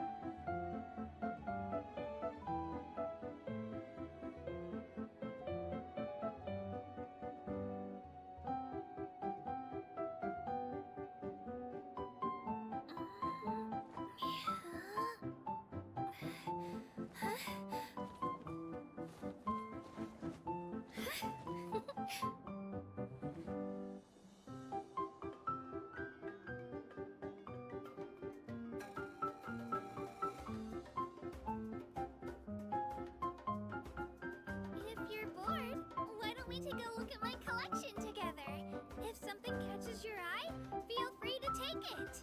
If you're bored, why don't we take a look at my collection together? If something catches your eye, feel free to take it.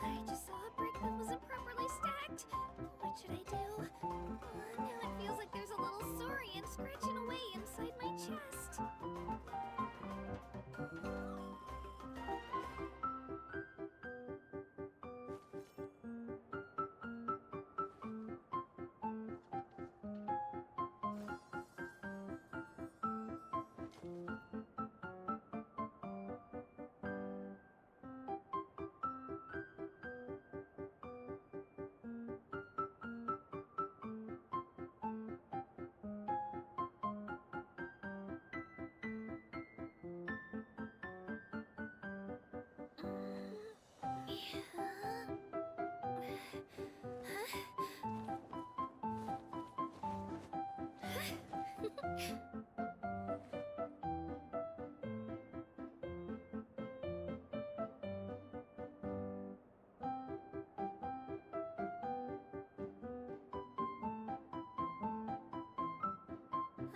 I just saw a brick that wasn't properly stacked. What should I do? Now it feels like there's a little saurian scratching away inside my chest.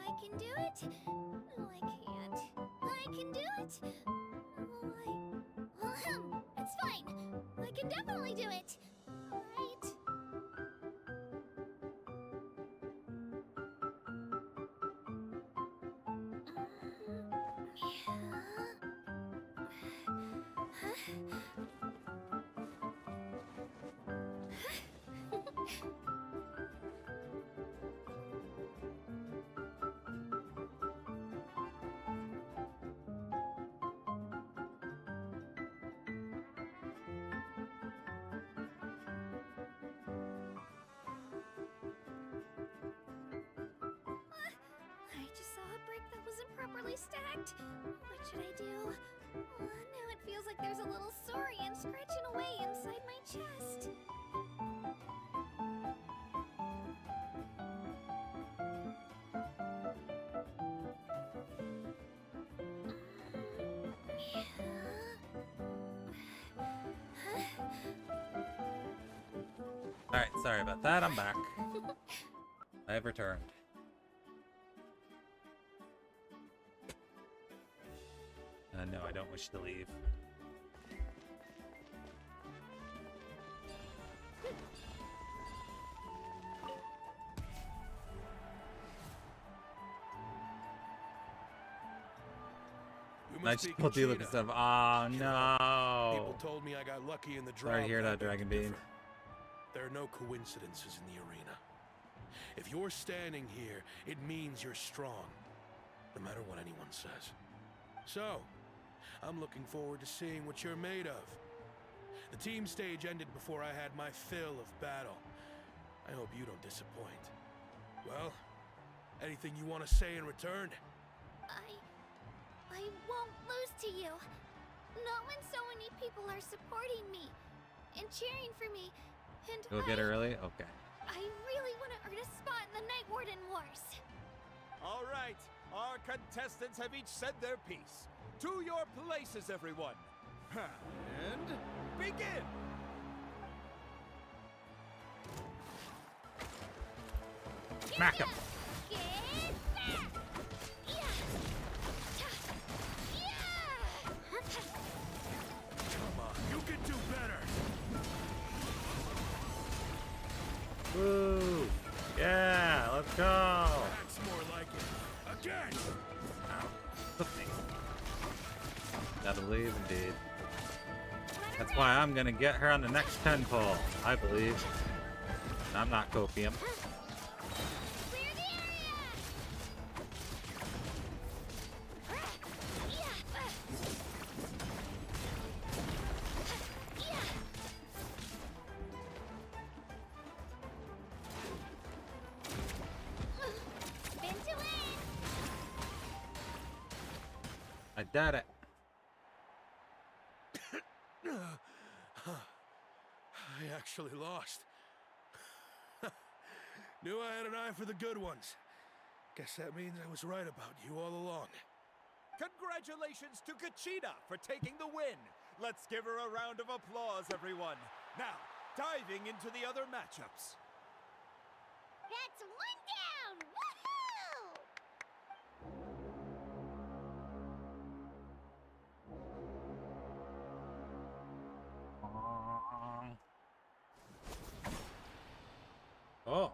I can do it. No, I can't. I can do it. It's fine. I can definitely do it. Right? I just saw a brick that wasn't properly stacked. What should I do? Now it feels like there's a little saurian scratching away inside my chest. Alright, sorry about that. I'm back. I have returned. No, I don't wish to leave. Magical deal with stuff. Oh no! People told me I got lucky in the draw. Sorry to hear that, Dragon Bean. There are no coincidences in the arena. If you're standing here, it means you're strong, no matter what anyone says. So, I'm looking forward to seeing what you're made of. The team stage ended before I had my fill of battle. I hope you don't disappoint. Well, anything you want to say in return? I won't lose to you. Not when so many people are supporting me and cheering for me. And You'll get early? Okay. I really want to earn a spot in the Night Warden Wars. All right, our contestants have each said their piece. To your places, everyone. And begin! Smack him. Come on, you can do better. Woo! Yeah, let's go. That's more like it. Again. Ow. Gotta believe, indeed. That's why I'm gonna get her on the next 10 pole. I believe. I'm not copium. I did it. I actually lost. Knew I had an eye for the good ones. Guess that means I was right about you all along. Congratulations to Kachina for taking the win. Let's give her a round of applause, everyone. Now, diving into the other matchups. That's one down! Woohoo! Oh.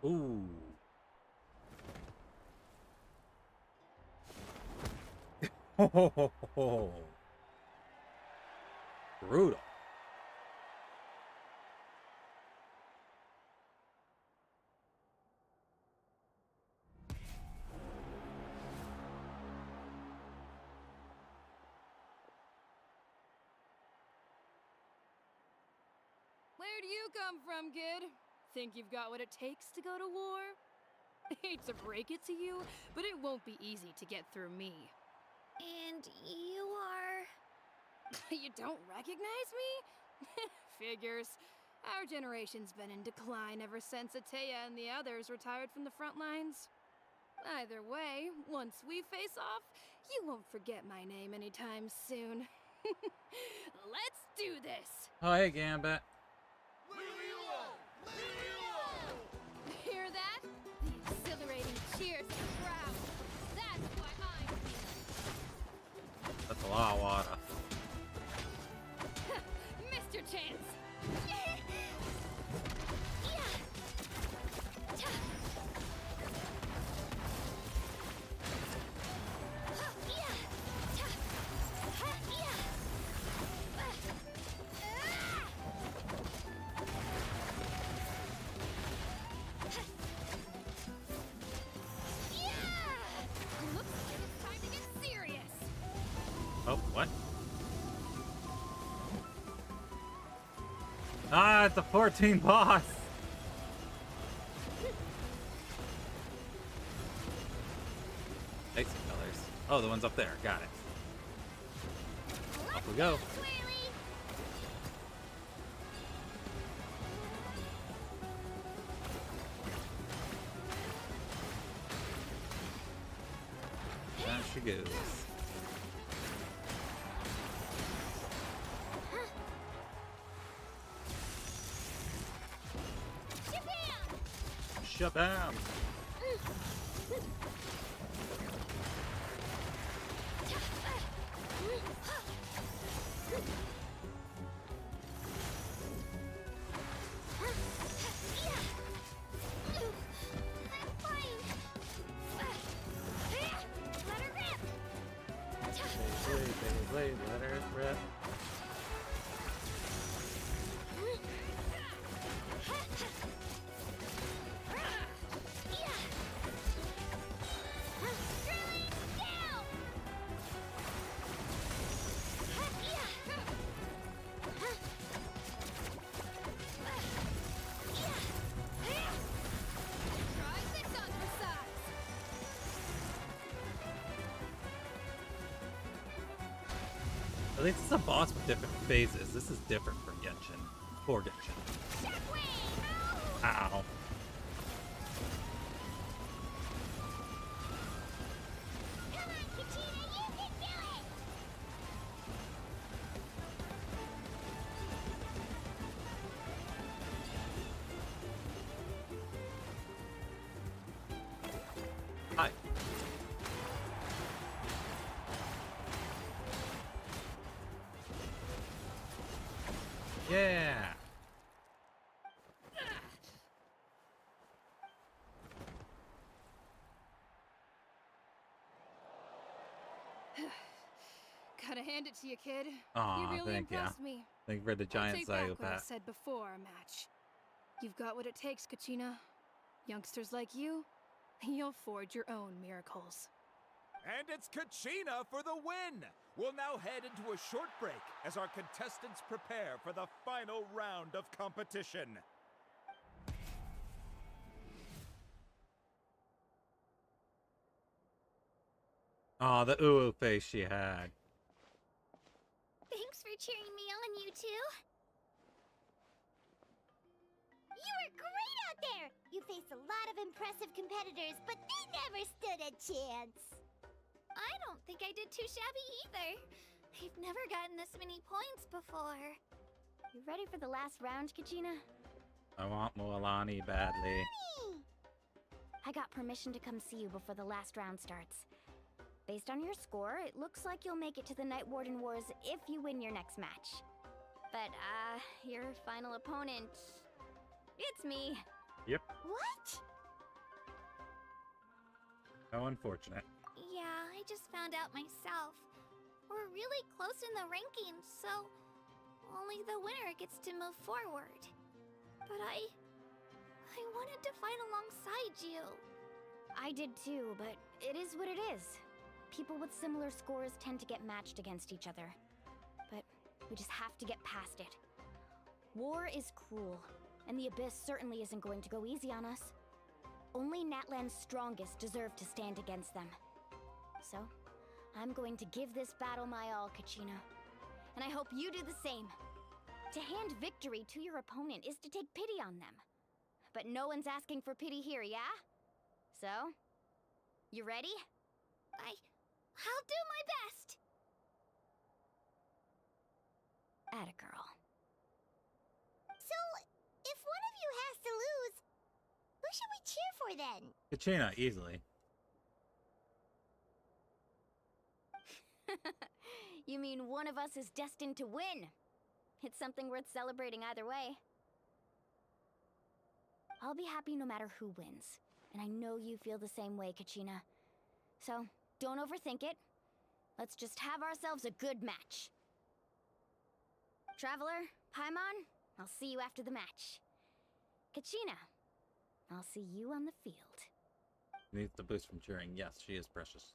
Ooh. Brutal. Where do you come from, kid? Think you've got what it takes to go to war? Hate to break it to you, but it won't be easy to get through me. And you are... You don't recognize me? Figures. Our generation's been in decline ever since Ateya and the others retired from the front lines. Either way, once we face off, you won't forget my name anytime soon. Let's do this! Oh, hey, Gambit. Hear that? The exhilarating cheers of the crowd. That's what I'm feeling. That's a lot of water. Missed your chance. Oh, what? Ah, it's a 14 boss! Icy colors. Oh, the one's up there. Got it. Off we go. There she goes. Shabam! Blade, let her rip. At least it's a boss with different phases. This is different from Genshin. For Genshin. Ow. Yeah. Gotta hand it to you, kid. Aw, You really thank ya. impressed me. Thank you for the I giant take back what I psychopath. said before our match. You've got what it takes, Kachina. Youngsters like you, you'll forge your own miracles. And it's Kachina for the win! We'll now head into a short break as our contestants prepare for the final round of competition. Aw, the ooh face she had. Thanks for cheering me on, you two. You were great out there! You faced a lot of impressive competitors, but they never stood a chance. I don't think I did too shabby either. I've never gotten this many points before. You ready for the last round, Kachina? I want Moalani badly. I got permission to come see you before the last round starts. Based on your score, it looks like you'll make it to the Night Warden Wars if you win your next match. But, your final opponent... It's me. Yep. What? How unfortunate. Yeah, I just found out myself. We're really close in the rankings, so only the winner gets to move forward. But I wanted to fight alongside you. I did too, but it is what it is. People with similar scores tend to get matched against each other. But we just have to get past it. War is cruel, and the Abyss certainly isn't going to go easy on us. Only Natlan's strongest deserve to stand against them. So, I'm going to give this battle my all, Kachina. And I hope you do the same. To hand victory to your opponent is to take pity on them. But no one's asking for pity here, yeah? So, you ready? I'll do my best! Atta girl. So, if one of you has to lose, who should we cheer for then? Kachina, easily. You mean one of us is destined to win? It's something worth celebrating either way. I'll be happy no matter who wins. And I know you feel the same way, Kachina. So, don't overthink it. Let's just have ourselves a good match. Traveler, Paimon, I'll see you after the match. Kachina, I'll see you on the field. Needs the boost from cheering. Yes, she is precious.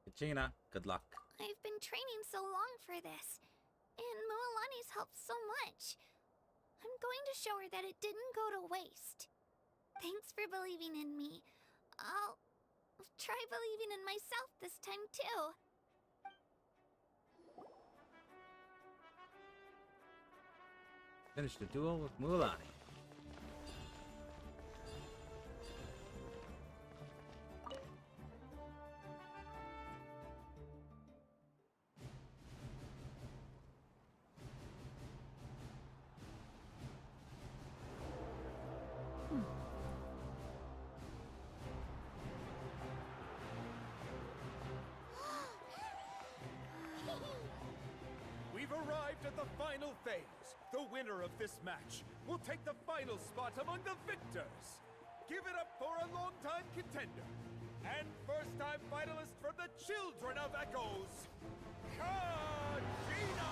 Kachina, good luck. I've been training so long for this, and Moalani's helped so much. I'm going to show her that it didn't go to waste. Thanks for believing in me. I'll try believing in myself this time too. Finish the duel with Moalani. We've arrived at the final phase. The winner of this match will take the final spot among the victors. Give it up for a long-time contender and first-time finalist from the Children of Echoes, Kachina!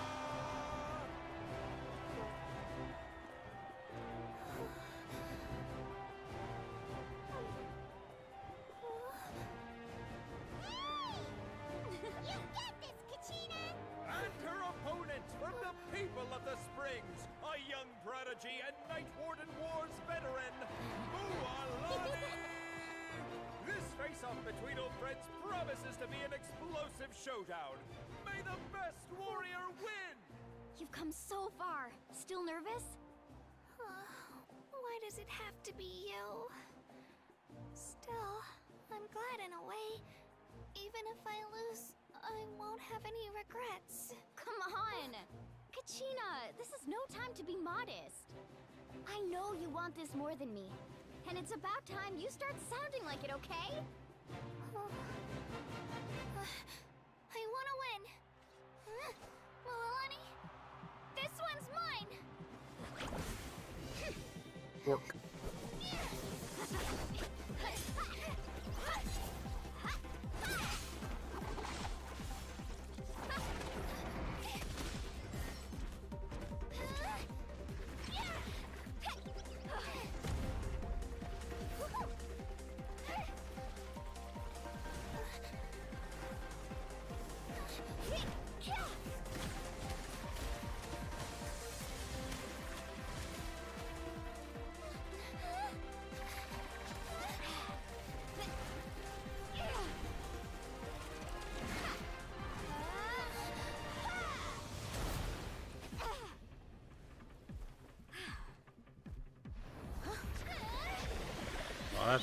You get this, Kachina! And her opponent from the people of the Springs, a young prodigy and Night Warden Wars veteran, Moalani! This face-off between old friends promises to be an explosive showdown. May the best warrior win! You've come so far. Still nervous? Why does it have to be you? Still, I'm glad in a way. Even if I lose, I won't have any regrets. Come on! Kachina, this is no time to be modest. I know you want this more than me. And it's about time you start sounding like it, okay? I want to win. Well,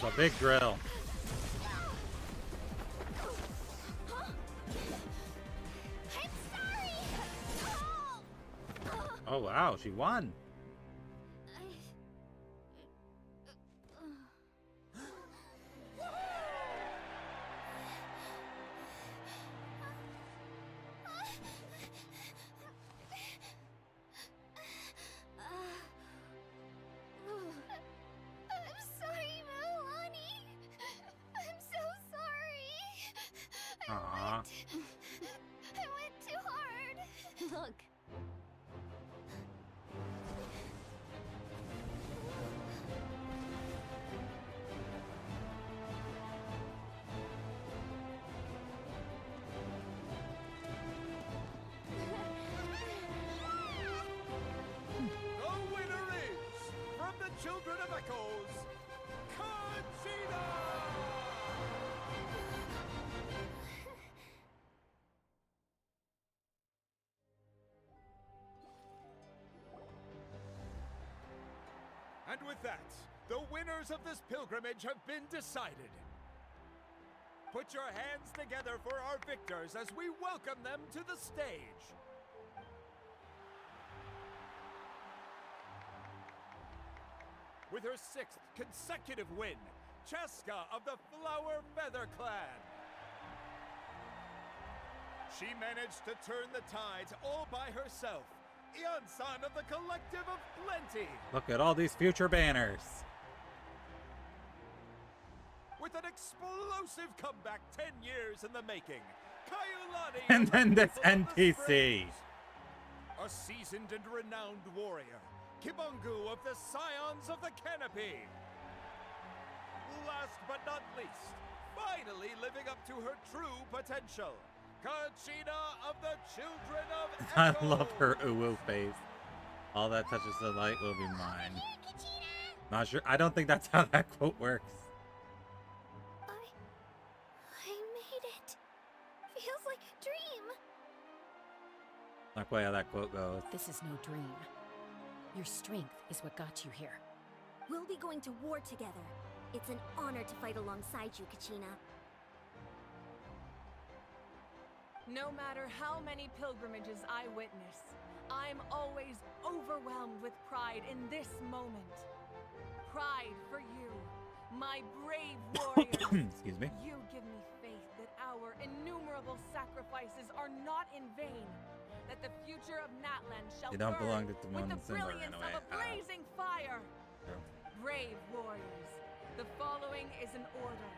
That's a big drill. I'm sorry. Oh wow, she won. I'm sorry, Milani. I'm so sorry. Aww. I went too hard. Look. The winner is, from the Children of Echoes, Kachina! And with that, the winners of this pilgrimage have been decided. Put your hands together for our victors as we welcome them to the stage. With her 6th consecutive win, Cheska of the Flower Feather Clan. She managed to turn the tides all by herself. Ian-san of the Collective of Plenty. Look at all these future banners. With an explosive comeback 10 years in the making, Kaiulani And of the then this People of the NPC. Springs. A seasoned and renowned warrior, Kibungu of the Scions of the Canopy. Last but not least, finally living up to her true potential, Kachina of the Children of I Echo. love her uwu face. All that touches the light will be mine. Not sure. I don't think that's how that quote works. I made it. Feels like a dream. Not quite how that quote goes. This is no dream. Your strength is what got you here. We'll be going to war together. It's an honor to fight alongside you, Kachina. No matter how many pilgrimages I witness, I'm always overwhelmed with pride in this moment. Pride for you, my brave warriors. Excuse me. You give me faith that our innumerable sacrifices are not in vain. That the future of Natlan shall They don't burn belong to with Timon the and Simba in brilliance a way. of a blazing fire. True. Brave warriors, the following is an order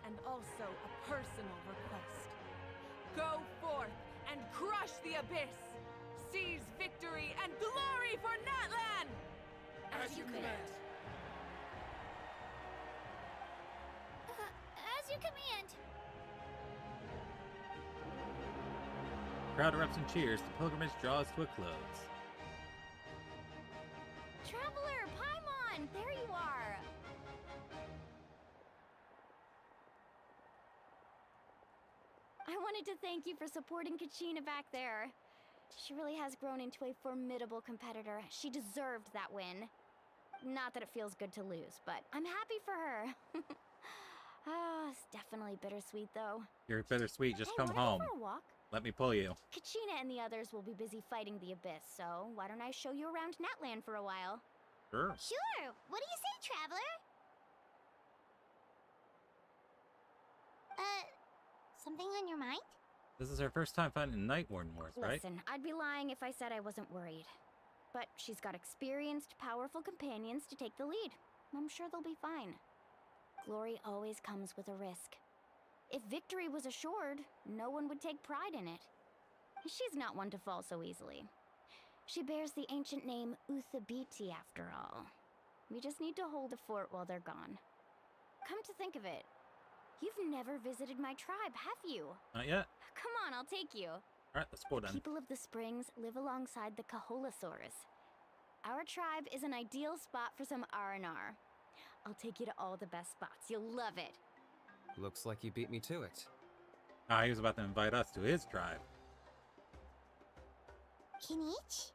and also a personal request. Go forth and crush the abyss. Seize victory and glory for Natlan! As you command. As you command. Crowd erupts and cheers. The pilgrimage draws to a close. Traveler, Paimon, there you are. I wanted to thank you for supporting Kachina back there. She really has grown into a formidable competitor. She deserved that win. Not that it feels good to lose, but I'm happy for her. It's definitely bittersweet, though. You're bittersweet. Just Hey, come wanna go home. for a walk? Let me pull you. Kachina and the others will be busy fighting the abyss, so why don't I show you around Natlan for a while? Sure. Sure. What do you say, Traveler? Something on your mind? This is her first time fighting Night Warden Wars, right? Listen, I'd be lying if I said I wasn't worried. But she's got experienced, powerful companions to take the lead. I'm sure they'll be fine. Glory always comes with a risk. If victory was assured, no one would take pride in it. She's not one to fall so easily. She bears the ancient name Uthabiti after all. We just need to hold the fort while they're gone. Come to think of it, you've never visited my tribe, have you? Not yet. Come on, I'll take you. Alright, let's go then. People of the Springs live alongside the Kaholasaurus. Our tribe is an ideal spot for some R&R. I'll take you to all the best spots. You'll love it. Looks like you beat me to it. Ah, he was about to invite us to his tribe. Kinich?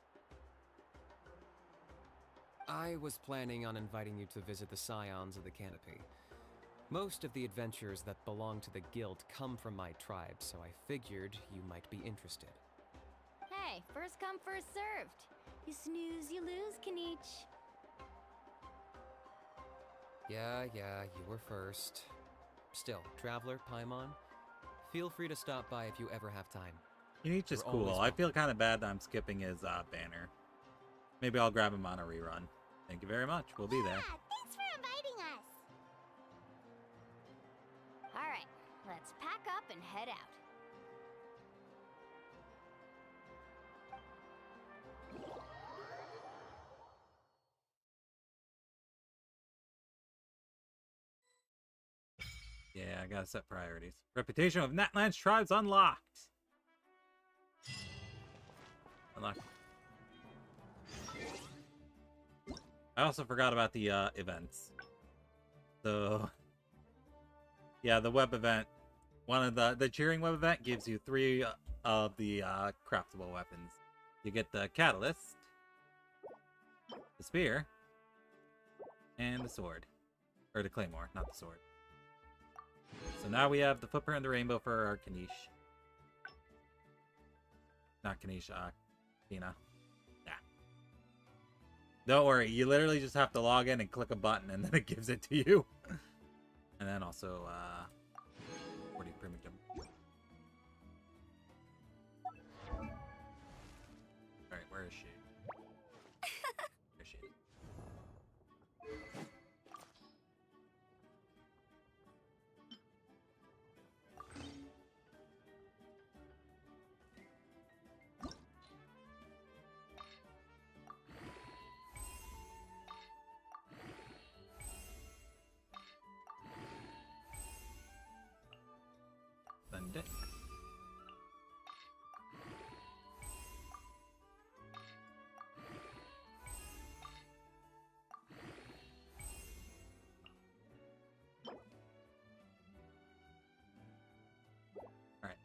I was planning on inviting you to visit the Scions of the Canopy. Most of the adventures that belong to the guild come from my tribe, so I figured you might be interested. Hey, first come, first served. You snooze, you lose, Kanich. Yeah, you were first. Still, Traveler, Paimon, feel free to stop by if you ever have time. Kanich is You're cool. always I feel kind of bad that I'm skipping his banner. Maybe I'll grab him on a rerun. Thank you very much. We'll be there. Thanks for inviting us. All right, let's pack up and head out. Yeah, I gotta set priorities. Reputation of Natlan's tribes unlocked. Unlocked. I also forgot about the events. So, yeah, the web event. One of the cheering web event gives you 3 of the craftable weapons. You get the catalyst, the spear, and the sword, or the claymore, not the sword. So now we have the footprint of the rainbow for our Kanich. Not Kanich, Tina. Yeah. Don't worry, you literally just have to log in and click a button and then it gives it to you. And then also, 40 primitive. Alright, where is she? There she is. Send it. Alright.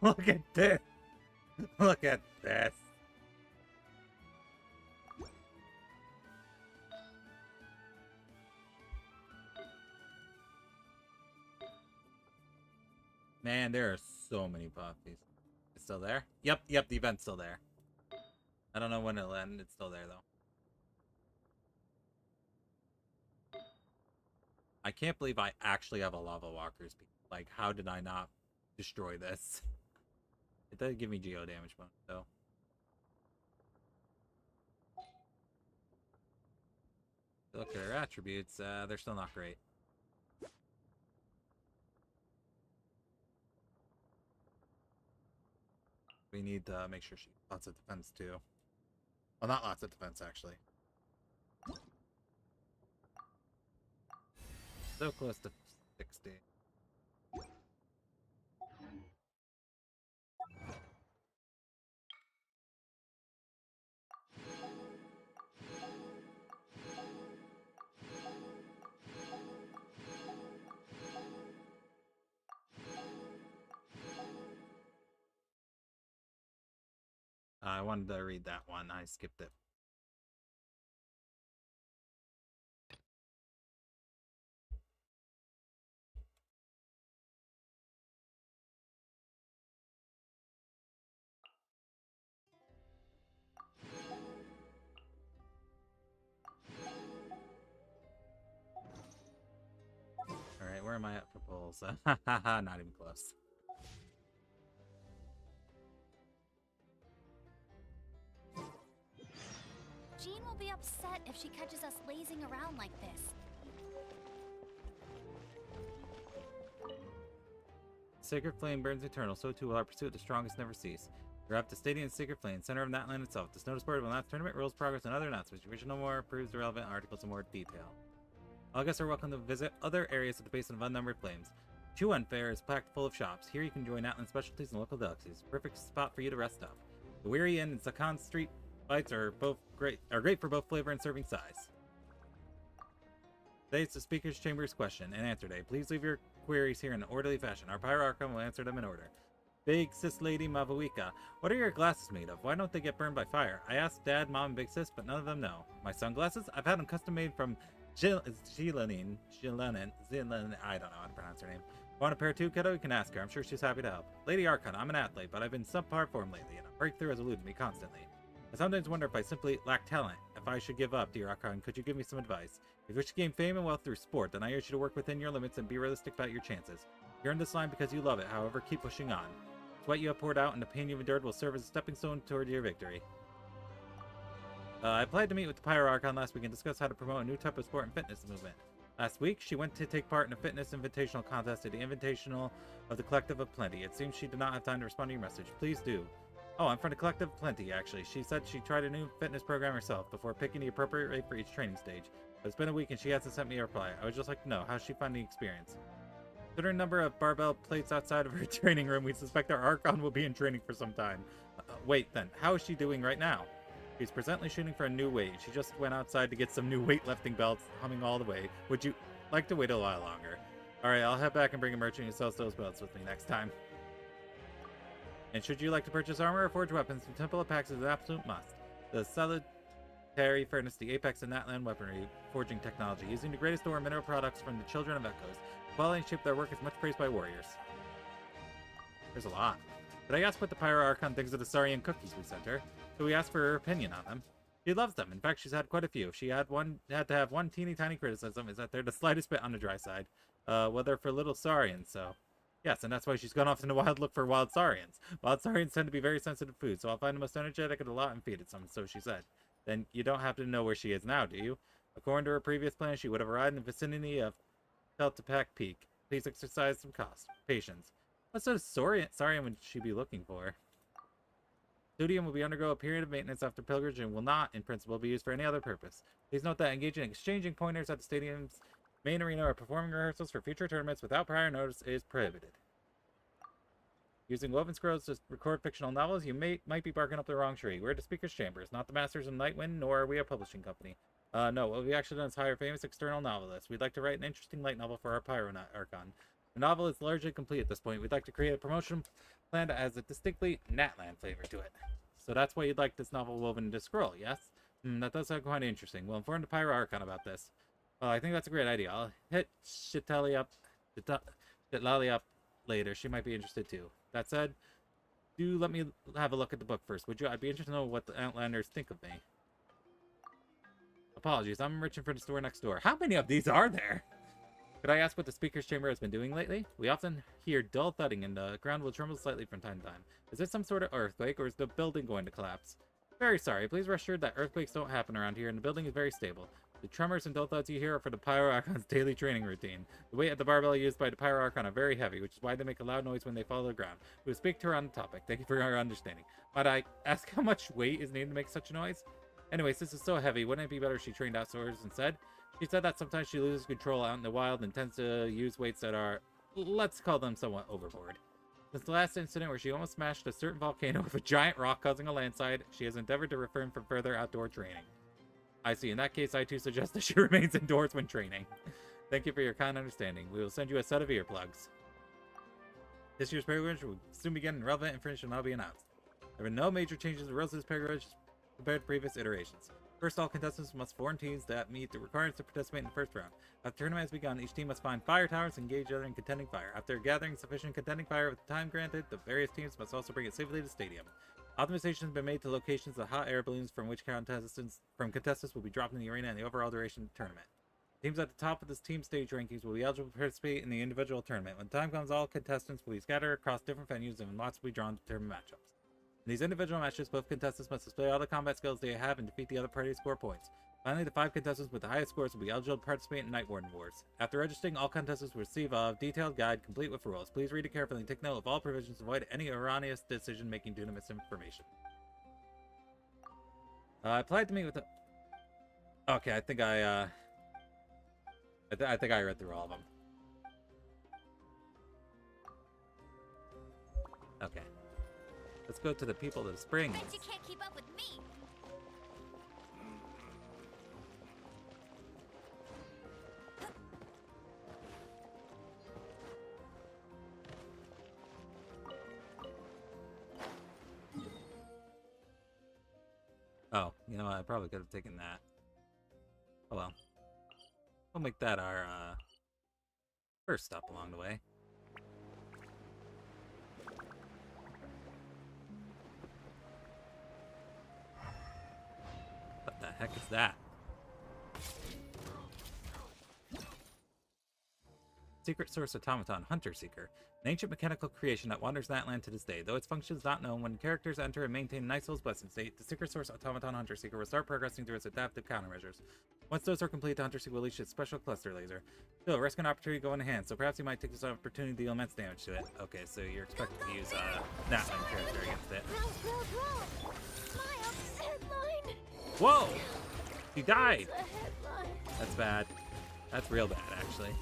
Look at this. Look at this. Man, there are so many puppies. It's still there? Yep, the event's still there. I don't know when it'll end. It's still there, though. I can't believe I actually have a lava walker's piece. Like, how did I not destroy this? It does give me geo damage bonus, though. Look at her attributes, they're still not great. We need to make sure she lots of defense too. Well, not lots of defense actually. So close to 60. I wanted to read that one. I skipped it. Alright, where am I at for polls? Not even close. Jean will be upset if she catches us lazing around like this. Sacred flame burns eternal, so too will our pursuit the strongest never cease. We're up to Stadium Sacred Flame, center of Natlan itself. This notice board will announce tournament rules, progress, and other announcements. You wish to know more, approves the relevant articles in more detail. All guests are welcome to visit other areas at the base of Unnumbered Flames. Chuan Fair is packed full of shops. Here you can enjoy Natlan specialties and local delicacies. Perfect spot for you to rest up. The Weary Inn and Sakan Street bites are great for both flavor and serving size. Today it's the Speaker's Chamber's question and answer day. Please leave your queries here in an orderly fashion. Our Pyro Archon will answer them in order. Big Sis Lady Mavuika, what are your glasses made of? Why don't they get burned by fire? I asked Dad, Mom, and Big Sis, but none of them know. My sunglasses? I've had them custom made from Jilanin, I don't know how to pronounce her name. Want a pair too, kiddo? You can ask her. I'm sure she's happy to help. Lady Archon, I'm an athlete, but I've been subpar form lately, and a breakthrough has eluded me constantly. I sometimes wonder if I simply lack talent. If I should give up, dear Archon, could you give me some advice? If you wish to gain fame and wealth through sport, then I urge you to work within your limits and be realistic about your chances. You earned this line because you love it, however, keep pushing on. Sweat you have poured out and the pain you've endured will serve as a stepping stone toward your victory. I applied to meet with the Pyro Archon last week and discuss how to promote a new type of sport and fitness movement. Last week, she went to take part in a fitness invitational contest at the Invitational of the Collective of Plenty. It seems she did not have time to respond to your message. Please do. Oh, I'm from the Collective of Plenty, actually. She said she tried a new fitness program herself before picking the appropriate rate for each training stage. But it's been a week and she hasn't sent me a reply. I would just like to know, how's she find the experience? Considering the number of barbell plates outside of her training room, we suspect our Archon will be in training for some time. Wait, then, how is she doing right now? She's presently shooting for a new weight. She just went outside to get some new weightlifting belts, humming all the way. Would you like to wait a while longer? Alright, I'll head back and bring a merchant who sells those belts with me next time. And should you like to purchase armor or forge weapons, the Temple of Pax is an absolute must. The solitary furnace, the apex of Natlan weaponry forging technology, using the greatest ore mineral products from the Children of Echoes. The quality and shape of their work is much praised by warriors. There's a lot. But I asked what the Pyro Archon thinks of the Saurian cookies we sent her, so we asked for her opinion on them. She loves them. In fact, she's had quite a few. She had to have one teeny tiny criticism, is that they're the slightest bit on the dry side. Well, they're for little Saurians, so... Yes, and that's why she's gone off in the wild look for wild Saurians. Wild Saurians tend to be very sensitive food, so I'll find the most energetic of the lot and feed it some, so she said. Then you don't have to know where she is now, do you? According to her previous plan, she would have arrived in the vicinity of Teltepac Peak. Please exercise some patience. What sort of Saurian would she be looking for? Studium will be undergo a period of maintenance after pilgrimage and will not, in principle, be used for any other purpose. Please note that engaging in exchanging pointers at the stadium's main arena or performing rehearsals for future tournaments without prior notice is prohibited. Using woven scrolls to record fictional novels, you might be barking up the wrong tree. We're the Speaker's Chambers, not the Masters of Nightwind, nor are we a publishing company. No, what we actually done is hire famous external novelists. We'd like to write an interesting light novel for our Pyro Archon. The novel is largely complete at this point. We'd like to create a promotion plan that has a distinctly Natlan flavor to it. So that's why you'd like this novel woven into scroll, yes? That does sound quite interesting. We'll inform the Pyro Archon about this. Well, I think that's a great idea. I'll hit Shitlali up later. She might be interested too. That said, do let me have a look at the book first, would you? I'd be interested to know what the Outlanders think of me. Apologies, I'm reaching for the store next door. How many of these are there? Could I ask what the Speaker's Chamber has been doing lately? We often hear dull thudding and the ground will tremble slightly from time to time. Is this some sort of earthquake or is the building going to collapse? Very sorry. Please rest assured that earthquakes don't happen around here and the building is very stable. The tremors and dull thuds you hear are for the Pyro Archon's daily training routine. The weight of the barbell used by the Pyro Archon are very heavy, which is why they make a loud noise when they fall to the ground. We will speak to her on the topic. Thank you for your understanding. Might I ask how much weight is needed to make such a noise? Anyways, this is so heavy. Wouldn't it be better if she trained outdoors instead? She said that sometimes she loses control out in the wild and tends to use weights that are, let's call them somewhat overboard. Since the last incident where she almost smashed a certain volcano with a giant rock causing a landslide, she has endeavored to refrain from further outdoor training. I see. In that case, I too suggest that she remains indoors when training. Thank you for your kind understanding. We will send you a set of earplugs. This year's pilgrimage will soon begin and relevant information will now be announced. There have been no major changes in the rules of this pilgrimage compared to previous iterations. First, all contestants must form teams that meet the requirements to participate in the first round. After the tournament has begun, each team must find fire towers and engage each other in contending fire. After gathering sufficient contending fire with the time granted, the various teams must also bring it safely to the stadium. Optimization has been made to locations of hot air balloons from which contestants will be dropped in the arena and the overall duration of the tournament. Teams at the top of this team stage rankings will be eligible to participate in the individual tournament. When the time comes, all contestants will be scattered across different venues and lots will be drawn to determine matchups. In these individual matches, both contestants must display all the combat skills they have and defeat the other party to score points. Finally, the 5 contestants with the highest scores will be eligible to participate in Night Warden Wars. After registering, all contestants will receive a detailed guide complete with rules. Please read it carefully and take note of all provisions to avoid any erroneous decision-making due to misinformation. I applied to meet with the... Okay, I think I think I read through all of them. Okay. Let's go to the people of the springs. Bet you can't keep up with me. Oh, you know what? I probably could have taken that. Oh well. We'll make that our first stop along the way. What the heck is that? Secret Source Automaton Hunter Seeker. An ancient mechanical creation that wanders Natlan to this day. Though its function is not known, when characters enter and maintain Nightsoul's blessing state, the Secret Source Automaton Hunter Seeker will start progressing through its adaptive countermeasures. Once those are complete, the Hunter Seeker will unleash its special cluster laser. Still, risk an opportunity to go in hand, so perhaps you might take this opportunity to deal immense damage to it. Okay, so you're expected to use Natlan character against it. Whoa! He died! That's bad. That's real bad, actually.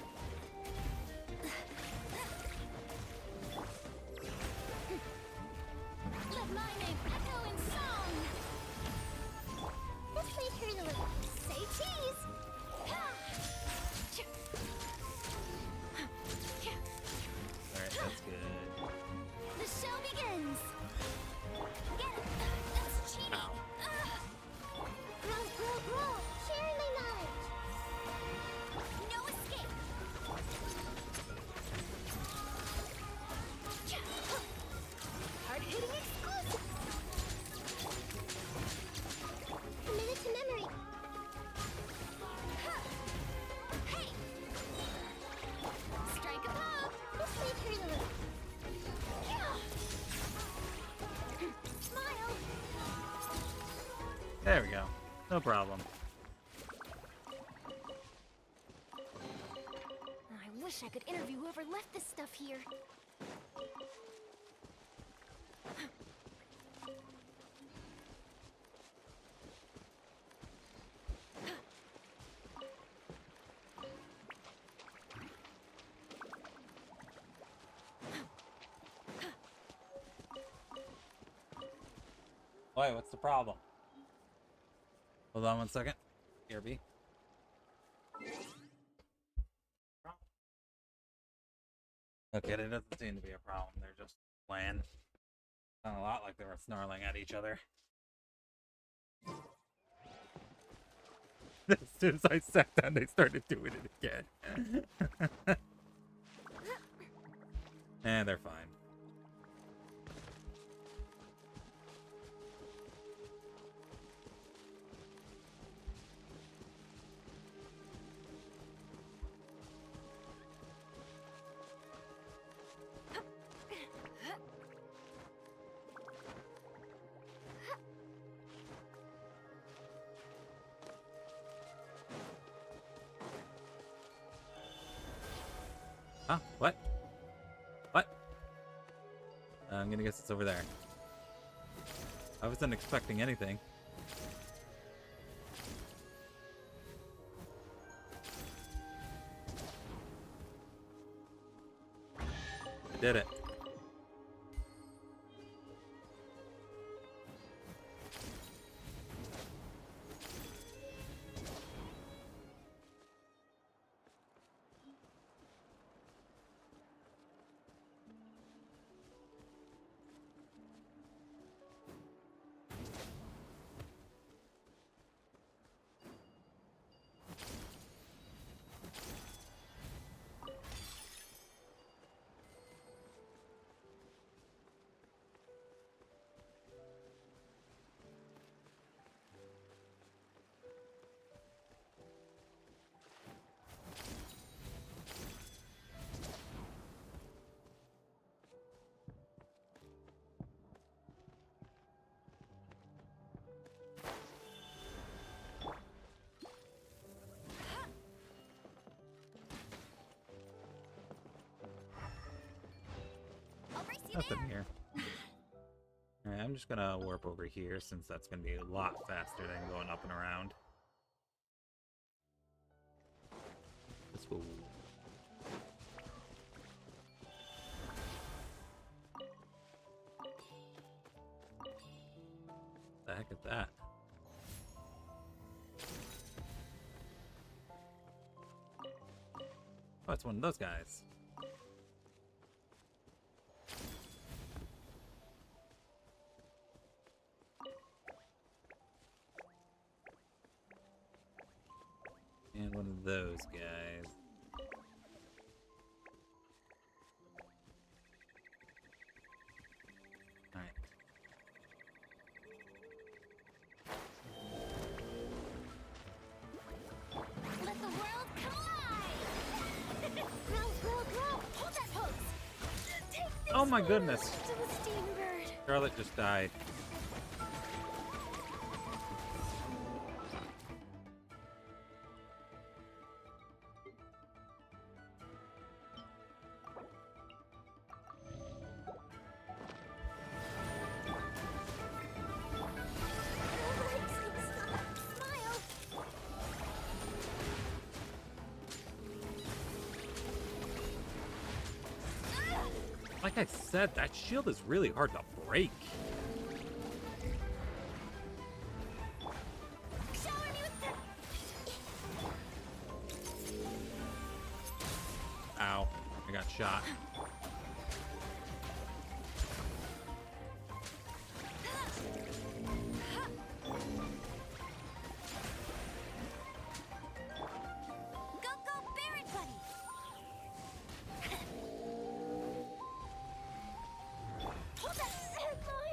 Let my name echo in song. This made her the little. Say cheese. Alright, that's good. The show begins. Get it. That's cheating. Ow. Roll. Sharing my knowledge. No escape. Hard-hitting exclusive. A minute to memory. Hey. Strike a pop. This made her the little. Smile. There we go. No problem. I wish I could interview whoever left this stuff here. Wait, what's the problem? Hold on one second. Here, B. Okay, there doesn't seem to be a problem. They're just playing. Sound a lot like they were snarling at each other. As soon as I sat down, they started doing it again. And they're fine. Huh? What? What? I'm gonna guess it's over there. I wasn't expecting anything. I did it. Nothing here. Alright, I'm just gonna warp over here since that's gonna be a lot faster than going up and around. Let's go. The heck is that? Oh, it's one of those guys. And one of those guys. Alright. Let the world collide! Grow! Hold that pose! Take this Oh my goodness! to the steam bird! Charlotte just died. Like I said, that shield is really hard to break. Ow. I got shot.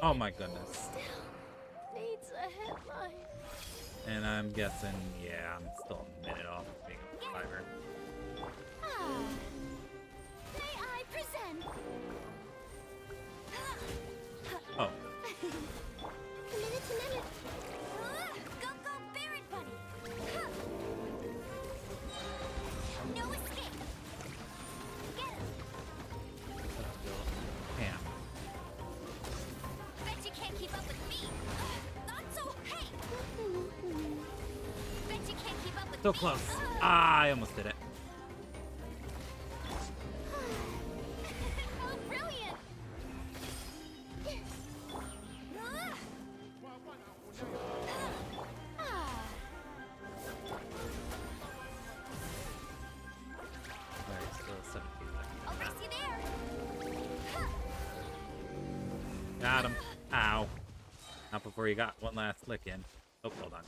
Oh my goodness. Needs a headline. And I'm guessing, yeah, I'm still a minute off of being a survivor. May I present? Oh. Minute. Go, Baron Buddy. No escape. Get him. Let's go. Bam. Bet you can't keep up with me. Not so. Hey. Bet you can't keep up with So me. close. Ah, I almost did it. Oh, brilliant. Alright, still 17 I'll race you there. Got him. Ow. Not before you got one last lick in. Oh, hold on.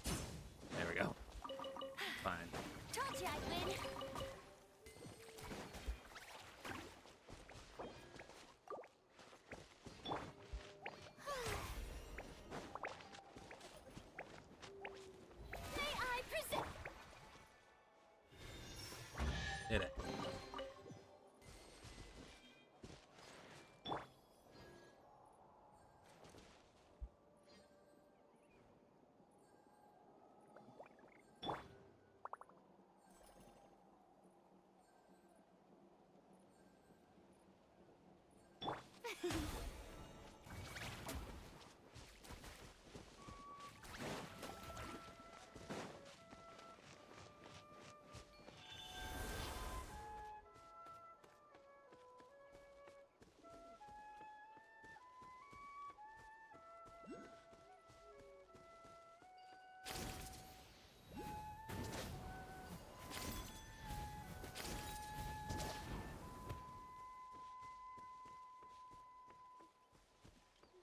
There we go. Fine. Told you I'd win. May I present? Did it.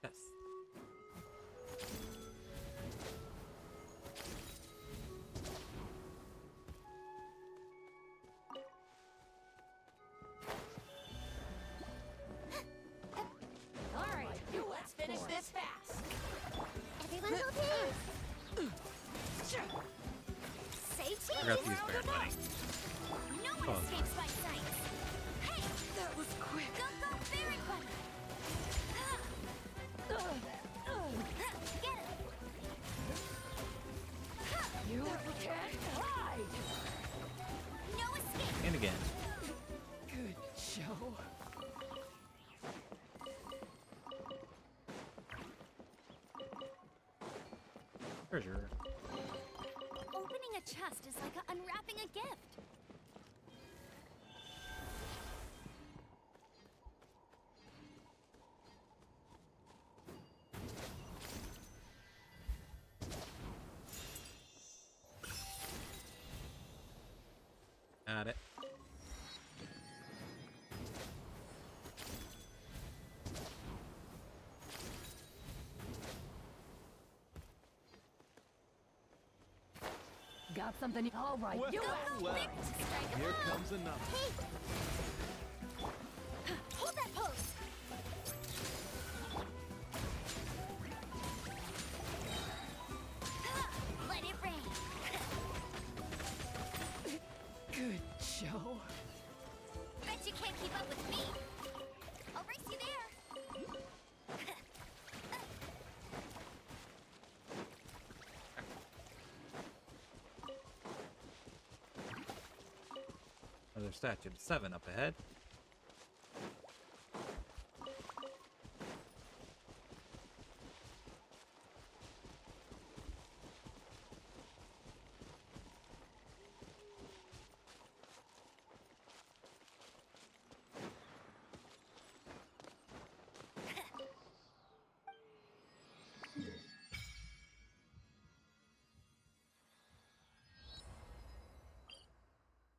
Yes. All right, let's finish this fast. Everyone hold hands. Say cheese. I forgot to use Baron Money. No one Oh. escapes my sight. Hey, that was quick. Go, Baron Buddy. Get him. You can't hide! No escape. And again. Good show. Treasure. Opening a chest is like unwrapping a gift. Got it. Got something? All right, Well, you well, here comes another. Hold that pose. Let it rain. Good show. Bet you can't keep up with me. I'll race you there. Another statue. 7 up ahead.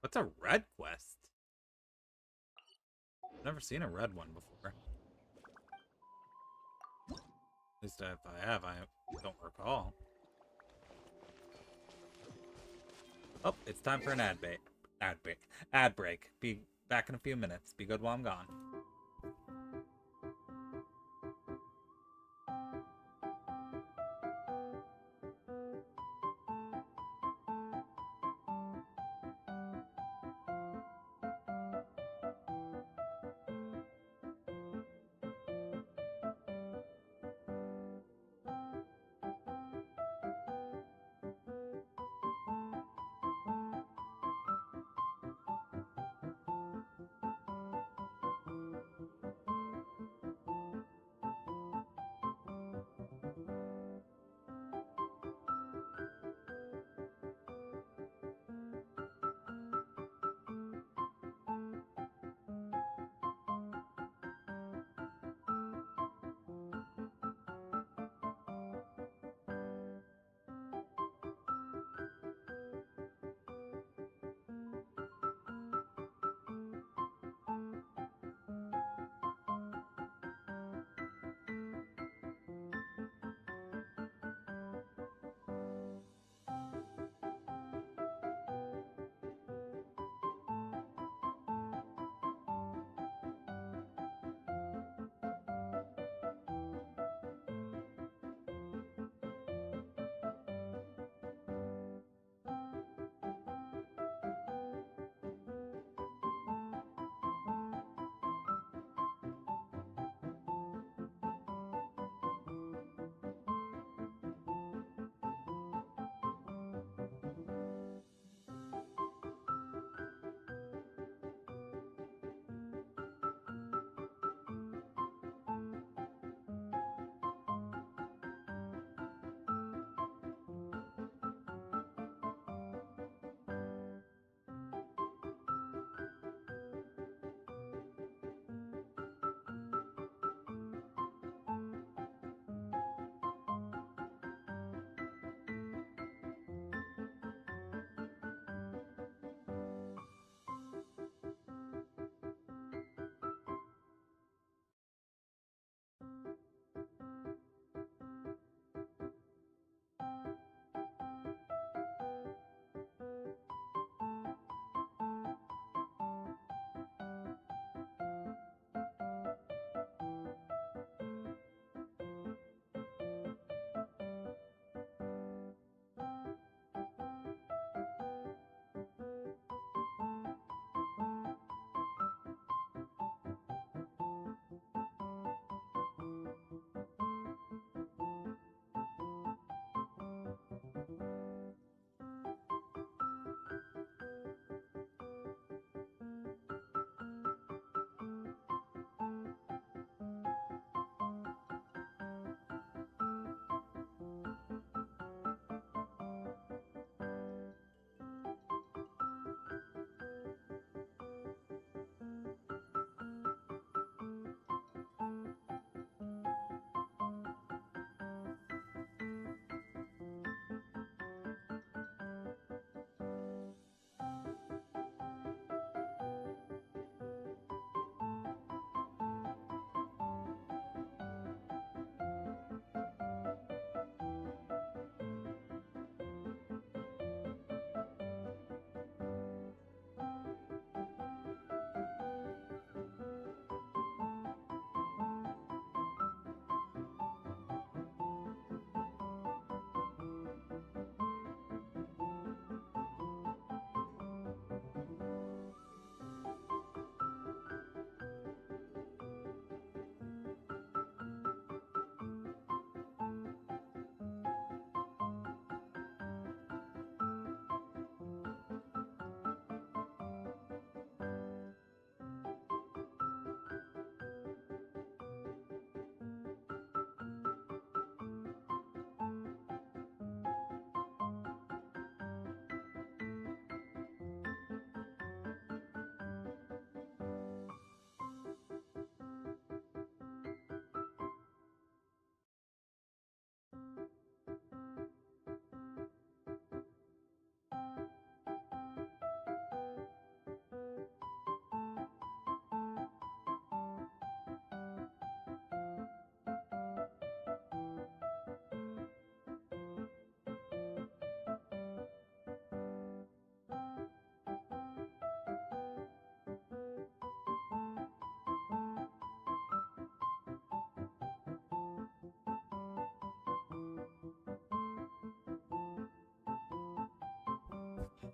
What's a red quest? Never seen a red one before. At least if I have, I don't recall. Oh, it's time for an ad break. Be back in a few minutes. Be good while I'm gone.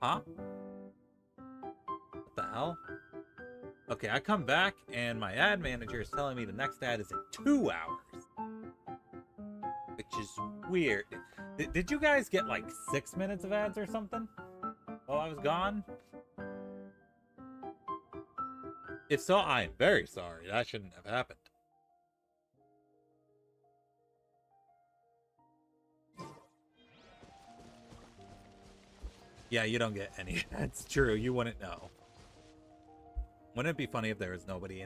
Huh? What the hell? Okay, I come back and my ad manager is telling me the next ad is in 2 hours. Which is weird. Did you guys get like 6 minutes of ads or something while I was gone? If so, I am very sorry. That shouldn't have happened. Yeah, you don't get any. That's true. You wouldn't know. Wouldn't it be funny if there was nobody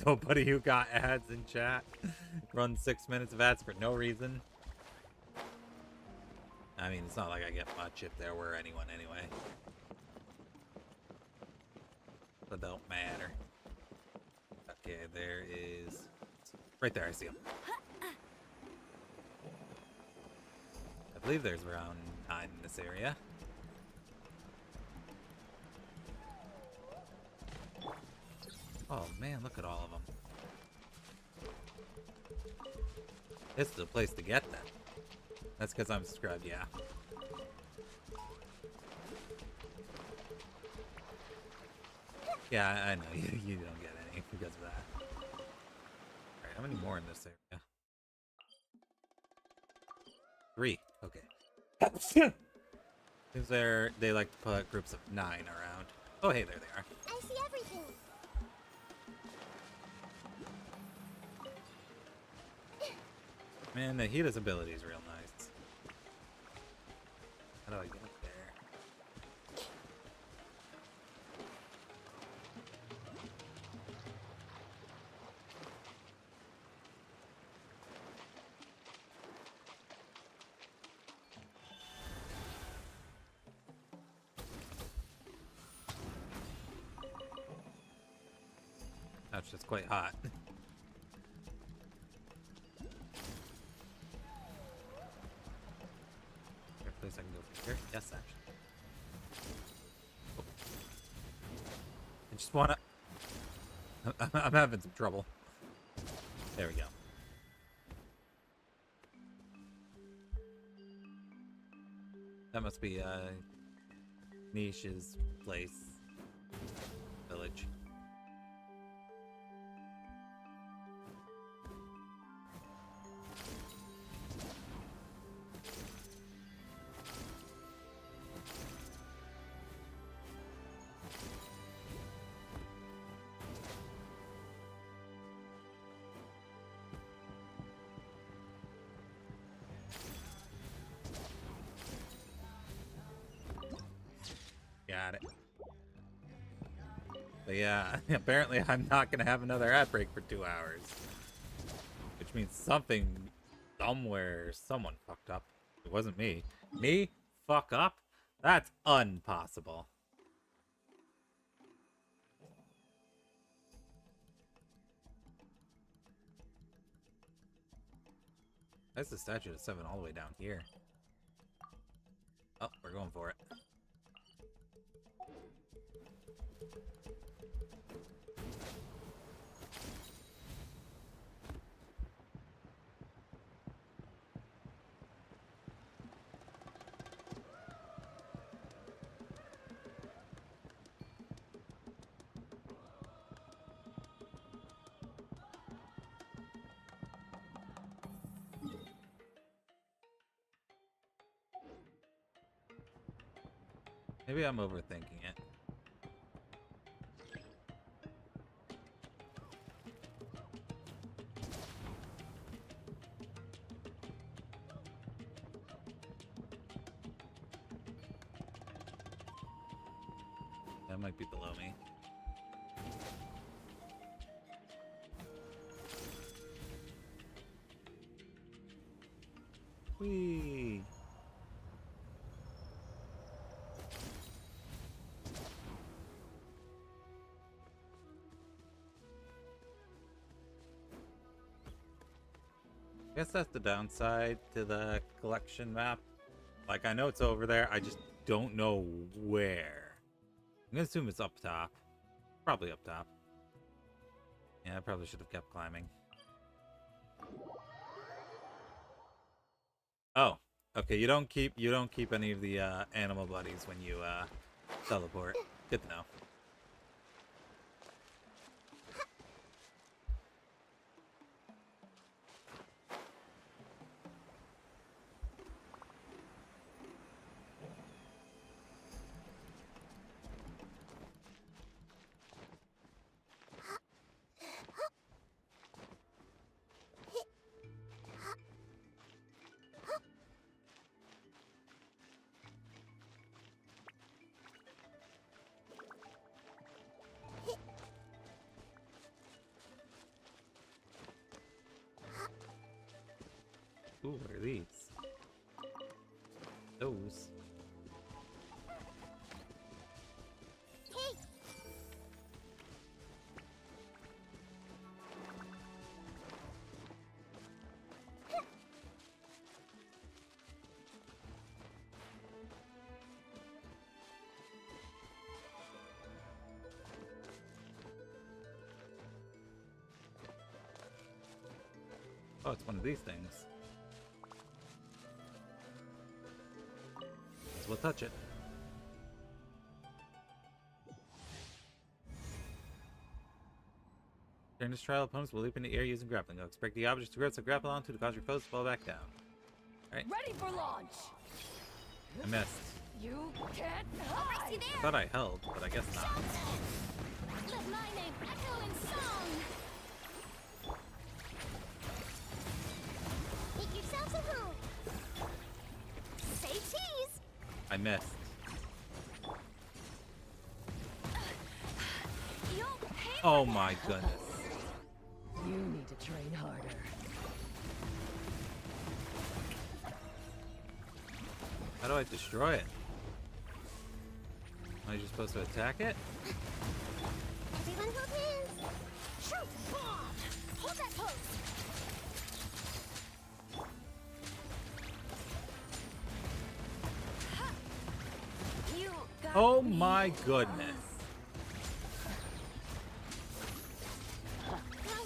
nobody who got ads in chat? Run 6 minutes of ads for no reason. I mean, it's not like I get much if there were anyone anyway. So don't matter. Okay, there is... Right there, I see him. I believe there's around 9 in this area. Oh man, look at all of them. This is a place to get them. That's because I'm subscribed, yeah. Yeah, I know. You don't get any because of that. Alright, how many more in this area? 3. Okay. Seems they like to put groups of 9 around. Oh, hey, there they are. I see everything. Man, the Hida's ability is real nice. How do I get up there? Ouch, that's quite hot. Place I can go from here? Yes, actually. Oh. I just wanna... I'm having some trouble. There we go. That must be Nisha's place. Village. Got it. But yeah, apparently I'm not gonna have another ad break for 2 hours. Which means something, somewhere, someone fucked up. It wasn't me. Me? Fuck up? That's impossible. That's the statue of 7 all the way down here. Oh, we're going for it. Maybe I'm overthinking it. That might be below me. Whee! I guess that's the downside to the collection map. Like, I know it's over there, I just don't know where. I'm gonna assume it's up top. Probably up top. Yeah, I probably should have kept climbing. Oh, Okay, you don't keep any of the animal buddies when you teleport. Good to know. Ooh, what are these? Those. Oh, it's one of these things. So we'll touch it. During this trial, opponents will leap in the air using grappling hooks. Break the objects to grips and grapple onto to cause your foes to fall back down. Alright. Ready for launch! I missed. You can't hide! I thought I held, but I guess not. Let my name echo in song! Make yourselves a home. Say cheese! I missed. You'll pay for Oh that. my goodness. You need to train harder. How do I destroy it? Am I just supposed to attack it? Everyone hold hands. Shoot! Bomb! Hold that pose! You got Oh me. my goodness.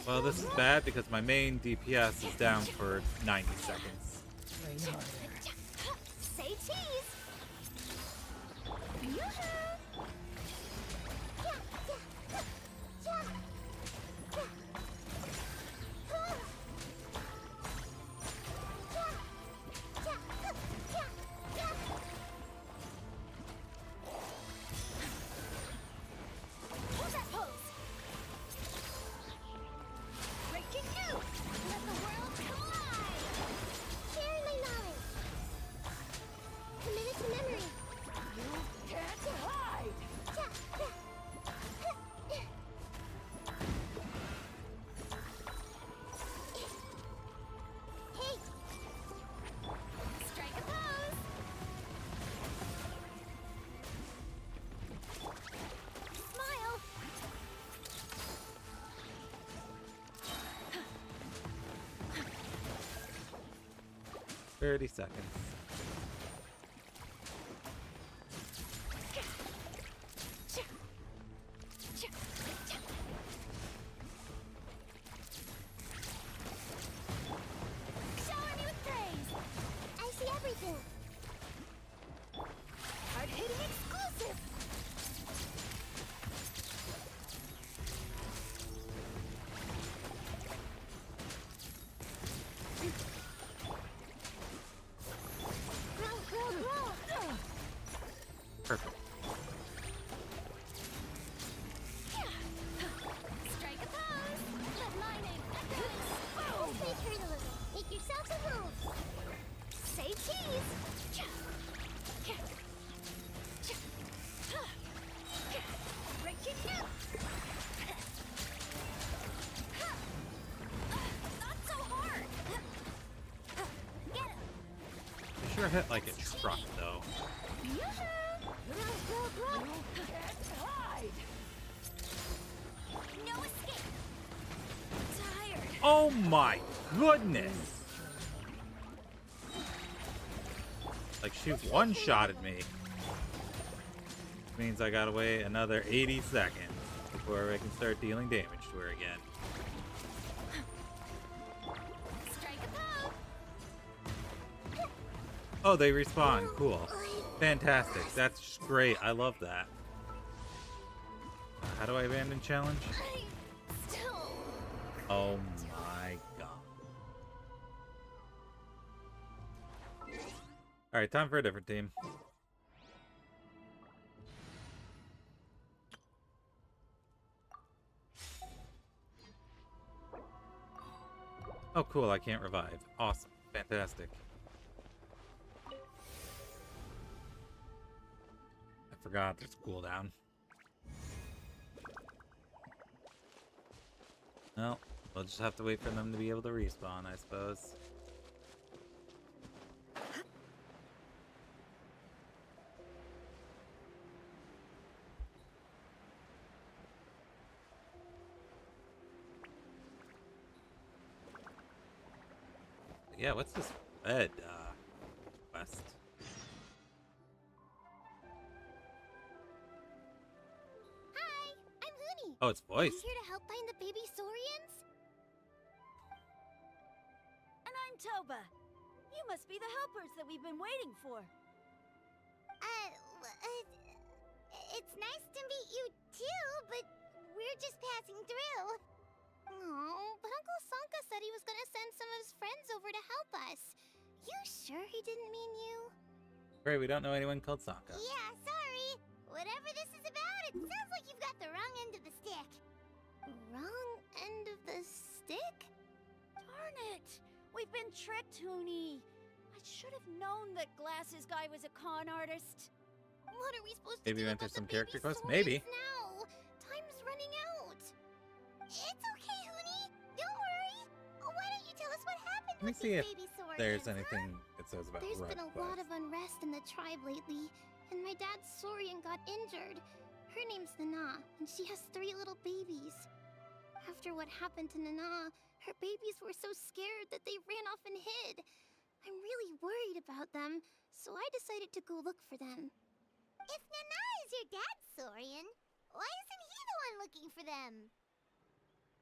Well, this is bad because my main DPS is down for 90 seconds. Train harder. Say cheese! Yoo-hoo! Hold that pose! Breaking you! Let the world collide! Sharing my knowledge. Commit it to memory. You can't hide! Hey, Strike a pose! Smile! 30 seconds. Shower me with praise! I see everything. Hard-hitting exclusive! Grow. Perfect. Strike a pose! Let my name echo in song! Stay turn a little. Make yourselves a home. Say cheese! Breaking you! Not so hard! Get him! I sure hit like a truck though. Grow. You can't hide! No escape! Tired! Oh my goodness! Like she one-shotted me. Means I gotta wait another 80 seconds before I can start dealing damage to her again. Strike a pose! Oh, they respawn. Cool. Fantastic. That's just great. I love that. How do I abandon challenge? Oh my god. Alright, time for a different team. Oh cool, I can't revive. Awesome. Fantastic. I forgot there's a cooldown. Well, we'll just have to wait for them to be able to respawn, I suppose. Yeah, what's this red quest? Hi, I'm Huni. Oh, it's voice. I'm here to help find the baby Saurians. And I'm Toba. You must be the helpers that we've been waiting for. It's nice to meet you too, but we're just passing through. Oh, but Uncle Sanka said he was gonna send some of his friends over to help us. You sure he didn't mean you? Great, we don't know anyone called Sanka. Yeah, sorry. Whatever this is about, it sounds like you've got the wrong end of the stick. Wrong end of the stick? Darn it! We've been tricked, Huni. I should have known that Glasses Guy was a con artist. What are we supposed to Maybe do you enter about some the character baby quest? Saurians Maybe. now? Time's running out. It's okay, Huni. Don't worry. Why don't you tell us what happened Let me with see these if baby Saurians? there's anything it says about There's red been a quest. lot of unrest in the tribe lately, and my dad's Saurian got injured. Her name's Nana, and she has 3 little babies. After what happened to Nana, her babies were so scared that they ran off and hid. I'm really worried about them, so I decided to go look for them. If Nana is your dad's Saurian, why isn't he the one looking for them?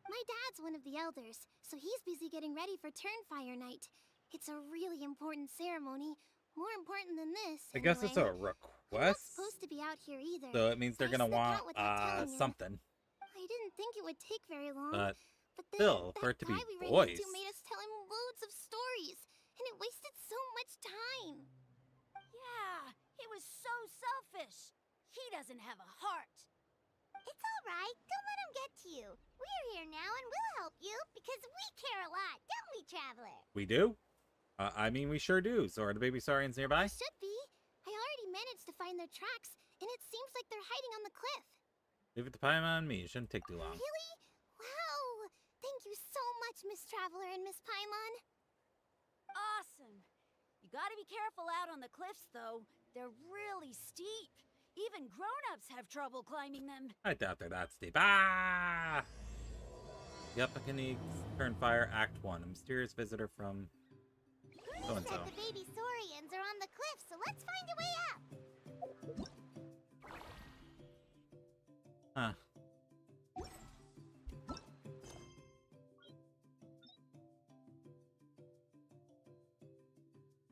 My dad's one of the elders, so he's busy getting ready for Turnfire Night. It's a really important ceremony, more important than this. I guess it's a anyway. I'm not request, supposed to be out here either. so it means they're I gonna snuck want out without telling you. something. I didn't think it would take very long. But then still, that for it to be guy we ran voice. into made us tell him loads of stories, and it wasted so much time. Yeah, he was so selfish. He doesn't have a heart. It's all right. Don't let him get to you. We're here now and we'll help you because we care a lot, don't we, Traveler? We do? I mean, we sure do. So are the baby Saurians nearby? Should be. I already managed to find their tracks, and it seems like they're hiding on the cliff. Leave it to Paimon and me. It shouldn't take too long. Really? Wow! Thank you so much, Miss Traveler and Miss Paimon. Awesome. You gotta be careful out on the cliffs, though. They're really steep. Even grown-ups have trouble climbing them. I doubt they're that steep. Ah! Yep, Mechanics, Turnfire, Act 1. A mysterious visitor from Who so-and-so. said the baby Saurians are on the cliff, so let's find a way up. Huh.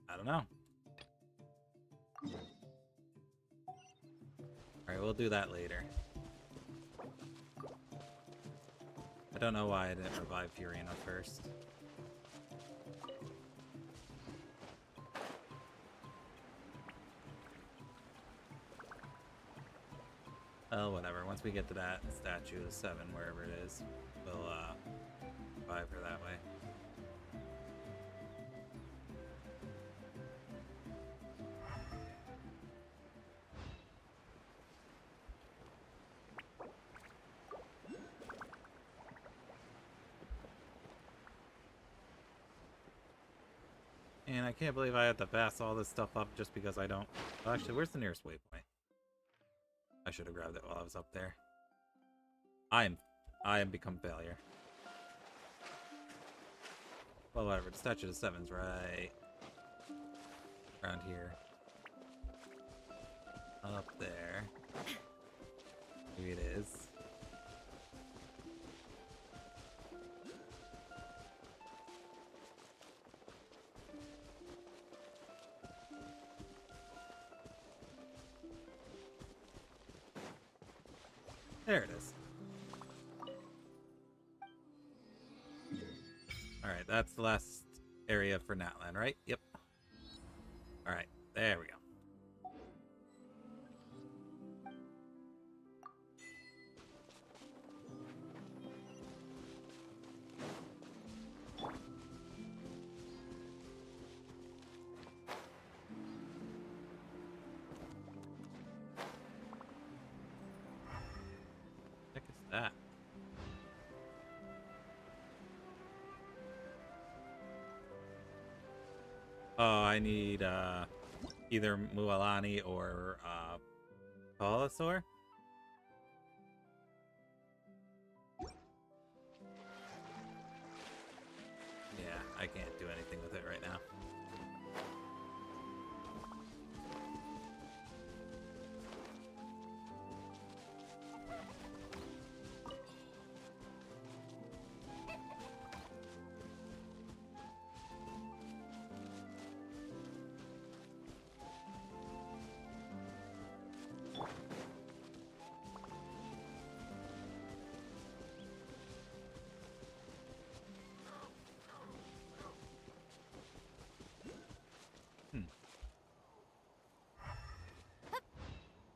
I don't know. Alright, we'll do that later. I don't know why I didn't revive Furina first. Oh, whatever. Once we get to that statue, 7, wherever it is, we'll revive her that way. And I can't believe I had to pass all this stuff up just because I don't... Well, actually, where's the nearest waypoint? I should have grabbed it while I was up there. I am become failure. Well, whatever. The statue of 7's right around here. Up there. Maybe it is. There it is. Alright, that's the last area for Natlan, right? Yep. Alright, there we go. What the heck is that? Oh, I need either Mualani or Bulbasaur. Yeah, I can't do anything with it right now.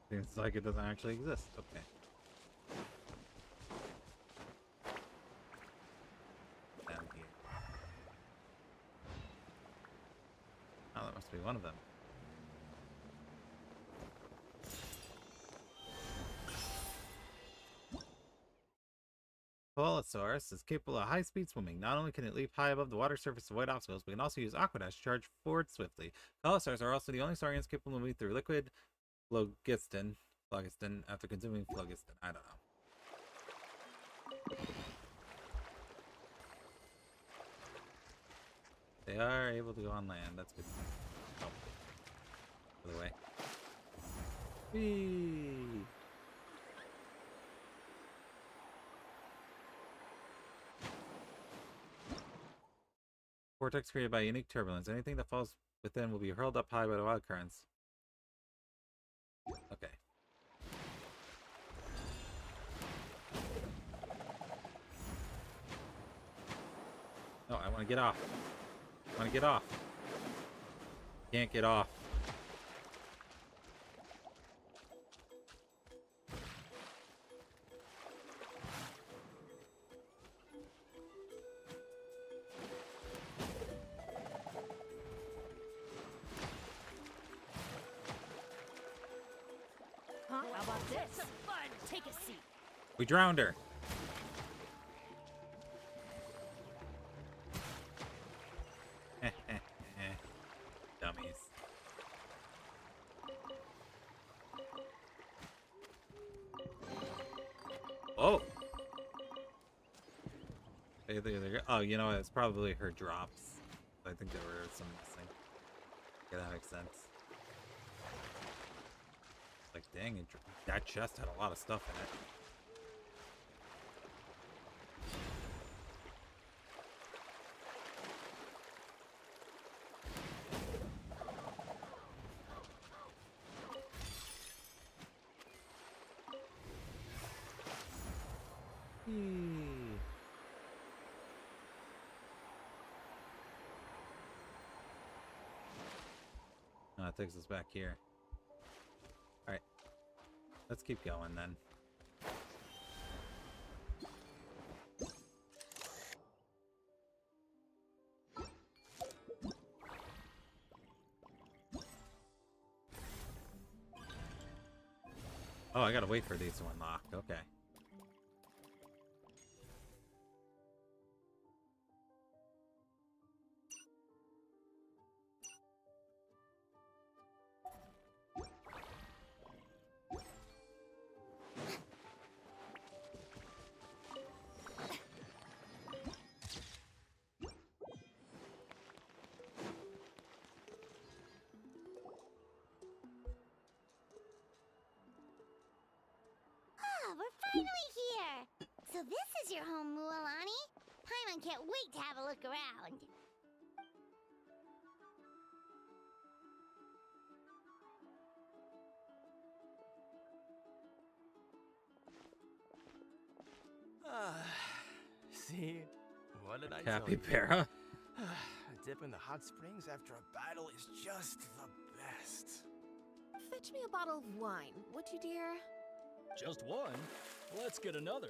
Seems like it doesn't actually exist. Okay. Down here. Oh, that must be one of them. Polosaurus is capable of high-speed swimming. Not only can it leap high above the water surface to avoid obstacles, but can also use Aqua Dash to charge forward swiftly. Polosaurs are also the only saurians capable of moving through liquid phlogiston after consuming phlogiston. I don't know. They are able to go on land. That's good. Oh. Other way. Whee! Vortex created by unique turbulence. Anything that falls within will be hurled up high by the wild currents. Okay. No, I want to get off. I want to get off. Can't get off. Huh? How about this? Some fun. Take a seat. We drowned her. Dummies. Oh. Oh, you know what? It's probably her drops. I think there were some missing. Yeah, that makes sense. Like, dang, that chest had a lot of stuff in it. Oh, it takes us back here. Alright. Let's keep going then. Oh, I gotta wait for these to unlock. Okay. Ah, we're finally here! So this is your home, Mualani? Paimon can't wait to have a look around. See? What did I tell you? Capybara. A dip in the hot springs after a battle is just the best. Fetch me a bottle of wine, would you, dear? Just one? Let's get another.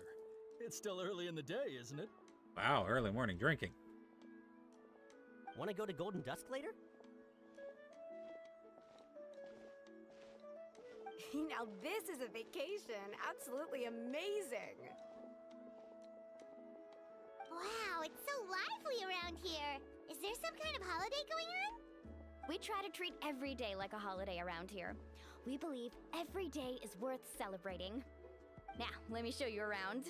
It's still early in the day, isn't it? Wow, early morning drinking. Want to go to Golden Dusk later? Now this is a vacation. Absolutely amazing. Wow, it's so lively around here. Is there some kind of holiday going on? We try to treat every day like a holiday around here. We believe every day is worth celebrating. Now, let me show you around.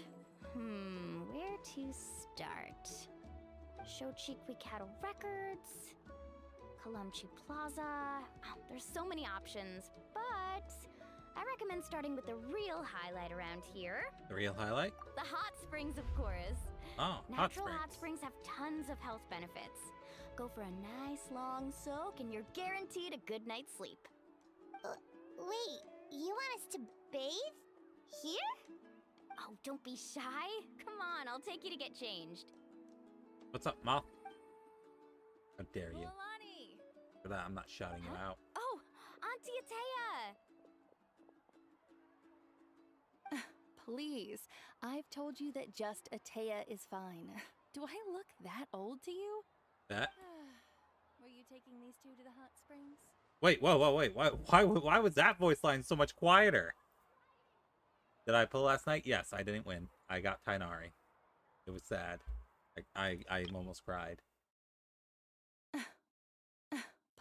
Where to start? Shochiqui Cattle Records, Kalumchi Plaza. Oh, there's so many options, but I recommend starting with the real highlight around here. The real highlight? The hot springs, of course. Oh, Natural hot springs have tons of health benefits. Go for a nice long soak and you're guaranteed a good night's sleep. Wait, you want us to bathe? Here? Oh, don't be shy. Come on, I'll take you to get changed. What's up, Moth? How dare you? Milani! For that, I'm not shouting you out. Oh, Auntie Atea! Please, I've told you that just Atea is fine. Do I look that old to you? That? Were you taking these two to the hot springs? Wait, whoa, wait. Why was that voice line so much quieter? Did I pull last night? Yes, I didn't win. I got Tainari. It was sad. I almost cried.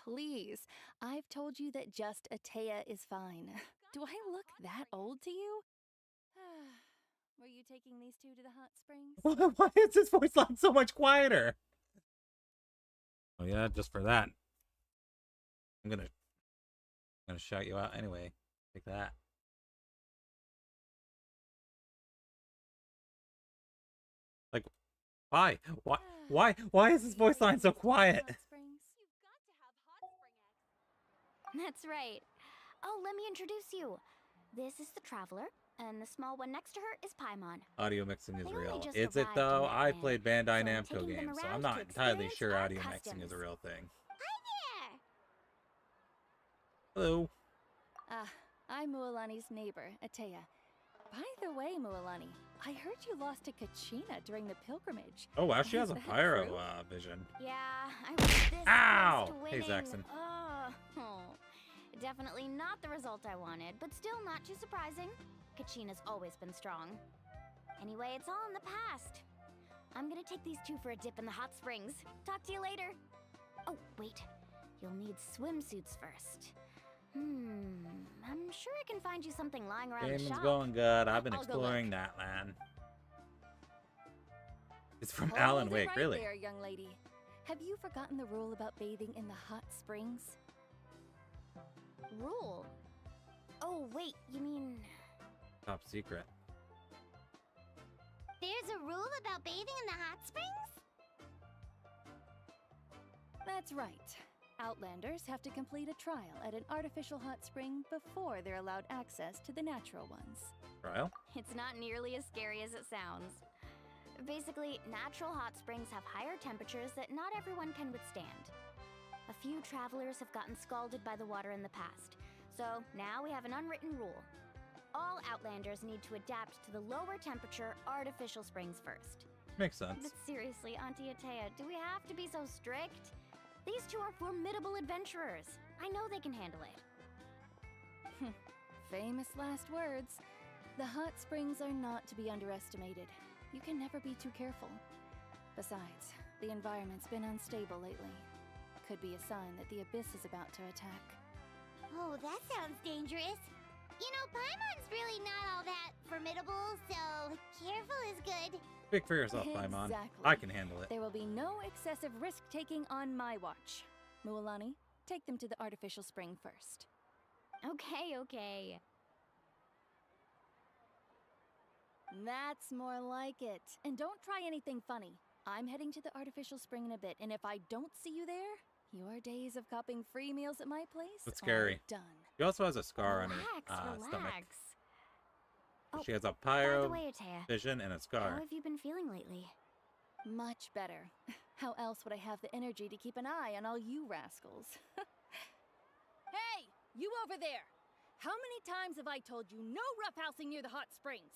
Please, I've told you that just Atea is fine. Do I look that old to you? Were you taking these two to the hot springs? Why is this voice line so much quieter? Oh yeah, just for that. I'm gonna shout you out anyway. Take that. Like, why? Why is this voice line so quiet? That's right. Oh, let me introduce you. This is the Traveler, and the small one next to her is Paimon. Audio mixing is They only real. just Is it arrived though? in I Natlan, played Bandai so Namco taking them games, so around I'm to not entirely experience sure our audio mixing is customs. a real thing. Hi Hello. I'm Mualani's neighbor, Atea. By the way, Mualani, I heard you lost to Kachina during the pilgrimage. Oh wow, she has Is a that pyro true? vision. Yeah, I was this Ow! close to Hey, winning. Zaxxon. Oh, definitely not the result I wanted, but still not too surprising. Kachina's always been strong. Anyway, it's all in the past. I'm gonna take these two for a dip in the hot springs. Talk to you later. Oh, wait. You'll need swimsuits first. I'm sure I can find you something lying around the Game's shop. going good. I've been I'll go exploring look. Natlan. It's from Hold Alan it Wake, right really. there, young lady. Have you forgotten the rule about bathing in the hot springs? Rule? Oh, wait, you mean... Top secret. There's a rule about bathing in the hot springs? That's right. Outlanders have to complete a trial at an artificial hot spring before they're allowed access to the natural ones. Trial? It's not nearly as scary as it sounds. Basically, natural hot springs have higher temperatures that not everyone can withstand. A few travelers have gotten scalded by the water in the past, so now we have an unwritten rule. All Outlanders need to adapt to the lower temperature artificial springs first. Makes sense. But seriously, Auntie Atea, do we have to be so strict? These two are formidable adventurers. I know they can handle it. Famous last words. The hot springs are not to be underestimated. You can never be too careful. Besides, the environment's been unstable lately. Could be a sign that the abyss is about to attack. Oh, that sounds dangerous. You know, Paimon's really not all that formidable, so careful is good. Speak for yourself, Paimon. Exactly. I can handle it. There will be no excessive risk-taking on my watch. Mualani, take them to the artificial spring first. Okay. That's more like it. And don't try anything funny. I'm heading to the artificial spring in a bit, and if I don't see you there, your days of copping free meals at my place That's scary. are done. She also has a scar on her stomach. Oh, She has a by the pyro way, Atea, vision and a how scar. have you been feeling lately? Much better. How else would I have the energy to keep an eye on all you rascals? Hey, you over there! How many times have I told you no roughhousing near the hot springs?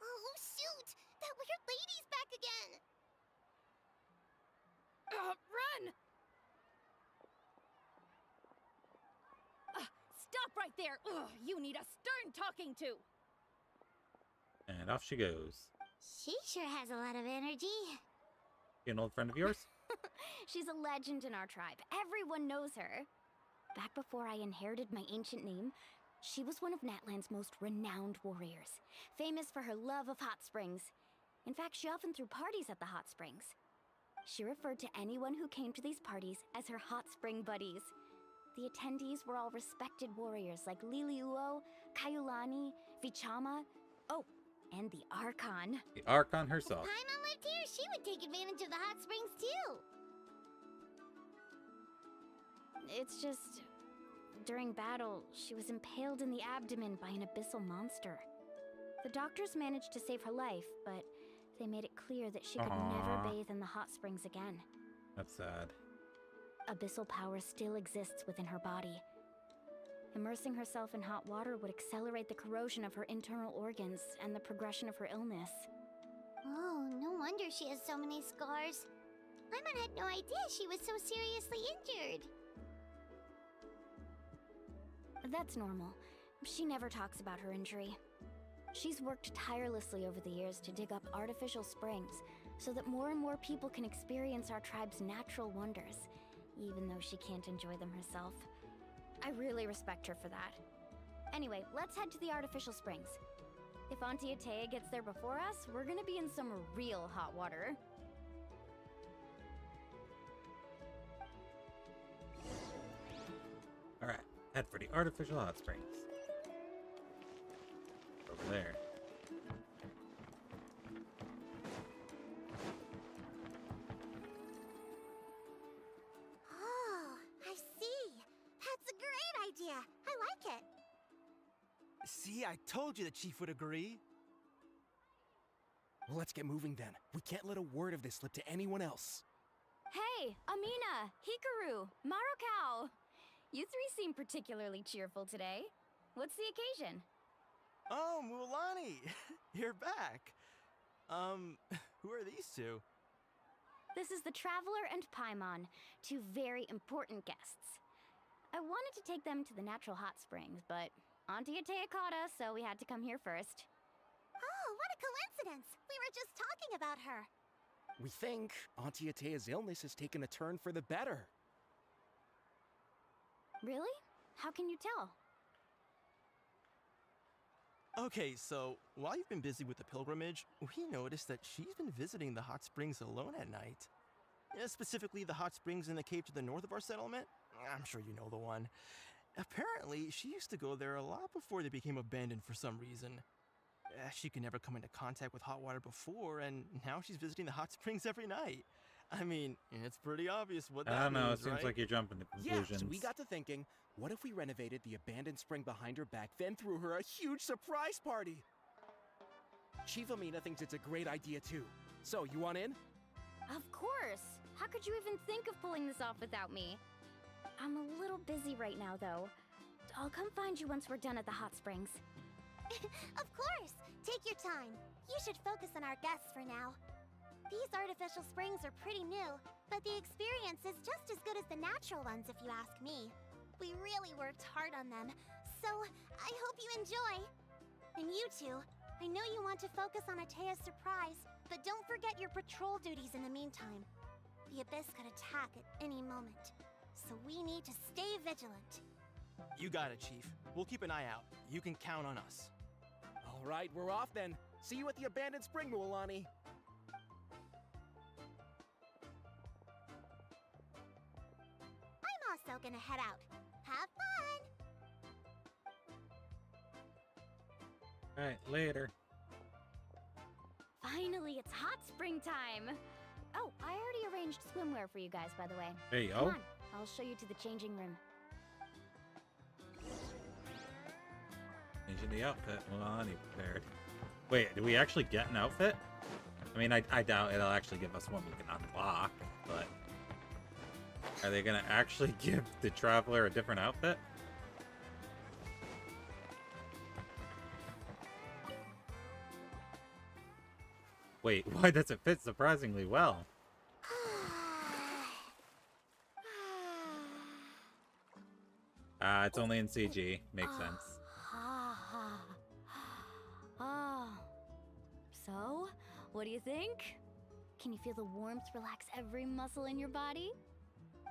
Oh, shoot! That weird lady's back again! Run! Stop right there! Ugh, you need a stern talking to! And off she goes. She sure has a lot of energy. You an old friend of yours? She's a legend in our tribe. Everyone knows her. Back before I inherited my ancient name, she was one of Natlan's most renowned warriors, famous for her love of hot springs. In fact, she often threw parties at the hot springs. She referred to anyone who came to these parties as her hot spring buddies. The attendees were all respected warriors like Liliuo, Kaiulani, Vichama, oh, and the Archon. The Archon herself. If Paimon lived here, she would take advantage of the hot springs too. It's just, during battle, she was impaled in the abdomen by an abyssal monster. The doctors managed to save her life, but they made it clear that she could never bathe in the hot springs again. That's sad. Abyssal power still exists within her body. Immersing herself in hot water would accelerate the corrosion of her internal organs and the progression of her illness. Oh, no wonder she has so many scars. Paimon had no idea she was so seriously injured. That's normal. She never talks about her injury. She's worked tirelessly over the years to dig up artificial springs so that more and more people can experience our tribe's natural wonders, even though she can't enjoy them herself. I really respect her for that. Anyway, let's head to the artificial springs. If Auntie Atea gets there before us, we're gonna be in some real hot water. Alright, head for the artificial hot springs. Over there. Oh, I see. That's a great idea. I like it. See, I told you the chief would agree. Well, let's get moving then. We can't let a word of this slip to anyone else. Hey, Amina, Hikaru, Marukao! You three seem particularly cheerful today. What's the occasion? Oh, Mulani! You're back. Who are these two? This is the Traveler and Paimon, two very important guests. I wanted to take them to the natural hot springs, but Auntie Atea caught us, so we had to come here first. Oh, what a coincidence! We were just talking about her. We think Auntie Atea's illness has taken a turn for the better. Really? How can you tell? Okay, so while you've been busy with the pilgrimage, we noticed that she's been visiting the hot springs alone at night. Specifically, the hot springs in the cave to the north of our settlement. I'm sure you know the one. Apparently, she used to go there a lot before they became abandoned for some reason. She could never come into contact with hot water before, and now she's visiting the hot springs every night. I mean, it's pretty obvious what that means, I don't know, it seems right? like you're jumping to conclusions. Yeah, so we got to thinking, what if we renovated the abandoned spring behind her back, then threw her a huge surprise party? Chief Amina thinks it's a great idea too. So, you want in? Of course! How could you even think of pulling this off without me? I'm a little busy right now, though. I'll come find you once we're done at the hot springs. Of course! Take your time. You should focus on our guests for now. These artificial springs are pretty new, but the experience is just as good as the natural ones if you ask me. We really worked hard on them, so I hope you enjoy. And you two, I know you want to focus on Atea's surprise, but don't forget your patrol duties in the meantime. The Abyss could attack at any moment, so we need to stay vigilant. You got it, Chief. We'll keep an eye out. You can count on us. All right, we're off then. See you at the abandoned spring, Mulani. I'm also gonna head out. Have fun! Alright, later. Finally, it's hot spring time! Oh, I already arranged swimwear for you guys, by the way. There you Come go. on, I'll show you to the changing room. Changing the outfit Milani prepared. Wait, do we actually get an outfit? I mean, I doubt it'll actually give us one we can unlock, but... Are they gonna actually give the Traveler a different outfit? Wait, why does it fit surprisingly well? It's only in CG. Makes sense. Oh. So, what do you think? Can you feel the warmth relax every muscle in your body?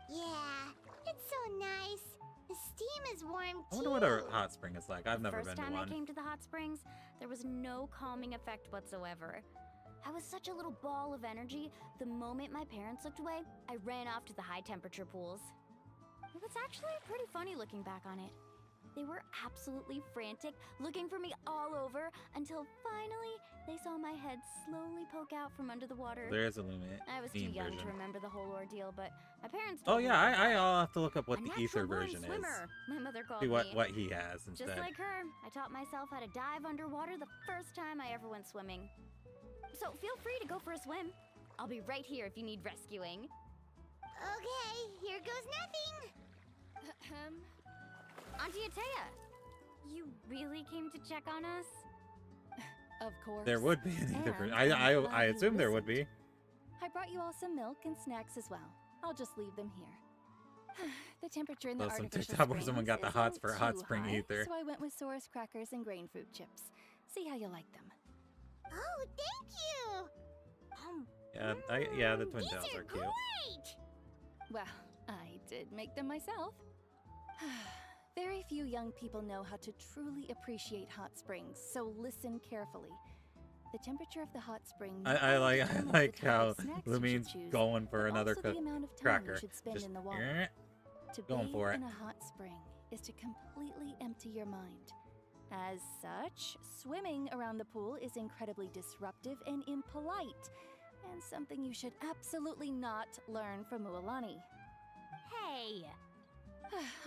Yeah, it's so nice. The steam is warm too. I wonder what a hot spring is like. I've never been to The first time I one. came to the hot springs, there was no calming effect whatsoever. I was such a little ball of energy, the moment my parents looked away, I ran off to the high temperature pools. It was actually pretty funny looking back on it. They were absolutely frantic, looking for me all over, until finally they saw my head slowly poke out from under the water. There is a Lumion I was too young to remember the whole ordeal, but my parents Oh told me yeah, all about it. I'll have to look up what A the natural ether born version swimmer, my mother called See me. what he has instead. Just like her, I taught myself how to dive underwater the first time I ever went swimming. So feel free to go for a swim. I'll be right here if you need rescuing. Okay, here goes nothing. Auntie Atea, you really came to check on us? Of course. There would be an ether And version. I'm I glad you assume there would listened. be. I brought you all some milk and snacks as well. I'll just leave them here. The temperature in the Saw some artificial TikTok where someone got springs the hots isn't for hot too spring high, ether. So I went with Saurus crackers and grain fruit chips. See how you like them. Oh, thank you. Yeah, the twin These tails are are cute. great. Well, I did make them myself. Very few young people know how to truly appreciate hot springs, so listen carefully. The temperature of the hot spring. I like how Lumine's choose, going for another also the amount of time cracker. you should spend Just in the water. To going bathe for it. in a hot spring is to completely empty your mind. As such, swimming around the pool is incredibly disruptive and impolite, and something you should absolutely not learn from Mualani. Hey!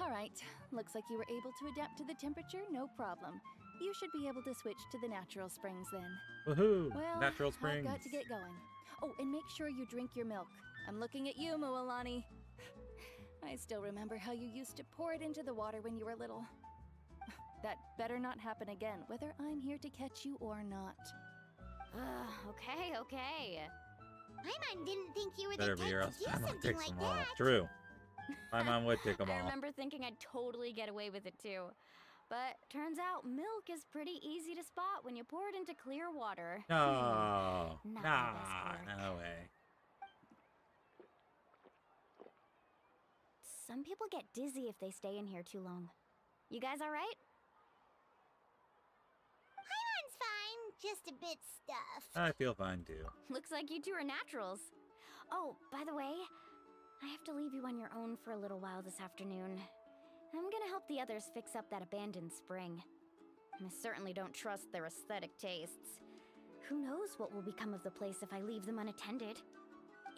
All right, looks like you were able to adapt to the temperature, no problem. You should be able to switch to the natural springs then. Woohoo! Well, Natural springs. I've got to get going. Oh, and make sure you drink your milk. I'm looking at you, Mualani. I still remember how you used to pour it into the water when you were little. That better not happen again, whether I'm here to catch you or not. Okay. My mom didn't think you were Better the be or type else to do my mom something takes like them all. that. True. My mom would take them I all. remember thinking I'd totally get away with it too. But turns out milk is pretty easy to spot when you pour it into clear water. No. Not Nah, my best work. no way. Some people get dizzy if they stay in here too long. You guys all right? Paimon's fine, just a bit stuffed. I feel fine too. Looks like you two are naturals. Oh, by the way, I have to leave you on your own for a little while this afternoon. I'm gonna help the others fix up that abandoned spring. I certainly don't trust their aesthetic tastes. Who knows what will become of the place if I leave them unattended?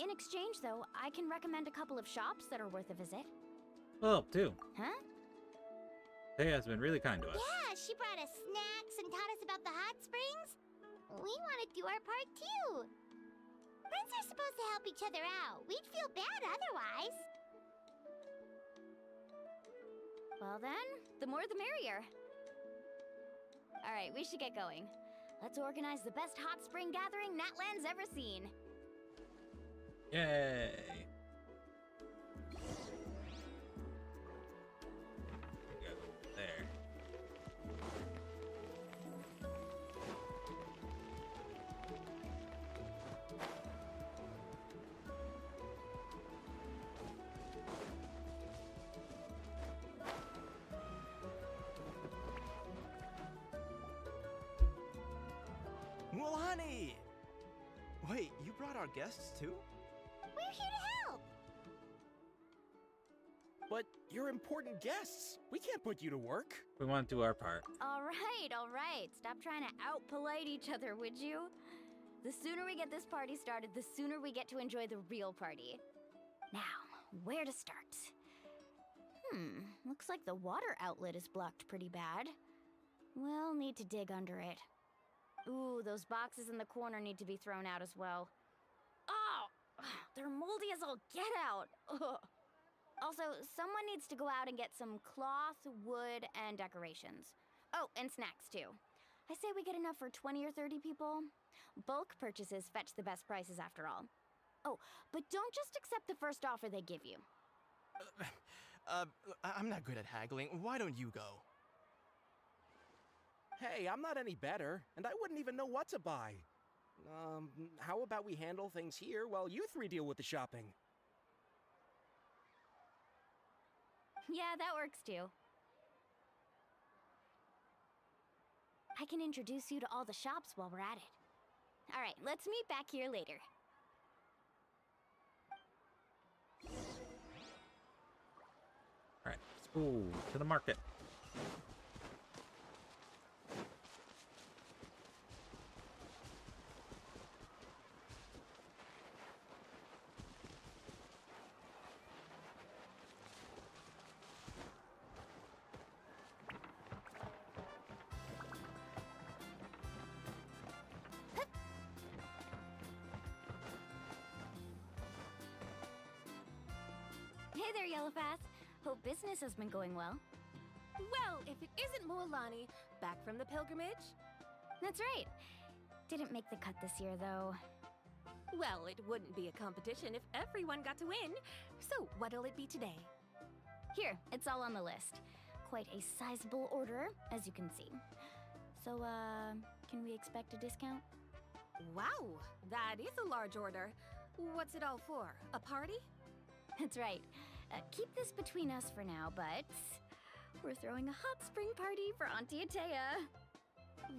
In exchange, though, I can recommend a couple of shops that are worth a visit. Well, too. Huh? Taya has been really kind to us. Yeah, she brought us snacks and taught us about the hot springs. We want to do our part too. Friends are supposed to help each other out. We'd feel bad otherwise. Well then, the more the merrier. Alright, we should get going. Let's organize the best hot spring gathering Natlan's ever seen. Yay! There. Mualani! Wait, you brought our guests too? We're here to help. But you're important guests. We can't put you to work. We want to do our part. Alright. Stop trying to out-polite each other, would you? The sooner we get this party started, the sooner we get to enjoy the real party. Now, where to start? Looks like the water outlet is blocked pretty bad. We'll need to dig under it. Ooh, those boxes in the corner need to be thrown out as well. Oh! They're moldy as all get out! Ugh. Also, someone needs to go out and get some cloth, wood, and decorations. Oh, and snacks too. I say we get enough for 20 or 30 people. Bulk purchases fetch the best prices after all. Oh, but don't just accept the first offer they give you. I'm not good at haggling. Why don't you go? Hey, I'm not any better, and I wouldn't even know what to buy. How about we handle things here while you three deal with the shopping? Yeah, that works too. I can introduce you to all the shops while we're at it. Alright, let's meet back here later. Alright, let's go to the market. Hey there, Yellowfast. Hope business has been going well. Well, if it isn't Mualani, back from the pilgrimage? That's right. Didn't make the cut this year, though. Well, it wouldn't be a competition if everyone got to win. So, what'll it be today? Here, it's all on the list. Quite a sizable order, as you can see. So, can we expect a discount? Wow, that is a large order. What's it all for? A party? That's right. Keep this between us for now, but we're throwing a hot spring party for Auntie Atea.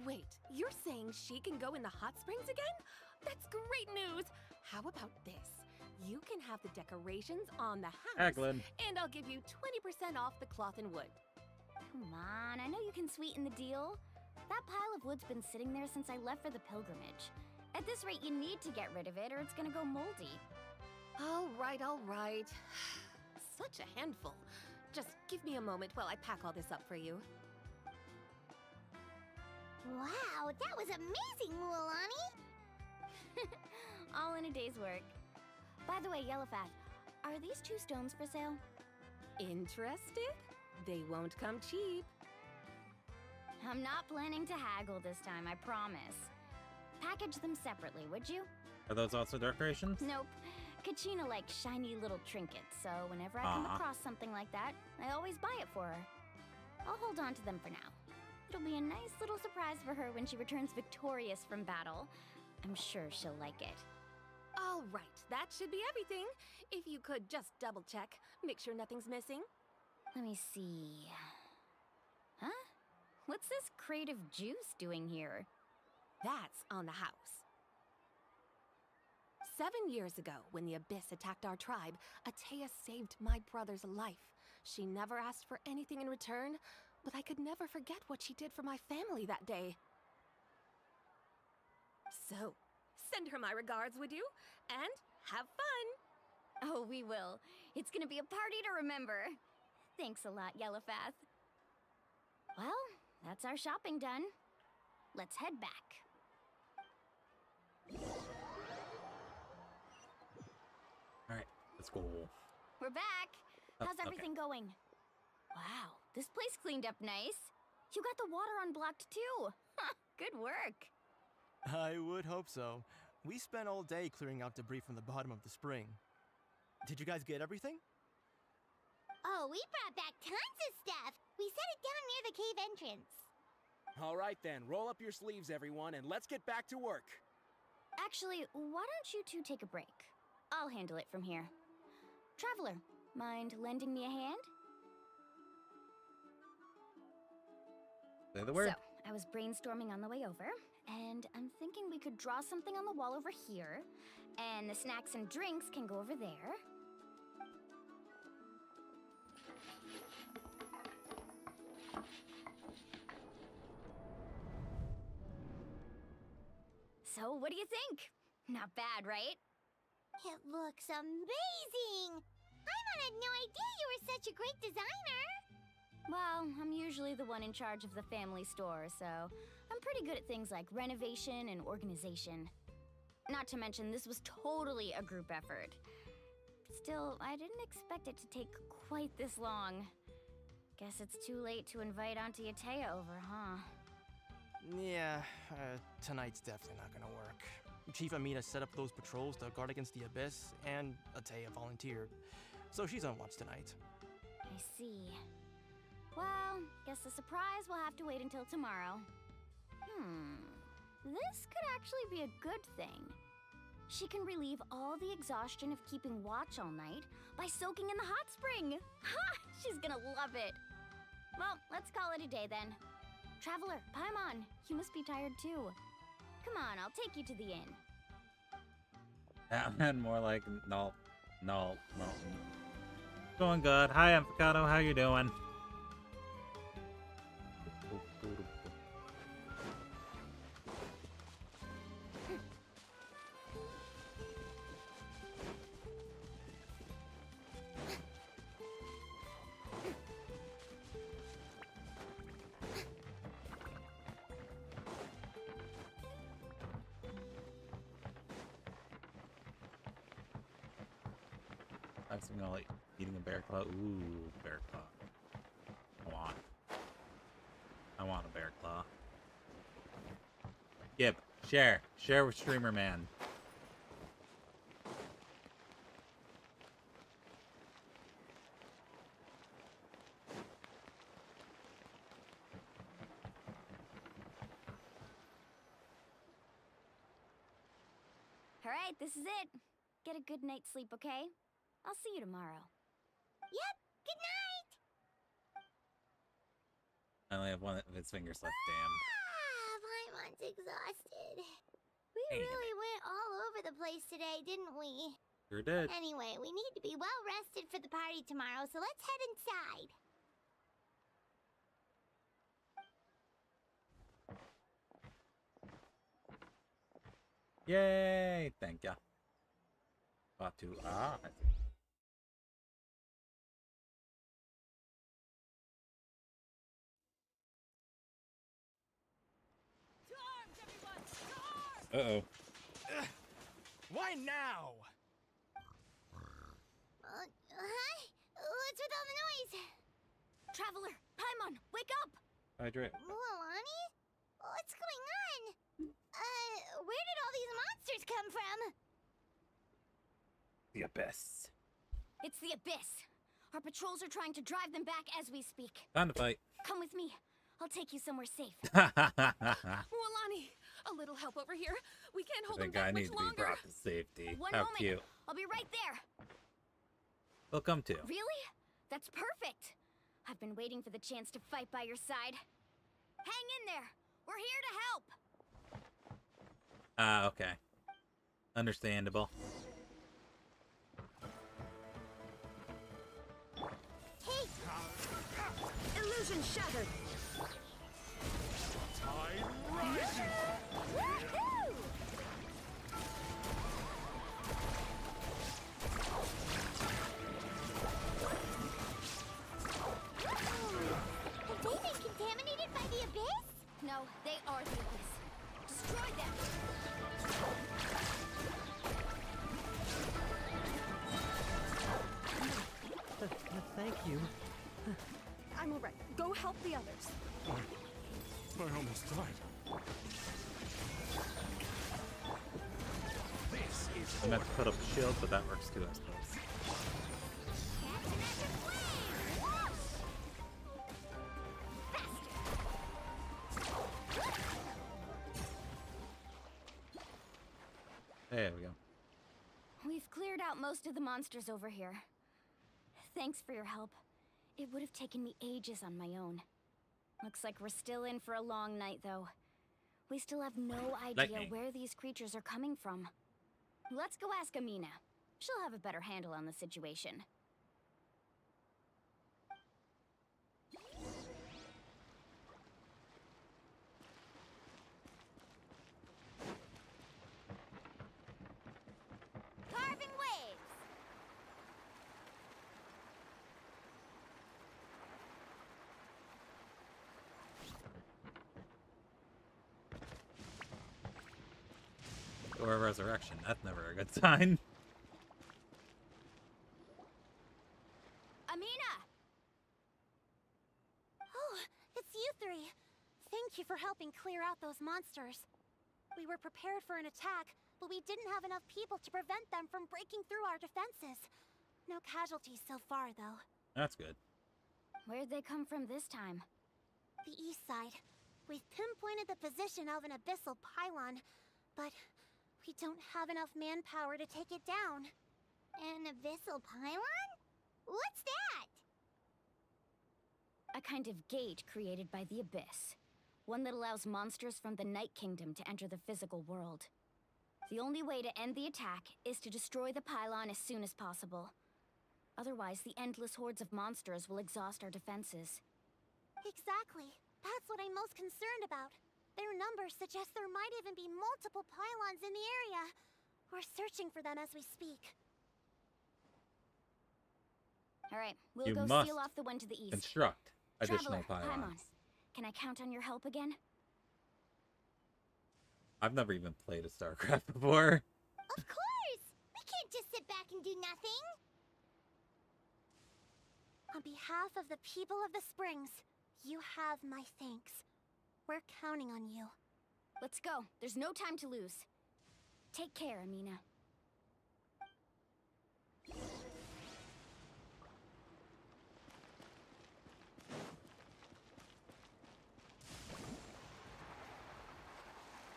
Wait, you're saying she can go in the hot springs again? That's great news! How about this? You can have the decorations on the house, Eglin. and I'll give you 20% off the cloth and wood. Come on, I know you can sweeten the deal. That pile of wood's been sitting there since I left for the pilgrimage. At this rate, you need to get rid of it or it's gonna go moldy. All right, all right. Such a handful. Just give me a moment while I pack all this up for you. Wow, that was amazing, Mualani! All in a day's work. By the way, Yellowfast, are these 2 stones for sale? Interested? They won't come cheap. I'm not planning to haggle this time, I promise. Package them separately, would you? Are those also decorations? Nope. Kachina likes shiny little trinkets, so whenever I come across something like that, I always buy it for her. I'll hold on to them for now. It'll be a nice little surprise for her when she returns victorious from battle. I'm sure she'll like it. All right, that should be everything. If you could just double check, make sure nothing's missing. Let me see. Huh? What's this crate of juice doing here? That's on the house. 7 years ago, when the Abyss attacked our tribe, Atea saved my brother's life. She never asked for anything in return, but I could never forget what she did for my family that day. So, send her my regards, would you? And have fun! Oh, we will. It's gonna be a party to remember. Thanks a lot, Yellowfast. Well, that's our shopping done. Let's head back. Alright, let's go. We're back. How's okay. everything going? Wow, this place cleaned up nice. You got the water unblocked too. Good work. I would hope so. We spent all day clearing out debris from the bottom of the spring. Did you guys get everything? Oh, we brought back tons of stuff! We set it down near the cave entrance. All right then, roll up your sleeves, everyone, and let's get back to work. Actually, why don't you two take a break? I'll handle it from here. Traveler, mind lending me a hand? Say the word. So, I was brainstorming on the way over, and I'm thinking we could draw something on the wall over here, and the snacks and drinks can go over there. So, what do you think? Not bad, right? It looks amazing! Paimon had no idea you were such a great designer! Well, I'm usually the one in charge of the family store, so I'm pretty good at things like renovation and organization. Not to mention, this was totally a group effort. Still, I didn't expect it to take quite this long. Guess it's too late to invite Auntie Atea over, huh? Yeah, tonight's definitely not gonna work. Chief Amina set up those patrols to guard against the Abyss, and Atea volunteered. So she's on watch tonight. I see. Well, guess the surprise will have to wait until tomorrow. This could actually be a good thing. She can relieve all the exhaustion of keeping watch all night by soaking in the hot spring. Ha! She's gonna love it. Well, let's call it a day then. Traveler, Paimon, you must be tired too. Come on, I'll take you to the inn. And more like no. Going good. Hi, Avocado. How you doing? I'm gonna like eating a bear claw. Ooh, bear claw. I want a bear claw. Yep, share with Streamer Man. All right, this is it. Get a good night's sleep, okay? I'll see you tomorrow. Yep, good night! I only have one of his fingers left, damn. Paimon's exhausted. We Damn really went all over the place today, didn't we? Sure did. Anyway, we need to be well rested for the party tomorrow, so let's head inside. Yay! Thank ya. Got to I see. Uh-oh. Why now? Huh? What's with all the noise? Traveler, Paimon, wake up! Hydrate. Mualani? What's going on? Where did all these monsters come from? The Abyss. It's the Abyss. Our patrols are trying to drive them back as we speak. Time to fight. Come with me. I'll take you somewhere safe. Mualani, a little help over here. We can't hold I them think I back need much to be longer. brought to safety. One How moment. cute. I'll be right there. We'll come to. Really? That's perfect. I've been waiting for the chance to fight by your side. Hang in there. We're here to help. Okay. Understandable. Hey! Illusion shattered. Tide rising! Woohoo! Have they been contaminated by the Abyss? No, they are the Abyss. Destroy them. Thank you. I'm all right. Go help the others. I almost died. This is I meant to put up a shield, but that works too, I suppose. There we go. We've cleared out most of the monsters over here. Thanks for your help. It would have taken me ages on my own. Looks like we're still in for a long night, though. We still have no idea Lightning. where these creatures are coming from. Let's go ask Amina. She'll have a better handle on the situation. Carving waves! Or a resurrection. That's never a good sign. Amina! Oh, it's you three. Thank you for helping clear out those monsters. We were prepared for an attack, but we didn't have enough people to prevent them from breaking through our defenses. No casualties so far, though. That's good. Where'd they come from this time? The east side. We've pinpointed the position of an abyssal pylon, but we don't have enough manpower to take it down. An abyssal pylon? What's that? A kind of gate created by the Abyss. One that allows monsters from the Night Kingdom to enter the physical world. The only way to end the attack is to destroy the pylon as soon as possible. Otherwise, the endless hordes of monsters will exhaust our defenses. Exactly. That's what I'm most concerned about. Their numbers suggest there might even be multiple pylons in the area. We're searching for them as we speak. Alright, we'll You go must seal off the one to the east. construct additional Traveler, pylons. Can I count on your help again? I've never even played a StarCraft before. Of course! We can't just sit back and do nothing! On behalf of the people of the Springs, you have my thanks. We're counting on you. Let's go. There's no time to lose. Take care, Amina.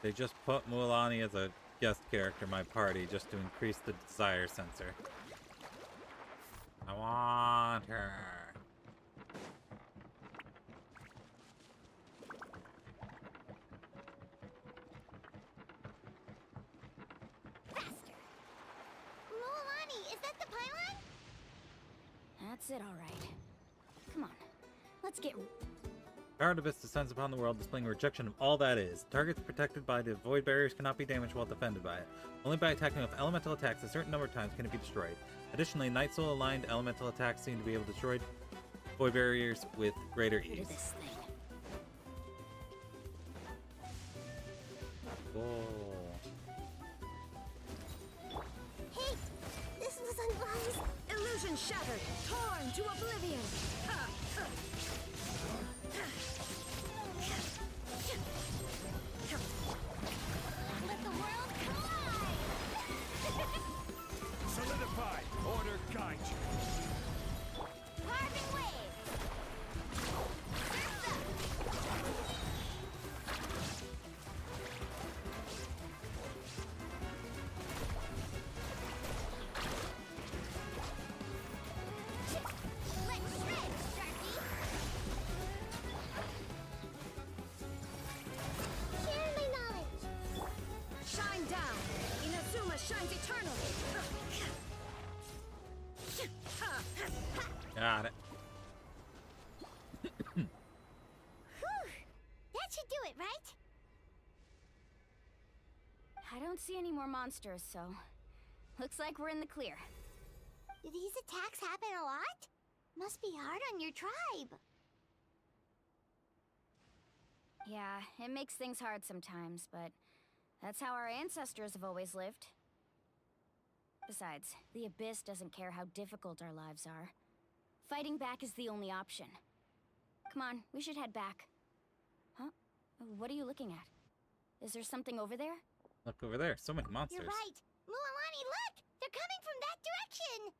They just put Mualani as a guest character in my party just to increase the desire sensor. I want her. Mualani, is that the pylon? That's it, all right. Come on. Let's get... Power of Abyss descends upon the world, displaying a rejection of all that is. Targets protected by the void barriers cannot be damaged while defended by it. Only by attacking with elemental attacks a certain number of times can it be destroyed. Additionally, Night Soul aligned elemental attacks seem to be able to destroy void barriers with greater Look ease. at this thing. Hey! This was unwise! Illusion shattered, torn to oblivion. Let the world collide! Solidify! Order guide you! Carving wave! Let's shred, Sharky! Share my knowledge! Shine down. Inazuma shines eternally. Got it. Whew! That should do it, right? I don't see any more monsters, so... Looks like we're in the clear. Do these attacks happen a lot? Must be hard on your tribe. Yeah, it makes things hard sometimes, but... That's how our ancestors have always lived. Besides, the Abyss doesn't care how difficult our lives are. Fighting back is the only option. Come on, we should head back. Huh? What are you looking at? Is there something over there? Look over there. So many monsters. You're right. Mualani, look! They're coming from that direction!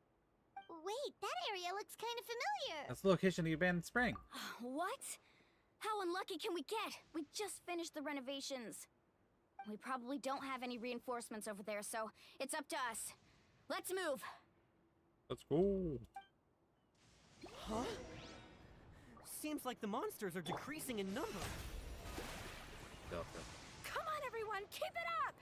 Wait, that area looks kind of familiar. That's the location of the abandoned spring. What? How unlucky can we get? We just finished the renovations. We probably don't have any reinforcements over there, so it's up to us. Let's move. Let's go. Huh? Seems like the monsters are decreasing in number. Delta. Come on, everyone, keep it up!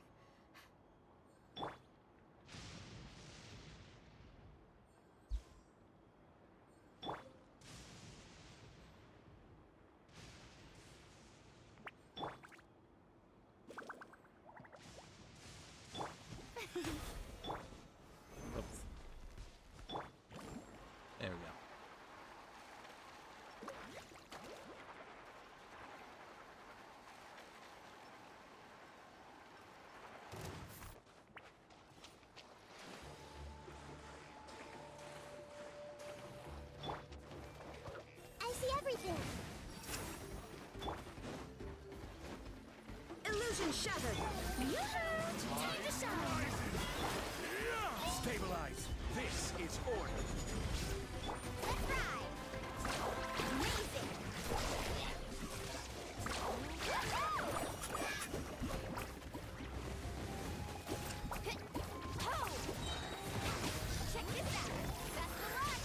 Oops. There we go. Illusion shattered! Yoo-hoo! Time to shine! Stabilize. This is order. Let's ride! Amazing! Ho! Check this out! Best of luck!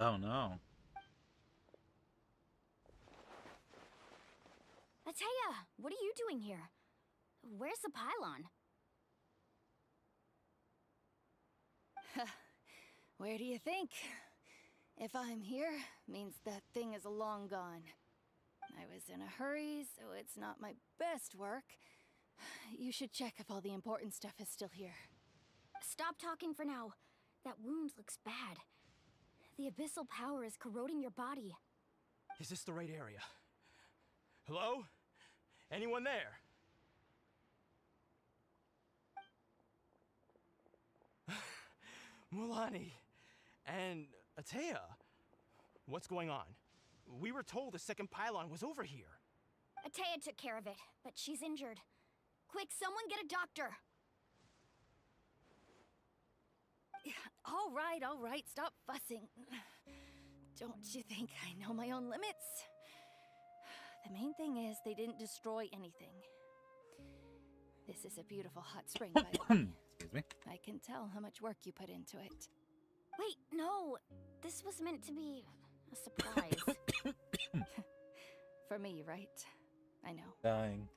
Oh no. Atea, what are you doing here? Where's the pylon? Where do you think? If I'm here, means that thing is long gone. I was in a hurry, so it's not my best work. You should check if all the important stuff is still here. Stop talking for now. That wound looks bad. The abyssal power is corroding your body. Is this the right area? Hello? Anyone there? Mulani and Atea, what's going on? We were told the second pylon was over here. Atea took care of it, but she's injured. Quick, someone get a doctor! All right, stop fussing. Don't you think I know my own limits? The main thing is they didn't destroy anything. This is a beautiful hot spring, by the way. Excuse me. I can tell how much work you put into it. Wait, no! This was meant to be a surprise. For me, right? I know. Dying.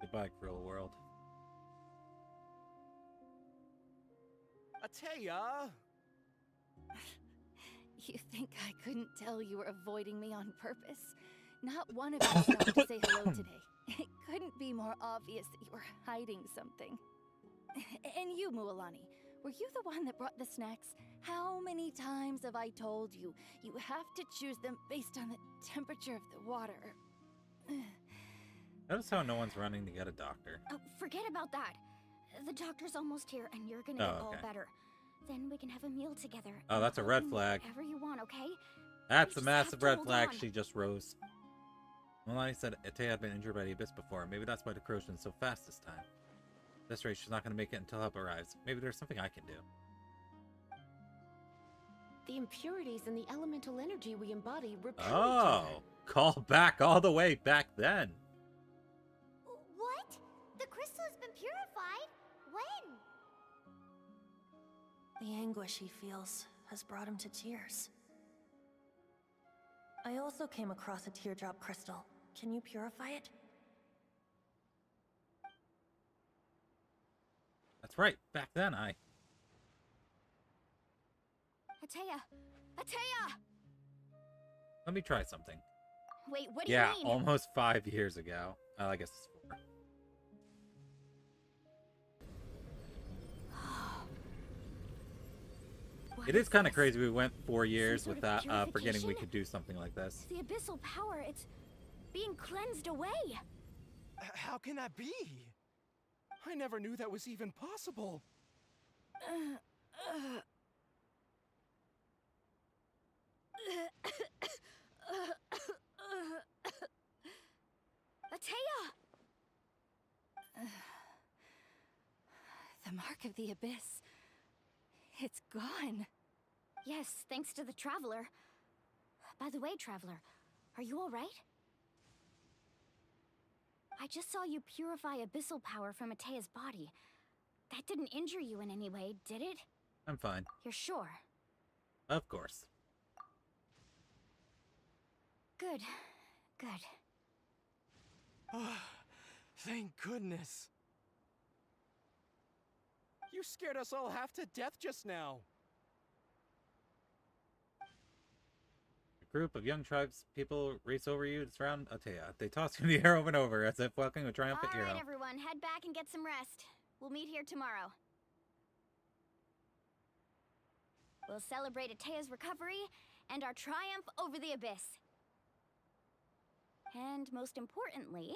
Goodbye, cruel world. Atea! You think I couldn't tell you were avoiding me on purpose? Not one of you stopped to say hello today. It couldn't be more obvious that you were hiding something. And you, Mualani, were you the one that brought the snacks? How many times have I told you, you have to choose them based on the temperature of the water? Notice how no one's running to get a doctor. Oh, forget about that. The doctor's almost here, and you're gonna get all better. Then we can have a meal together. Oh, that's a red flag. Whatever you want, okay? That's a massive red hold flag on. she just rose. Melanie said Atea had been injured by the abyss before. Maybe that's why the corrosion's so fast this time. At this rate, she's not going to make it until help arrives. Maybe there's something I can do. The impurities and the elemental energy we embody repel each Oh, other. call back all the way back then. What? The crystal has been purified? When? The anguish he feels has brought him to tears. I also came across a teardrop crystal. Can you purify it? That's right. Back then, I... Atea! Atea! Let me try something. Wait, what do Yeah, you mean? almost 5 years ago. I guess it's 4. It is kind of crazy we went 4 years sort without of forgetting we purification? could do something like this. The abyssal power, it's being cleansed away. How can that be? I never knew that was even possible. Atea! The mark of the abyss. It's gone. Yes, thanks to the Traveler. By the way, Traveler, are you all right? I just saw you purify abyssal power from Atea's body. That didn't injure you in any way, did it? I'm fine. You're sure? Of course. Good. Good. Oh, thank goodness. You scared us all half to death just now. A group of young tribes people race over you to surround Atea. They toss you in the air over and over as if welcoming a triumphant All hero. right, everyone, head back and get some rest. We'll meet here tomorrow. We'll celebrate Atea's recovery and our triumph over the abyss. And most importantly,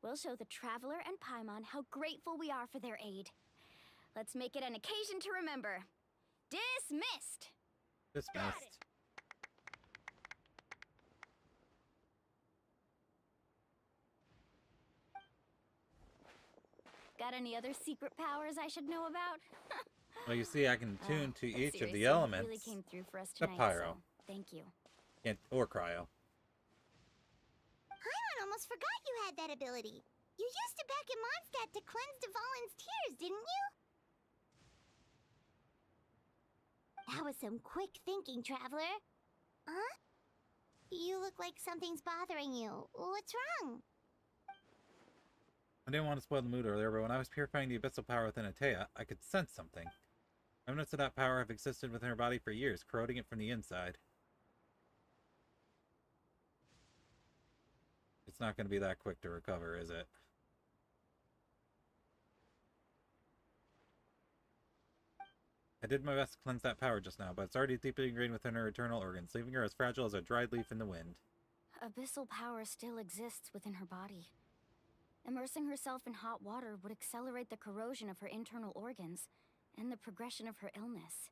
we'll show the Traveler and Paimon how grateful we are for their aid. Let's make it an occasion to remember. Dismissed! Dismissed. Got any other secret powers I should know about? Well, you see, I can tune to each of Seriously, the you elements. really came through for us The tonight, pyro. so thank you. Or cryo. Paimon almost forgot you had that ability. You used it back in Mondstadt to cleanse Dvalin's tears, didn't you? That was some quick thinking, Traveler. Huh? You look like something's bothering you. What's wrong? I didn't want to spoil the mood earlier, but when I was purifying the abyssal power within Atea, I could sense something. Remnants of that power have existed within her body for years, corroding it from the inside. It's not going to be that quick to recover, is it? I did my best to cleanse that power just now, but it's already deeply ingrained within her eternal organs, leaving her as fragile as a dried leaf in the wind. Abyssal power still exists within her body. Immersing herself in hot water would accelerate the corrosion of her internal organs and the progression of her illness.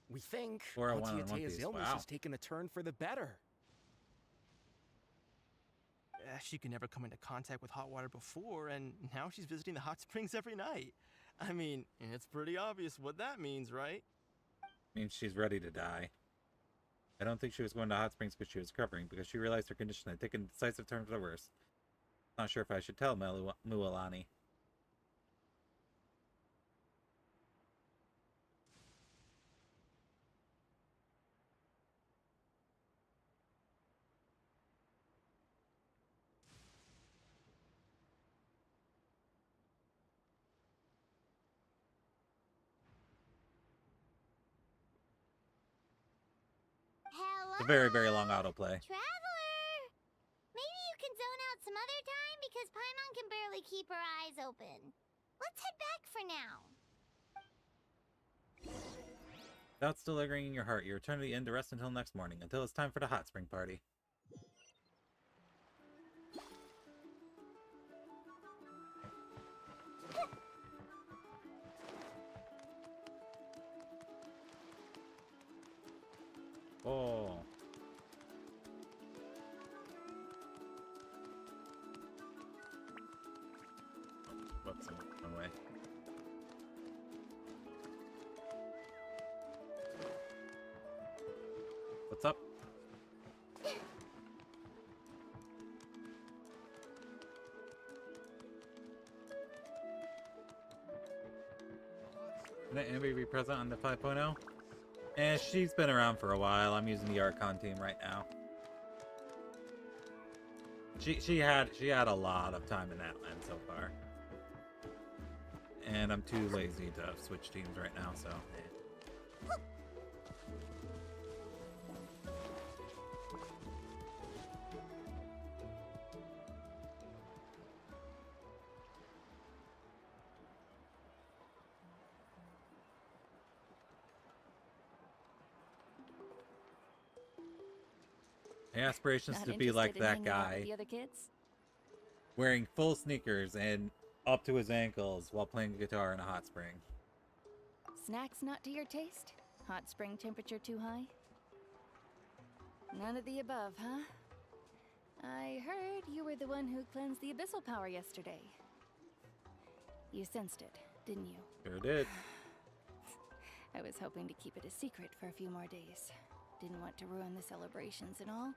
We think 401 on One Atea's Piece. illness Wow. has taken a turn for the better. She could never come into contact with hot water before, and now she's visiting the hot springs every night. I mean, it's pretty obvious what that means, right? Means she's ready to die. I don't think she was going to hot springs because she was recovering, because she realized her condition had taken a decisive turn for the worse. Not sure if I should tell Mualani. Hello? It's a very, very long autoplay. Traveler! Maybe you can zone out some other time because Paimon can barely keep her eyes open. Let's head back for now. Without still lingering in your heart, you return to the inn to rest until next morning, until it's time for the hot spring party. Oh. Whoops, wrong way. What's up? Can anybody be present on the 5.0? Eh, she's been around for a while. I'm using the Archon team right now. She had a lot of time in Natlan so far. And I'm too lazy to switch teams right now, so eh. My aspirations Not to be like interested in that hanging out with guy, the other kids? wearing full sneakers and up to his ankles while playing guitar in a hot spring. Snacks not to your taste? Hot spring temperature too high? None of the above, huh? I heard you were the one who cleansed the abyssal power yesterday. You sensed it, didn't you? Sure did. I was hoping to keep it a secret for a few more days. Didn't want to ruin the celebrations and all.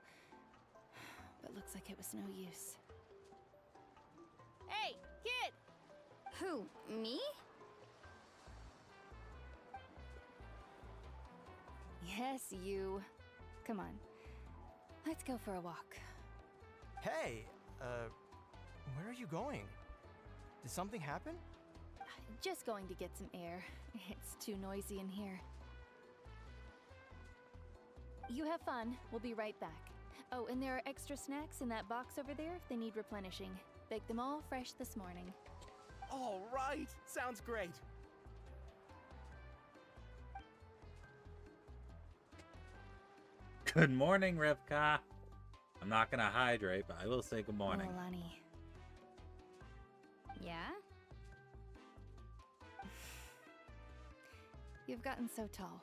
But looks like it was no use. Hey, kid! Who, me? Yes, you. Come on. Let's go for a walk. Hey, where are you going? Did something happen? Just going to get some air. It's too noisy in here. You have fun. We'll be right back. Oh, and there are extra snacks in that box over there if they need replenishing. Baked them all fresh this morning. All right, sounds great. Good morning, Rivka. I'm not gonna hydrate, but I will say good morning. Milani. Yeah? You've gotten so tall.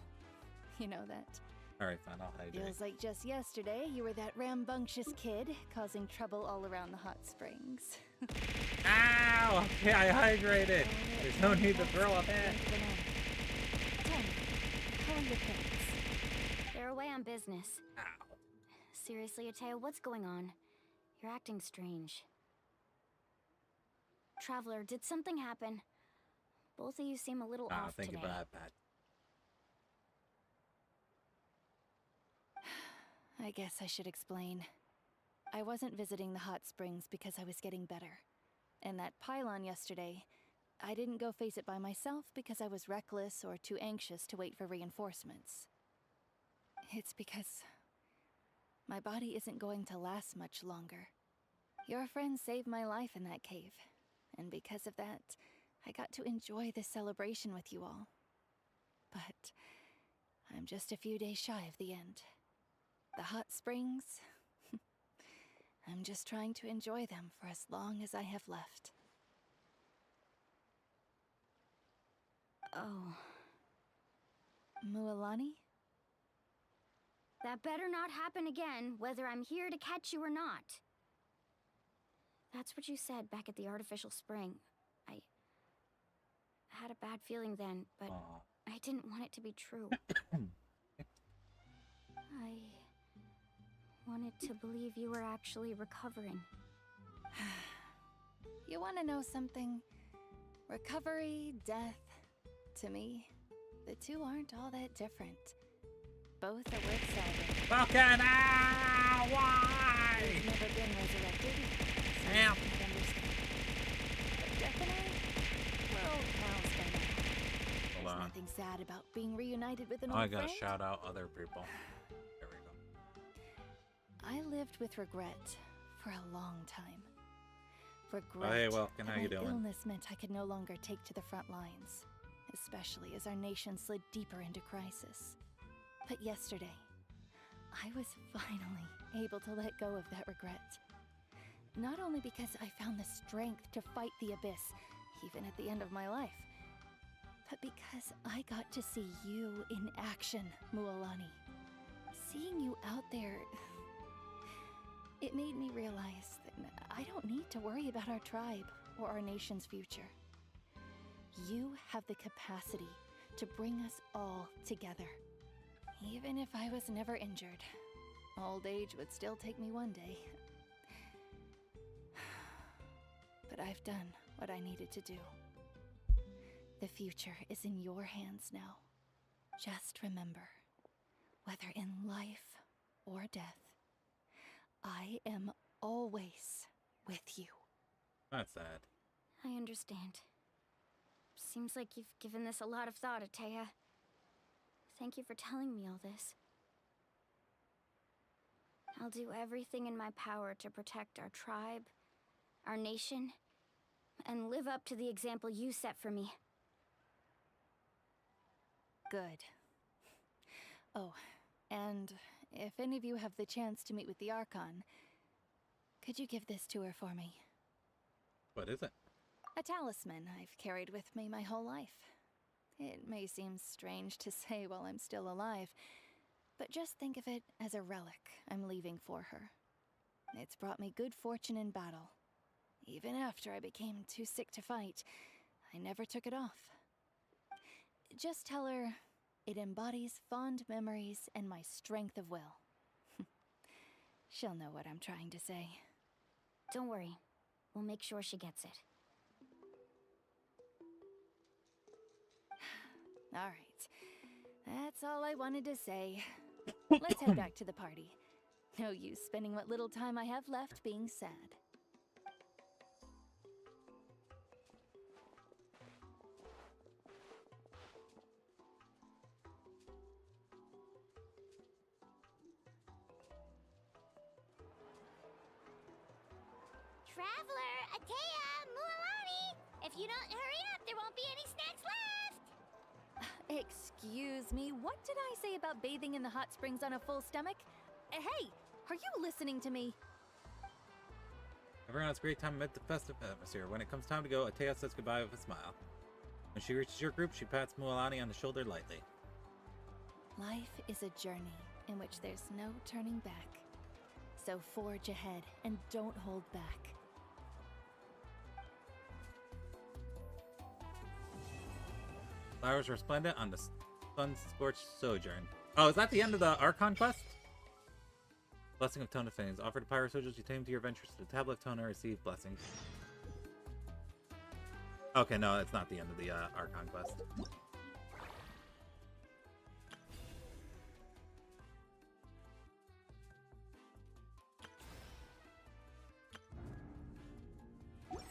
You know that. Alright, fine, I'll hydrate. Feels like just yesterday you were that rambunctious kid causing trouble all around the hot springs. Ow! Okay, I hydrated. There's no need to throw up in. Tell me, how are your parents? They're away on business. Ow. Seriously, Atea, what's going on? You're acting strange. Traveler, did something happen? Both of you seem a little off Think today. about that. I guess I should explain. I wasn't visiting the hot springs because I was getting better. And that pylon yesterday, I didn't go face it by myself because I was reckless or too anxious to wait for reinforcements. It's because my body isn't going to last much longer. Your friend saved my life in that cave, and because of that, I got to enjoy this celebration with you all. But I'm just a few days shy of the end. The hot springs, I'm just trying to enjoy them for as long as I have left. Oh. Mualani? That better not happen again, whether I'm here to catch you or not. That's what you said back at the artificial spring. I had a bad feeling then, but I didn't want it to be true. I wanted to believe you were actually recovering. You want to know something? Recovery, death, to me, the two aren't all that different. Both are worth celebrating. Falcon! Ah! Why? He's never been resurrected. So Ow. you can understand. But Death and I, we're old pals by now. Hold There's on. nothing sad about being reunited with an old I gotta friend. shout out other people. There we go. I lived with regret for a long time. Regret. Oh, hey, Welkin, that how you my doing? illness meant I could no longer take to the front lines, especially as our nation slid deeper into crisis. But yesterday, I was finally able to let go of that regret. Not only because I found the strength to fight the abyss, even at the end of my life, but because I got to see you in action, Mualani. Seeing you out there, it made me realize that I don't need to worry about our tribe or our nation's future. You have the capacity to bring us all together. Even if I was never injured, old age would still take me one day. But I've done what I needed to do. The future is in your hands now. Just remember, whether in life or death, I am always with you. That's sad. I understand. Seems like you've given this a lot of thought, Atea. Thank you for telling me all this. I'll do everything in my power to protect our tribe, our nation, and live up to the example you set for me. Good. Oh, and if any of you have the chance to meet with the Archon, could you give this to her for me? What is it? A talisman I've carried with me my whole life. It may seem strange to say while I'm still alive, but just think of it as a relic I'm leaving for her. It's brought me good fortune in battle. Even after I became too sick to fight, I never took it off. Just tell her it embodies fond memories and my strength of will. She'll know what I'm trying to say. Don't worry. We'll make sure she gets it. All right. That's all I wanted to say. Let's head back to the party. No use spending what little time I have left being sad. Traveler, Atea, Mualani! If you don't hurry up, there won't be any snacks left! Excuse me, what did I say about bathing in the hot springs on a full stomach? Hey, are you listening to me? Everyone has a great time amid the festive atmosphere. When it comes time to go, Atea says goodbye with a smile. When she reaches your group, she pats Mualani on the shoulder lightly. Life is a journey in which there's no turning back. So forge ahead and don't hold back. Flowers resplendent on the sun-scorched sojourn. Oh, is that the end of the Archon quest? Blessing of Tona Fangs. Offer to Pyro soldiers you tame to your ventures to the Tablet of Tona, receive blessings. Okay, no, it's not the end of the Archon quest.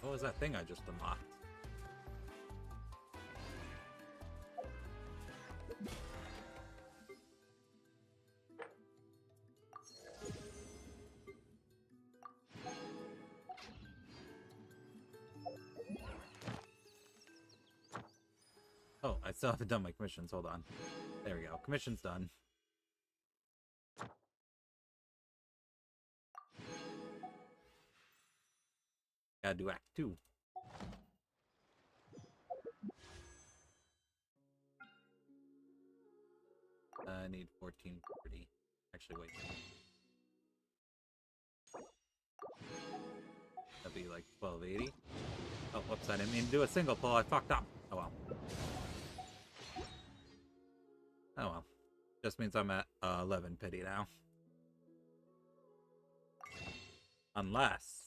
What was that thing I just unlocked? Oh, I still haven't done my commissions. Hold on. There we go. Commission's done. Gotta do Act 2. I need 1440. Actually, wait. That'd be like 1280. Oh, whoops, I didn't mean to do a single pull. I fucked up. Oh well. Oh well. Just means I'm at 11 pity now. Unless...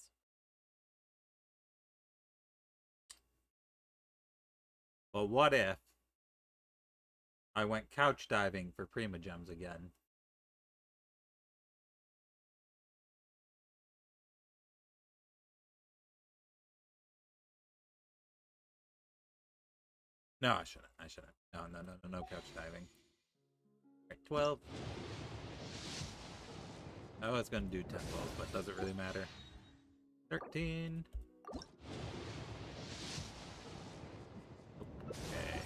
Well, what if I went couch diving for Prima Gems again? No, I shouldn't. I shouldn't. No couch diving. Right, 12. I was going to do 10 balls, but does it really matter? 13. Okay.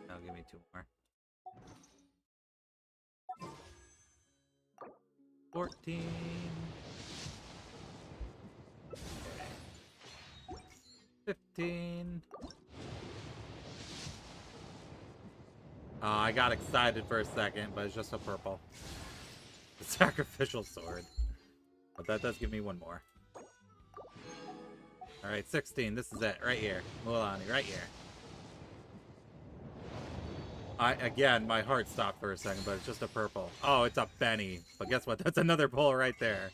Now give me 2 more. 14. Okay. 15. Oh, I got excited for a second, but it's just a purple. The sacrificial sword. But that does give me 1 more. Alright, 16. This is it. Right here. Mualani, right here. Again, my heart stopped for a second, but it's just a purple. Oh, it's a Benny. But guess what? That's another pull right there.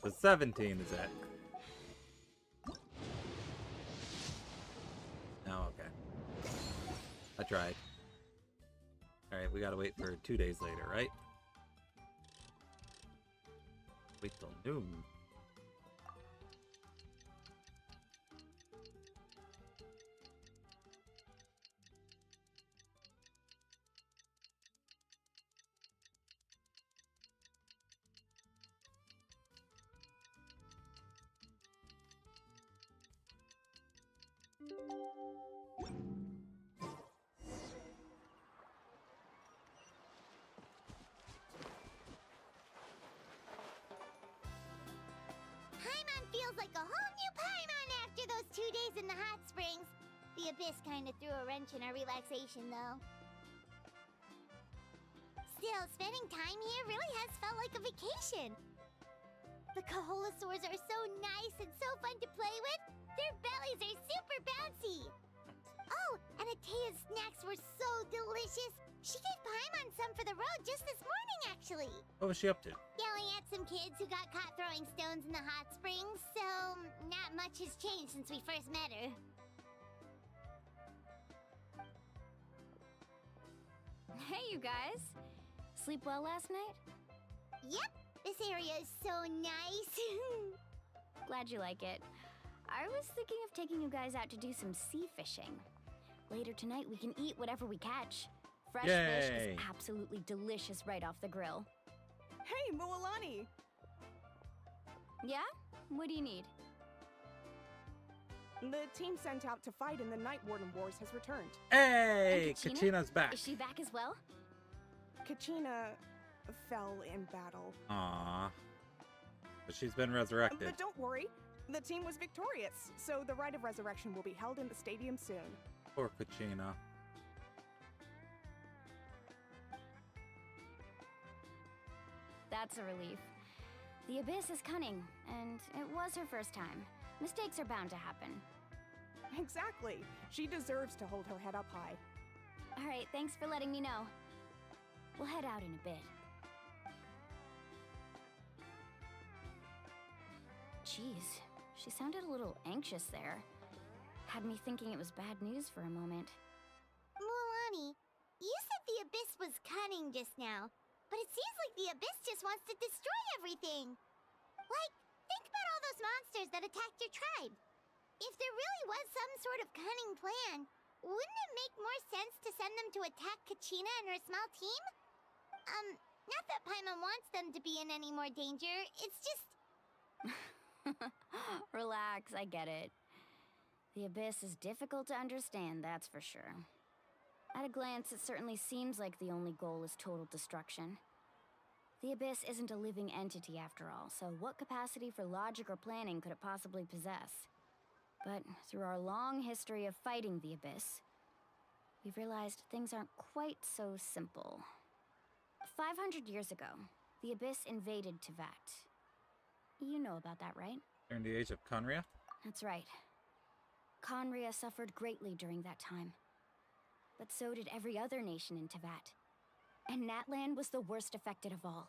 So 17 is it. Oh, okay. I tried. Alright, we gotta wait for 2 days later, right? Wait till noon. Paimon feels like a whole new Paimon after those 2 days in the hot springs. The Abyss kinda threw a wrench in our relaxation, though. Still, spending time here really has felt like a vacation. The Kaholasaurs are so nice and so fun to play with. Their bellies are super bouncy. Oh, and Atea's snacks were so delicious. She gave Paimon some for the road just this morning, actually. What was she up to? Yelling at some kids who got caught throwing stones in the hot springs, so not much has changed since we first met her. Hey, you guys. Sleep well last night? Yep, this area is so nice. Glad you like it. I was thinking of taking you guys out to do some sea fishing. Later tonight, we can eat whatever we catch. Fresh fish Yay. is absolutely delicious right off the grill. Hey, Mualani! Yeah? What do you need? The team sent out to fight in the Night Warden Wars has returned. Hey, And Kachina's back. Is she back as well? Kachina fell in battle. Aww. But she's been resurrected. But don't worry, the team was victorious, so the rite of resurrection will be held in the stadium soon. Poor Kachina. That's a relief. The Abyss is cunning, and it was her first time. Mistakes are bound to happen. Exactly. She deserves to hold her head up high. Alright, thanks for letting me know. We'll head out in a bit. Jeez, she sounded a little anxious there. Had me thinking it was bad news for a moment. Mualani, you said the Abyss was cunning just now, but it seems like the Abyss just wants to destroy everything. Like, think about all those monsters that attacked your tribe. If there really was some sort of cunning plan, wouldn't it make more sense to send them to attack Kachina and her small team? Not that Paimon wants them to be in any more danger, it's just... Relax, I get it. The Abyss is difficult to understand, that's for sure. At a glance, it certainly seems like the only goal is total destruction. The Abyss isn't a living entity after all, so what capacity for logic or planning could it possibly possess? But through our long history of fighting the Abyss, we've realized things aren't quite so simple. 500 years ago, the Abyss invaded Teyvat. You know about that, right? During the age of Conria? That's right. Conria suffered greatly during that time. But so did every other nation in Teyvat. And Natlan was the worst affected of all.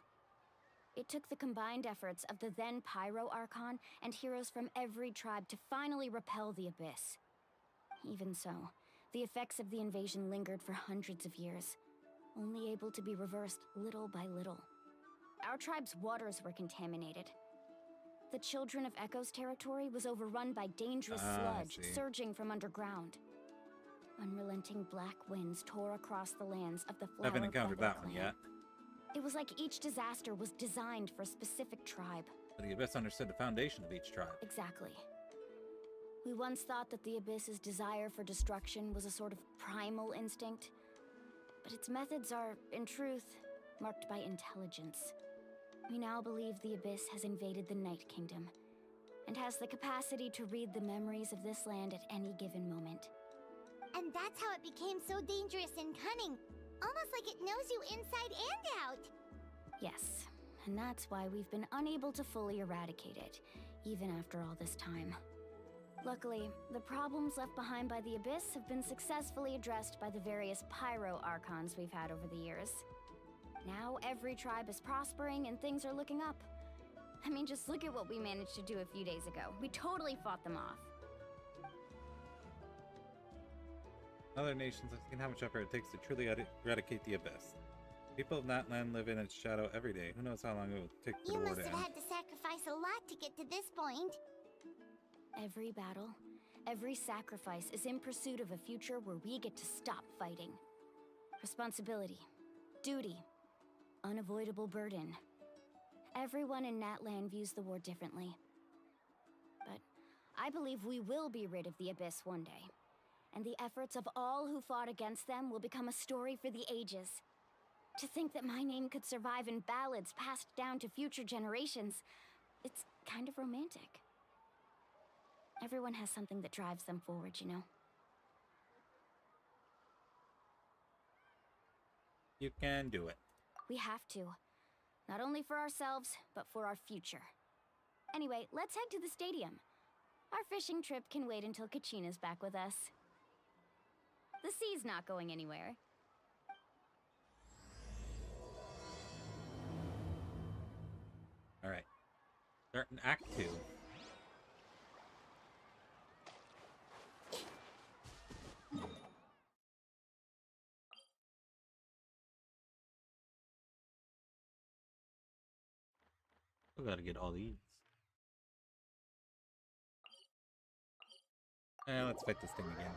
It took the combined efforts of the then Pyro Archon and heroes from every tribe to finally repel the Abyss. Even so, the effects of the invasion lingered for hundreds of years, only able to be reversed little by little. Our tribe's waters were contaminated. The Children of Echo's territory was overrun by dangerous sludge surging from underground. Unrelenting black winds tore across the lands of the Flower Haven't encountered Feather that one clan. yet. It was like each disaster was designed for a specific tribe. But the Abyss understood the foundation of each tribe. Exactly. We once thought that the Abyss's desire for destruction was a sort of primal instinct. But its methods are, in truth, marked by intelligence. We now believe the Abyss has invaded the Night Kingdom, and has the capacity to read the memories of this land at any given moment. And that's how it became so dangerous and cunning. Almost like it knows you inside and out. Yes, and that's why we've been unable to fully eradicate it, even after all this time. Luckily, the problems left behind by the Abyss have been successfully addressed by the various Pyro Archons we've had over the years. Now every tribe is prospering and things are looking up. I mean, just look at what we managed to do a few days ago. We totally fought them off. Other nations have seen how much effort it takes to truly eradicate the Abyss. People of Natlan live in its shadow every day. Who knows how long it will take for You the war must to have end. had to sacrifice a lot to get to this point. Every battle, every sacrifice is in pursuit of a future where we get to stop fighting. Responsibility, duty, unavoidable burden. Everyone in Natlan views the war differently. But I believe we will be rid of the Abyss one day. And the efforts of all who fought against them will become a story for the ages. To think that my name could survive in ballads passed down to future generations, it's kind of romantic. Everyone has something that drives them forward, you know? You can do it. We have to. Not only for ourselves, but for our future. Anyway, let's head to the stadium. Our fishing trip can wait until Kachina's back with us. The sea's not going anywhere. Alright. Starting Act 2. We gotta get all these. And let's fight this thing again.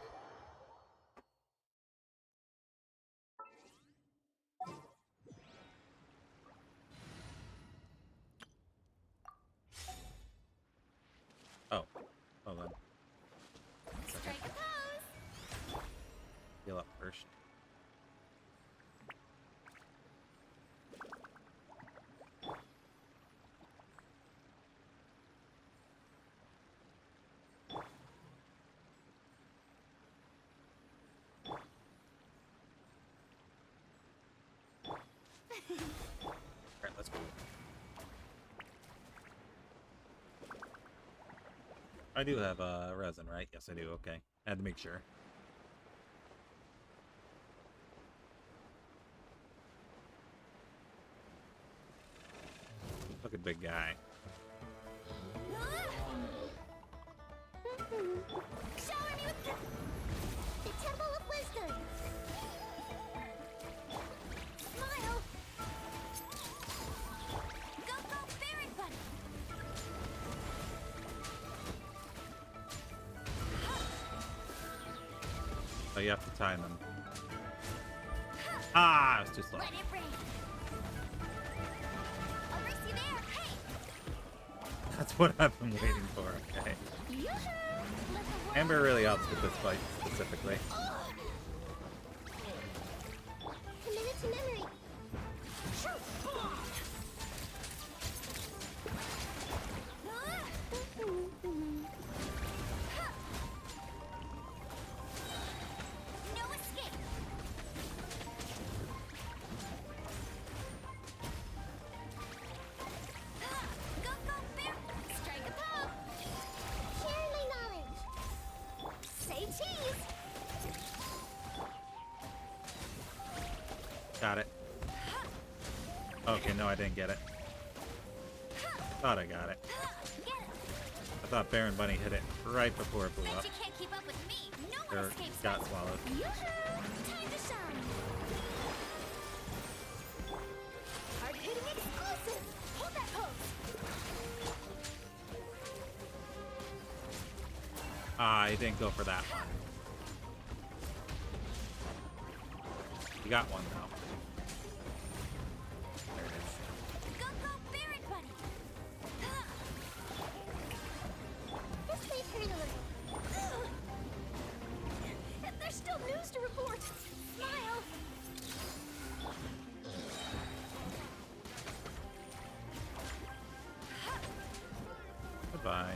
Oh, hold on. I do have resin, right? Yes, I do. Okay. I had to make sure. Look at big guy. Shower me with the Temple of Wisdom. Smile. Go, go, Baron Bunny. Oh, you have to time them. Ah, I was too slow. Let it rain. I'll race you there. Hey. That's what I've been waiting for. Okay. Amber really helps with this fight specifically. Committed to memory. No escape. Go, go, bear. Strike a pose. Share my knowledge. Say cheese. Got it. Okay, no, I didn't get it. Thought I got it. I thought Baron Bunny hit it right before it blew up. Bet you can't keep up with me. No one Or escapes got my- swallowed. Yoo-hoo! Time to shine. Hard hitting exclusive. Hold that pose. Ah, he didn't go for that one. You got one though. There it is. Go, go, Baron Bunny. This may hurt a little. There's still news to report. Smile. Goodbye.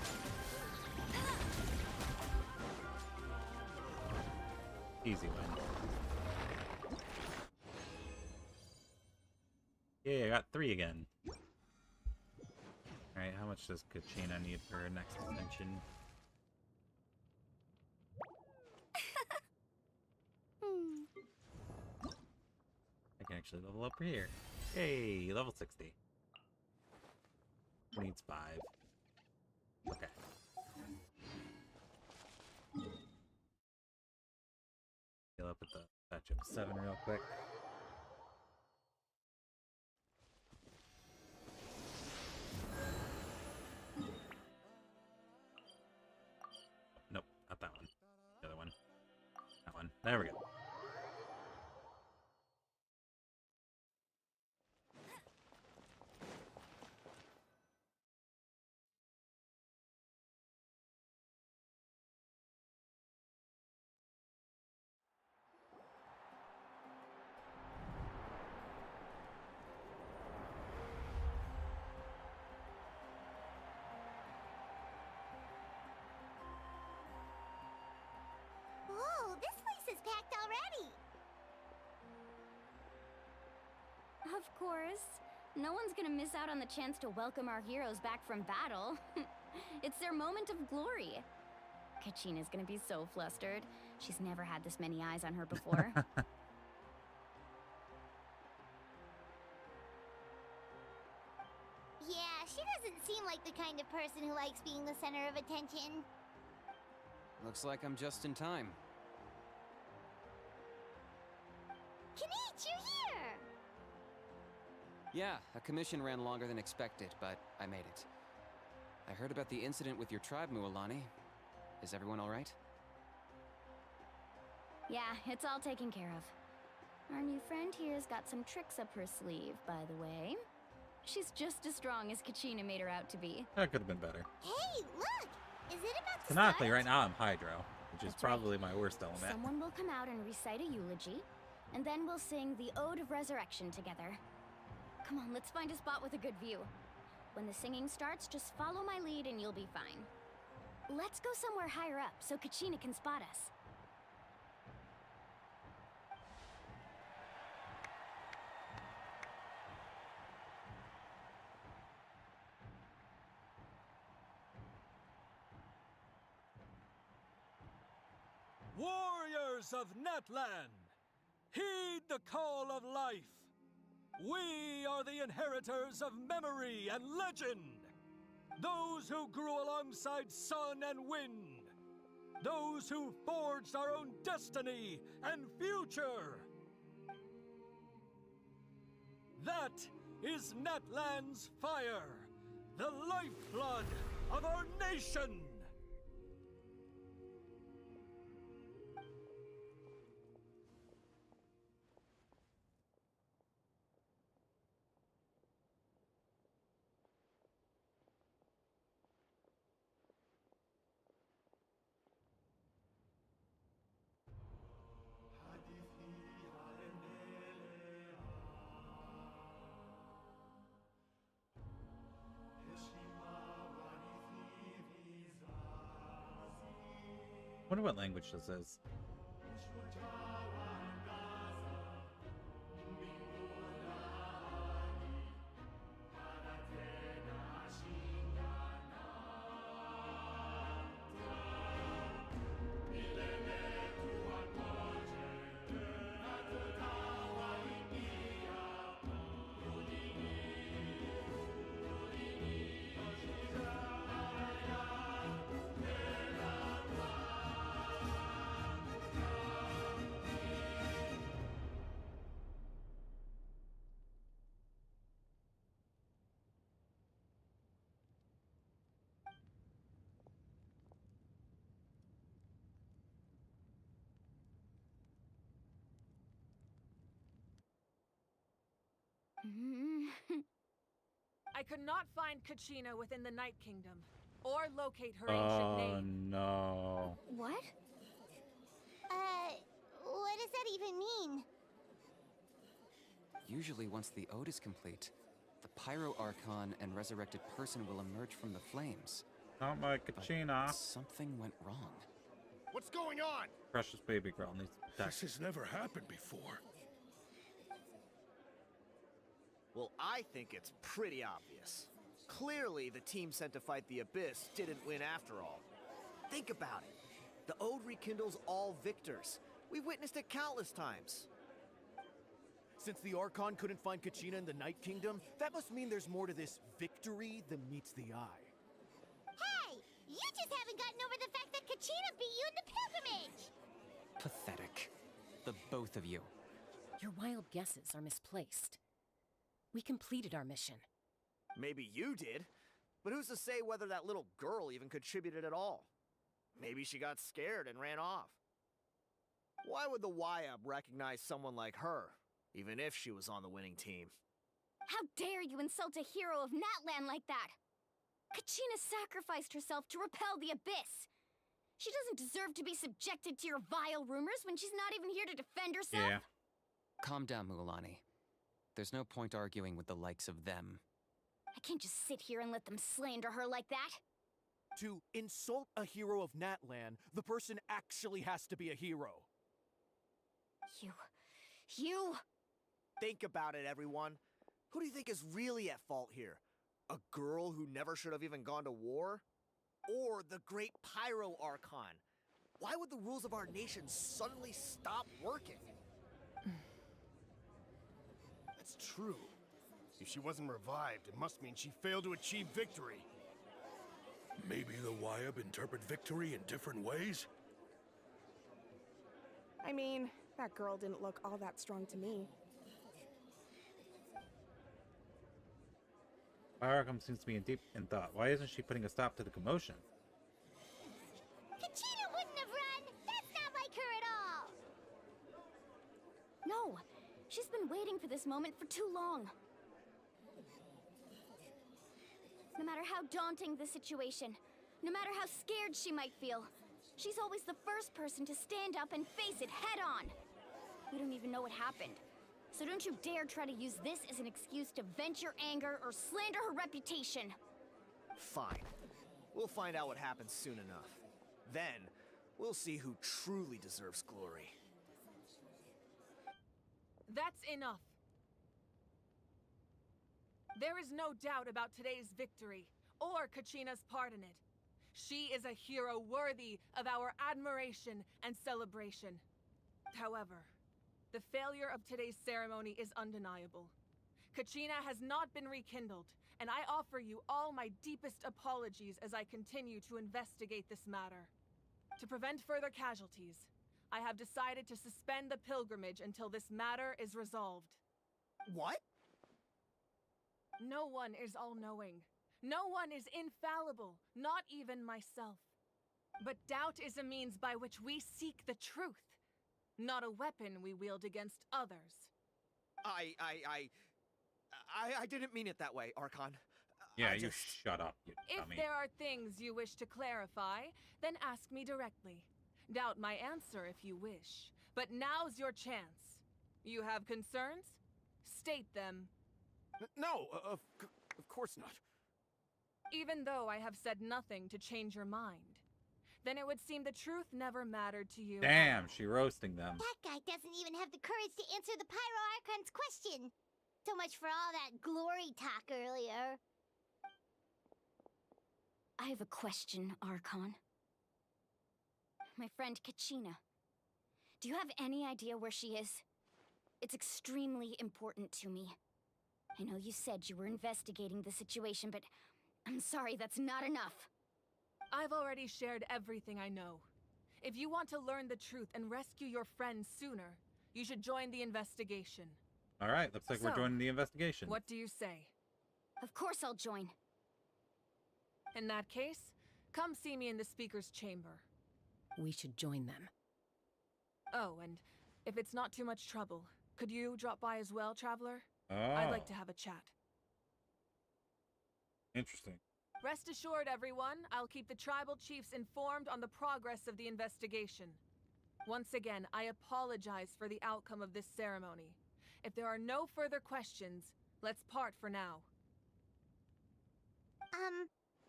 Easy win. Yeah, I got 3 again. Alright, how much does Kachina need for her next ascension? I can actually level up here. Yay, level 60. Needs 5. Okay. Heal up at the patch up 7 real quick. Nope, not that one. The other one. That one. There we go. Whoa, this place is packed already. Of course. No one's gonna miss out on the chance to welcome our heroes back from battle. It's their moment of glory. Kachina's gonna be so flustered. She's never had this many eyes on her before. Yeah, she doesn't seem like the kind of person who likes being the center of attention. Looks like I'm just in time. Kinich, you're here! Yeah, a commission ran longer than expected, but I made it. I heard about the incident with your tribe, Mualani. Is everyone alright? Yeah, it's all taken care of. Our new friend here's got some tricks up her sleeve, by the way. She's just as strong as Kachina made her out to be. That could have been better. Hey, look! Is it about to Canonically, start? right now I'm Hydro, which is That's right. probably my worst element. Someone will come out and recite a eulogy, and then we'll sing the Ode of Resurrection together. Come on, let's find a spot with a good view. When the singing starts, just follow my lead and you'll be fine. Let's go somewhere higher up so Kachina can spot us. warriors of Natlan, heed the call of life. We are the inheritors of memory and legend. Those who grew alongside sun and wind. Those who forged our own destiny and future. That is Natlan's fire, the lifeblood of our nation. Wonder what language this is. I could not find Kachina within the Night Kingdom, or locate her ancient name. No. What? What does that even mean? Usually once the ode is complete, the Pyro Archon and resurrected person will emerge from the flames. Not my Kachina. But something went wrong. What's going on? Precious baby girl needs This has never happened before. Well, I think it's pretty obvious. Clearly, the team sent to fight the Abyss didn't win after all. Think about it. The Ode rekindles all victors. We've witnessed it countless times. Since the Archon couldn't find Kachina in the Night Kingdom, that must mean there's more to this victory than meets the eye. Hey! You just haven't gotten over the fact that Kachina beat you in the pilgrimage! Pathetic. The both of you. Your wild guesses are misplaced. We completed our mission. Maybe you did, but who's to say whether that little girl even contributed at all? Maybe she got scared and ran off. Why would the YUB recognize someone like her, even if she was on the winning team? How dare you insult a hero of Natlan like that? Kachina sacrificed herself to repel the Abyss. She doesn't deserve to be subjected to your vile rumors when she's not even here to defend herself. Yeah. Calm down, Mualani. There's no point arguing with the likes of them. I can't just sit here and let them slander her like that. To insult a hero of Natlan, the person actually has to be a hero. You... Think about it, everyone. Who do you think is really at fault here? A girl who never should have even gone to war? Or the great Pyro Archon? Why would the rules of our nation suddenly stop working? That's true. If she wasn't revived, it must mean she failed to achieve victory. Maybe the YUB interpret victory in different ways? I mean, that girl didn't look all that strong to me. Arkham seems to be deep in thought. Why isn't she putting a stop to the commotion? Kachina wouldn't have run! That's not like her at all! No, she's been waiting for this moment for too long. No matter how daunting the situation, no matter how scared she might feel, she's always the first person to stand up and face it head on. We don't even know what happened. So don't you dare try to use this as an excuse to vent your anger or slander her reputation. Fine. We'll find out what happens soon enough. Then, we'll see who truly deserves glory. That's enough. There is no doubt about today's victory, or Kachina's part in it. She is a hero worthy of our admiration and celebration. However, the failure of today's ceremony is undeniable. Kachina has not been rekindled, and I offer you all my deepest apologies as I continue to investigate this matter. To prevent further casualties, I have decided to suspend the pilgrimage until this matter is resolved. What? No one is all-knowing. No one is infallible, not even myself. But doubt is a means by which we seek the truth, not a weapon we wield against others. I didn't mean it that way, Archon. Yeah, you shut up, you If dummy. there are things you wish to clarify, then ask me directly. Doubt my answer if you wish. But now's your chance. You have concerns? State them. No, of course not. Even though I have said nothing to change your mind, then it would seem the truth never mattered to you. Damn, she roasting them. That guy doesn't even have the courage to answer the Pyro Archon's question. So much for all that glory talk earlier. I have a question, Archon. My friend Kachina. Do you have any idea where she is? It's extremely important to me. I know you said you were investigating the situation, but I'm sorry, that's not enough. I've already shared everything I know. If you want to learn the truth and rescue your friend sooner, you should join the investigation. All right, looks like we're joining the investigation. What do you say? Of course I'll join. In that case, come see me in the speaker's chamber. We should join them. Oh, and if it's not too much trouble, could you drop by as well, Traveler? Oh. I'd like to have a chat. Interesting. Rest assured, everyone, I'll keep the tribal chiefs informed on the progress of the investigation. Once again, I apologize for the outcome of this ceremony. If there are no further questions, let's part for now.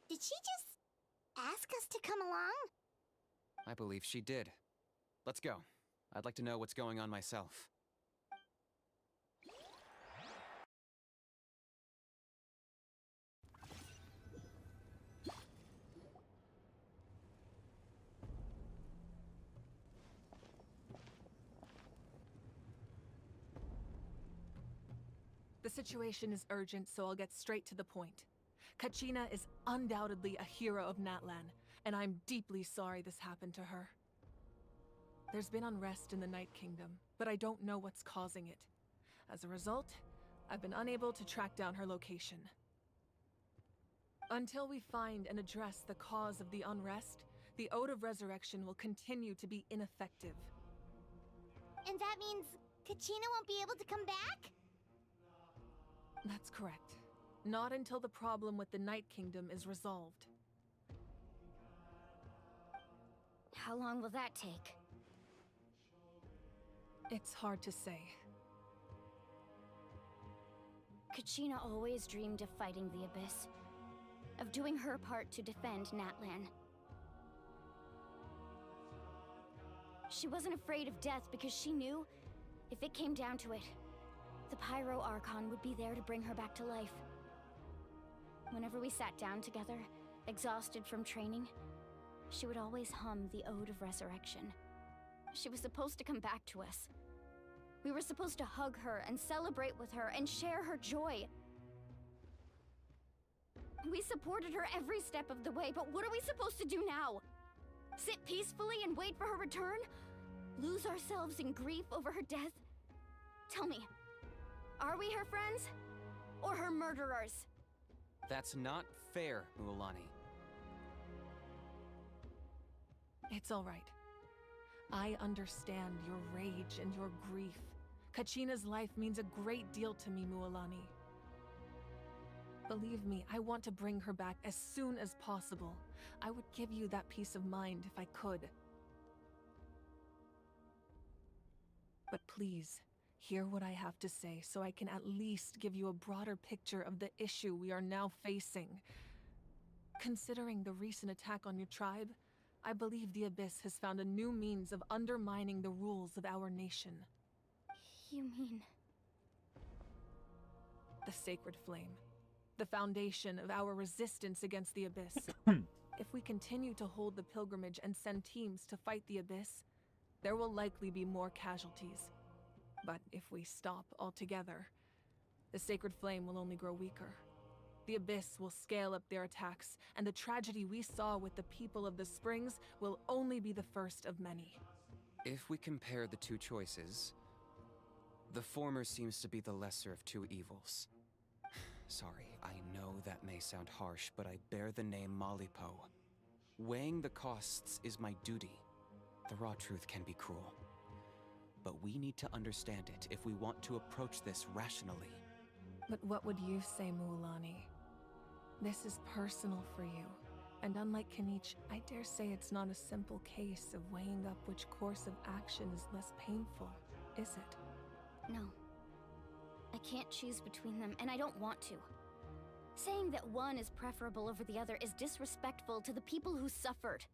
Did she just ask us to come along? I believe she did. Let's go. I'd like to know what's going on myself. The situation is urgent, so I'll get straight to the point. Kachina is undoubtedly a hero of Natlan, and I'm deeply sorry this happened to her. There's been unrest in the Night Kingdom, but I don't know what's causing it. As a result, I've been unable to track down her location. Until we find and address the cause of the unrest, the Ode of Resurrection will continue to be ineffective. And that means Kachina won't be able to come back? That's correct. Not until the problem with the Night Kingdom is resolved. How long will that take? It's hard to say. Kachina always dreamed of fighting the Abyss. Of doing her part to defend Natlan. She wasn't afraid of death because she knew, if it came down to it, the Pyro Archon would be there to bring her back to life. Whenever we sat down together, exhausted from training, she would always hum the Ode of Resurrection. She was supposed to come back to us. We were supposed to hug her and celebrate with her and share her joy. We supported her every step of the way, but what are we supposed to do now? Sit peacefully and wait for her return? Lose ourselves in grief over her death? Tell me, are we her friends? Or her murderers? That's not fair, Mualani. It's all right. I understand your rage and your grief. Kachina's life means a great deal to me, Mualani. Believe me, I want to bring her back as soon as possible. I would give you that peace of mind if I could. But please, hear what I have to say so I can at least give you a broader picture of the issue we are now facing. Considering the recent attack on your tribe, I believe the Abyss has found a new means of undermining the rules of our nation. You mean... The Sacred Flame. The foundation of our resistance against the Abyss. If we continue to hold the pilgrimage and send teams to fight the Abyss, There will likely be more casualties. But if we stop altogether, the Sacred Flame will only grow weaker. The Abyss will scale up their attacks, and the tragedy we saw with the people of the Springs will only be the first of many. If we compare the two choices, the former seems to be the lesser of two evils. Sorry, I know that may sound harsh, but I bear the name Malipo. Weighing the costs is my duty. The raw truth can be cruel. But we need to understand it if we want to approach this rationally. But what would you say, Mualani? This is personal for you. And unlike Kanich, I dare say it's not a simple case of weighing up which course of action is less painful, is it? No. I can't choose between them, and I don't want to. Saying that one is preferable over the other is disrespectful to the people who suffered.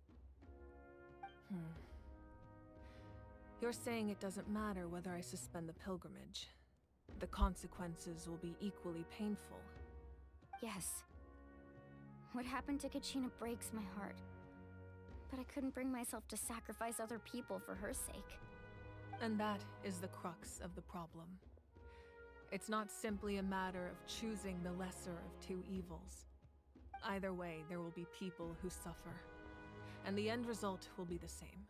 You're saying it doesn't matter whether I suspend the pilgrimage. The consequences will be equally painful. Yes. What happened to Kachina breaks my heart. But I couldn't bring myself to sacrifice other people for her sake. And that is the crux of the problem. It's not simply a matter of choosing the lesser of two evils. Either way, there will be people who suffer. And the end result will be the same.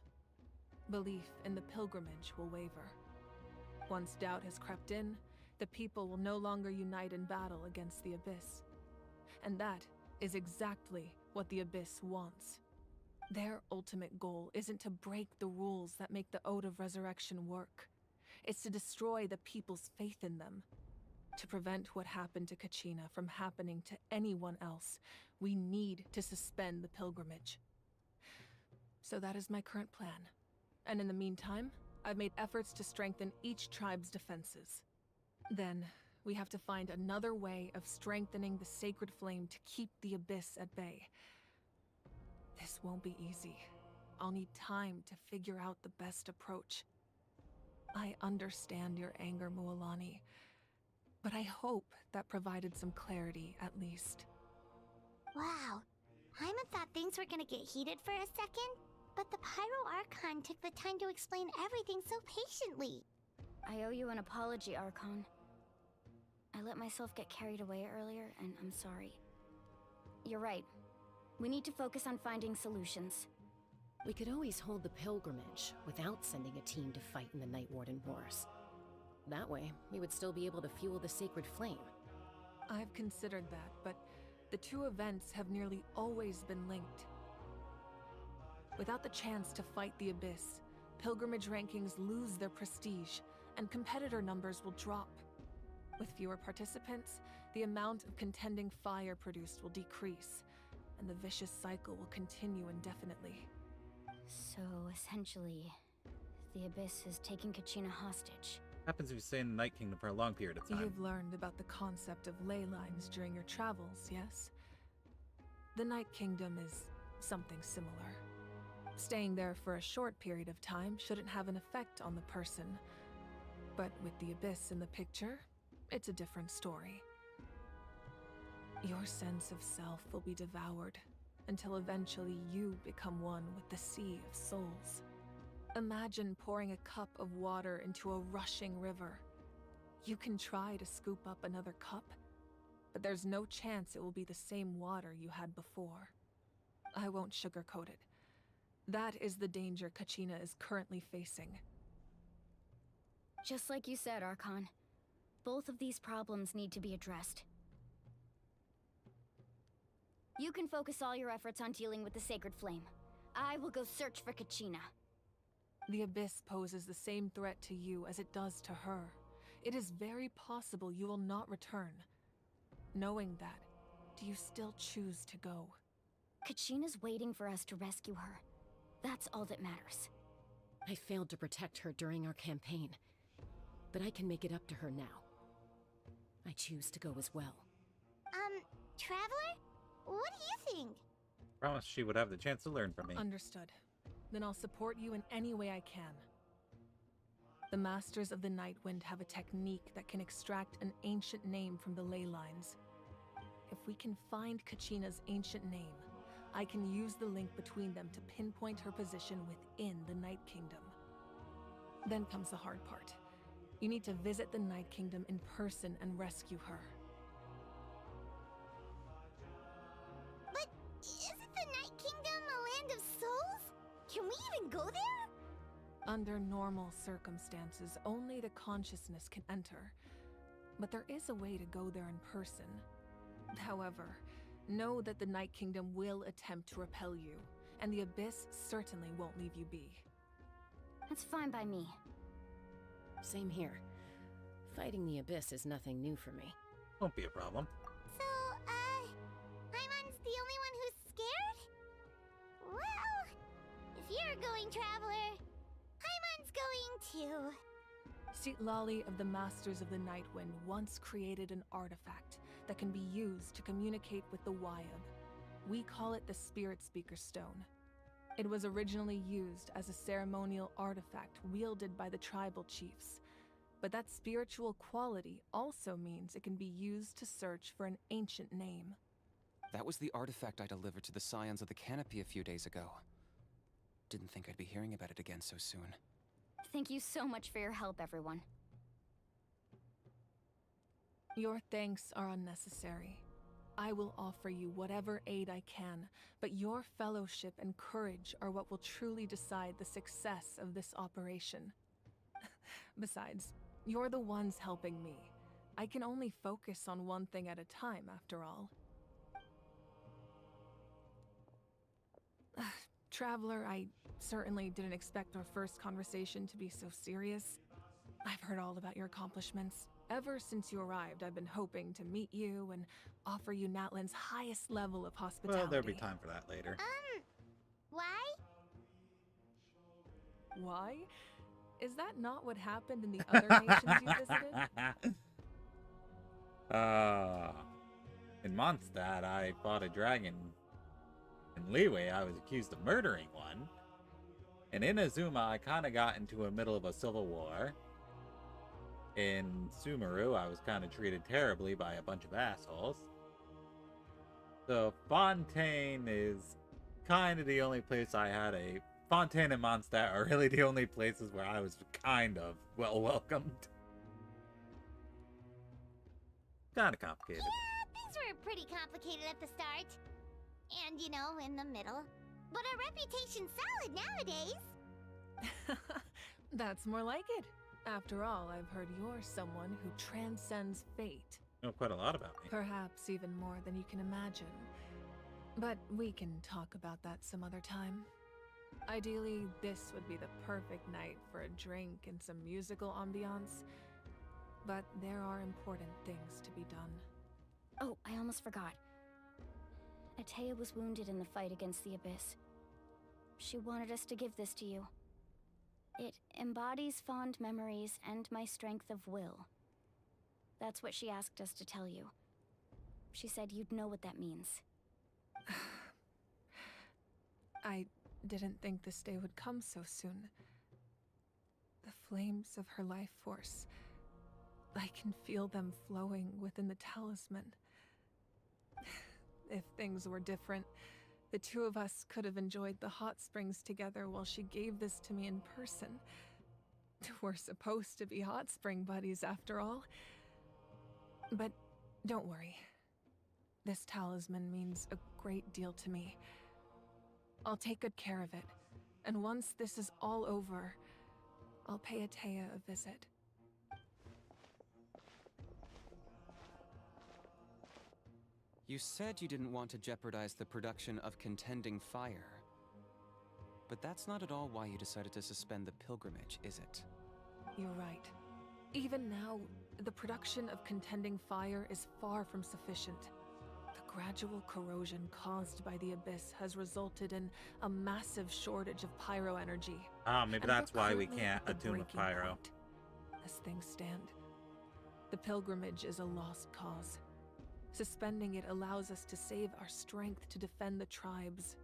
Belief in the pilgrimage will waver. Once doubt has crept in, the people will no longer unite in battle against the Abyss. And that is exactly what the Abyss wants. Their ultimate goal isn't to break the rules that make the Ode of Resurrection work. It's to destroy the people's faith in them. To prevent what happened to Kachina from happening to anyone else, we need to suspend the pilgrimage. So that is my current plan. And in the meantime, I've made efforts to strengthen each tribe's defenses. Then, we have to find another way of strengthening the Sacred Flame to keep the Abyss at bay. This won't be easy. I'll need time to figure out the best approach. I understand your anger, Mualani, but I hope that provided some clarity, at least. Wow. Hyman thought things were gonna get heated for a second, but the Pyro Archon took the time to explain everything so patiently. I owe you an apology, Archon. I let myself get carried away earlier, and I'm sorry. You're right. We need to focus on finding solutions. We could always hold the pilgrimage without sending a team to fight in the Night Warden Wars. That way, we would still be able to fuel the Sacred Flame. I've considered that, but the two events have nearly always been linked. Without the chance to fight the Abyss, pilgrimage rankings lose their prestige, and competitor numbers will drop. With fewer participants, the amount of contending fire produced will decrease, and the vicious cycle will continue indefinitely. So, essentially, the Abyss is taking Kachina hostage. Happens if you stay in the Night Kingdom for a long period of time. You've learned about the concept of ley lines during your travels, yes? The Night Kingdom is something similar. Staying there for a short period of time shouldn't have an effect on the person. But with the Abyss in the picture, it's a different story. Your sense of self will be devoured, until eventually you become one with the Sea of Souls. Imagine pouring a cup of water into a rushing river. You can try to scoop up another cup, but there's no chance it will be the same water you had before. I won't sugarcoat it. That is the danger Kachina is currently facing. Just like you said, Archon. Both of these problems need to be addressed. You can focus all your efforts on dealing with the Sacred Flame. I will go search for Kachina. The Abyss poses the same threat to you as it does to her. It is very possible you will not return. Knowing that, do you still choose to go? Kachina's waiting for us to rescue her. That's all that matters. I failed to protect her during our campaign, but I can make it up to her now. I choose to go as well. Traveler? What do you think? Promised she would have the chance to learn from me. Understood. Then I'll support you in any way I can. The Masters of the Nightwind have a technique that can extract an ancient name from the ley lines. If we can find Kachina's ancient name, I can use the link between them to pinpoint her position within the Night Kingdom. Then comes the hard part. You need to visit the Night Kingdom in person and rescue her. But isn't the Night Kingdom a land of souls? Can we even go there? Under normal circumstances, only the consciousness can enter. But there is a way to go there in person. However, know that the Night Kingdom will attempt to repel you, and the Abyss certainly won't leave you be. That's fine by me. Same here. Fighting the Abyss is nothing new for me. Won't be a problem. So, Paimon's the only one who's scared? Well, if you're going, Traveler, Paimon's going too. Citlali of the Masters of the Nightwind once created an artifact that can be used to communicate with the Wyab. We call it the Spirit Speaker Stone. It was originally used as a ceremonial artifact wielded by the tribal chiefs, but that spiritual quality also means it can be used to search for an ancient name. That was the artifact I delivered to the Scions of the Canopy a few days ago. Didn't think I'd be hearing about it again so soon. Thank you so much for your help, everyone. Your thanks are unnecessary. I will offer you whatever aid I can, but your fellowship and courage are what will truly decide the success of this operation. Besides, you're the ones helping me. I can only focus on one thing at a time, after all. Traveler, I certainly didn't expect our first conversation to be so serious. I've heard all about your accomplishments. Ever since you arrived, I've been hoping to meet you and offer you Natlan's highest level of hospitality. Well, there'll be time for that later. Why? Why? Is that not what happened in the other nations you visited? In Mondstadt, I fought a dragon. In Leeway, I was accused of murdering one. And in Azuma, I kind of got into the middle of a civil war. In Sumeru, I was kind of treated terribly by a bunch of assholes. So Fontaine is kind of the only place I had a... Fontaine and Mondstadt are really the only places where I was kind of well welcomed. Kind of complicated. Yeah, things were pretty complicated at the start. And, you know, in the middle. But our reputation's solid nowadays. That's more like it. After all, I've heard you're someone who transcends fate. You know quite a lot about me. Perhaps even more than you can imagine. But we can talk about that some other time. Ideally, this would be the perfect night for a drink and some musical ambiance. But there are important things to be done. Oh, I almost forgot. Atea was wounded in the fight against the Abyss. She wanted us to give this to you. It embodies fond memories and my strength of will. That's what she asked us to tell you. She said you'd know what that means. I didn't think this day would come so soon. The flames of her life force. I can feel them flowing within the talisman. If things were different, the two of us could have enjoyed the hot springs together while she gave this to me in person. We're supposed to be hot spring buddies after all. But don't worry. This talisman means a great deal to me. I'll take good care of it, and once this is all over, I'll pay Atea a visit. You said you didn't want to jeopardize the production of Contending Fire. But that's not at all why you decided to suspend the pilgrimage, is it? You're right. Even now, the production of Contending Fire is far from sufficient. The gradual corrosion caused by the Abyss has resulted in a massive shortage of pyro energy. Maybe that's why we can't attune with pyro. Point. As things stand, the pilgrimage is a lost cause. Suspending it allows us to save our strength to defend the tribes.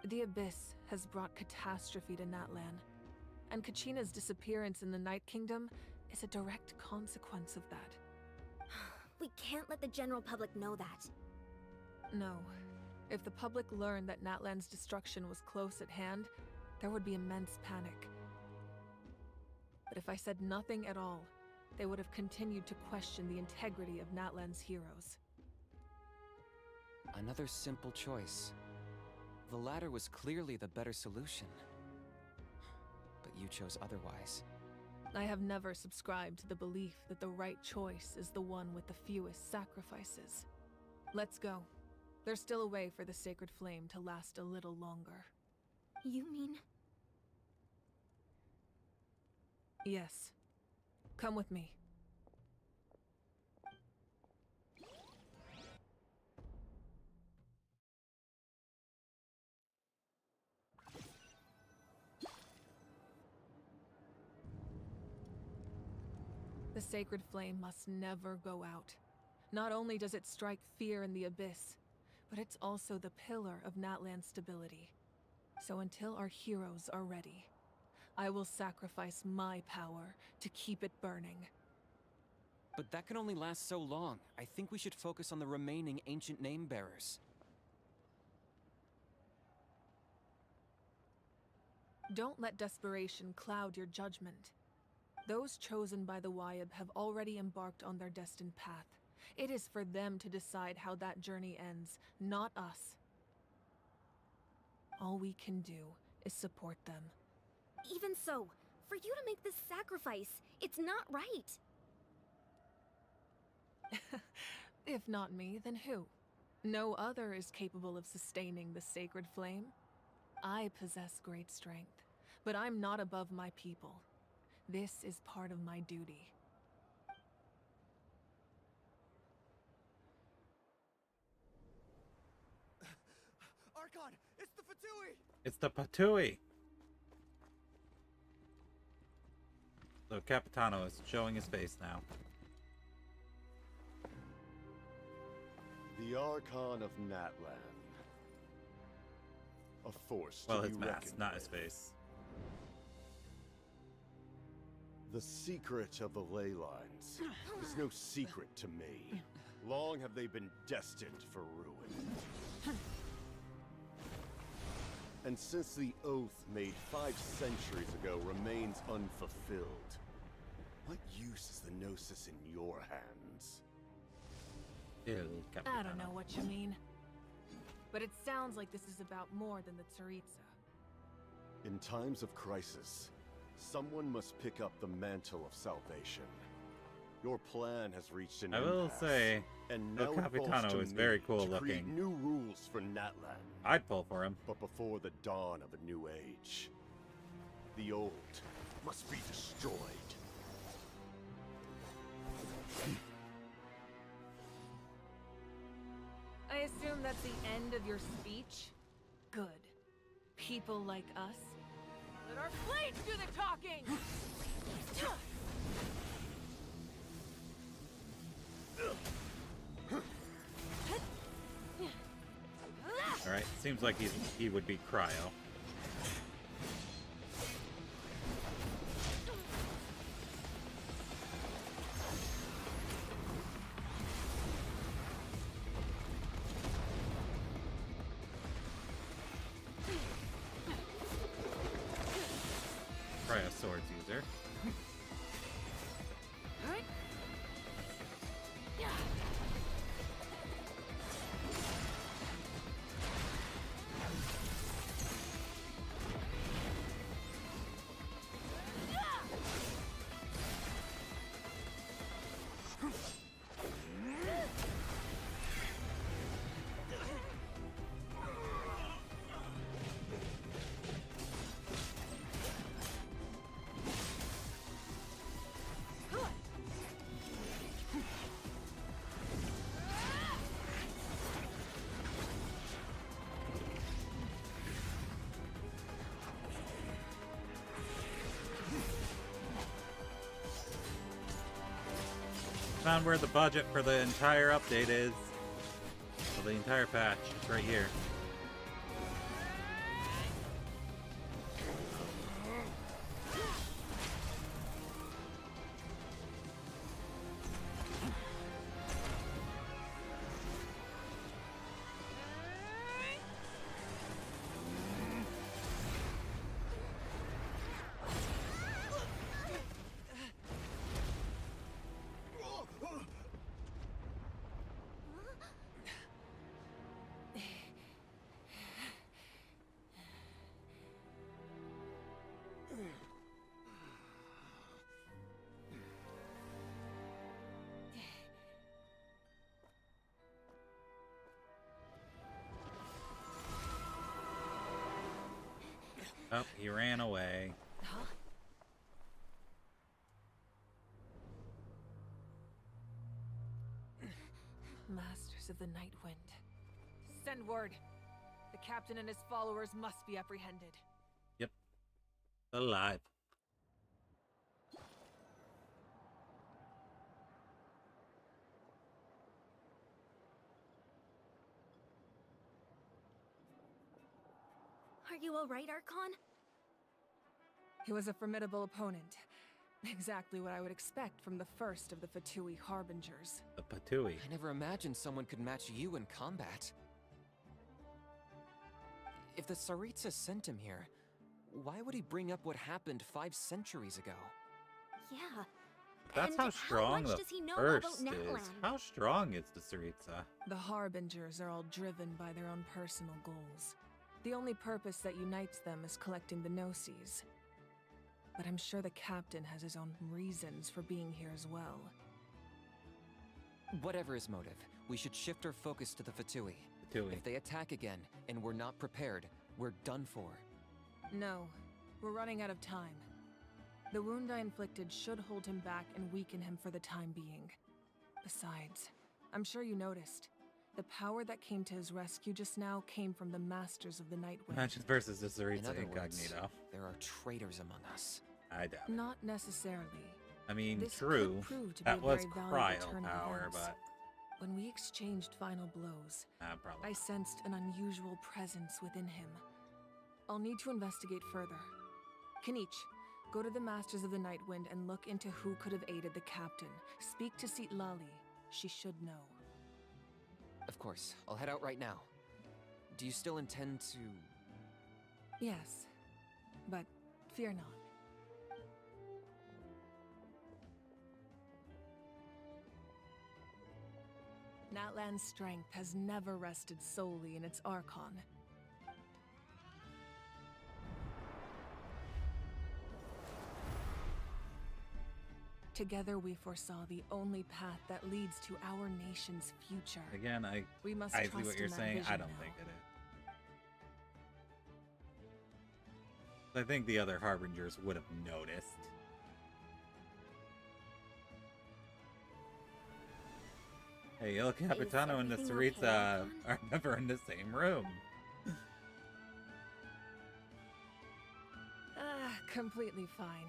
The Abyss has brought catastrophe to Natlan, and Kachina's disappearance in the Night Kingdom is a direct consequence of that. We can't let the general public know that. No. If the public learned that Natlan's destruction was close at hand, there would be immense panic. But if I said nothing at all, they would have continued to question the integrity of Natlan's heroes. Another simple choice. The latter was clearly the better solution. But you chose otherwise. I have never subscribed to the belief that the right choice is the one with the fewest sacrifices. Let's go. There's still a way for the sacred flame to last a little longer. You mean? Yes. Come with me. The sacred flame must never go out. Not only does it strike fear in the abyss, but it's also the pillar of Natlan's stability. So until our heroes are ready, I will sacrifice my power to keep it burning. But that can only last so long. I think we should focus on the remaining ancient name bearers. Don't let desperation cloud your judgment. Those chosen by the Wyeb have already embarked on their destined path. It is for them to decide how that journey ends, not us. All we can do is support them. Even so, for you to make this sacrifice, it's not right. If not me, then who? No other is capable of sustaining the sacred flame. I possess great strength, but I'm not above my people. This is part of my duty. Archon, it's the Fatui! It's the Patui! So Capitano is showing his face now. The Archon of Natlan. A force Well, to his be mask, reckoned not with. his face. The secret of the ley lines is no secret to me. Long have they been destined for ruin. And since the oath made 5 centuries ago remains unfulfilled, what use is the Gnosis in your hands? I don't know what you mean. But it sounds like this is about more than the Tsaritsa. In times of crisis, someone must pick up the mantle of salvation. Your plan has reached an I will impasse, say, and El now it falls Capitano to is me very cool to create looking. new rules for Natlan. I'd pull for him. But before the dawn of a new age, the old must be destroyed. I assume that's the end of your speech? Good. People like us? Let our blades do the talking! Alright, seems like he would be Cryo. Cryo swords user. Found where the budget for the entire update is. For the entire patch. It's right here. Oh, he ran away. Huh? Masters of the Night Wind. Send word. The captain and his followers must be apprehended. Yep. Alive. Are you alright, Archon? He was a formidable opponent. Exactly what I would expect from the first of the Fatui Harbingers. The Fatui. I never imagined someone could match you in combat. If the Tsaritsa sent him here, why would he bring up what happened 5 centuries ago? Yeah. That's And how strong much the does he know first about is. Natlan? How strong is the Tsaritsa? The Harbingers are all driven by their own personal goals. The only purpose that unites them is collecting the Gnosis. But I'm sure the captain has his own reasons for being here as well. Whatever his motive, we should shift our focus to the Fatui. If they attack again, and we're not prepared, we're done for. No, we're running out of time. The wound I inflicted should hold him back and weaken him for the time being. Besides, I'm sure you noticed. The power that came to his rescue just now came from the Masters of the Night Wind. Matches versus the In Tsaritsa other words, Incognito. there are traitors among us. I doubt it. Not necessarily. I mean, This true. could prove to be That a was very valuable cryo turn of power, events. but When we exchanged final blows, probably. I sensed an unusual presence within him. I'll need to investigate further. Kanich, go to the Masters of the Night Wind and look into who could have aided the captain. Speak to Lali. She should know. Of course, I'll head out right now. Do you still intend to... Yes, but fear not. Natlan's strength has never rested solely in its Archon. Together we foresaw the only path that leads to our nation's future. Again, We must I see trust what you're in that saying. I vision don't now. think it is. I think the other Harbingers would have noticed. Hey, El Capitano and the everything okay, Tsaritsa Archon? are never in the same room. Completely fine.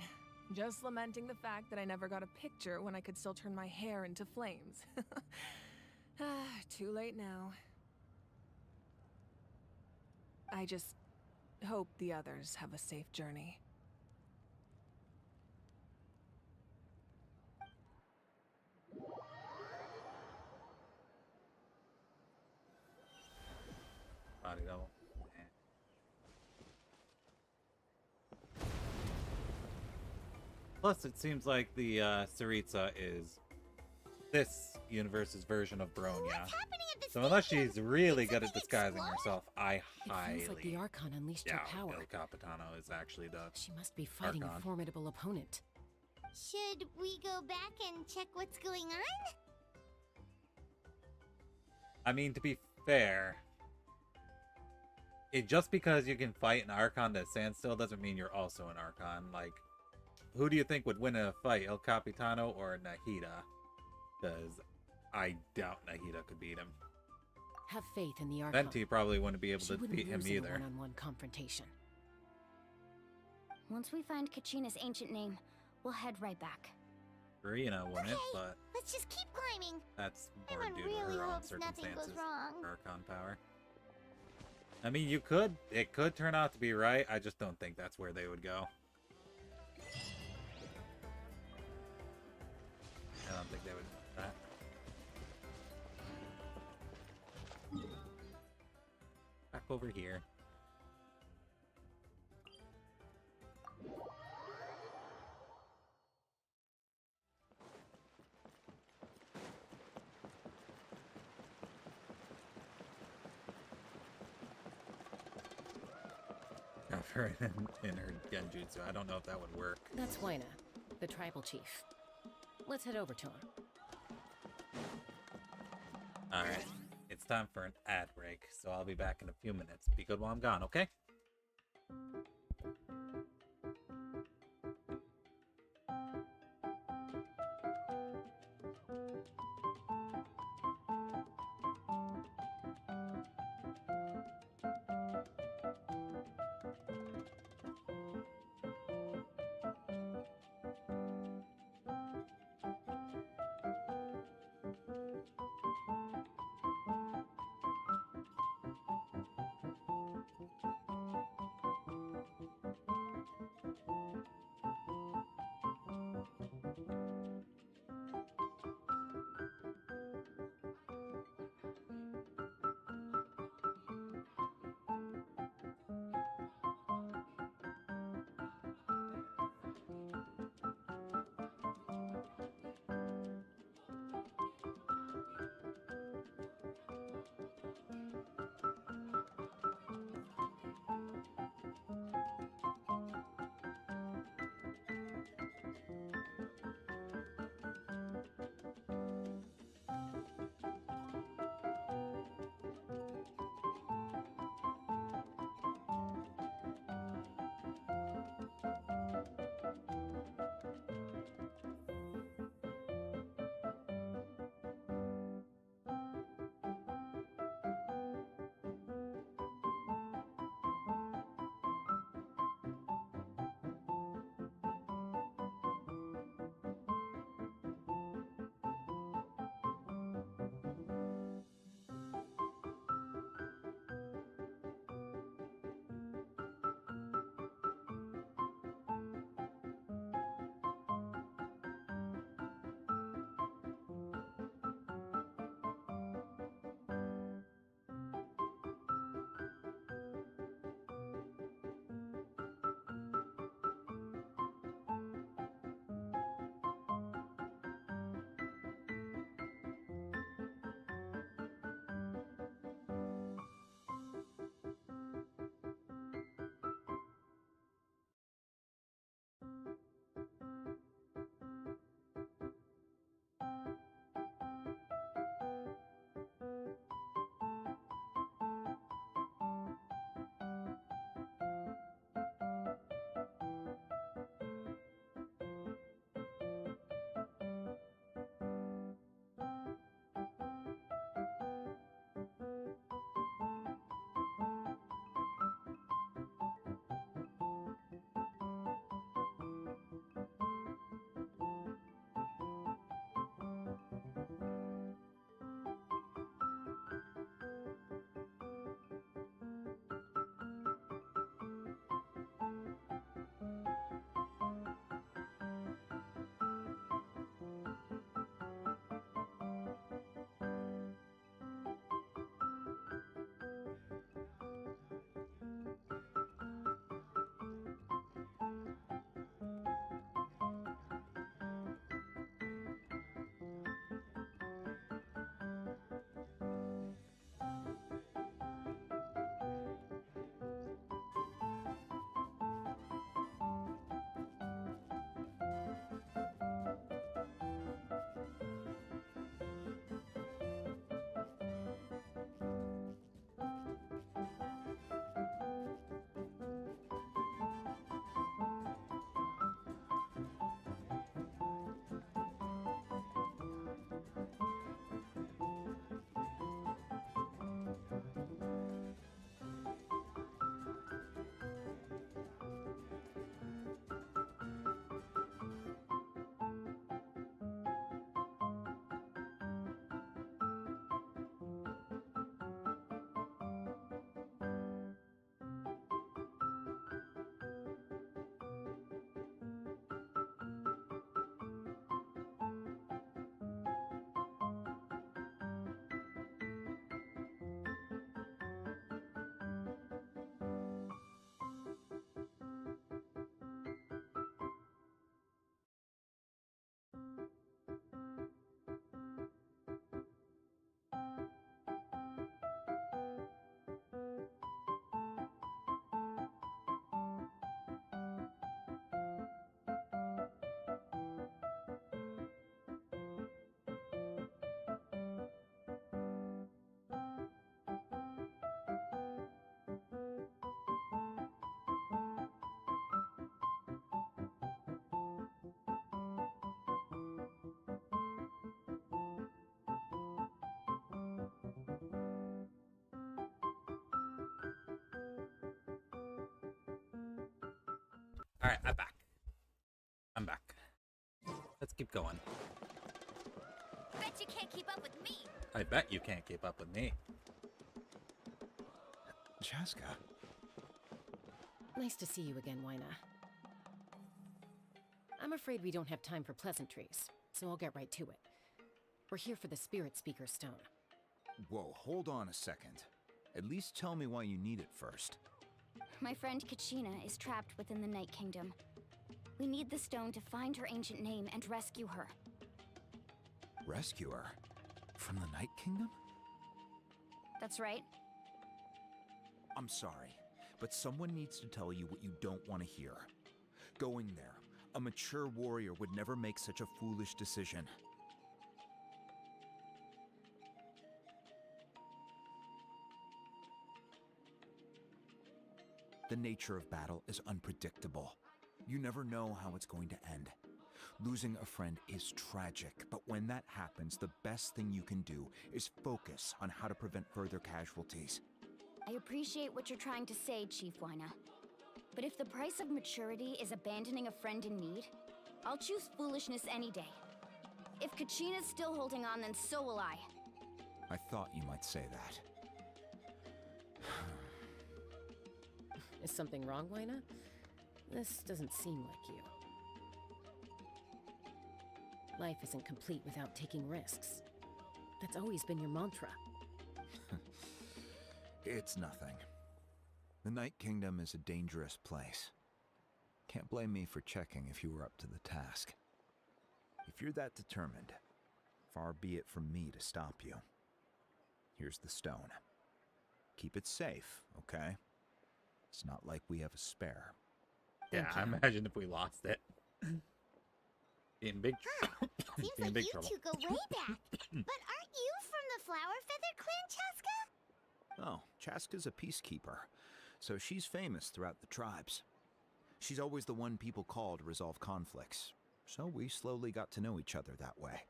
Just lamenting the fact that I never got a picture when I could still turn my hair into flames. Too late now. I just hope the others have a safe journey. Body double. Plus, it seems like the Tsaritsa is this universe's version of Bronya. So unless she's really good at disguising herself, I It highly feels like the Archon unleashed her doubt power. El Capitano is actually the She must be fighting Archon. a formidable opponent. Should we go back and check what's going on? I mean, to be fair, just because you can fight an Archon that stands still doesn't mean you're also an Archon. Like, who do you think would win in a fight, El Capitano or Nahida? Because I doubt Nahida could beat him. Have faith in the Archon. Venti probably wouldn't be able She to wouldn't beat him lose in a either. one-on-one confrontation. Once we find Kachina's ancient name, we'll head right back. Karina wouldn't, but Let's just keep climbing. that's more Everyone due to really her own hopes nothing goes circumstances. wrong. Archon power. I mean, it could turn out to be right. I just don't think that's where they would go. I don't think they would do that. Back over here. Got her in her genjutsu. I don't know if that would work. That's Waina, the tribal chief. Let's head over to him. Alright, it's time for an ad break, so I'll be back in a few minutes. Be good while I'm gone, okay? Alright, I'm back. I'm back. Let's keep going. Bet you can't keep up with me. I bet you can't keep up with me. Chaska. Nice to see you again, Wyna. I'm afraid we don't have time for pleasantries, so I'll get right to it. We're here for the Spirit Speaker Stone. Whoa, hold on a second. At least tell me why you need it first. My friend Kachina is trapped within the Night Kingdom. We need the stone to find her ancient name and rescue her. Rescue her? From the Night Kingdom? That's right. I'm sorry, but someone needs to tell you what you don't want to hear. Going there, a mature warrior would never make such a foolish decision. The nature of battle is unpredictable. You never know how it's going to end. Losing a friend is tragic, but when that happens, the best thing you can do is focus on how to prevent further casualties. I appreciate what you're trying to say, Chief Wyna. But if the price of maturity is abandoning a friend in need, I'll choose foolishness any day. If Kachina's still holding on, then so will I. I thought you might say that. Is something wrong, Wyna? This doesn't seem like you. Life isn't complete without taking risks. That's always been your mantra. It's nothing. The Night Kingdom is a dangerous place. Can't blame me for checking if you were up to the task. If you're that determined, far be it from me to stop you. Here's the stone. Keep it safe, okay? It's not like we have a spare. Yeah, I imagine if we lost it. Be in big Huh. Seems be in like big you trouble. two go way back. But aren't you from the Flower Feather Clan, Chaska? Oh, Chaska's a peacekeeper, so she's famous throughout the tribes. She's always the one people call to resolve conflicts, so we slowly got to know each other that way.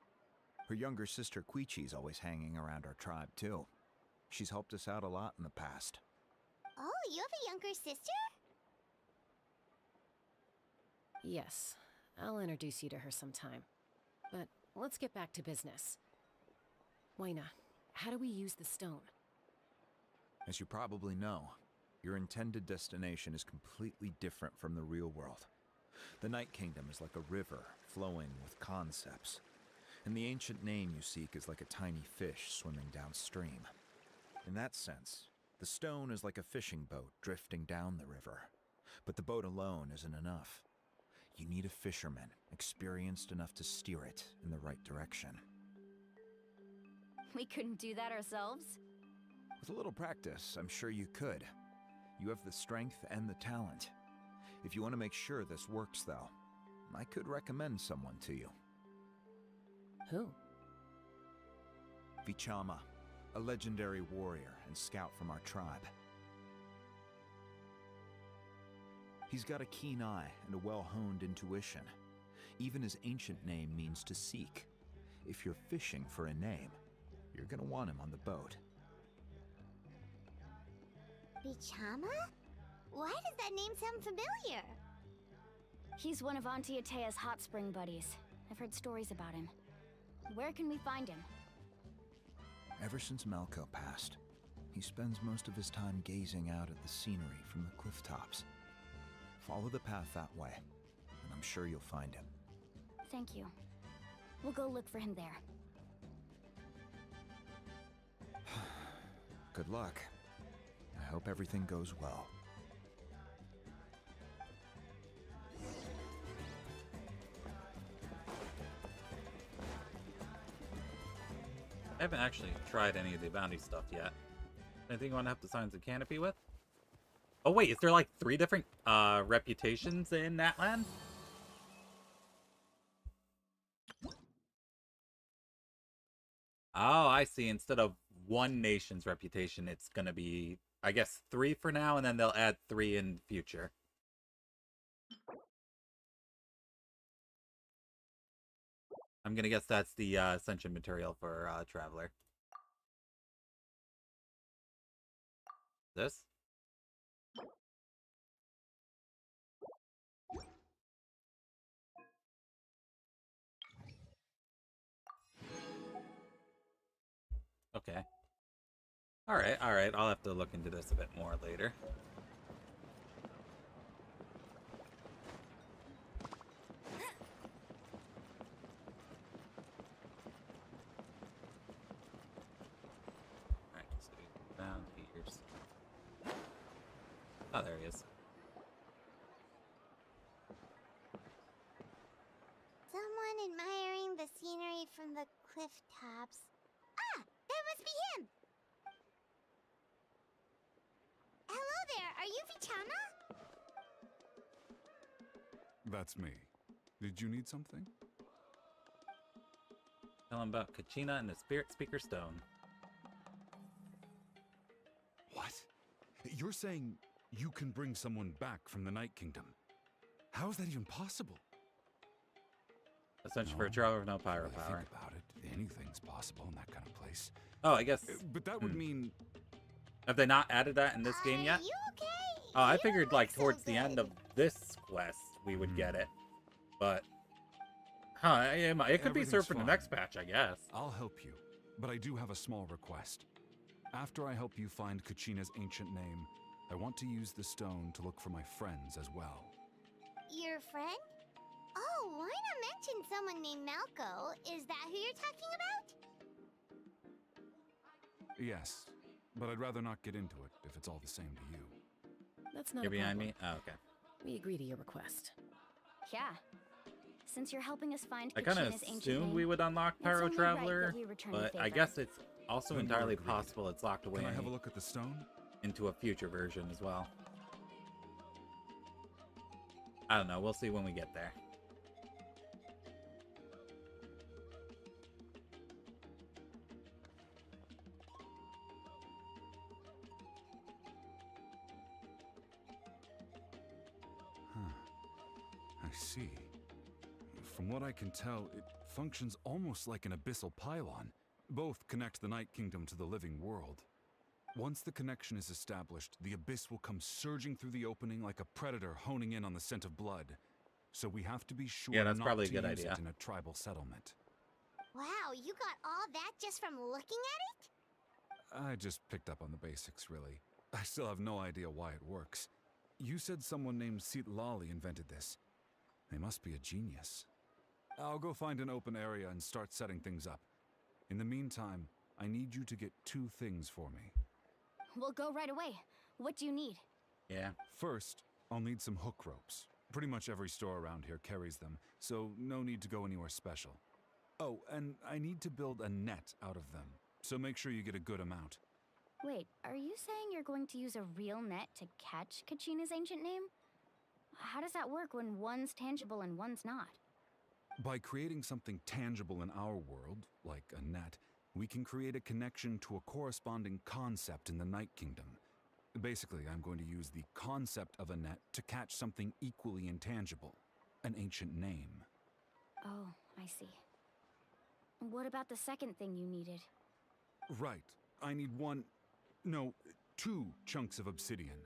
Her younger sister Quichi's always hanging around our tribe, too. She's helped us out a lot in the past. Oh, you have a younger sister? Yes, I'll introduce you to her sometime. But let's get back to business. Wyna, how do we use the stone? As you probably know, your intended destination is completely different from the real world. The Night Kingdom is like a river flowing with concepts, and the ancient name you seek is like a tiny fish swimming downstream. In that sense, the stone is like a fishing boat drifting down the river, but the boat alone isn't enough. You need a fisherman experienced enough to steer it in the right direction. We couldn't do that ourselves? With a little practice, I'm sure you could. You have the strength and the talent. If you want to make sure this works, though, I could recommend someone to you. Who? Vichama, a legendary warrior and scout from our tribe. He's got a keen eye and a well-honed intuition. Even his ancient name means to seek. If you're fishing for a name, you're gonna want him on the boat. Bichama? Why does that name sound familiar? He's one of Auntie Atea's hot spring buddies. I've heard stories about him. Where can we find him? Ever since Malco passed, he spends most of his time gazing out at the scenery from the cliff tops. Follow the path that way, and I'm sure you'll find him. Thank you. We'll go look for him there. Good luck. I hope everything goes well. I haven't actually tried any of the bounty stuff yet. Anything you want to have to sign the canopy with? Oh wait, is there like 3 different reputations in Natlan? Oh, I see. Instead of one nation's reputation, it's gonna be, I guess, 3 for now, and then they'll add 3 in future. I'm gonna guess that's the ascension material for Traveler. This? Alright, alright. I'll have to look into this a bit more later. Alright, so down here. Oh, there he is. Someone admiring the scenery from the cliff tops. Ah! That must be him! Hello there, are you Vichana? That's me. Did you need something? Tell him about Kachina and the Spirit Speaker Stone. What? You're saying you can bring someone back from the Night Kingdom? How is that even possible? Essential for a traveler with no pyro Really power. think about it, anything's possible in that kind of place. Oh, I guess. But that would mean... Have they not added that in this game yet? You okay? Oh, I figured like towards the end of this quest we would get it. But, huh, it could be served for the next patch, I guess. I'll help you, but I do have a small request. After I help you find Kachina's ancient name, I want to use the stone to look for my friends as well. Your friend? Oh, why not mention someone named Malco? Is that who you're talking about? Yes, but I'd rather not get into it if it's all the same to you. That's not You're a behind problem. me? Oh, okay. We agree to your request. Yeah. Since you're helping us find I kind of Kachina's ancient assumed name, we would unlock it's Pyro only right Traveler, that we return the but I favor. guess it's also Then we're entirely agreed. possible it's locked away Can I have a look at the stone? into a future version as well. I don't know. We'll see when we get there. I see. From what I can tell, it functions almost like an abyssal pylon. Both connect the Night Kingdom to the living world. Once the connection is established, the abyss will come surging through the opening like a predator honing in on the scent of blood. So we have to be sure Yeah, that's not probably a to good use idea. it in a tribal settlement. Wow, you got all that just from looking at it? I just picked up on the basics, really. I still have no idea why it works. You said someone named Lali invented this. They must be a genius. I'll go find an open area and start setting things up. In the meantime, I need you to get 2 things for me. We'll go right away. What do you need? Yeah. First, I'll need some hook ropes. Pretty much every store around here carries them, so no need to go anywhere special. Oh, and I need to build a net out of them, so make sure you get a good amount. Wait, are you saying you're going to use a real net to catch Kachina's ancient name? How does that work when one's tangible and one's not? By creating something tangible in our world, like a net, we can create a connection to a corresponding concept in the Night Kingdom. Basically, I'm going to use the concept of a net to catch something equally intangible, an ancient name. Oh, I see. What about the second thing you needed? Right. I need 2 chunks of obsidian.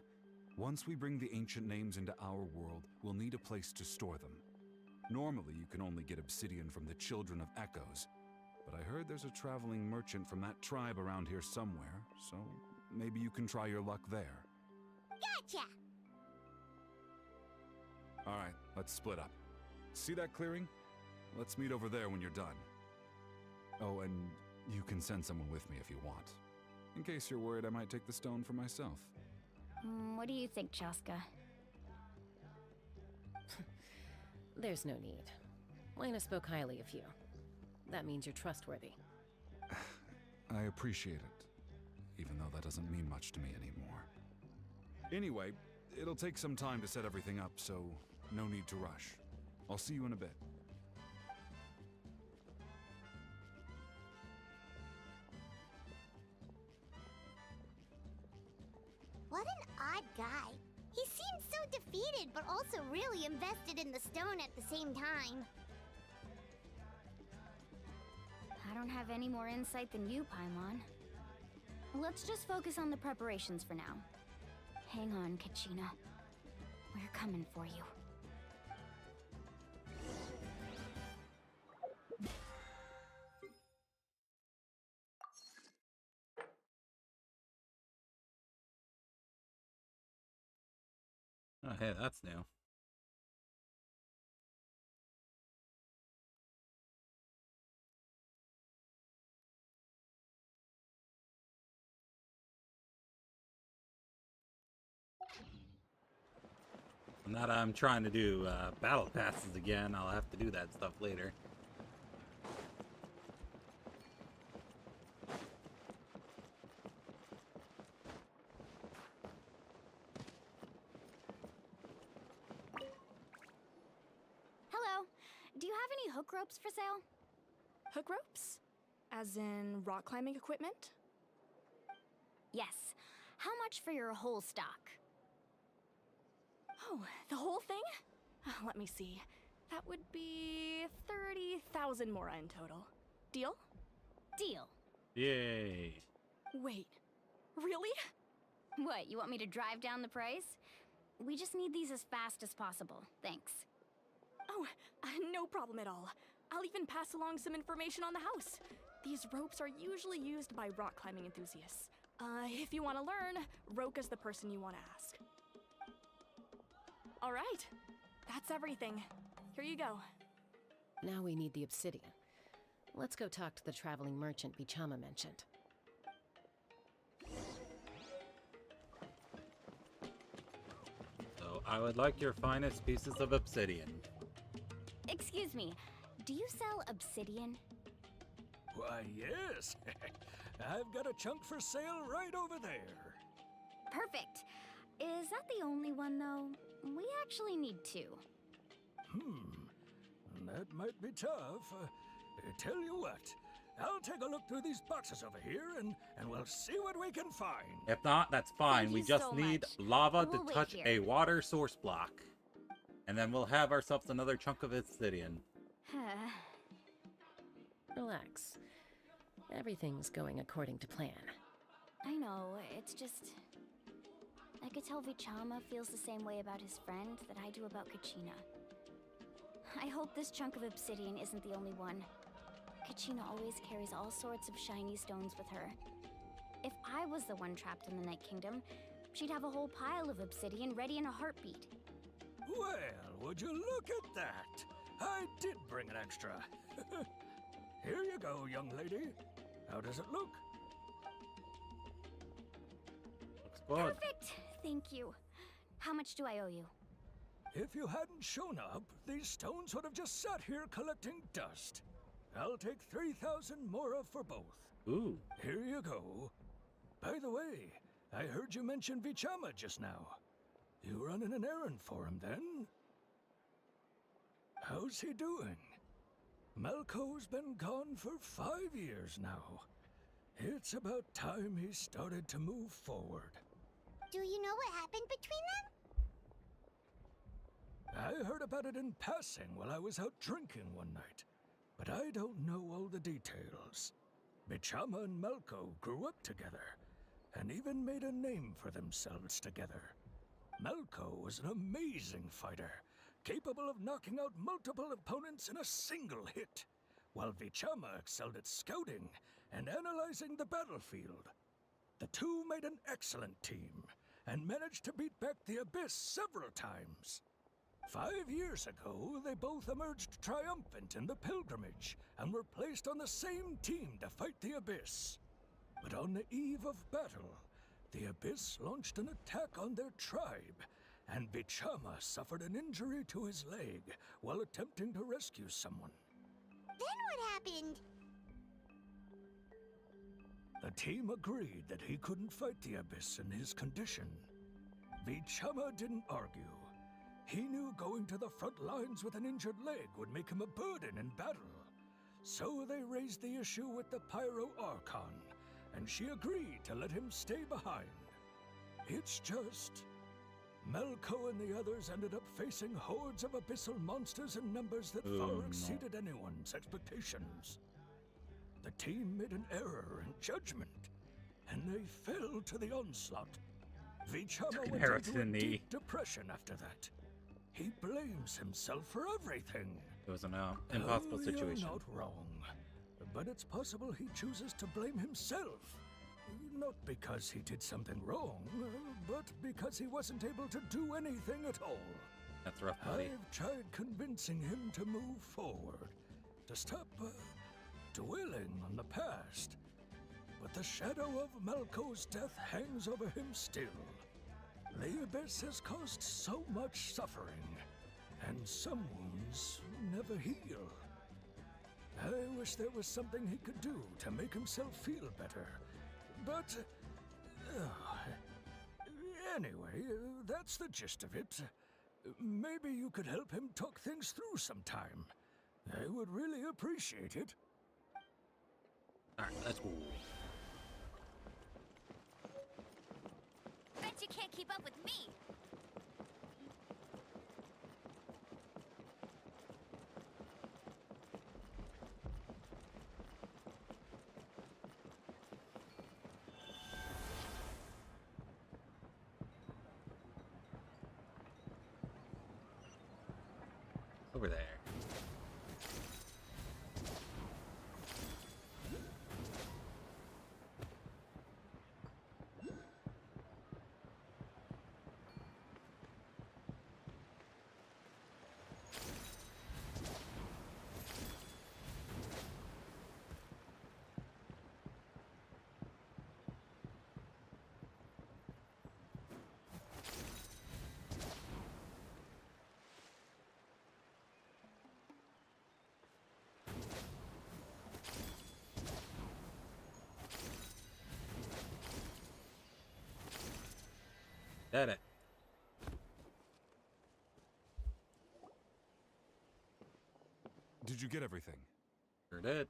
Once we bring the ancient names into our world, we'll need a place to store them. Normally, you can only get obsidian from the Children of Echoes, but I heard there's a traveling merchant from that tribe around here somewhere, so maybe you can try your luck there. Gotcha! Alright, let's split up. See that clearing? Let's meet over there when you're done. Oh, and you can send someone with me if you want. In case you're worried I might take the stone for myself. What do you think, Chaska? There's no need. Lena spoke highly of you. That means you're trustworthy. I appreciate it, even though that doesn't mean much to me anymore. Anyway, it'll take some time to set everything up, so no need to rush. I'll see you in a bit. What an odd guy. He seems so defeated, but also really invested in the stone at the same time. I don't have any more insight than you, Paimon. Let's just focus on the preparations for now. Hang on, Kachina. We're coming for you. Oh, hey, that's new. Now that I'm trying to do battle passes again, I'll have to do that stuff later. Hello. Do you have any hook ropes for sale? Hook ropes? As in rock climbing equipment? Yes. How much for your whole stock? Oh, the whole thing? Let me see. That would be 30,000 mora in total. Deal? Deal. Yay. Wait, really? What, you want me to drive down the price? We just need these as fast as possible. Thanks. Oh, no problem at all. I'll even pass along some information on the house. These ropes are usually used by rock climbing enthusiasts. If you want to learn, Roka's the person you want to ask. All right, that's everything. Here you go. Now we need the obsidian. Let's go talk to the traveling merchant Bichama mentioned. So, I would like your finest pieces of obsidian. Excuse me, do you sell obsidian? Why, yes. I've got a chunk for sale right over there. Perfect. Is that the only one, though? We actually need two. That might be tough. Tell you what, I'll take a look through these boxes over here and we'll see what we can find. If not, that's fine. We just need lava to touch a water source block. And then we'll have ourselves another chunk of obsidian. Relax. Everything's going according to plan. I know, it's just... I could tell Vichama feels the same way about his friend that I do about Kachina. I hope this chunk of obsidian isn't the only one. Kachina always carries all sorts of shiny stones with her. If I was the one trapped in the Night Kingdom, she'd have a whole pile of obsidian ready in a heartbeat. Well, would you look at that? I did bring an extra. Here you go, young lady. How does it look? Looks good. Perfect! Thank you. How much do I owe you? If you hadn't shown up, these stones would have just sat here collecting dust. I'll take 3,000 mora for both. Ooh. Here you go. By the way, I heard you mention Vichama just now. You running an errand for him, then? How's he doing? Malco's been gone for 5 years now. It's about time he started to move forward. Do you know what happened between them? I heard about it in passing while I was out drinking one night, but I don't know all the details. Bichama and Malco grew up together, and even made a name for themselves together. Malco was an amazing fighter, capable of knocking out multiple opponents in a single hit, while Vichama excelled at scouting and analyzing the battlefield. The two made an excellent team, and managed to beat back the Abyss several times. 5 years ago, they both emerged triumphant in the pilgrimage, and were placed on the same team to fight the Abyss. But on the eve of battle, the Abyss launched an attack on their tribe, and Bichama suffered an injury to his leg while attempting to rescue someone. Then what happened? The team agreed that he couldn't fight the Abyss in his condition. Vichama didn't argue. He knew going to the front lines with an injured leg would make him a burden in battle. So they raised the issue with the Pyro Archon, and she agreed to let him stay behind. It's just... Malco and the others ended up facing hordes of abyssal monsters in numbers that far exceeded anyone's expectations. The team made an error in judgment, and they fell to the onslaught. Vichama went into a deep depression after that. He blames himself for everything. It was an impossible situation. You're not wrong, but it's possible he chooses to blame himself. Not because he did something wrong, but because he wasn't able to do anything at all. That's rough, buddy. I've tried convincing him to move forward, to stop dwelling on the past. But the shadow of Malco's death hangs over him still. The Abyss has caused so much suffering, and some wounds never heal. I wish there was something he could do to make himself feel better. But, anyway, that's the gist of it. Maybe you could help him talk things through sometime. I would really appreciate it. Alright, let's go. Bet you can't keep up with me. Over there. Did it. Did you get everything? Sure did.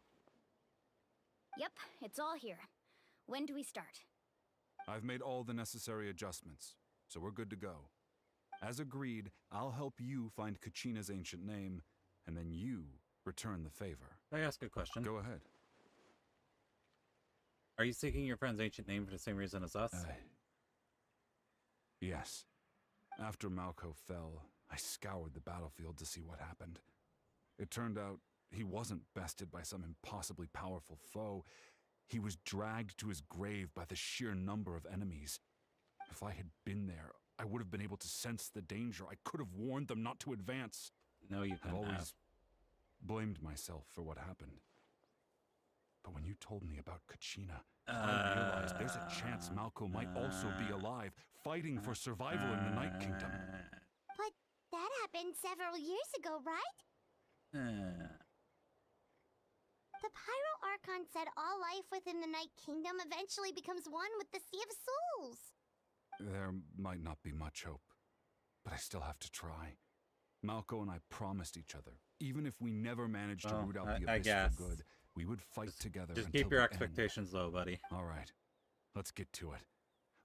Yep, it's all here. When do we start? I've made all the necessary adjustments, so we're good to go. As agreed, I'll help you find Kachina's ancient name, and then you return the favor. Can I ask a question? Go ahead. Are you seeking your friend's ancient name for the same reason as us? Yes. After Malco fell, I scoured the battlefield to see what happened. It turned out he wasn't bested by some impossibly powerful foe. He was dragged to his grave by the sheer number of enemies. If I had been there, I would have been able to sense the danger. I could have warned them not to advance. No, you I've couldn't always have. blamed myself for what happened. But when you told me about Kachina, I realized there's a chance Malco might also be alive, fighting for survival in the Night Kingdom. But that happened several years ago, right? The Pyro Archon said all life within the Night Kingdom eventually becomes one with the Sea of Souls. There might not be much hope, but I still have to try. Malco and I promised each other, even if we never managed to root out the Abyss for good, we would fight together Just until keep your the end. expectations low, buddy. All right, let's get to it.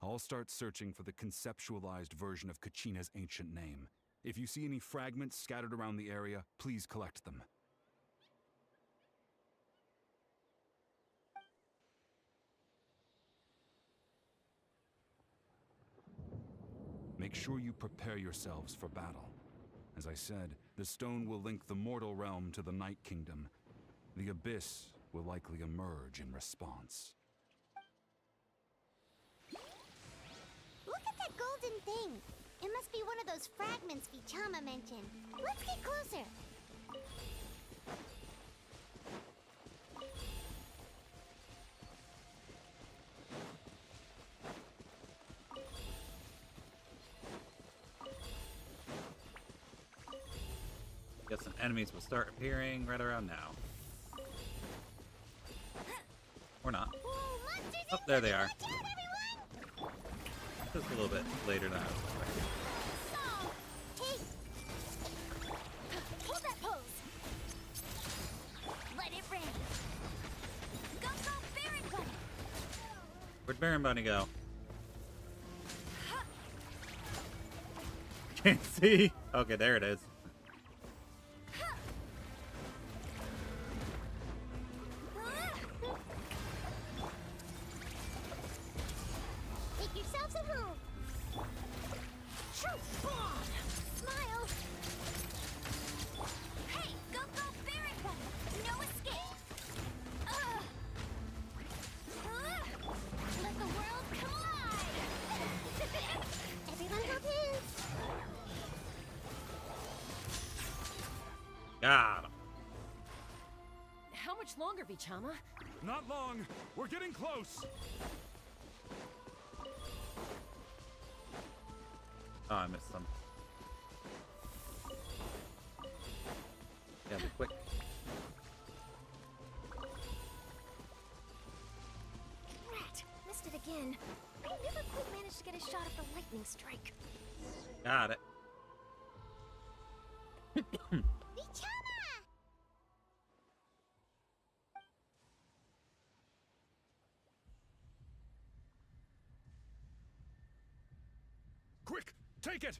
I'll start searching for the conceptualized version of Kachina's ancient name. If you see any fragments scattered around the area, please collect them. Make sure you prepare yourselves for battle. As I said, the stone will link the mortal realm to the Night Kingdom. The Abyss will likely emerge in response. Look at that golden thing. It must be one of those fragments Vichama mentioned. Let's get closer. Guess some enemies will start appearing right around now. Or not. Oh, there they are. Just a little bit later than I was expecting. Hold that pose. Let it rain. Go, Baron Bunny. Where'd Baron Bunny go? Can't see. Okay, there it is. Make yourselves at home. Smile. Hey, go, Baron Bunny. No escape. Let the world Got him. How much longer, Vichama? Not long. We're getting close. Oh, I missed some. Gotta be quick. Rat! Missed it again. I never quite managed to get a shot of the lightning strike. Got it. Quick, take it!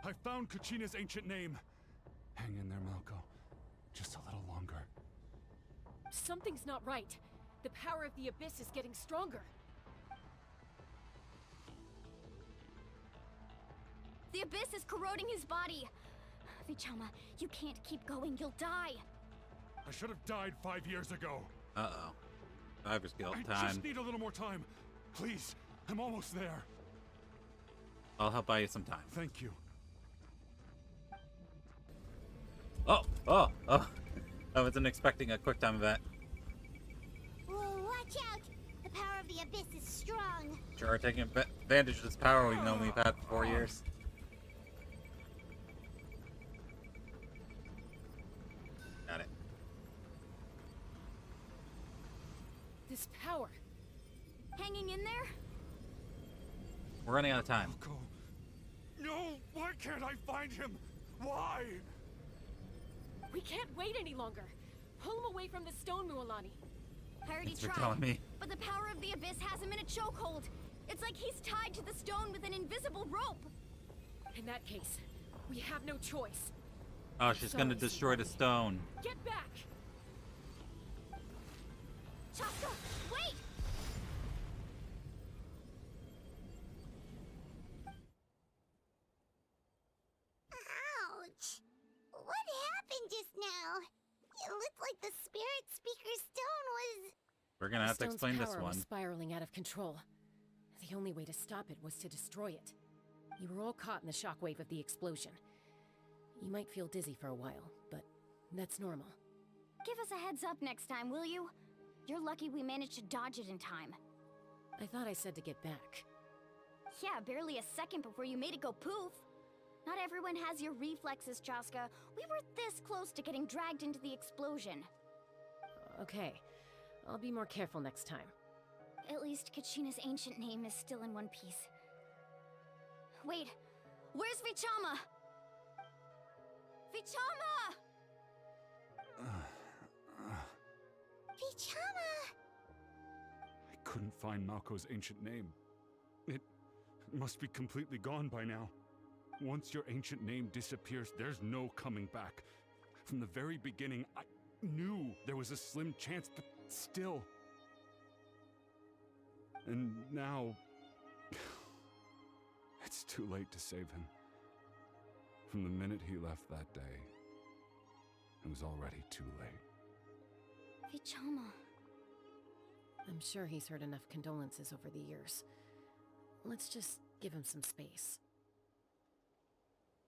I found Kachina's ancient name. Hang in there, Malco. Just a little longer. Something's not right. The power of the Abyss is getting stronger. The Abyss is corroding his body. Vichama, you can't keep going. You'll die. I should have died 5 years ago. Uh-oh. Driver's guilt I time. just need a little more time. Please, I'm almost there. I'll help buy you some time. Thank you. Oh! I wasn't expecting a quick time event. Whoa, watch out! The power of the Abyss is strong. Sure, taking advantage of this power we've known we've had for 4 years. Got it. This power. Hanging in there? We're running out of time. Malco. No! Why can't I find him? Why? We can't wait any longer. Pull him away from the stone, Mualani. I already Thanks for tried. telling me. But the power of the Abyss has him in a chokehold. It's like he's tied to the stone with an invisible rope. In that case, we have no choice. Oh, she's gonna destroy the stone. Get back! Chaska, wait! Ouch! What happened just now? It looked like the Spirit Speaker stone was... We're gonna have to The stone's explain this power one. was spiraling out of control. The only way to stop it was to destroy it. You were all caught in the shockwave of the explosion. You might feel dizzy for a while, but that's normal. Give us a heads up next time, will you? You're lucky we managed to dodge it in time. I thought I said to get back. Yeah, barely a second before you made it go poof. Not everyone has your reflexes, Chaska. We were this close to getting dragged into the explosion. Okay, I'll be more careful next time. At least Kachina's ancient name is still in one piece. Wait, where's Vichama? Vichama! Vichama! I couldn't find Malco's ancient name. It must be completely gone by now. Once your ancient name disappears, there's no coming back. From the very beginning, I knew there was a slim chance, but still. And now... it's too late to save him. From the minute he left that day, it was already too late. Vichama. I'm sure he's heard enough condolences over the years. Let's just give him some space.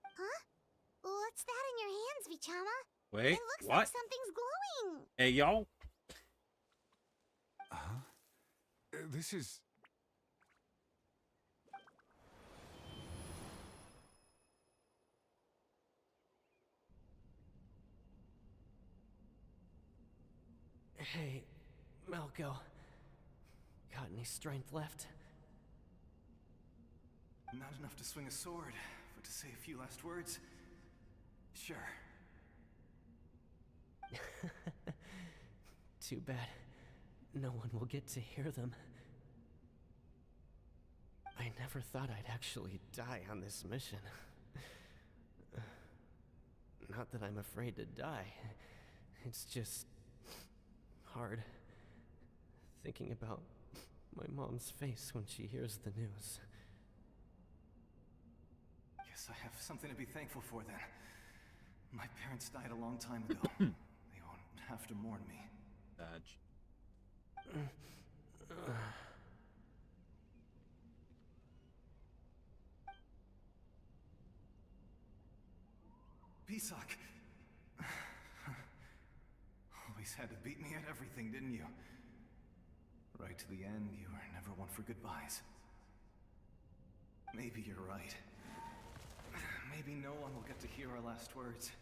Huh? What's that in your hands, Vichama? Wait, it looks what? like something's glowing. Hey, y'all. This is... Hey, Malco. Got any strength left? Not enough to swing a sword, but to say a few last words? Sure. Too bad. No one will get to hear them. I never thought I'd actually die on this mission. Not that I'm afraid to die. It's just... hard. Thinking about my mom's face when she hears the news. Guess I have something to be thankful for then. My parents died a long time ago. They won't have to mourn me. Dodge. Isak. Always had to beat me at everything, didn't you? Right to the end, you were never one for goodbyes. Maybe you're right. Maybe no one will get to hear our last words.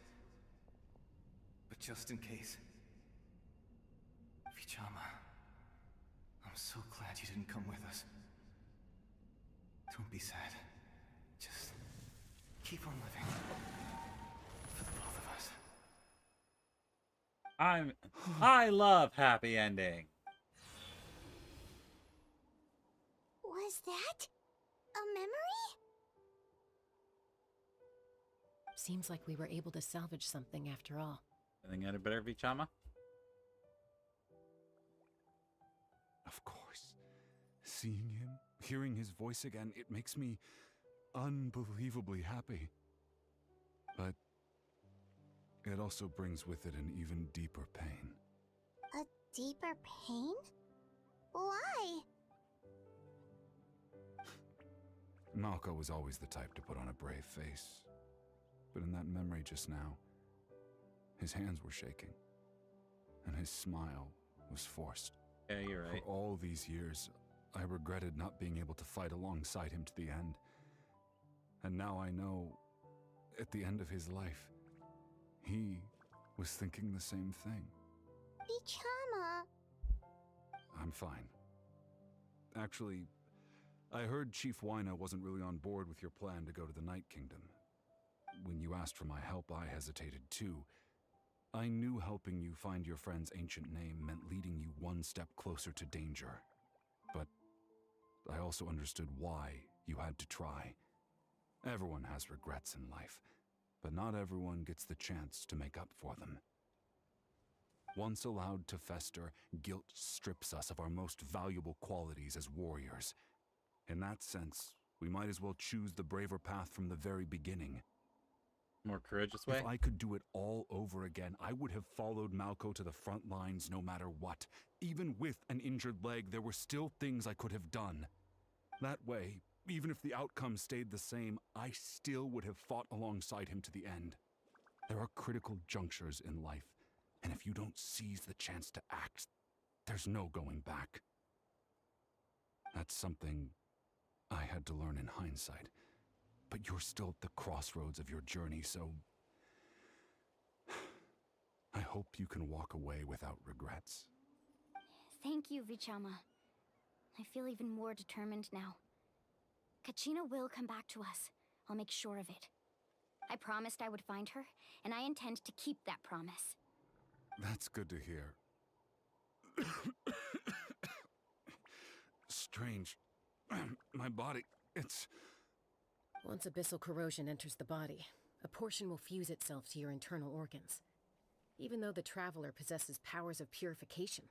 But just in case... Vichama, I'm so glad you didn't come with us. Don't be sad. Just keep on living. For the both of us. I love happy ending. Was that a memory? Seems like we were able to salvage something after all. Anything any better, Vichama? Of course. Seeing him, hearing his voice again, it makes me unbelievably happy. But it also brings with it an even deeper pain. A deeper pain? Why? Malco was always the type to put on a brave face. But in that memory just now, his hands were shaking, and his smile was forced. Yeah, you're right. For all these years, I regretted not being able to fight alongside him to the end. And now I know, at the end of his life, he was thinking the same thing. Vichama. I'm fine. Actually, I heard Chief Wyna wasn't really on board with your plan to go to the Night Kingdom. When you asked for my help, I hesitated too. I knew helping you find your friend's ancient name meant leading you one step closer to danger. But I also understood why you had to try. Everyone has regrets in life, but not everyone gets the chance to make up for them. Once allowed to fester, guilt strips us of our most valuable qualities as warriors. In that sense, we might as well choose the braver path from the very beginning. More courageous way? If I could do it all over again, I would have followed Malco to the front lines no matter what. Even with an injured leg, there were still things I could have done. That way, even if the outcome stayed the same, I still would have fought alongside him to the end. There are critical junctures in life, and if you don't seize the chance to act, there's no going back. That's something I had to learn in hindsight. But you're still at the crossroads of your journey, so... I hope you can walk away without regrets. Thank you, Vichama. I feel even more determined now. Kachina will come back to us. I'll make sure of it. I promised I would find her, and I intend to keep that promise. That's good to hear. Strange. My body, it's... Once abyssal corrosion enters the body, a portion will fuse itself to your internal organs. Even though the Traveler possesses powers of purification,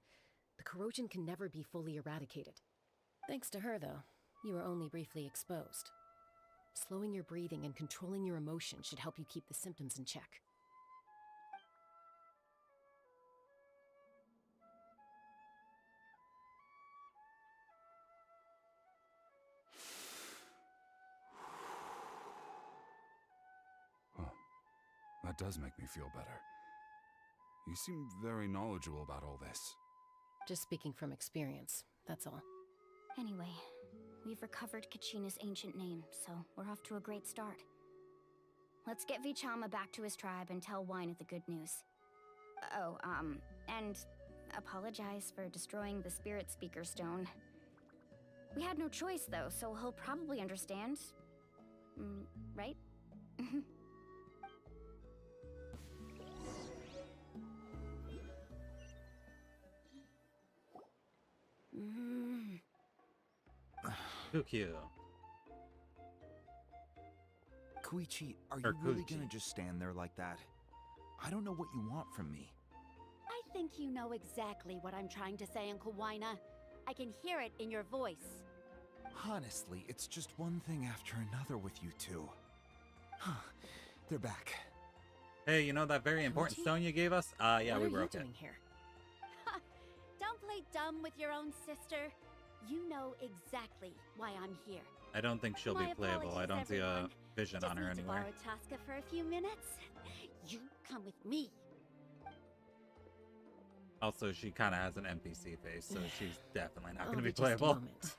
the corrosion can never be fully eradicated. Thanks to her, though, you are only briefly exposed. Slowing your breathing and controlling your emotions should help you keep the symptoms in check. That does make me feel better. You seem very knowledgeable about all this. Just speaking from experience, that's all. Anyway, we've recovered Kachina's ancient name, so we're off to a great start. Let's get Vichama back to his tribe and tell Wyna the good news. Oh, and apologize for destroying the Spirit Speaker Stone. We had no choice, though, so he'll probably understand. Right? Too cute. Koichi, are you really gonna just stand there like that? I don't know what you want from me. I think you know exactly what I'm trying to say, Uncle Wyna. I can hear it in your voice. Honestly, it's just one thing after another with you two. They're back. Hey, you know that very important stone you gave us? Yeah, we broke it. What are you doing here? Don't play dumb with your own sister. You know exactly why I'm here. I don't think she'll be My playable. I don't apologies, see a everyone. vision Just on her need to anywhere. borrow Tosca for a few minutes. come with me. Also, she kind of has an NPC face, so she's definitely not going to be just a playable. moment.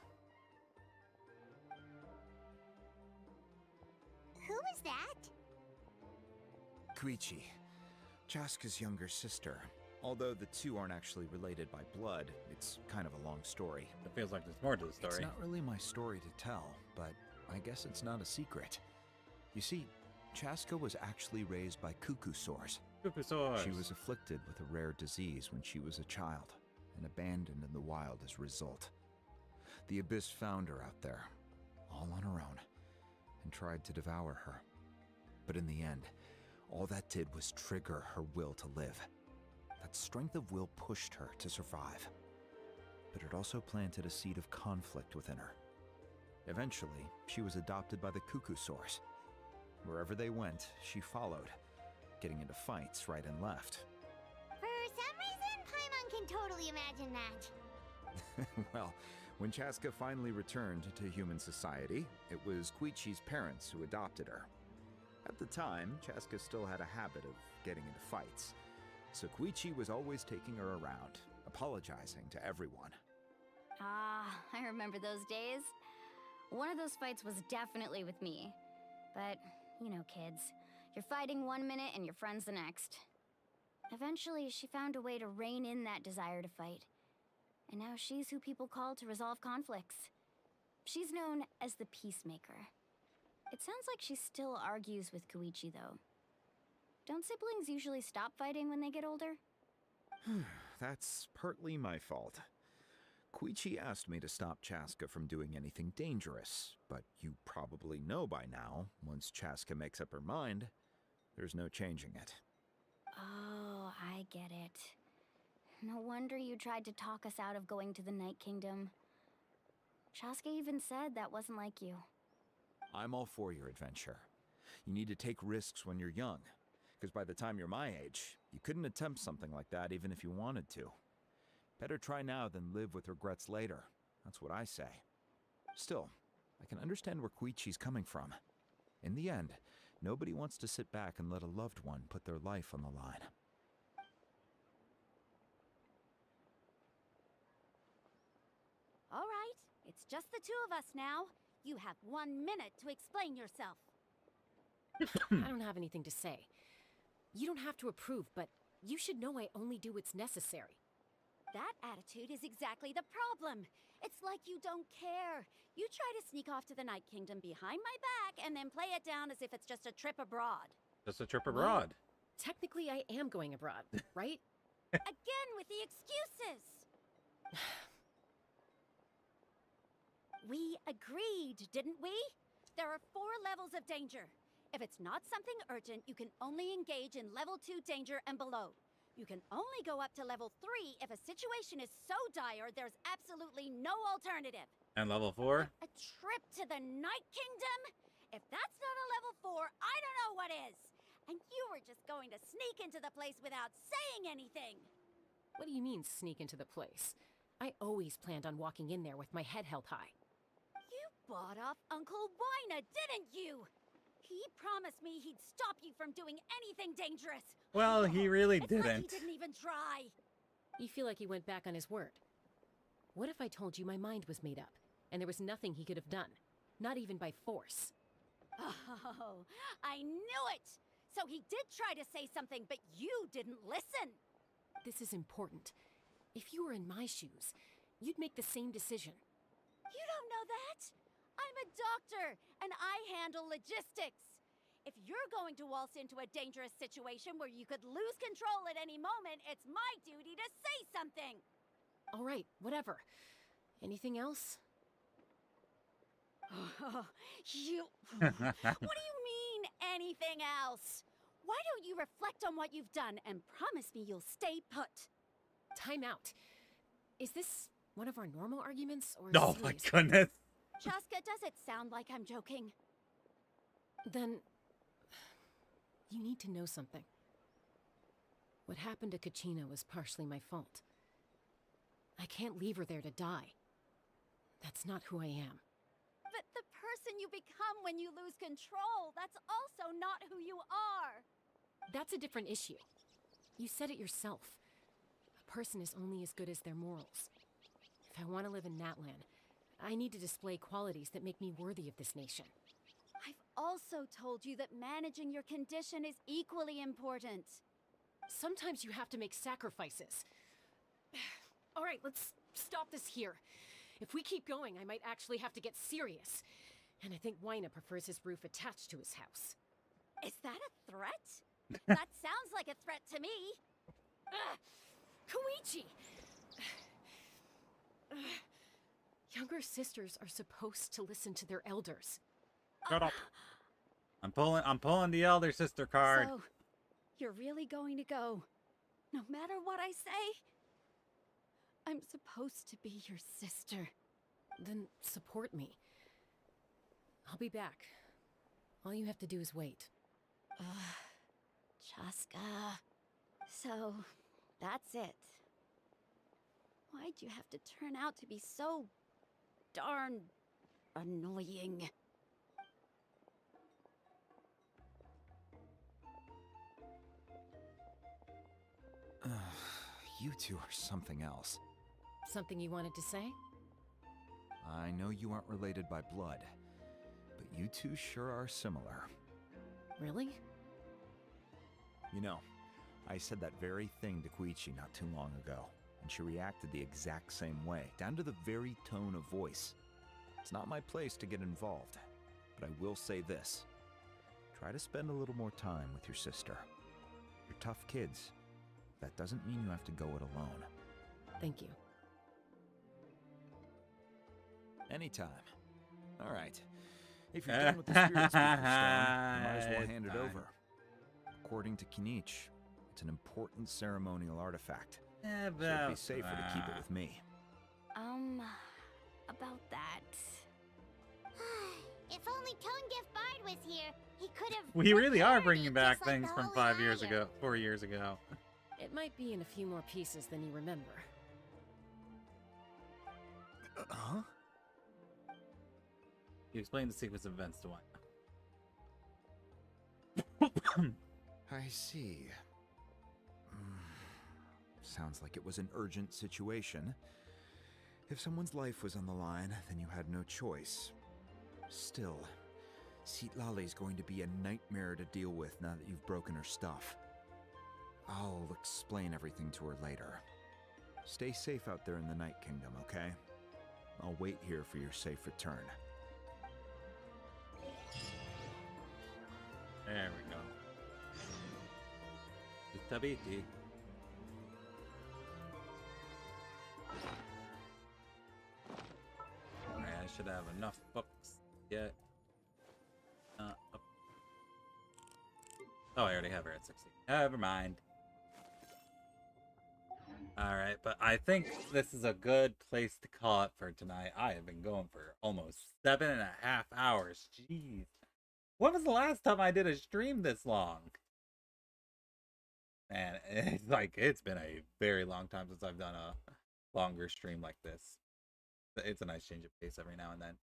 Who was that? Koichi, Chaska's younger sister. Although the two aren't actually related by blood, it's kind of a long story. It feels like there's more to the story. It's not really my story to tell, but I guess it's not a secret. You see, Chaska was actually raised by cuckoo sores. Cuckoo sores. She was afflicted with a rare disease when she was a child, and abandoned in the wild as a result. The Abyss found her out there, all on her own, and tried to devour her. But in the end, all that did was trigger her will to live. That strength of will pushed her to survive. But it also planted a seed of conflict within her. Eventually, she was adopted by the cuckoo sores. Wherever they went, she followed, getting into fights right and left. For some reason, Paimon can totally imagine that. Well, when Chaska finally returned to human society, it was Koichi's parents who adopted her. At the time, Chaska still had a habit of getting into fights, so Koichi was always taking her around, apologizing to everyone. Ah, I remember those days. One of those fights was definitely with me. But, you know, kids. You're fighting one minute and your friend's the next. Eventually, she found a way to rein in that desire to fight. And now she's who people call to resolve conflicts. She's known as the Peacemaker. It sounds like she still argues with Koichi, though. Don't siblings usually stop fighting when they get older? That's partly my fault. Koichi asked me to stop Chaska from doing anything dangerous, but you probably know by now, once Chaska makes up her mind, there's no changing it. Oh, I get it. No wonder you tried to talk us out of going to the Night Kingdom. Chaska even said that wasn't like you. I'm all for your adventure. You need to take risks when you're young, because by the time you're my age, you couldn't attempt something like that even if you wanted to. Better try now than live with regrets later. That's what I say. Still, I can understand where Koichi's coming from. In the end, nobody wants to sit back and let a loved one put their life on the line. All right, it's just the two of us now. You have 1 minute to explain yourself. I don't have anything to say. You don't have to approve, but you should know I only do what's necessary. That attitude is exactly the problem. It's like you don't care. You try to sneak off to the Night Kingdom behind my back and then play it down as if it's just a trip abroad. Just a trip abroad. Technically, I am going abroad, right? Again with the excuses. We agreed, didn't we? There are 4 levels of danger. If it's not something urgent, you can only engage in level 2 danger and below. You can only go up to level 3 if a situation is so dire there's absolutely no alternative. And level 4? A trip to the Night Kingdom? If that's not a level 4, I don't know what is. And you were just going to sneak into the place without saying anything. What do you mean, sneak into the place? I always planned on walking in there with my head held high. You bought off Uncle Wina, didn't you? He promised me he'd stop you from doing anything dangerous. Well, he really it's didn't. Like he didn't even try. You feel like he went back on his word. What if I told you my mind was made up, and there was nothing he could have done? Not even by force. Oh, I knew it! So he did try to say something, but you didn't listen. This is important. If you were in my shoes, you'd make the same decision. You don't know that? I'm a doctor, and I handle logistics. If you're going to waltz into a dangerous situation where you could lose control at any moment, it's my duty to say something. All right, whatever. Anything else? You... What do you mean, anything else? Why don't you reflect on what you've done and promise me you'll stay put? Time out. Is this one of our normal arguments, or Oh my goodness. Chaska, does it sound like I'm joking? Then... you need to know something. What happened to Kachina was partially my fault. I can't leave her there to die. That's not who I am. But the person you become when you lose control, that's also not who you are. That's a different issue. You said it yourself. A person is only as good as their morals. If I want to live in Natlan, I need to display qualities that make me worthy of this nation. I've also told you that managing your condition is equally important. Sometimes you have to make sacrifices. All right, let's stop this here. If we keep going, I might actually have to get serious. And I think Wyna prefers his roof attached to his house. Is that a threat? That sounds like a threat to me. Koichi! Younger sisters are supposed to listen to their elders. Shut up. I'm pulling the elder sister card. So, you're really going to go, no matter what I say? I'm supposed to be your sister. Then support me. I'll be back. All you have to do is wait. Chaska. So, that's it. Why'd you have to turn out to be so darn annoying? You two are something else. Something you wanted to say? I know you aren't related by blood, but you two sure are similar. Really? You know, I said that very thing to Koichi not too long ago, and she reacted the exact same way, down to the very tone of voice. It's not my place to get involved, but I will say this. Try to spend a little more time with your sister. You're tough kids. That doesn't mean you have to go it alone. Thank you. Anytime. All right. If you're done with the Spirit Speaker Stone, you might as well hand it over. According to Kinich, it's an important ceremonial artifact. So it'd be safer to keep it with me. About that. If only Tone-Deaf Bard was here, he could have... We really are bringing back things from 4 years ago. It might be in a few more pieces than you remember. Huh? You explained the sequence of events to one. I see. Sounds like it was an urgent situation. If someone's life was on the line, then you had no choice. Still, Citlali's going to be a nightmare to deal with now that you've broken her stuff. I'll explain everything to her later. Stay safe out there in the Night Kingdom, okay? I'll wait here for your safe return. There we go. Itabiti. Alright, I should have enough books yet. Oh, I already have her at 60. Never mind. Alright, but I think this is a good place to call it for tonight. I have been going for almost 7.5 hours. Jeez. When was the last time I did a stream this long? Man, it's been a very long time since I've done a longer stream like this. It's a nice change of pace every now and then.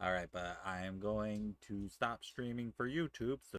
Alright, but I am going to stop streaming for YouTube. So